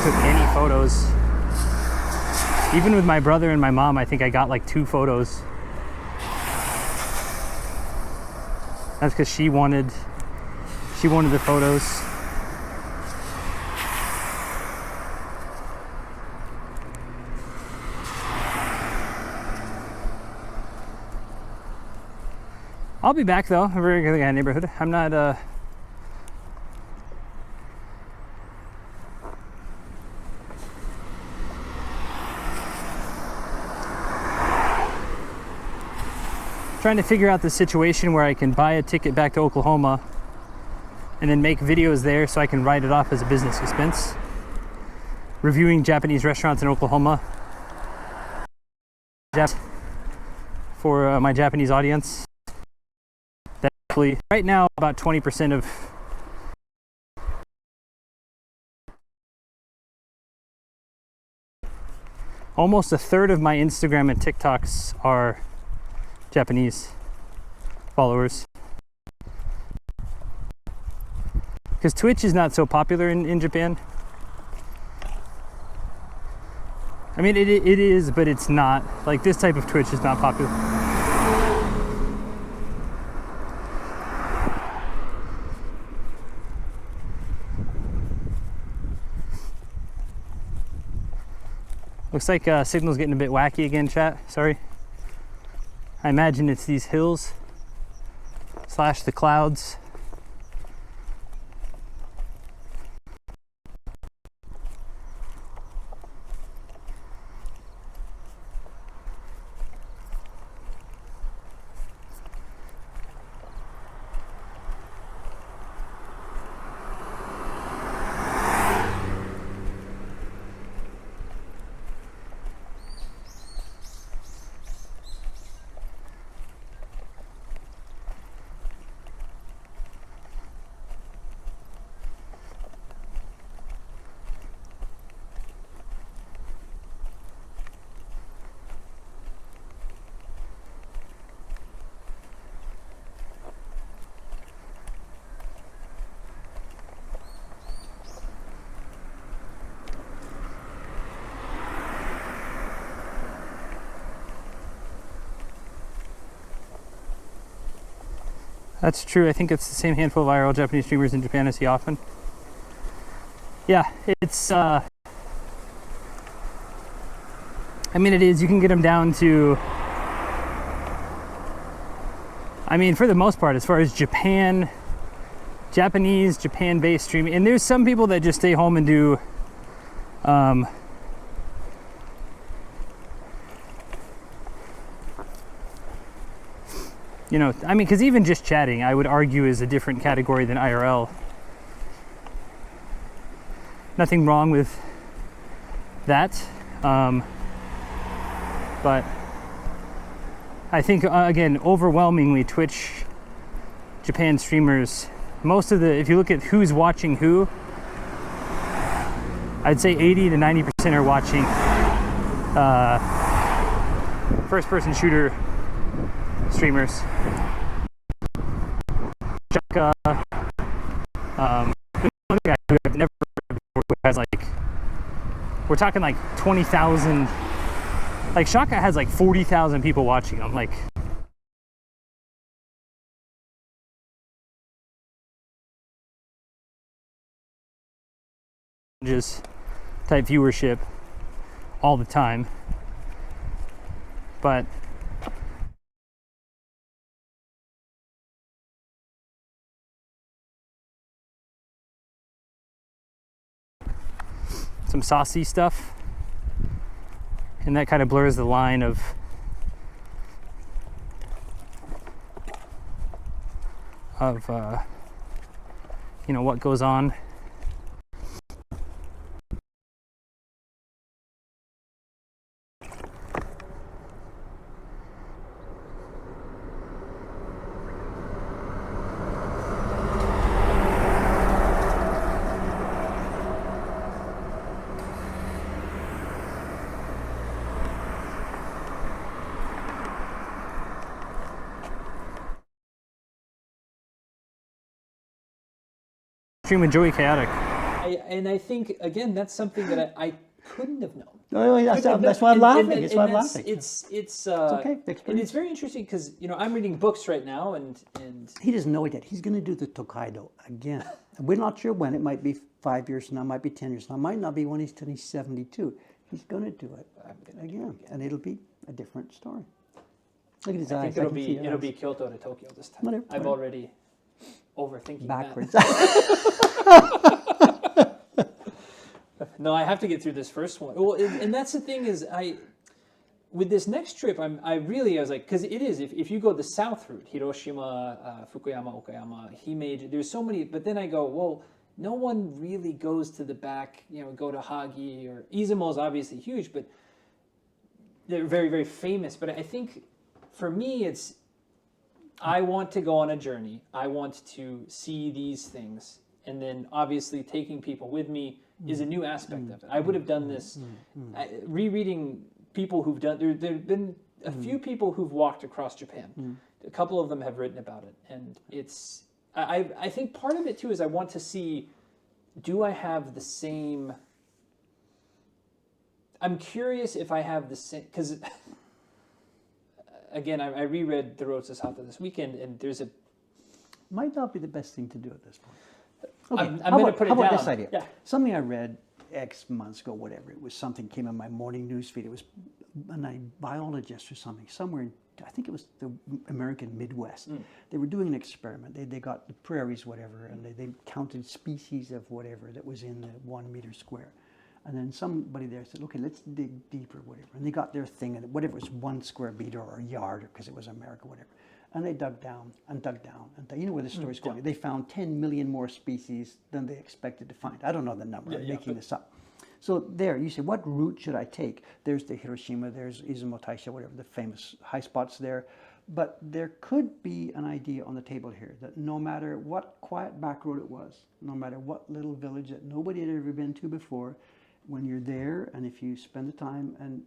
took any photos. Even with my brother and my mom, I think I got like 2 photos. That's because she wanted the photos. I'll be back though. A very good neighborhood. I'm not trying to figure out the situation where I can buy a ticket back to Oklahoma and then make videos there so I can write it off as a business expense. Reviewing Japanese restaurants in Oklahoma for my Japanese audience. Right now, about 20% of almost a third of my Instagram and TikToks are Japanese followers. Because Twitch is not so popular in Japan. I mean, it is, but it's not. Like, this type of Twitch is not popular. Looks like signal's getting a bit wacky again, chat. Sorry. I imagine it's these hills / the clouds. That's true. I think it's the same handful of IRL Japanese streamers in Japan I see often. Yeah, it's I mean, it is. You can get them down to, I mean, for the most part, as far as Japanese, Japan-based streaming, and there's some people that just stay home and do you know, I mean, because even just chatting, I would argue, is a different category than IRL. Nothing wrong with that. But I think, again, overwhelmingly, Twitch Japan streamers, most of the, if you look at who's watching who, I'd say 80 to 90% are watching first-person shooter streamers. Shaka, one guy who I've never heard before, who has like, we're talking like 20,000, like Shaka has like 40,000 people watching him, like just type viewership all the time. But some saucy stuff, and that kind of blurs the line of you know, what goes on. Extremely joy chaotic. And I think again that's something that I couldn't have known. Oh, that's why I'm laughing. That's why I'm laughing. It's okay. and it's very interesting because I'm reading books right now and he doesn't know it yet. He's going to do the Tokaido again. We're not sure when. It might be 5 years from now. It might be 10 years from now. It might not be when he's turning 72. He's going to do it again, and it'll be a different story. Look at his eyes. I think it'll be Kyoto to Tokyo this time. Whatever. I've already overthinking backwards. that. No, I have to get through this first one. Well, and that's the thing is, with this next trip, I was like, because it is, if you go the south route, Hiroshima, Fukuyama, Okayama, Himeji, there's so many, but then I go, well, no one really goes to the back, go to Hagi, or Izumo is obviously huge, but they're very, very famous. But I think for me, I want to go on a journey. I want to see these things. And then obviously taking people with me is a new aspect of it. I would have done this, rereading people who've done, there have been a few people who've walked across Japan. A couple of them have written about it. And I think part of it too is I want to see, do I have the same, I'm curious if I have the same, because again, I reread The Road to Sata this weekend, and there's a... Might not be the best thing to do at this point. Okay, I'm going to put it down. How about this idea? Yeah. Something I read X months ago, whatever. It was something came in my morning news feed. It was a biologist or something, somewhere in, I think it was the American Midwest. They were doing an experiment. They got the prairies, whatever, and they counted species of whatever that was in the 1 meter square. And then somebody there said, okay, let's dig deeper, whatever. And they got their thing, and whatever it was 1 square meter or a yard, because it was America, whatever. And they dug down and dug down. And you know where the story's going. They found 10 million more species than they expected to find. I don't know the number. I'm making this up. So there, you say, what route should I take? There's the Hiroshima, there's Izumo Taisha, whatever, the famous high spots there. But there could be an idea on the table here that no matter what quiet back road it was, no matter what little village that nobody had ever been to before, when you're there and if you spend the time and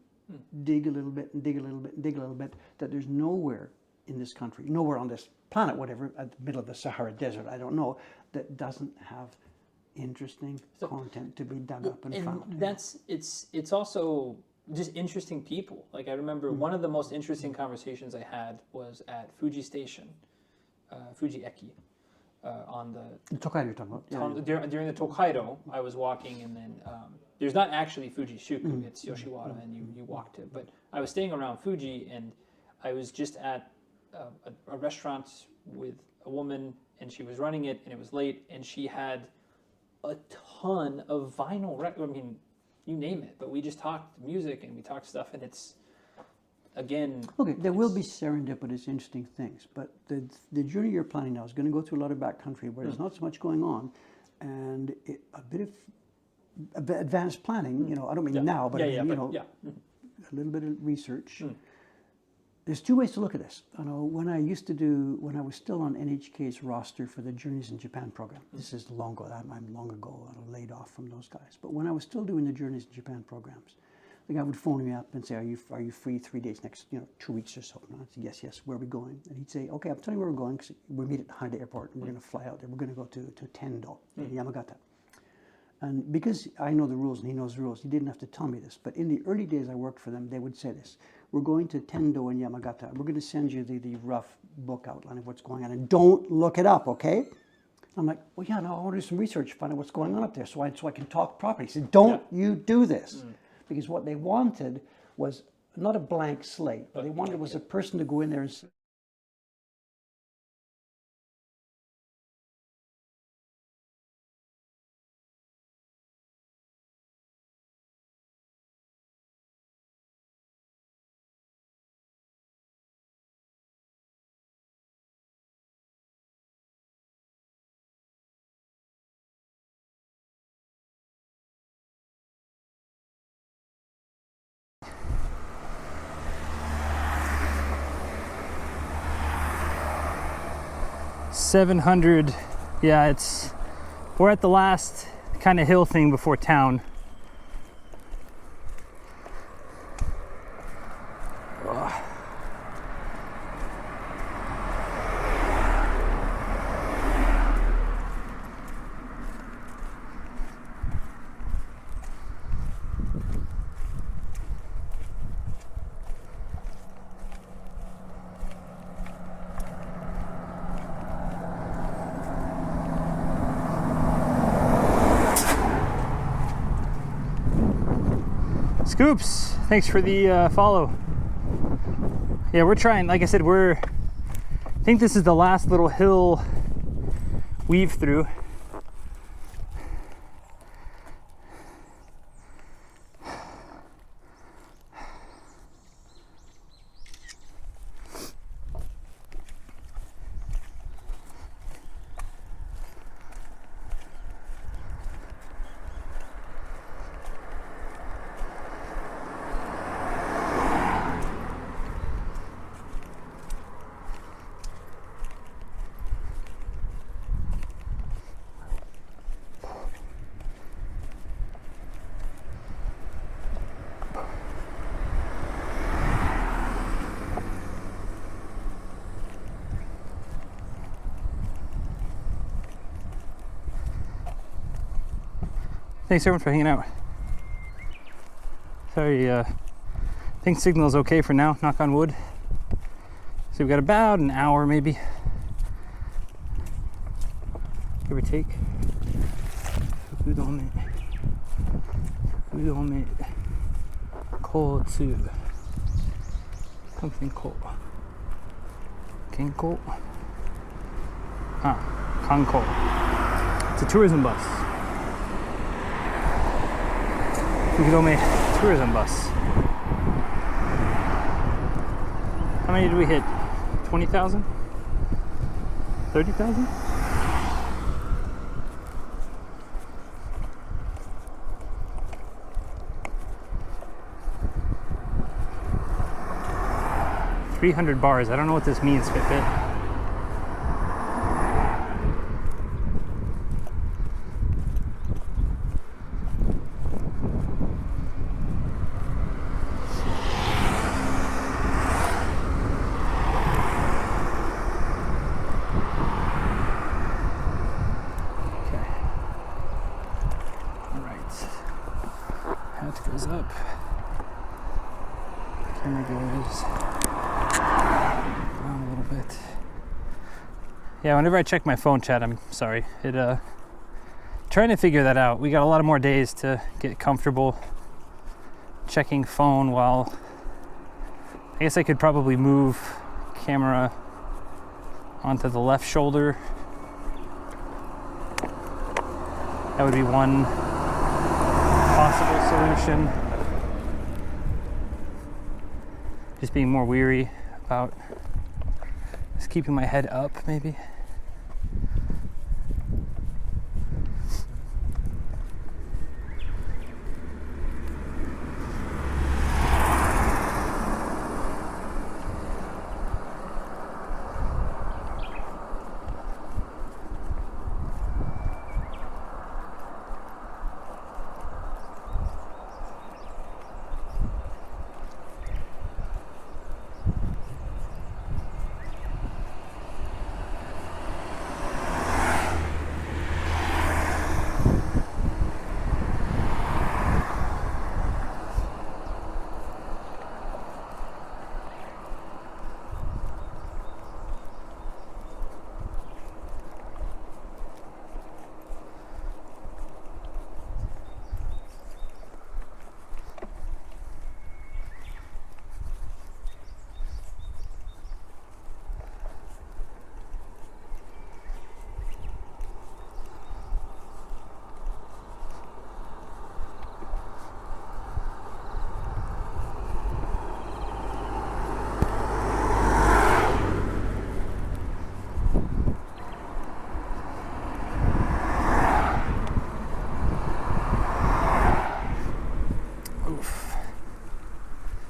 dig a little bit and dig a little bit and dig a little bit, that there's nowhere in this country, nowhere on this planet, whatever, at the middle of the Sahara Desert, I don't know, that doesn't have interesting content to be dug up and found. It's also just interesting people. Like I remember one of the most interesting conversations I had was at Fuji Station, Fuji Eki, on the Tokaido you're talking about. During the Tokaido, I was walking, and then there's not actually Fuji Shuku, it's Yoshiwara, and you walk to. But I was staying around Fuji, and I was just at a restaurant with a woman, and she was running it, and it was late, and she had a ton of vinyl records. I mean, you name it, but we just talked music and we talked stuff, and it's, again... Okay, there will be serendipitous, interesting things, but the journey you're planning now is going to go through a lot of backcountry where there's not so much going on, and a bit of advanced planning, I don't mean now, but a little bit of research. There's two ways to look at this. When I was still on NHK's roster for the Journeys in Japan program, this is long ago, I'm long ago laid off from those guys, but when I was still doing the Journeys in Japan programs, the guy would phone me up and say, are you free 3 days next, 2 weeks or so? And I'd say, yes, where are we going? And he'd say, okay, I'm telling you where we're going, because we meet at Haneda Airport, and we're going to fly out there. We're going to go to Tendo in Yamagata. And because I know the rules and he knows the rules, he didn't have to tell me this. But in the early days I worked for them, they would say this: we're going to Tendo in Yamagata. We're going to send you the rough book outline of what's going on, and don't look it up, okay? I'm like, well, yeah, no, I want to do some research, find out what's going on up there, so I can talk properly. He said, don't you do this, because what they wanted was not a blank slate. What they wanted was a person to go in there and say, $700. Yeah, we're at the last kind of hill thing before town. Scoops, thanks for the follow. Yeah, we're trying, like I said, I think this is the last little hill weave through. Thanks everyone for hanging out. Sorry, I think signal's okay for now, knock on wood. So we've got about an hour maybe, give or take. Fukudome. Kotsu. Something cool. Kenko. Kanko. It's a tourism bus. Fukudome tourism bus. How many did we hit? 20,000? 30,000? $300 bars. I don't know what this means, Fitbit. Up. Camera goes down a little bit. Yeah, whenever I check my phone chat, I'm sorry. Trying to figure that out. We got a lot of more days to get comfortable checking phone while I guess I could probably move camera onto the left shoulder. That would be one possible solution. Just being more weary about just keeping my head up, maybe.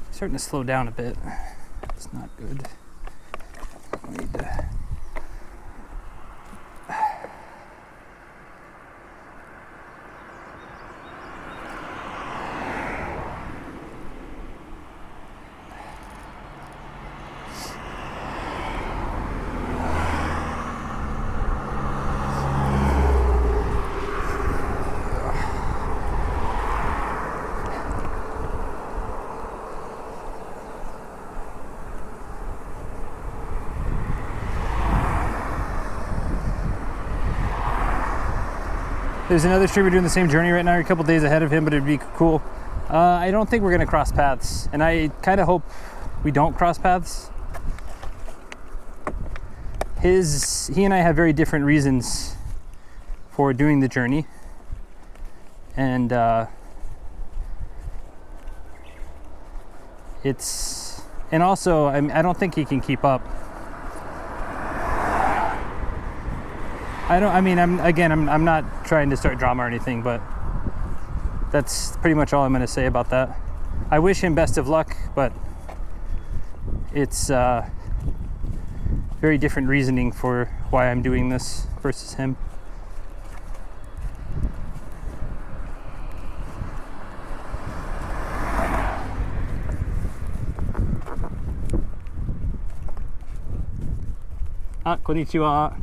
Starting to slow down a bit. It's not good. I need to There's another streamer doing the same journey right now. You're a couple days ahead of him, but it'd be cool I don't think we're gonna cross paths, and I kind of hope we don't cross paths. He and I have very different reasons for doing the journey, and also I don't think he can keep up. I'm not trying to start drama or anything, but that's pretty much all I'm going to say about that. I wish him best of luck, but it's very different reasoning for why I'm doing this versus him. Konnichiwa.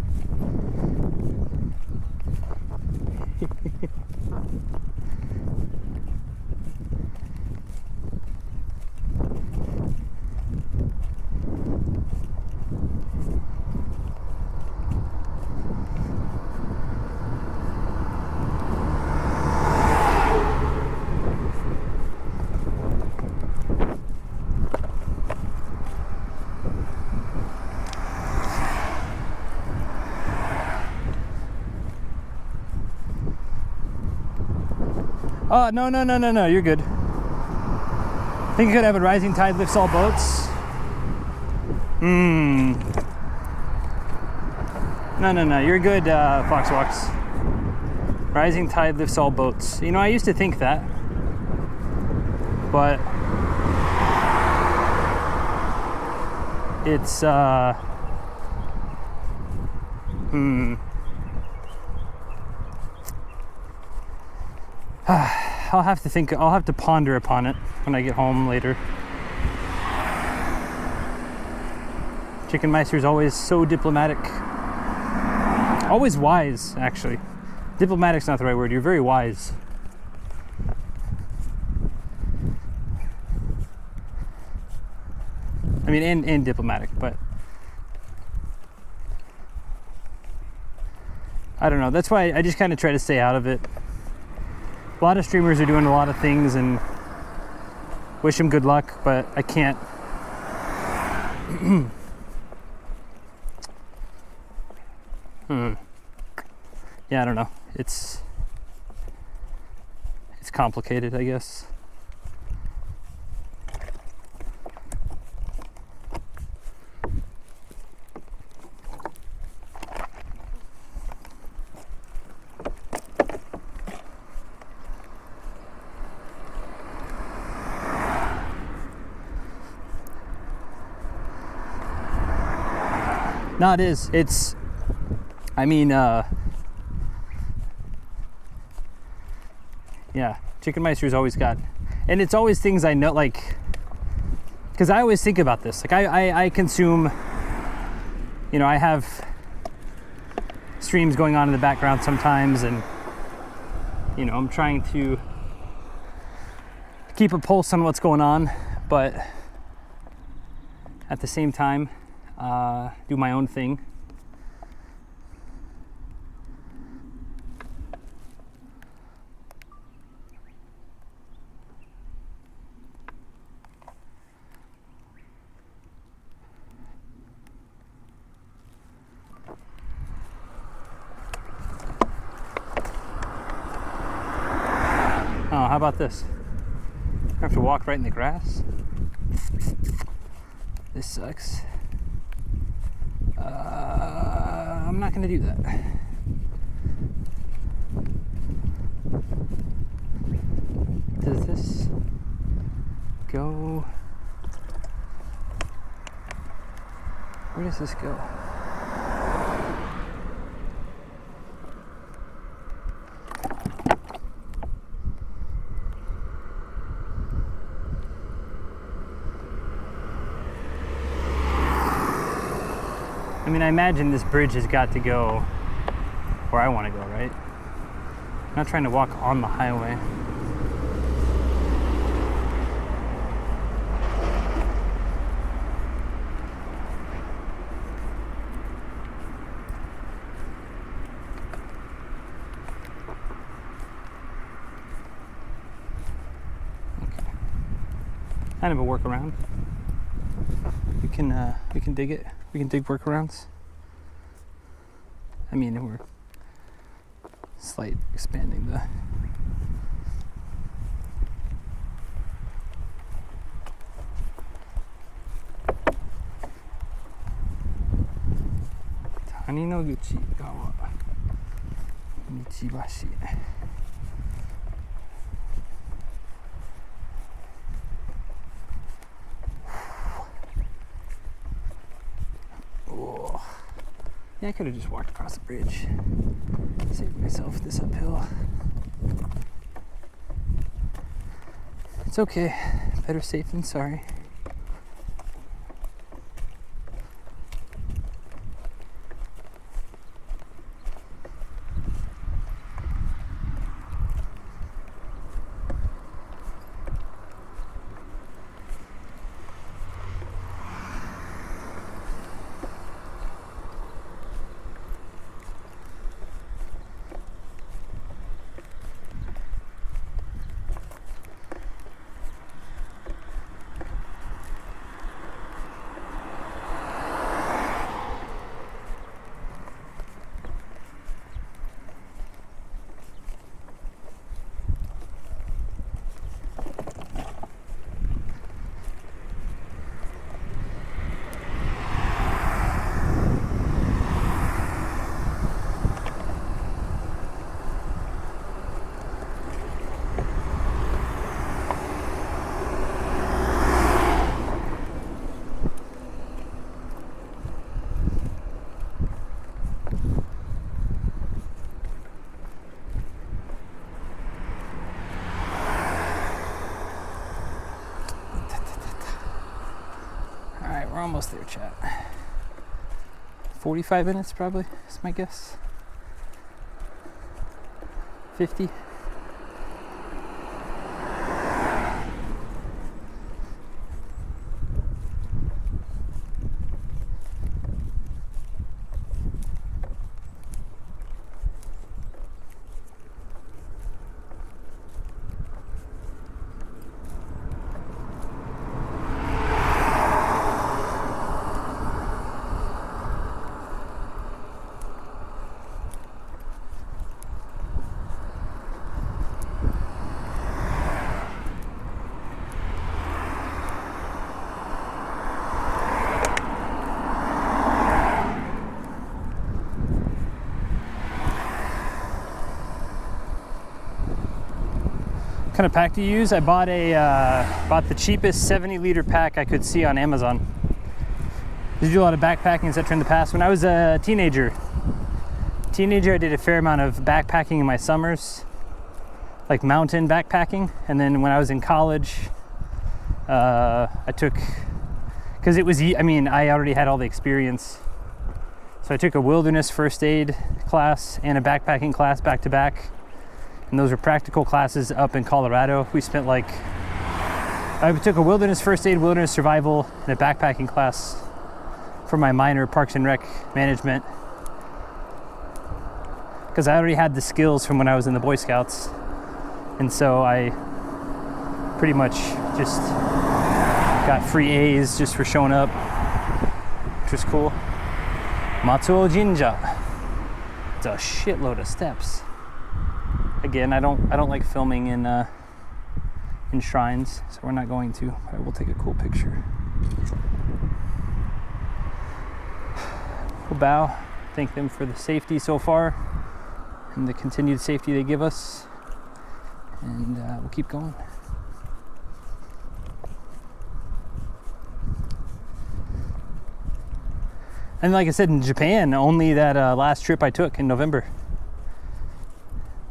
Oh, no, you're good. I think you could have a rising tide lifts all boats. No, you're good, Foxwalks. Rising tide lifts all boats. You know, I used to think that, but it's, I'll have to ponder upon it when I get home later. Chicken Meister's always so diplomatic. Always wise, actually. Diplomatic's not the right word. You're very wise. I mean, and diplomatic, but I don't know. That's why I just kind of try to stay out of it. A lot of streamers are doing a lot of things, and wish them good luck, but I can't. Yeah, I don't know. It's complicated, I guess. No, it is. It's, I mean, yeah, Chicken Meister's always got, and it's always things I know, like, because I always think about this. Like, I consume, you know, I have streams going on in the background sometimes, and, you know, I'm trying to keep a pulse on what's going on, but at the same time, do my own thing. Oh, how about this? I have to walk right in the grass. This sucks. I'm not gonna do that. Does this go? Where does this go? I mean, I imagine this bridge has got to go where I want to go, right? I'm not trying to walk on the highway. kind of a workaround. We can dig it. We can dig workarounds. I mean, we're slight expanding the. Taninoguchi gawa Michibashi. Oh. Yeah, I could have just walked across the bridge. Saved myself this uphill. It's okay. Better safe than sorry. We're almost there, chat. 45 minutes probably is my guess. 50. What kind of pack do you use? I bought the cheapest 70-liter pack I could see on Amazon. Did you do a lot of backpacking, etc. in the past? When I was a teenager, I did a fair amount of backpacking in my summers, like mountain backpacking. And then when I was in college, I took, because it was, I mean, I already had all the experience. So I took a wilderness first aid class and a backpacking class back to back. And those were practical classes up in Colorado. We spent I took a wilderness first aid, wilderness survival, and a backpacking class for my minor, Parks and Rec management. Because I already had the skills from when I was in the Boy Scouts. And so I pretty much just got free A's just for showing up, which was cool. Matsuo Jinja. It's a shitload of steps. Again, I don't like filming in shrines, so we're not going to. But I will take a cool picture. We'll bow, thank them for the safety so far and the continued safety they give us, and we'll keep going. And like I said, in Japan, only that last trip I took in November,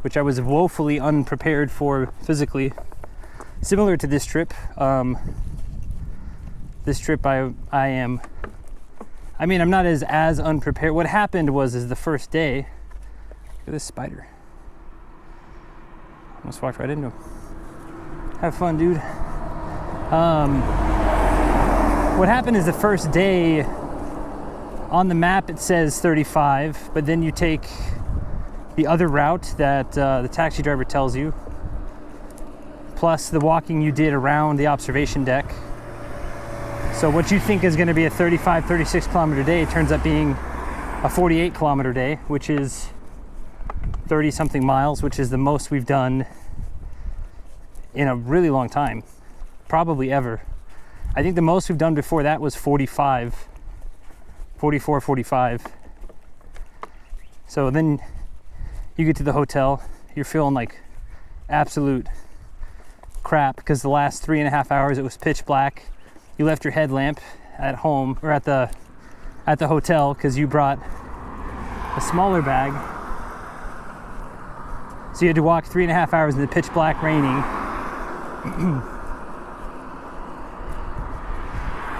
which I was woefully unprepared for physically. Similar to this trip. This trip I'm not as unprepared. What happened was the first day, look at this spider. Almost walked right into him. Have fun, dude. What happened is the first day, on the map it says 35, but then you take the other route that the taxi driver tells you plus the walking you did around the observation deck. So what you think is going to be a 35, 36 kilometer day turns up being a 48 kilometer day, which is 30 something miles, which is the most we've done in a really long time, probably ever. I think the most we've done before that was 44, 45. So then you get to the hotel, you're feeling like absolute crap because the last 3.5 hours it was pitch black. You left your headlamp at home or at the hotel because you brought a smaller bag. So you had to walk 3.5 hours in the pitch black raining.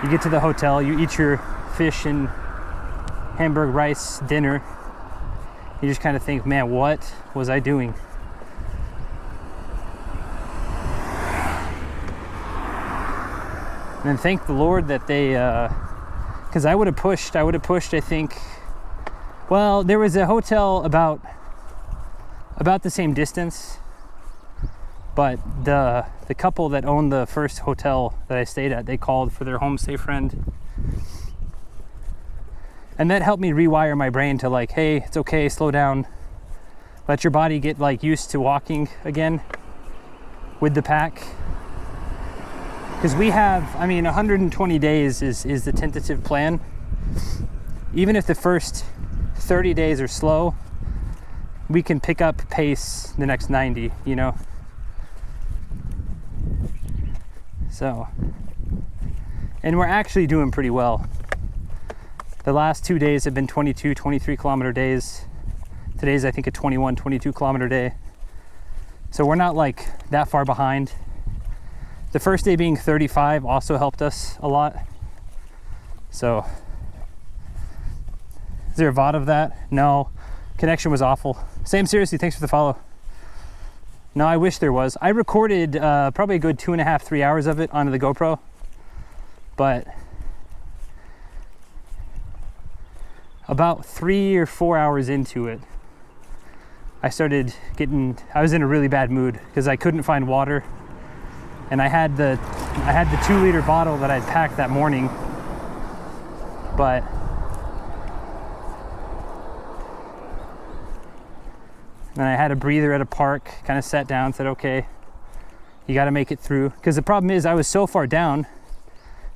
You get to the hotel, you eat your fish and hamburger rice dinner. You just kind of think, man, what was I doing? And then thank the Lord that they, because I would have pushed, I think, well, there was a hotel about the same distance, but the couple that owned the first hotel that I stayed at, they called for their homestay friend. And that helped me rewire my brain to like, hey, it's okay, slow down. Let your body get like used to walking again with the pack. Because we have, 120 days is the tentative plan. Even if the first 30 days are slow, we can pick up pace the next 90, you know? So, and we're actually doing pretty well. The last 2 days have been 22, 23 kilometer days. Today's, I think, a 21, 22 kilometer day. So we're not like that far behind. The first day being 35 also helped us a lot. So, is there a VOD of that? No, connection was awful. Sam, seriously, thanks for the follow. No, I wish there was. I recorded probably a good 2.5, 3 hours of it onto the GoPro, but about 3 or 4 hours into it, I was in a really bad mood because I couldn't find water, and I had the 2-liter bottle that I'd packed that morning, but then I had a breather at a park, kind of sat down, said, okay, you got to make it through. Because the problem is I was so far down,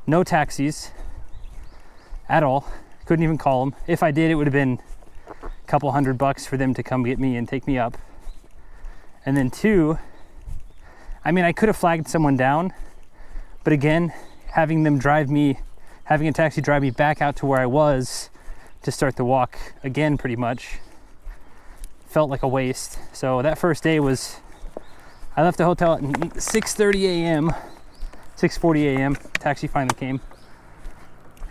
no taxis at all. Couldn't even call them. If I did, it would have been a couple $100 for them to come get me and take me up. And then 2, I could have flagged someone down, but again, having a taxi drive me back out to where I was to start the walk again, pretty much felt like a waste. So that first day I left the hotel at 6:30 a.m., 6:40 a.m. Taxi finally came.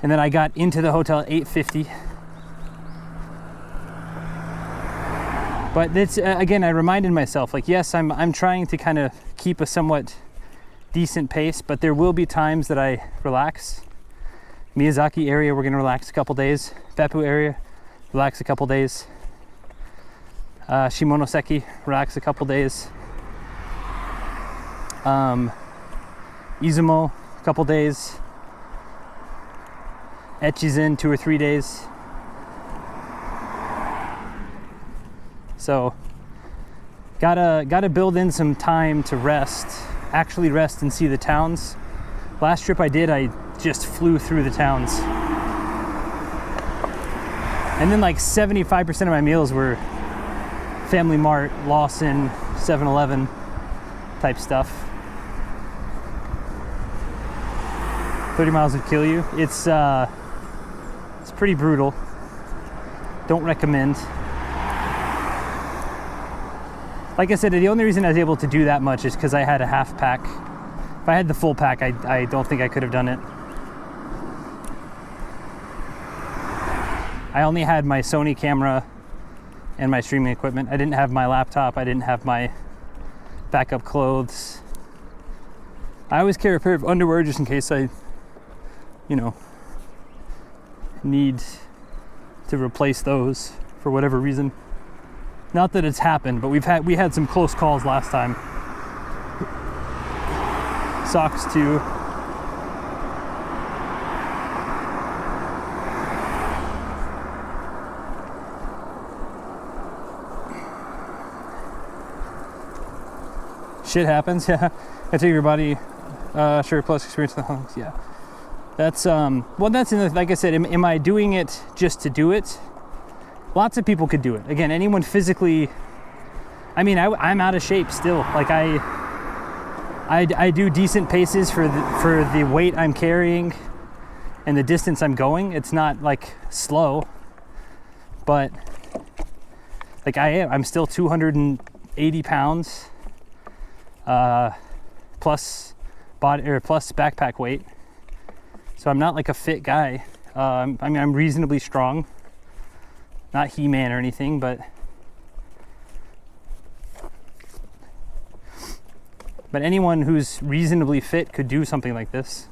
And then I got into the hotel at 8:50. But it's, again, I reminded myself, like, yes, I'm trying to kind of keep a somewhat decent pace, but there will be times that I relax. Miyazaki area, we're gonna relax a couple days. Beppu area, relax a couple days. Shimonoseki, relax a couple days. Izumo, a couple days. Echizen, 2 or 3 days. So, gotta build in some time to actually rest and see the towns. Last trip I did, I just flew through the towns. And then like 75% of my meals were Family Mart, Lawson, 7-Eleven type stuff. 30 miles would kill you. It's pretty brutal. Don't recommend. Like I said, the only reason I was able to do that much is because I had a half pack. If I had the full pack, I don't think I could have done it. I only had my Sony camera and my streaming equipment. I didn't have my laptop. I didn't have my backup clothes. I always carry a pair of underwear just in case I, need to replace those for whatever reason. Not that it's happened, but we had some close calls last time. socks too. Shit happens, yeah. I take your body, sure, plus experience in the hunks, yeah. That's, well, that's, like I said, am I doing it just to do it? Lots of people could do it. Again, anyone physically, I mean, I'm out of shape still. Like I do decent paces for the weight I'm carrying and the distance I'm going. It's not like slow, but like I'm still 280 pounds, plus body or plus backpack weight. So I'm not like a fit guy. I mean, I'm reasonably strong, not He-Man or anything, but anyone who's reasonably fit could do something like this.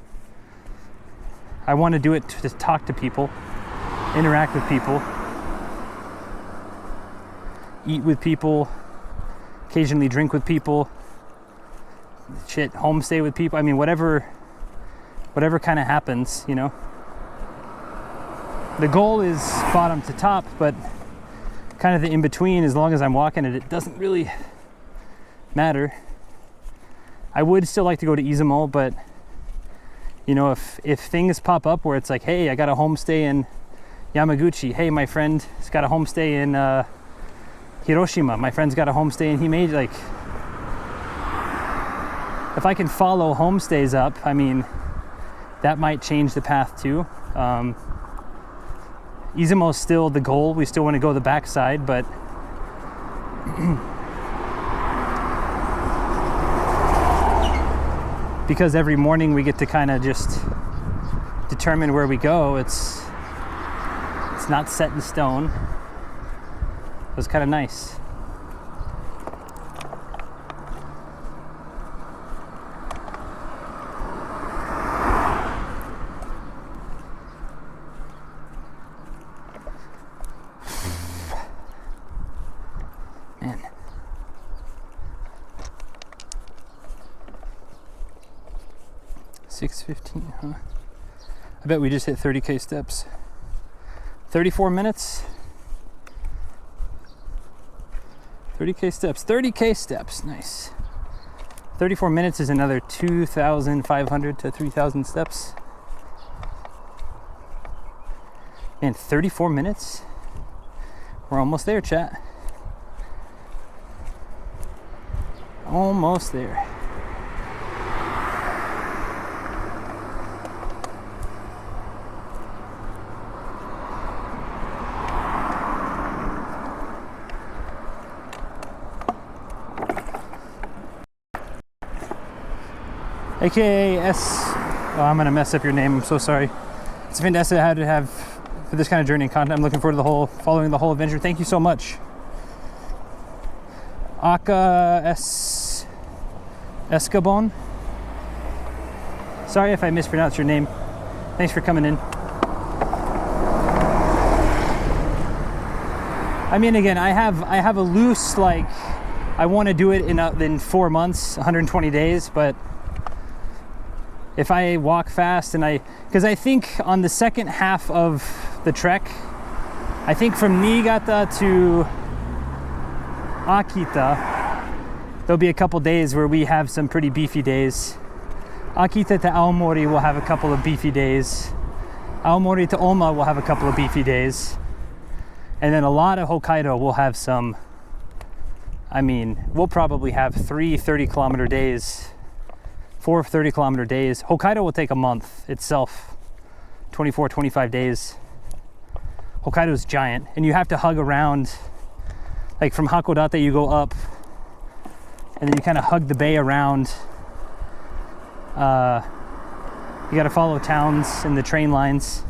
I want to do it to talk to people, interact with people, eat with people, occasionally drink with people, shit, homestay with people. I mean, whatever kind of happens, you know. The goal is bottom to top, but kind of the in-between, as long as I'm walking it doesn't really matter. I would still like to go to Izumo, but you know, if things pop up where it's like, hey, I got a homestay in Yamaguchi. Hey, my friend's got a homestay in Hiroshima. My friend's got a homestay in Himeji. Like, if I can follow homestays up, I mean, that might change the path too. Izumo's still the goal. We still want to go the backside, but because every morning we get to kind of just determine where we go, it's not set in stone. It was kind of nice. Man. 6:15, huh? I bet we just hit 30K steps. 34 minutes. 30K steps. 30K steps. Nice. 34 minutes is another 2,500 to 3,000 steps. Man, 34 minutes? We're almost there, chat. Almost there. AKA S. Oh, I'm gonna mess up your name. I'm so sorry. It's fantastic how to have for this kind of journey and content. I'm looking forward to following the whole adventure. Thank you so much. Aka S. Escabon. Sorry if I mispronounced your name. Thanks for coming in. I mean, again, I have a loose, like, I want to do it in 4 months, 120 days, but if I walk fast because I think on the second half of the trek, I think from Niigata to Akita, there'll be a couple days where we have some pretty beefy days. Akita to Aomori will have a couple of beefy days. Aomori to Oma will have a couple of beefy days. And then a lot of Hokkaido will have some, I mean, we'll probably have 3 30-kilometer days. 4 30-kilometer days. Hokkaido will take a month itself, 24, 25 days. Hokkaido's giant, and you have to hug around. Like from Hakodate, you go up, and then you kind of hug the bay around. You got to follow towns and the train lines.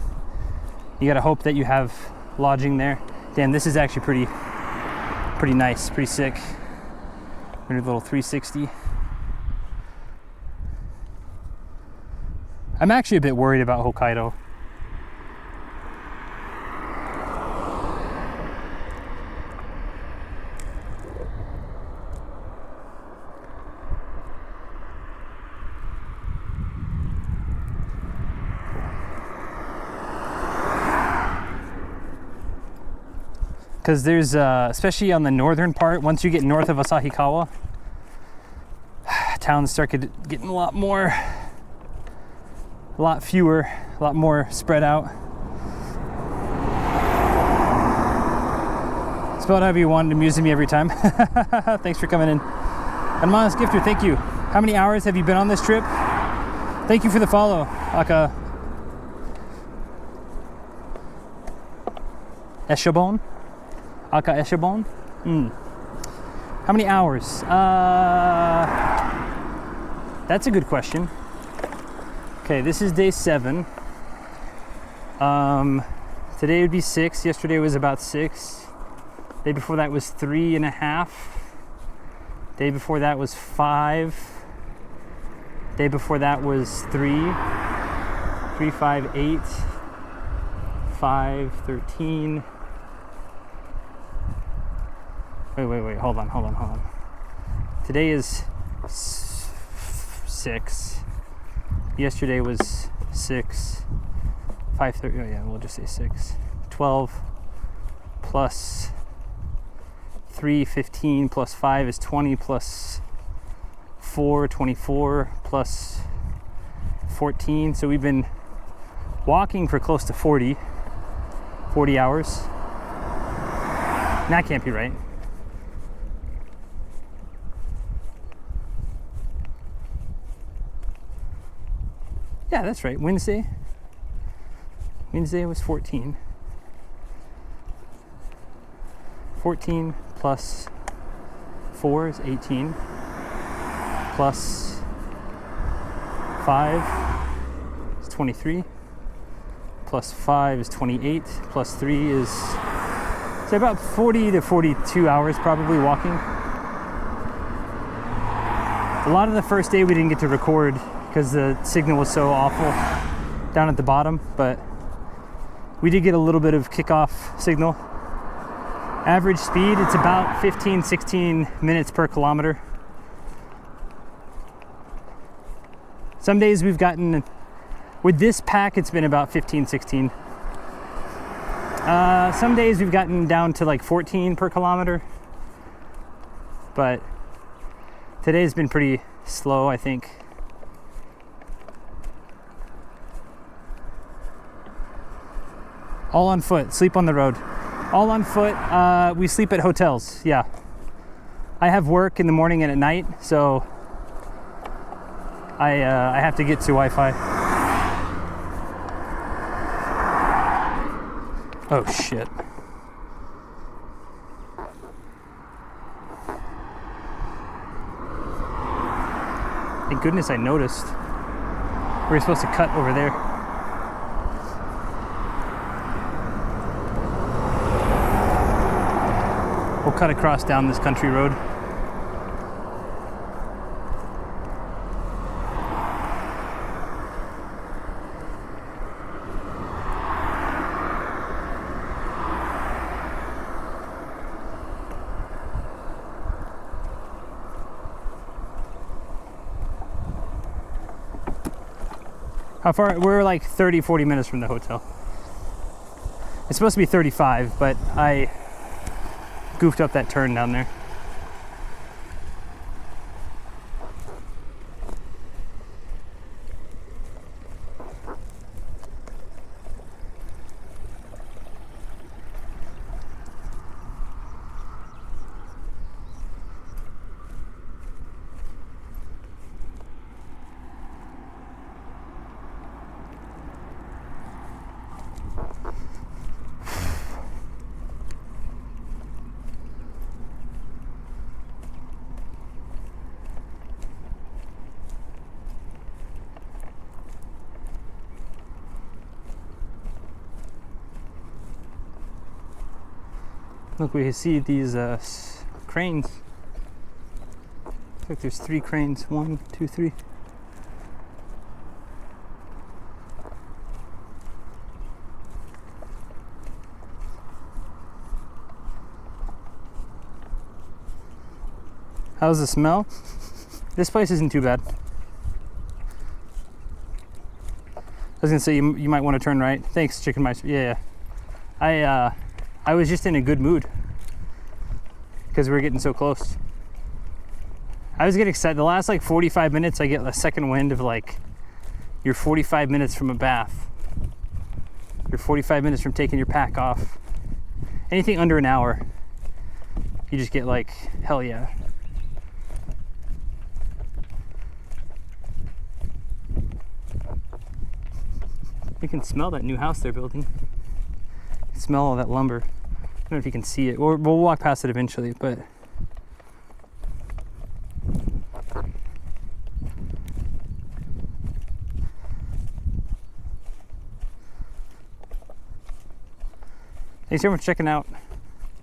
You got to hope that you have lodging there. Damn, this is actually pretty nice, pretty sick. We're in a little 360. I'm actually a bit worried about Hokkaido. because there's, especially on the northern part, once you get north of Asahikawa, towns start getting a lot fewer, a lot more spread out. Spelled however you want, it amuses me every time. Thanks for coming in. Anonymous Gifter, thank you. How many hours have you been on this trip? Thank you for the follow, Aka Eshabon. Aka Eshabon? How many hours? That's a good question. Okay, this is day 7. Today would be 6. Yesterday was about 6. Day before that was 3.5. Day before that was 5. Day before that was 3. 3, 5, 8. 5, 13. Wait, hold on. Today is 6. Yesterday was 6. 5:30. Oh yeah, we'll just say 6. 12 plus 3, 15 plus 5 is 20 plus 4, 24 plus 14. So we've been walking for close to 40 hours. That can't be right. Yeah, that's right. Wednesday was 14. 14 plus 4 is 18. Plus 5 is 23. Plus 5 is 28. Plus 3 is so about 40 to 42 hours probably walking. A lot of the first day we didn't get to record because the signal was so awful down at the bottom, but we did get a little bit of kickoff signal. Average speed, it's about 15-16 minutes per kilometer. Some days we've gotten, with this pack, it's been about 15-16. Some days we've gotten down to like 14 per kilometer, but today's been pretty slow, I think. All on foot, sleep on the road. All on foot, we sleep at hotels, yeah. I have work in the morning and at night, so I have to get to Wi-Fi. Oh shit. Thank goodness I noticed. We were supposed to cut over there. We'll cut across down this country road. How far? We're like 30-40 minutes from the hotel. It's supposed to be 35, but I goofed up that turn down there. Look, we see these cranes. Looks like there's 3 cranes. 1, 2, 3. How's the smell? This place isn't too bad. I was gonna say you might want to turn right. Thanks, Chicken Meister. Yeah. I I was just in a good mood because we were getting so close. I was getting excited. The last like 45 minutes, I get a second wind of like, you're 45 minutes from a bath. You're 45 minutes from taking your pack off. Anything under an hour, you just get like, hell yeah. You can smell that new house they're building. You can smell all that lumber. I don't know if you can see it, or we'll walk past it eventually, but thanks everyone for checking out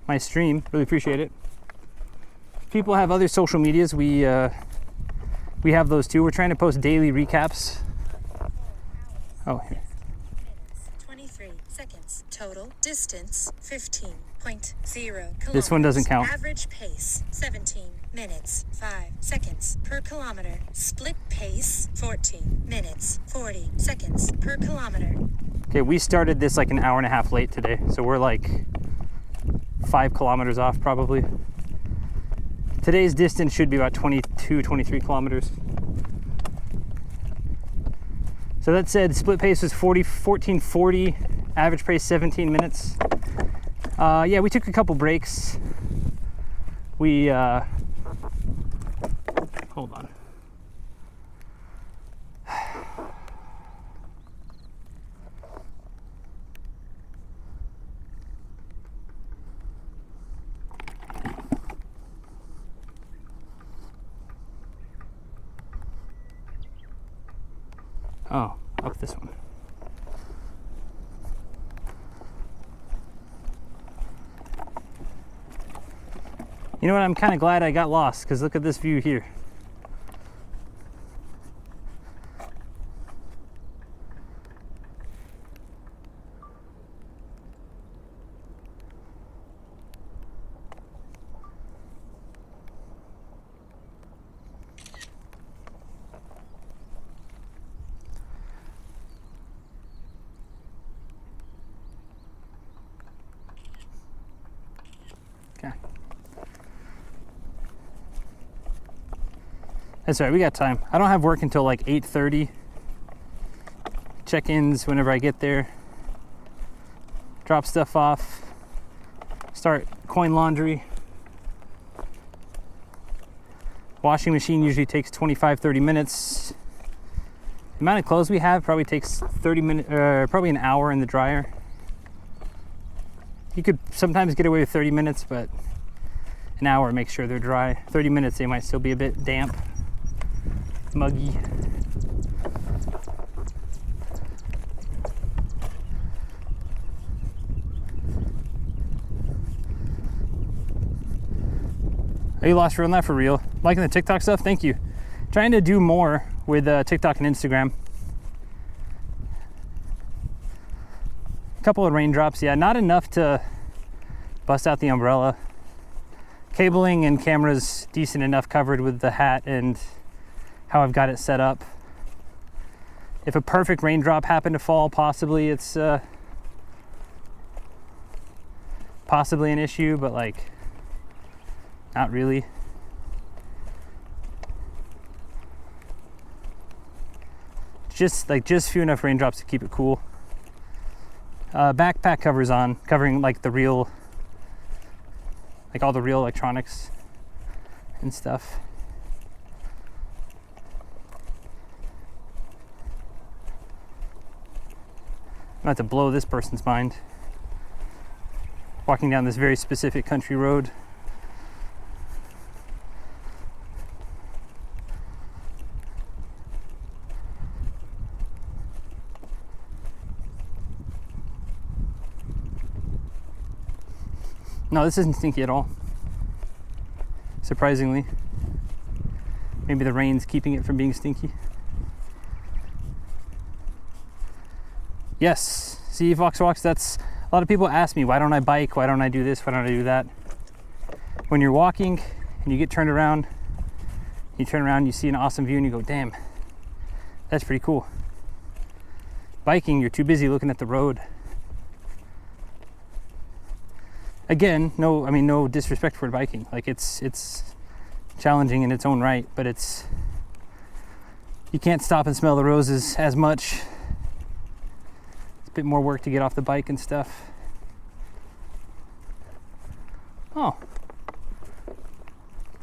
my stream. Really appreciate it. If people have other social medias, we have those too. We're trying to post daily recaps. Oh, here. 23 seconds. Total distance 15.0 kilometers. This one doesn't count. Average pace 17 minutes 5 seconds per kilometer. Split pace 14 minutes 40 seconds per kilometer. Okay, we started this like an hour and a half late today, so we're like 5 kilometers off probably. Today's distance should be about 22, 23 kilometers. So that said, split pace was 14:40, average pace 17 minutes. Yeah, we took a couple breaks. We, hold on. Oh, up this one. You know what? I'm kind of glad I got lost because look at this view here. Okay. That's all right, we got time. I don't have work until like 8:30. Check-ins whenever I get there. Drop stuff off. Start coin laundry. Washing machine usually takes 25-30 minutes. The amount of clothes we have probably takes 30 minutes, probably an hour in the dryer. You could sometimes get away with 30 minutes, but an hour makes sure they're dry. 30 minutes, they might still be a bit damp, muggy. Are you lost for real? Not for real. Liking the TikTok stuff? Thank you. Trying to do more with TikTok and Instagram. A couple of raindrops, yeah, not enough to bust out the umbrella. Cabling and cameras decent enough covered with the hat and how I've got it set up. If a perfect raindrop happened to fall, possibly it's possibly an issue, but like not really. Just few enough raindrops to keep it cool. Backpack covers on, covering like the real, like all the real electronics and stuff. I'm about to blow this person's mind. Walking down this very specific country road. No, this isn't stinky at all. Surprisingly. Maybe the rain's keeping it from being stinky. Yes, see Fox Walks, that's, a lot of people ask me, why don't I bike? Why don't I do this? Why don't I do that? When you're walking and you get turned around, you turn around, you see an awesome view and you go, damn, that's pretty cool. Biking, you're too busy looking at the road. again, no disrespect for biking. Like it's challenging in its own right, but you can't stop and smell the roses as much. It's a bit more work to get off the bike and stuff. Oh,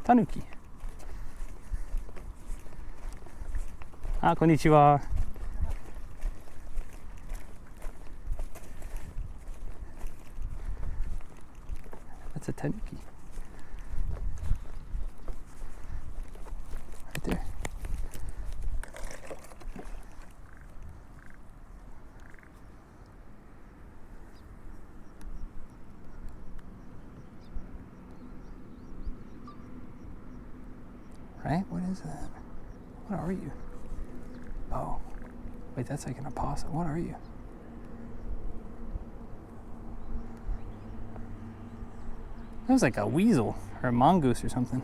tanuki. Ah, konnichiwa. That's a tanuki. Right there. Right? What is that? What are you? Oh, wait, that's like an opossum. What are you? That was like a weasel or a mongoose or something.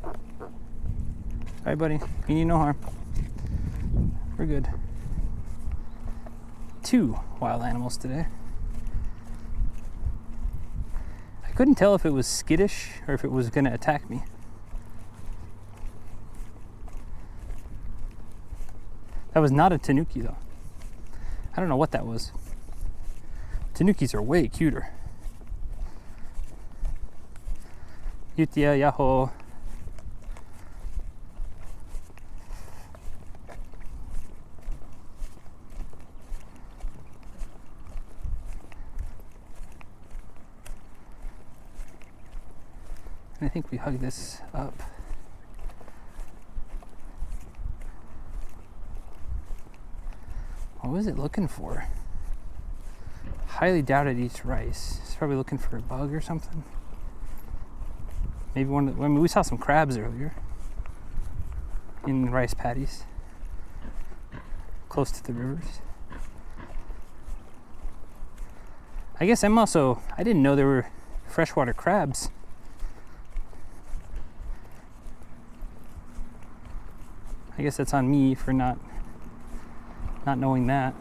All right, buddy. You need no harm. We're good. 2 wild animals today. I couldn't tell if it was skittish or if it was going to attack me. That was not a tanuki though. I don't know what that was. Tanukis are way cuter. Yutia, yaho. I think we hug this up. What was it looking for? Highly doubt it eats rice. It's probably looking for a bug or something. Maybe we saw some crabs earlier in rice paddies close to the rivers. I guess I didn't know there were freshwater crabs. I guess that's on me for not knowing that.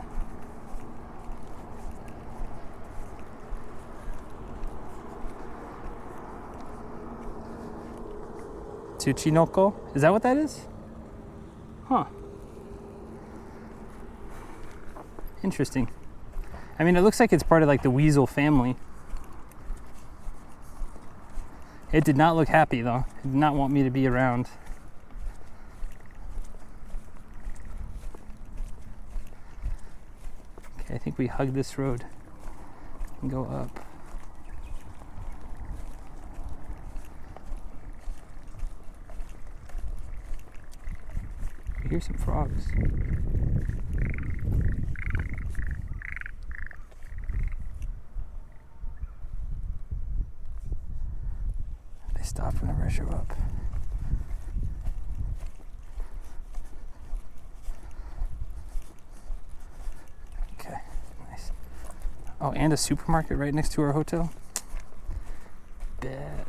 Tsuchinoko? Is that what that is? Huh. Interesting. I mean, it looks like it's part of like the weasel family. It did not look happy though. It did not want me to be around. I think we hug this road and go up. I hear some frogs. They stop whenever I show up. Oh, and a supermarket right next to our hotel. Bet.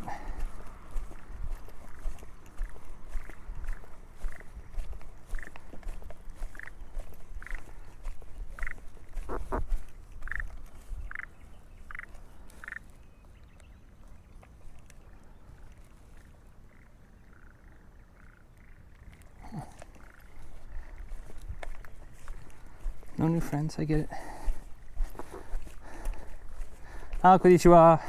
No new friends, I get it. Ah, konnichiwa.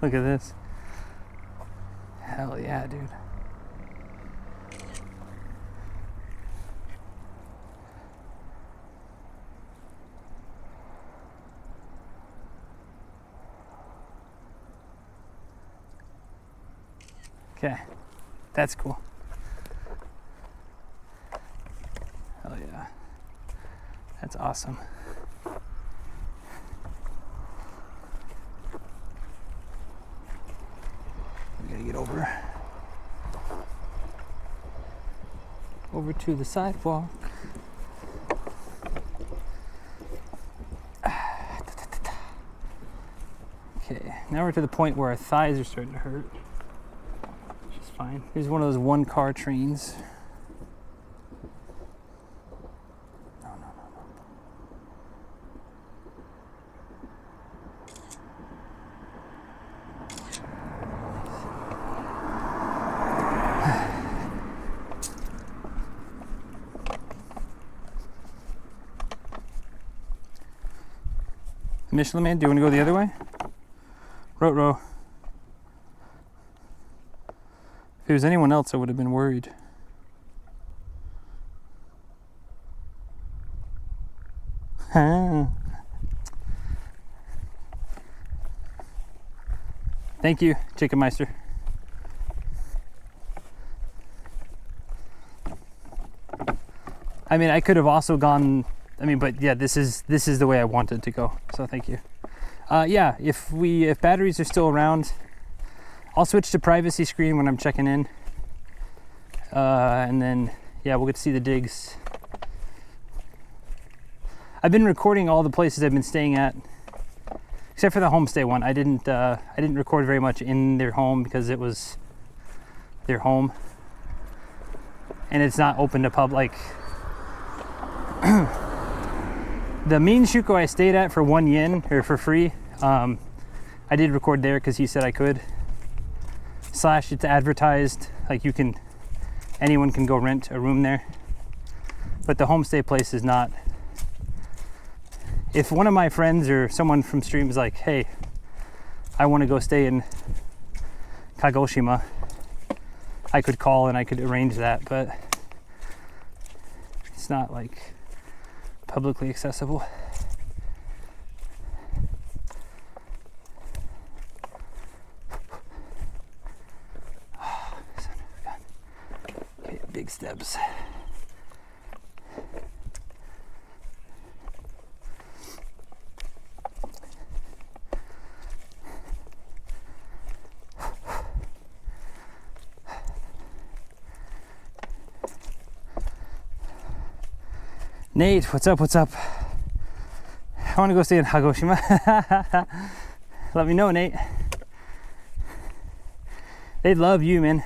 Look at this. Hell yeah, dude. Okay, that's cool. Hell yeah. That's awesome. We gotta get over to the sidewalk. Okay, now we're to the point where our thighs are starting to hurt, which is fine. Here's one of those one-car trains. No. Michelin Man, do you want to go the other way? Row. If it was anyone else, I would have been worried. Thank you, Chicken Meister. I mean, I could have also gone. I mean, but yeah, this is the way I wanted to go. So thank you. Yeah, if batteries are still around, I'll switch to privacy screen when I'm checking in. And then yeah, we'll get to see the digs. I've been recording all the places I've been staying at, except for the homestay one. I didn't record very much in their home because it was their home, and it's not open to public. The Min Shuko I stayed at for 1 yen, or for free, I did record there because he said I could. / it's advertised, like anyone can go rent a room there. But the homestay place is not. If one of my friends or someone from stream is like, hey, I want to go stay in Kagoshima, I could call and I could arrange that, but it's not like publicly accessible. Okay, big steps. Nate, what's up? I want to go stay in Kagoshima. Let me know, Nate. They love you, man.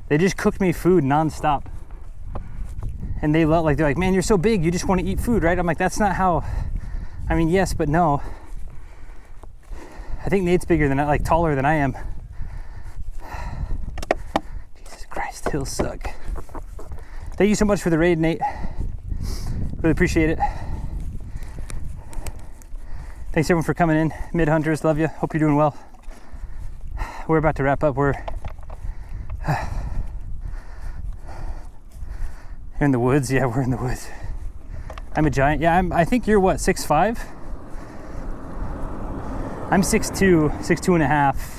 They just cooked me food nonstop. And they're like, man, you're so big, you just want to eat food, right? I'm like, that's not how, I mean, yes, but no. I think Nate's bigger than, like, taller than I am. He'll suck. Thank you so much for the raid, Nate. Really appreciate it. Thanks everyone for coming in. Mid Hunters, love you. Hope you're doing well. We're about to wrap up. We're in the woods. Yeah, we're in the woods. I'm a giant. Yeah, I think you're what, 6'5"? I'm 6'2", 6'2" and a half.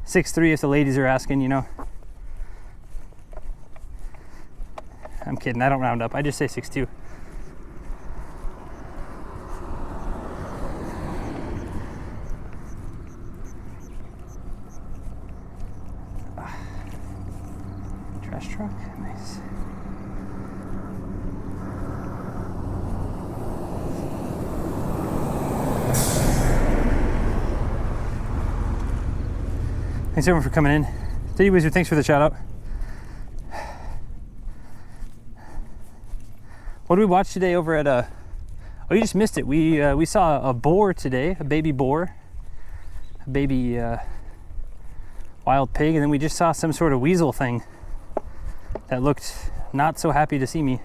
6'3" if the ladies are asking, you know. I'm kidding, I don't round up. I just say 6'2". Trash truck, nice. Thanks everyone for coming in. Teddy Wizard, thanks for the shout out. What did we watch today over at oh, you just missed it. We saw a boar today, a baby boar, a baby wild pig, and then we just saw some sort of weasel thing that looked not so happy to see me.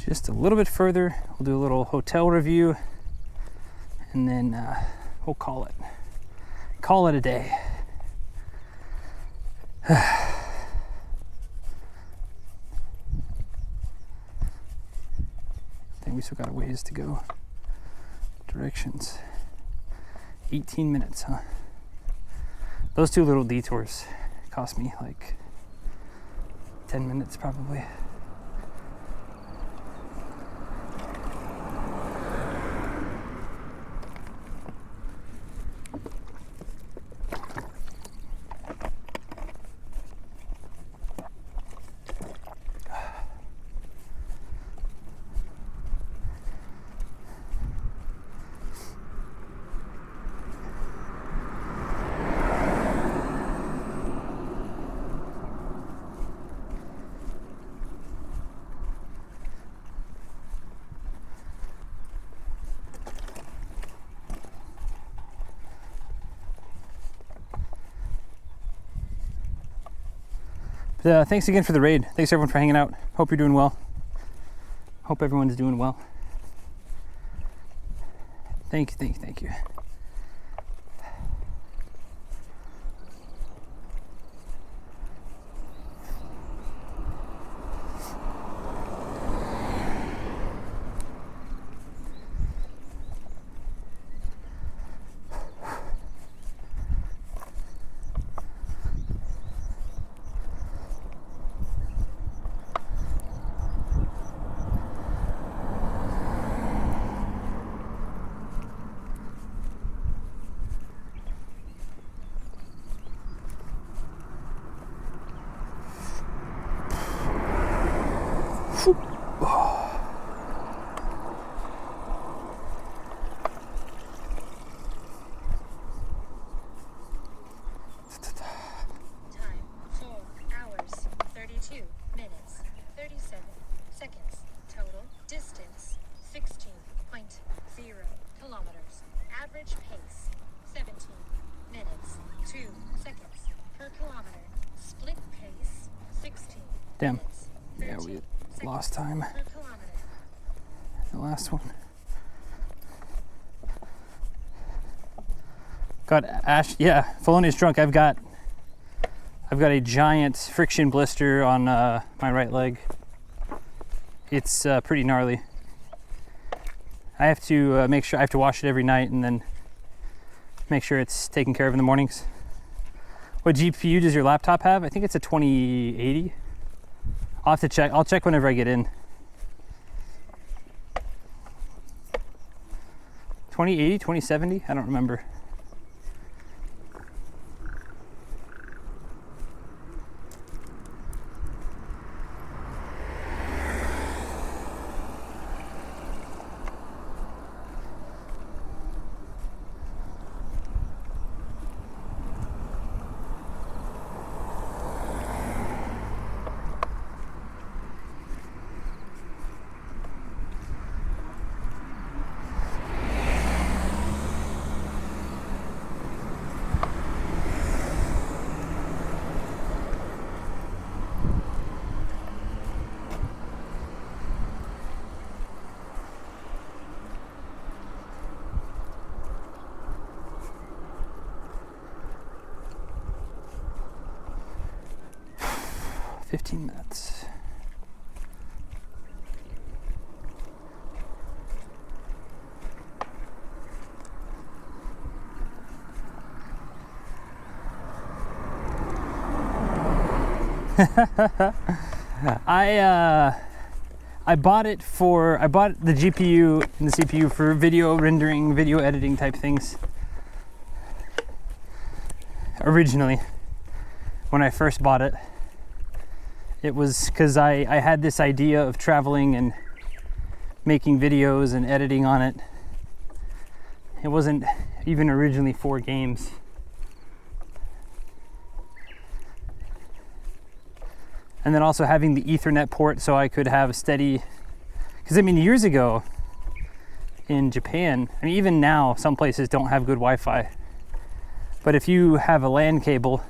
Just a little bit further, we'll do a little hotel review, and then we'll call it a day. I think we still got a ways to go. Directions. 18 minutes, huh? Those two little detours cost me like 10 minutes probably. Thanks again for the raid. Thanks everyone for hanging out. Hope you're doing well. Hope everyone's doing well. Thank you. Time 4 hours, 32 minutes, 37 seconds. Total distance 16.0 kilometers. Average pace 17 minutes, 2 seconds per kilometer. Split pace 16 Damn. minutes, Yeah, 13 we seconds lost time. per kilometer. The last one. Got Ash. Yeah, Felonious drunk. I've got a giant friction blister on my right leg. It's pretty gnarly. I have to make sure I have to wash it every night and then make sure it's taken care of in the mornings. What GPU does your laptop have? I think it's a 2080. I'll have to check. I'll check whenever I get in. 2080, 2070? I don't remember. Fifteen minutes. I bought the GPU and the CPU for video rendering, video editing type things. Originally, when I first bought it, it was because I had this idea of traveling and making videos and editing on it. It wasn't even originally for games. And then also having the Ethernet port so I could have steady, because I mean years ago in Japan, I mean even now some places don't have good Wi-Fi, but if you have a LAN cable,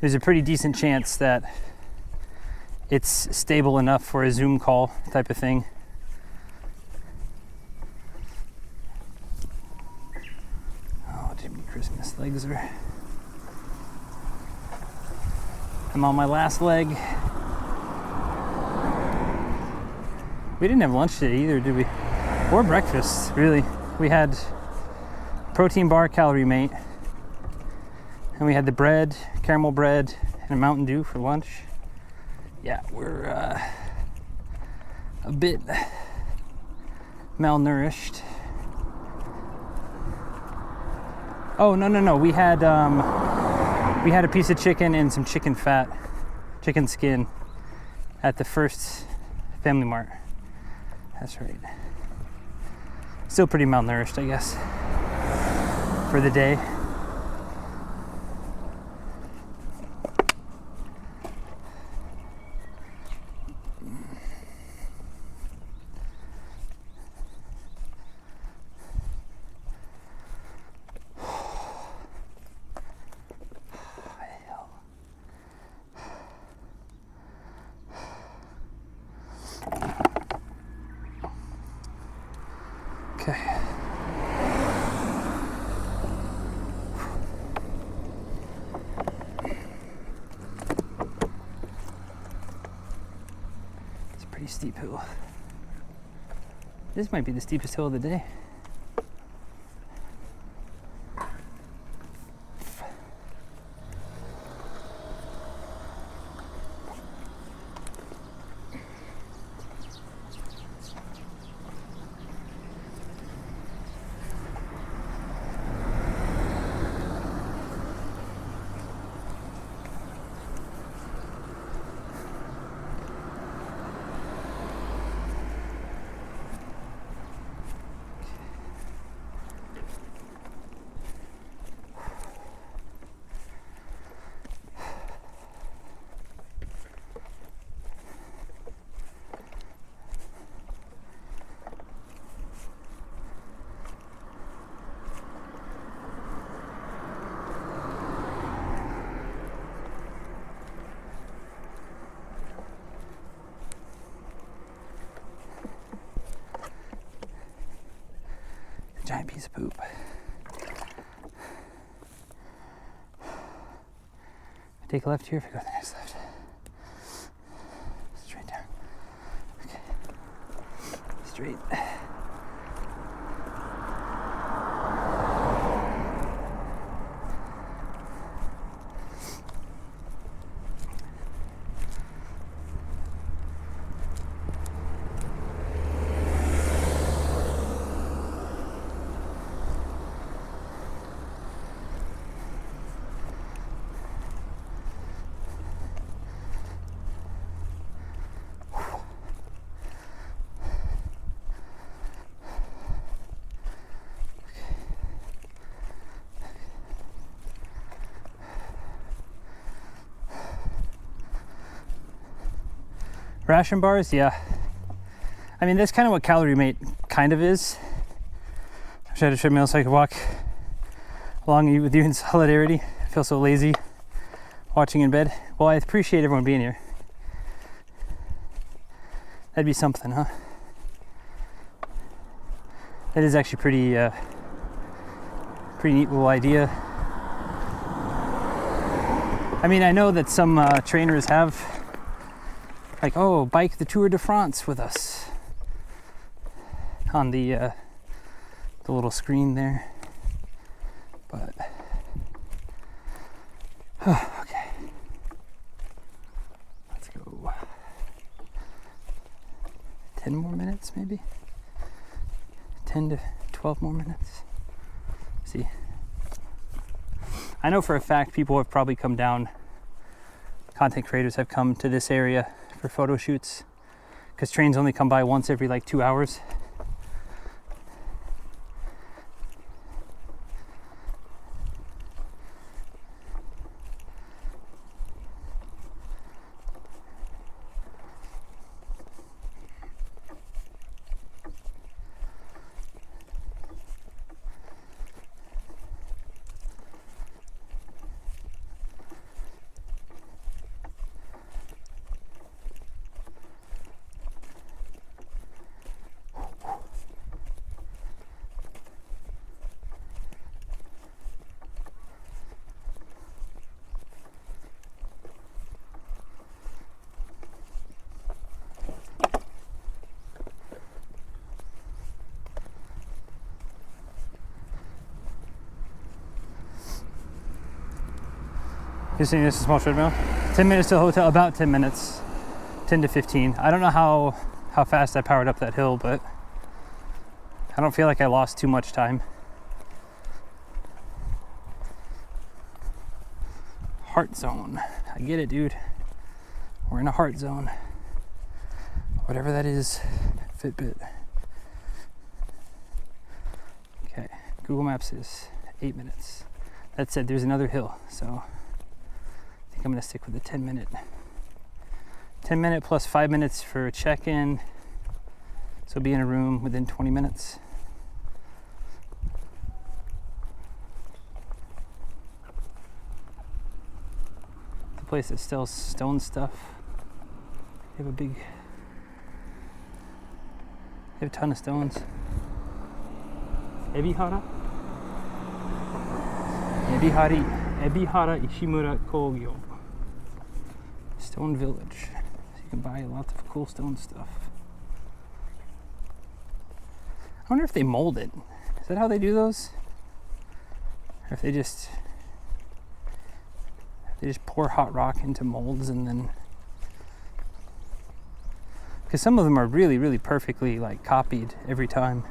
there's a pretty decent chance that it's stable enough for a Zoom call type of thing. Christmas legs are. I'm on my last leg. We didn't have lunch today either, did we? Or breakfast, really. We had protein bar, Calorie Mate, and we had the bread, caramel bread, and a Mountain Dew for lunch. Yeah, we're a bit malnourished. Oh, no. We had a piece of chicken and some chicken fat, chicken skin at the first Family Mart. That's right. Still pretty malnourished, I guess, for the day. Okay. It's a pretty steep hill. This might be the steepest hill of the day. Giant piece of poop. Take a left here if I go to the next left. Straight down. Okay. Straight. Ration bars, yeah. I mean, that's kind of what Calorie Mate kind of is. I wish I had a treadmill so I could walk along with you in solidarity. I feel so lazy watching in bed. Well, I appreciate everyone being here. That'd be something, huh? That is actually pretty neat little idea. I mean, I know that some trainers have like, oh, bike the Tour de France with us on the little screen there, but okay, let's go 10 more minutes, maybe 10 to 12 more minutes. See, I know for a fact people have probably come down, content creators have come to this area for photo shoots because trains only come by once every like 2 hours. Considering this is a small treadmill. 10 minutes to the hotel, about 10 minutes. 10 to 15. I don't know how fast I powered up that hill, but I don't feel like I lost too much time. Heart zone. I get it, dude. We're in a heart zone. Whatever that is, Fitbit. Okay, Google Maps is 8 minutes. That said, there's another hill, so I think I'm gonna stick with the 10 minute. 10 minute plus 5 minutes for check-in. So be in a room within 20 minutes. The place that sells stone stuff. They have they have a ton of stones. Ebihara Ishimura Kogyo. Stone Village. So you can buy lots of cool stone stuff. I wonder if they mold it. Is that how they do those? Or if they just pour hot rock into molds and then, because some of them are really, really perfectly like copied every time.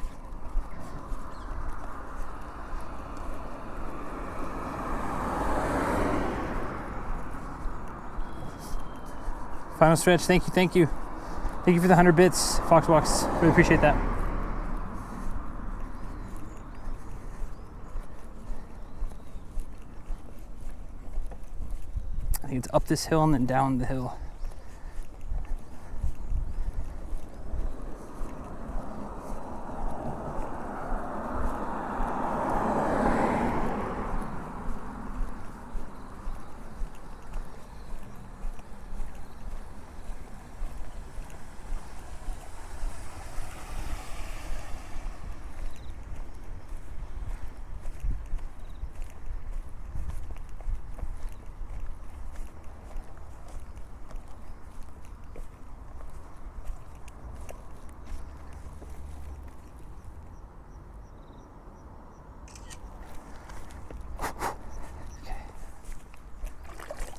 Final stretch. Thank you. Thank you for the 100 bits, Foxbox. Really appreciate that. I think it's up this hill and then down the hill.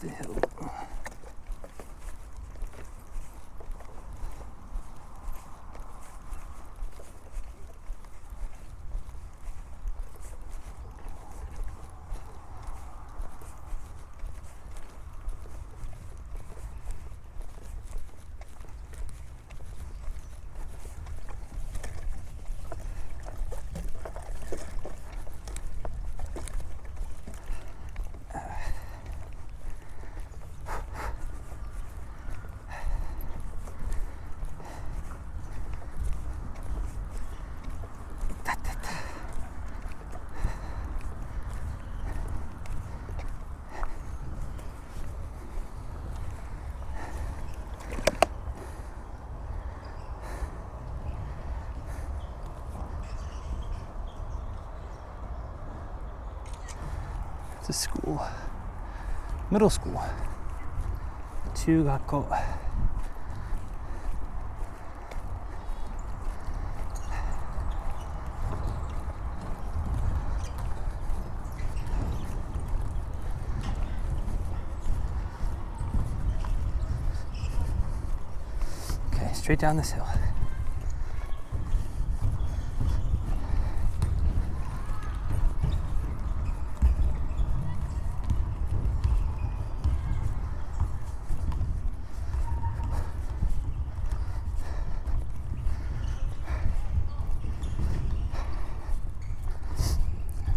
The hill. It's a school. Middle school. 中学校. Okay, straight down this hill.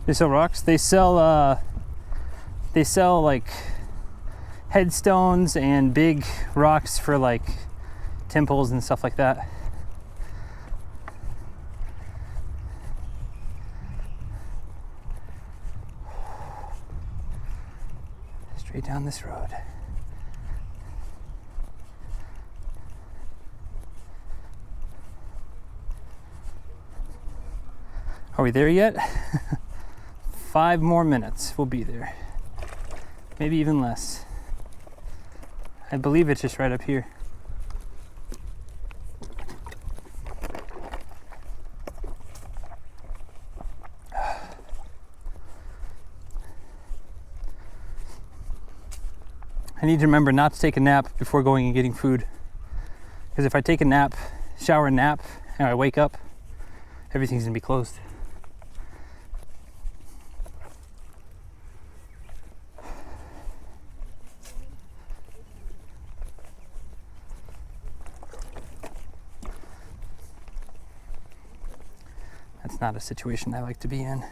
They sell rocks. They sell like headstones and big rocks for like temples and stuff like that. Straight down this road. Are we there yet? 5 more minutes, we'll be there. Maybe even less. I believe it's just right up here. I need to remember not to take a nap before going and getting food. Because if I take a nap, shower and nap, and I wake up, everything's gonna be closed. That's not a situation I like to be in.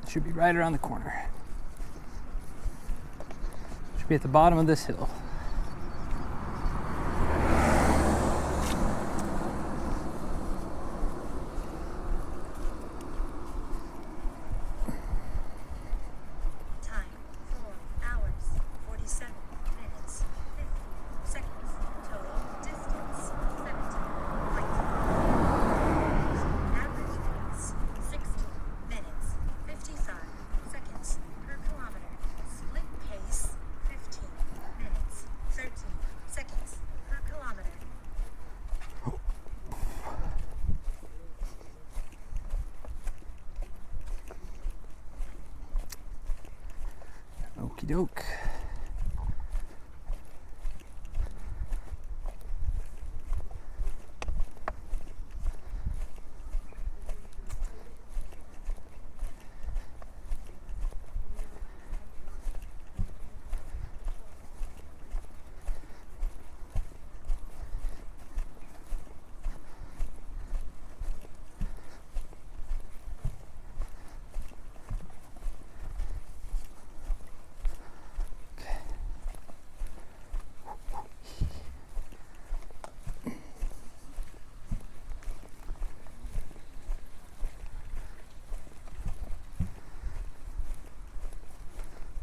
Should be right around the corner. Should be at the bottom of this hill. Time 4 hours, 47 minutes, 50 seconds. Total distance 17.2. Average pace 60 minutes, 55 seconds per kilometer. Split pace 15 minutes, 13 seconds per kilometer. Okie doke.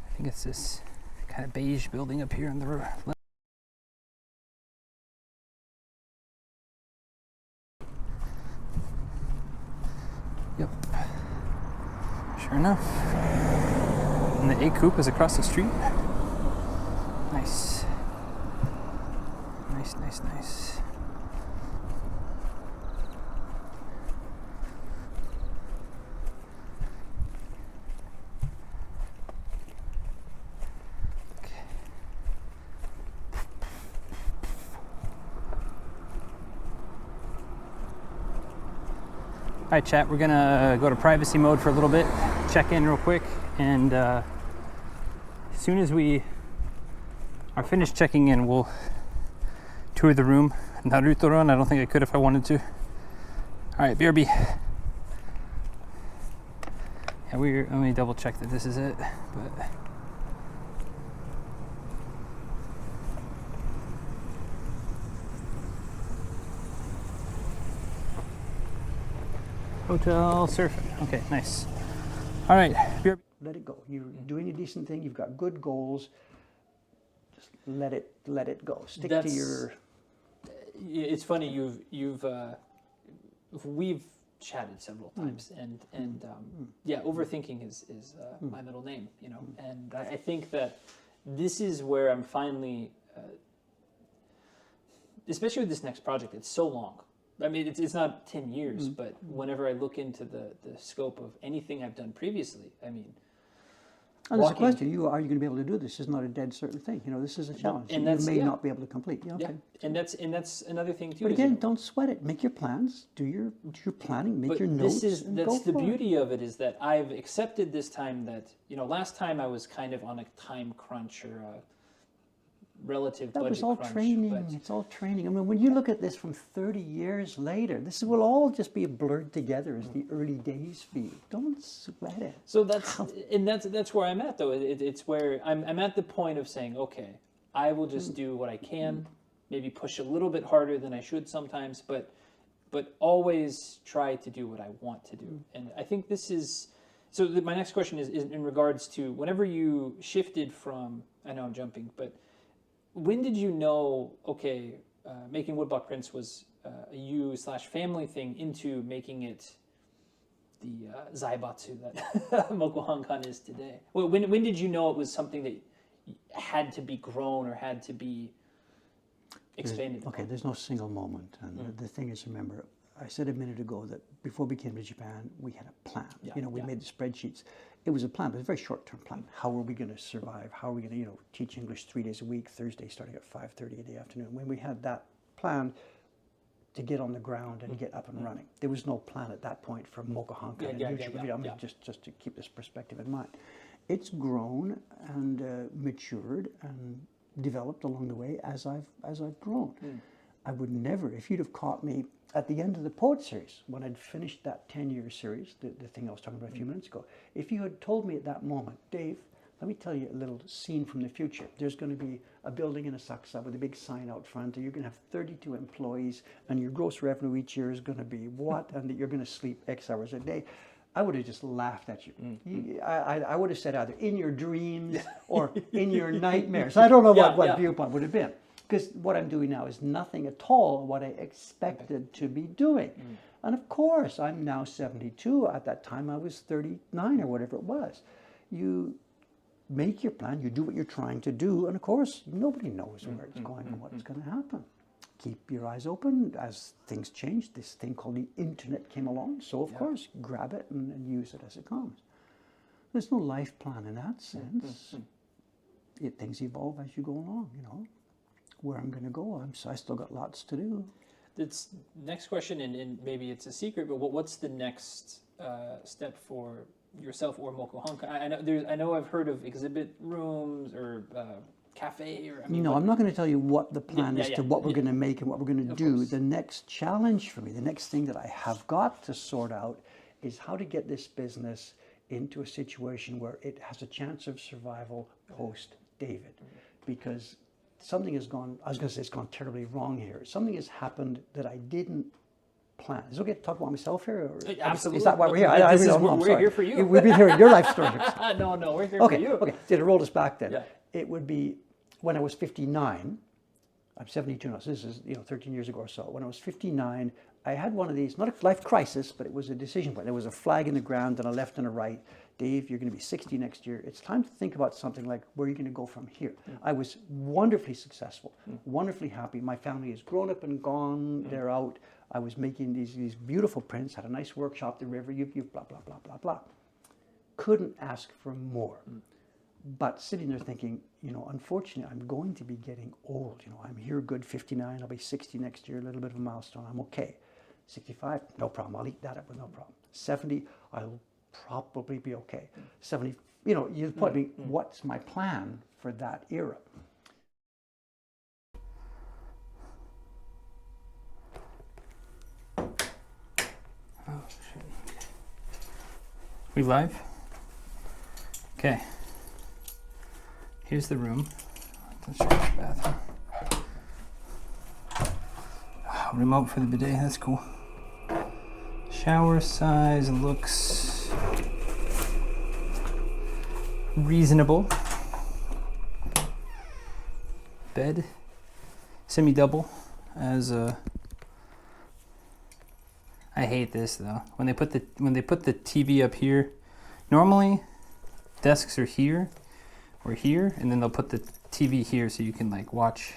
I think it's this kind of beige building up here on the left. Yep. Sure enough. And the A coupe is across the street. Nice. Nice, nice, nice. All right, chat, we're gonna go to privacy mode for a little bit, check in real quick, and as soon as we are finished checking in, we'll tour the room. Naruto run, I don't think I could if I wanted to. All right, BRB. Yeah, let me double check that this is it, but. Hotel surfing. Okay, nice. All right. Let it go. You're doing a decent thing. You've got good goals. Just let it go. Stick to your. It's funny. We've chatted several times, and yeah, overthinking is my middle name. You know, and I think that this is where I'm finally, especially with this next project. It's so long. I mean, it's not 10 years, but whenever I look into the scope of anything I've done previously, I mean, And there's a walking. question: are you going to be able to do this? It's not a dead certain thing. This is a challenge. and you that's- may yeah. not be able to complete. Yeah, okay. Yeah, and that's another thing too. But is, again, don't sweat it. Make your plans. Do your planning. Make but your notes. that's and the go for it. beauty of it, is that I've accepted this time that, last time I was kind of on a time crunch or a relative That budget was all crunch. training. But It's all training. I mean, when you look at this from 30 years later, this will all just be blurred together as the early days feel. Don't sweat it. so that's where I'm at though. It's where I'm at the point of saying, okay, I will just do what I can, maybe push a little bit harder than I should sometimes, but always try to do what I want to do. And I think this is so. My next question is in regards to whenever you shifted from. I know I'm jumping, but when did you know? Okay, making woodblock prints was a you/family thing into making it the zaibatsu that Mokuhankan is today. Well, when did you know it was something that had to be grown or had to be expanded? Okay, there's no single moment. And the thing is, remember, I said a minute ago that before we came to Japan, we had a plan. We made the spreadsheets. It was a plan, but it was a very short-term plan. How are we going to survive? How are we going to, teach English 3 days a week, Thursday starting at 5:30 in the afternoon? When we had that plan to get on the ground and get up and running, there was no plan at that point for Mokuhankan and YouTube. Just to keep this perspective in mind, it's grown and matured and developed along the way as I've grown. I would never, if you'd have caught me at the end of the poet series, when I'd finished that 10-year series, the thing I was talking about a few minutes ago, if you had told me at that moment, Dave, let me tell you a little scene from the future. There's going to be a building in Asakusa with a big sign out front, and you're going to have 32 employees, and your gross revenue each year is going to be what, and that you're going to sleep X hours a day. I would have just laughed at you. I would have said either in your dreams or in your nightmares. I don't know what viewpoint would have been. Because what I'm doing now is nothing at all what I expected to be doing. And of course, I'm now 72. At that time, I was 39 or whatever it was. You make your plan, you do what you're trying to do, and of course, nobody knows where it's going and what's going to happen. Keep your eyes open as things change. This thing called the internet came along, so of course, grab it and use it as it comes. There's no life plan in that sense. Things evolve as you go along, Where I'm going to go, I still got lots to do. It's next question, and maybe it's a secret, but what's the next step for yourself or Mokuhankan? I know I've heard of exhibit rooms or cafe or. I'm not going to tell you what the plan is to what we're going to make and what we're going to do. The next challenge for me, the next thing that I have got to sort out, is how to get this business into a situation where it has a chance of survival post David, because something has gone, I was going to say it's gone terribly wrong here. Something has happened that I didn't plan. Is it okay to talk about myself here? Or absolutely. Is that why we're here? We're here for you. We've been hearing your life story. No, we're here for you. Okay, to roll this back then. Yeah. It would be when I was 59. I'm 72 now, so this is 13 years ago or so. When I was 59, I had one of these, not a life crisis, but it was a decision point. There was a flag in the ground and a left and a right. Dave, you're going to be 60 next year. It's time to think about something like, where are you going to go from here? I was wonderfully successful, wonderfully happy. My family is grown up and gone. They're out. I was making these beautiful prints, had a nice workshop, the river, you blah, blah, blah, blah, blah. Couldn't ask for more. But sitting there thinking, unfortunately, I'm going to be getting old. I'm here good 59. I'll be 60 next year, a little bit of a milestone. I'm okay. 65, no problem. I'll eat that up with no problem. 70, I'll probably be okay. 70, you put me, what's my plan for that era? Oh, shit. We live? Okay. Here's the room. Let's check the bathroom. Oh, remote for the bidet, that's cool. Shower size looks reasonable. Bed, semi-double, as a. I hate this though. When they put the TV up here, normally desks are here or here, and then they'll put the TV here so you can watch.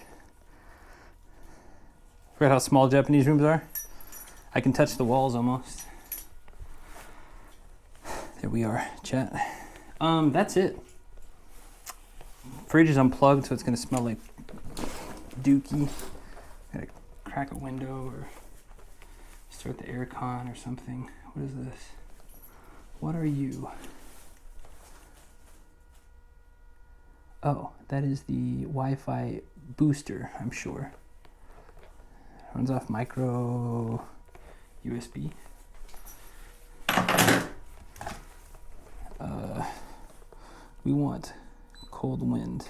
Forgot how small Japanese rooms are? I can touch the walls almost. There we are, chat. That's it. Fridge is unplugged, so it's gonna smell like dookie. Gotta crack a window or start the air con or something. What is this? What are you? Oh, that is the Wi-Fi booster, I'm sure. Runs off micro USB. We want cold wind.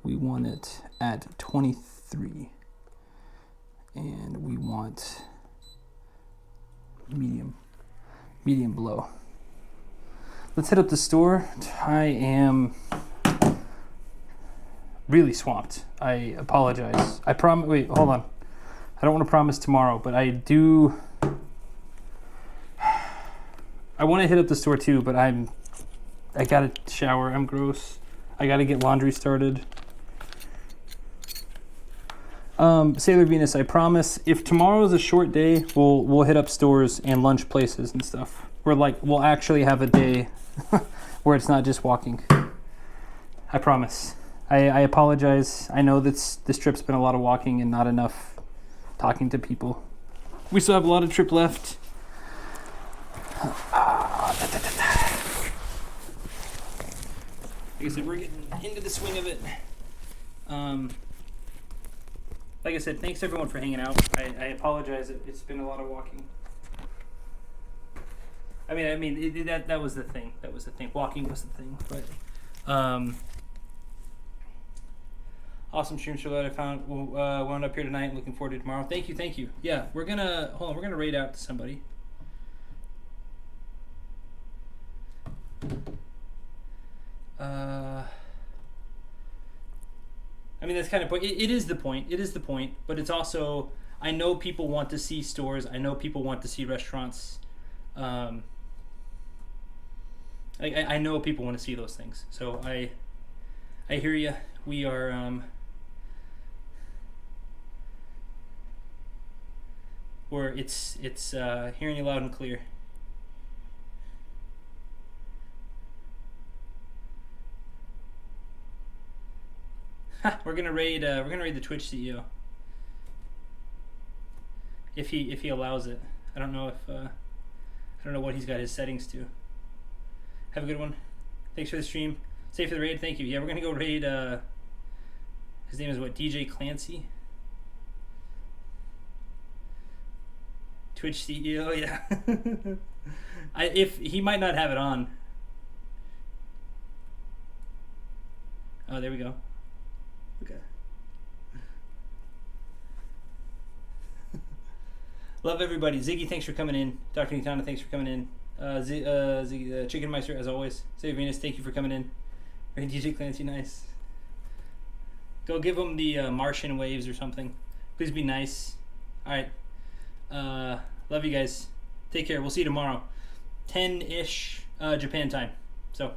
We want it at 23. And we want medium blow. Let's hit up the store. I am really swamped. I apologize. Wait, hold on. I don't want to promise tomorrow, but I do. I want to hit up the store too, but I gotta shower. I'm gross. I gotta get laundry started. Sailor Venus, I promise. If tomorrow is a short day, we'll hit up stores and lunch places and stuff. We'll actually have a day where it's not just walking. I promise. I apologize. I know this trip's been a lot of walking and not enough talking to people. We still have a lot of trip left. Like I said, we're getting into the swing of it. Like I said, thanks everyone for hanging out. I apologize. It's been a lot of walking. I mean, that was the thing. That was the thing. Walking was the thing. But awesome stream, Charlotte. I found wound up here tonight and looking forward to tomorrow. Thank you. Yeah, we're gonna raid out to somebody. I mean, that's kind of point. It is the point. It is the point. But it's also, I know people want to see stores. I know people want to see restaurants. I know people want to see those things. So I hear you. We are it's hearing you loud and clear. We're gonna raid the Twitch CEO if he allows it. I don't know what he's got his settings to. Have a good one. Thanks for the stream. Stay for the raid. Thank you. Yeah, we're gonna go raid. His name is what? DJ Clancy. Twitch CEO. Yeah. If he might not have it on. Oh, there we go. Okay. Love everybody. Ziggy, thanks for coming in. Dr. Nitana, thanks for coming in. Ziggy, Chicken Meister, as always. Say Venus, thank you for coming in. Right, DJ Clancy, nice. Go give him the Martian waves or something. Please be nice. All right. Love you guys. Take care. We'll see you tomorrow. 10-ish Japan time. So.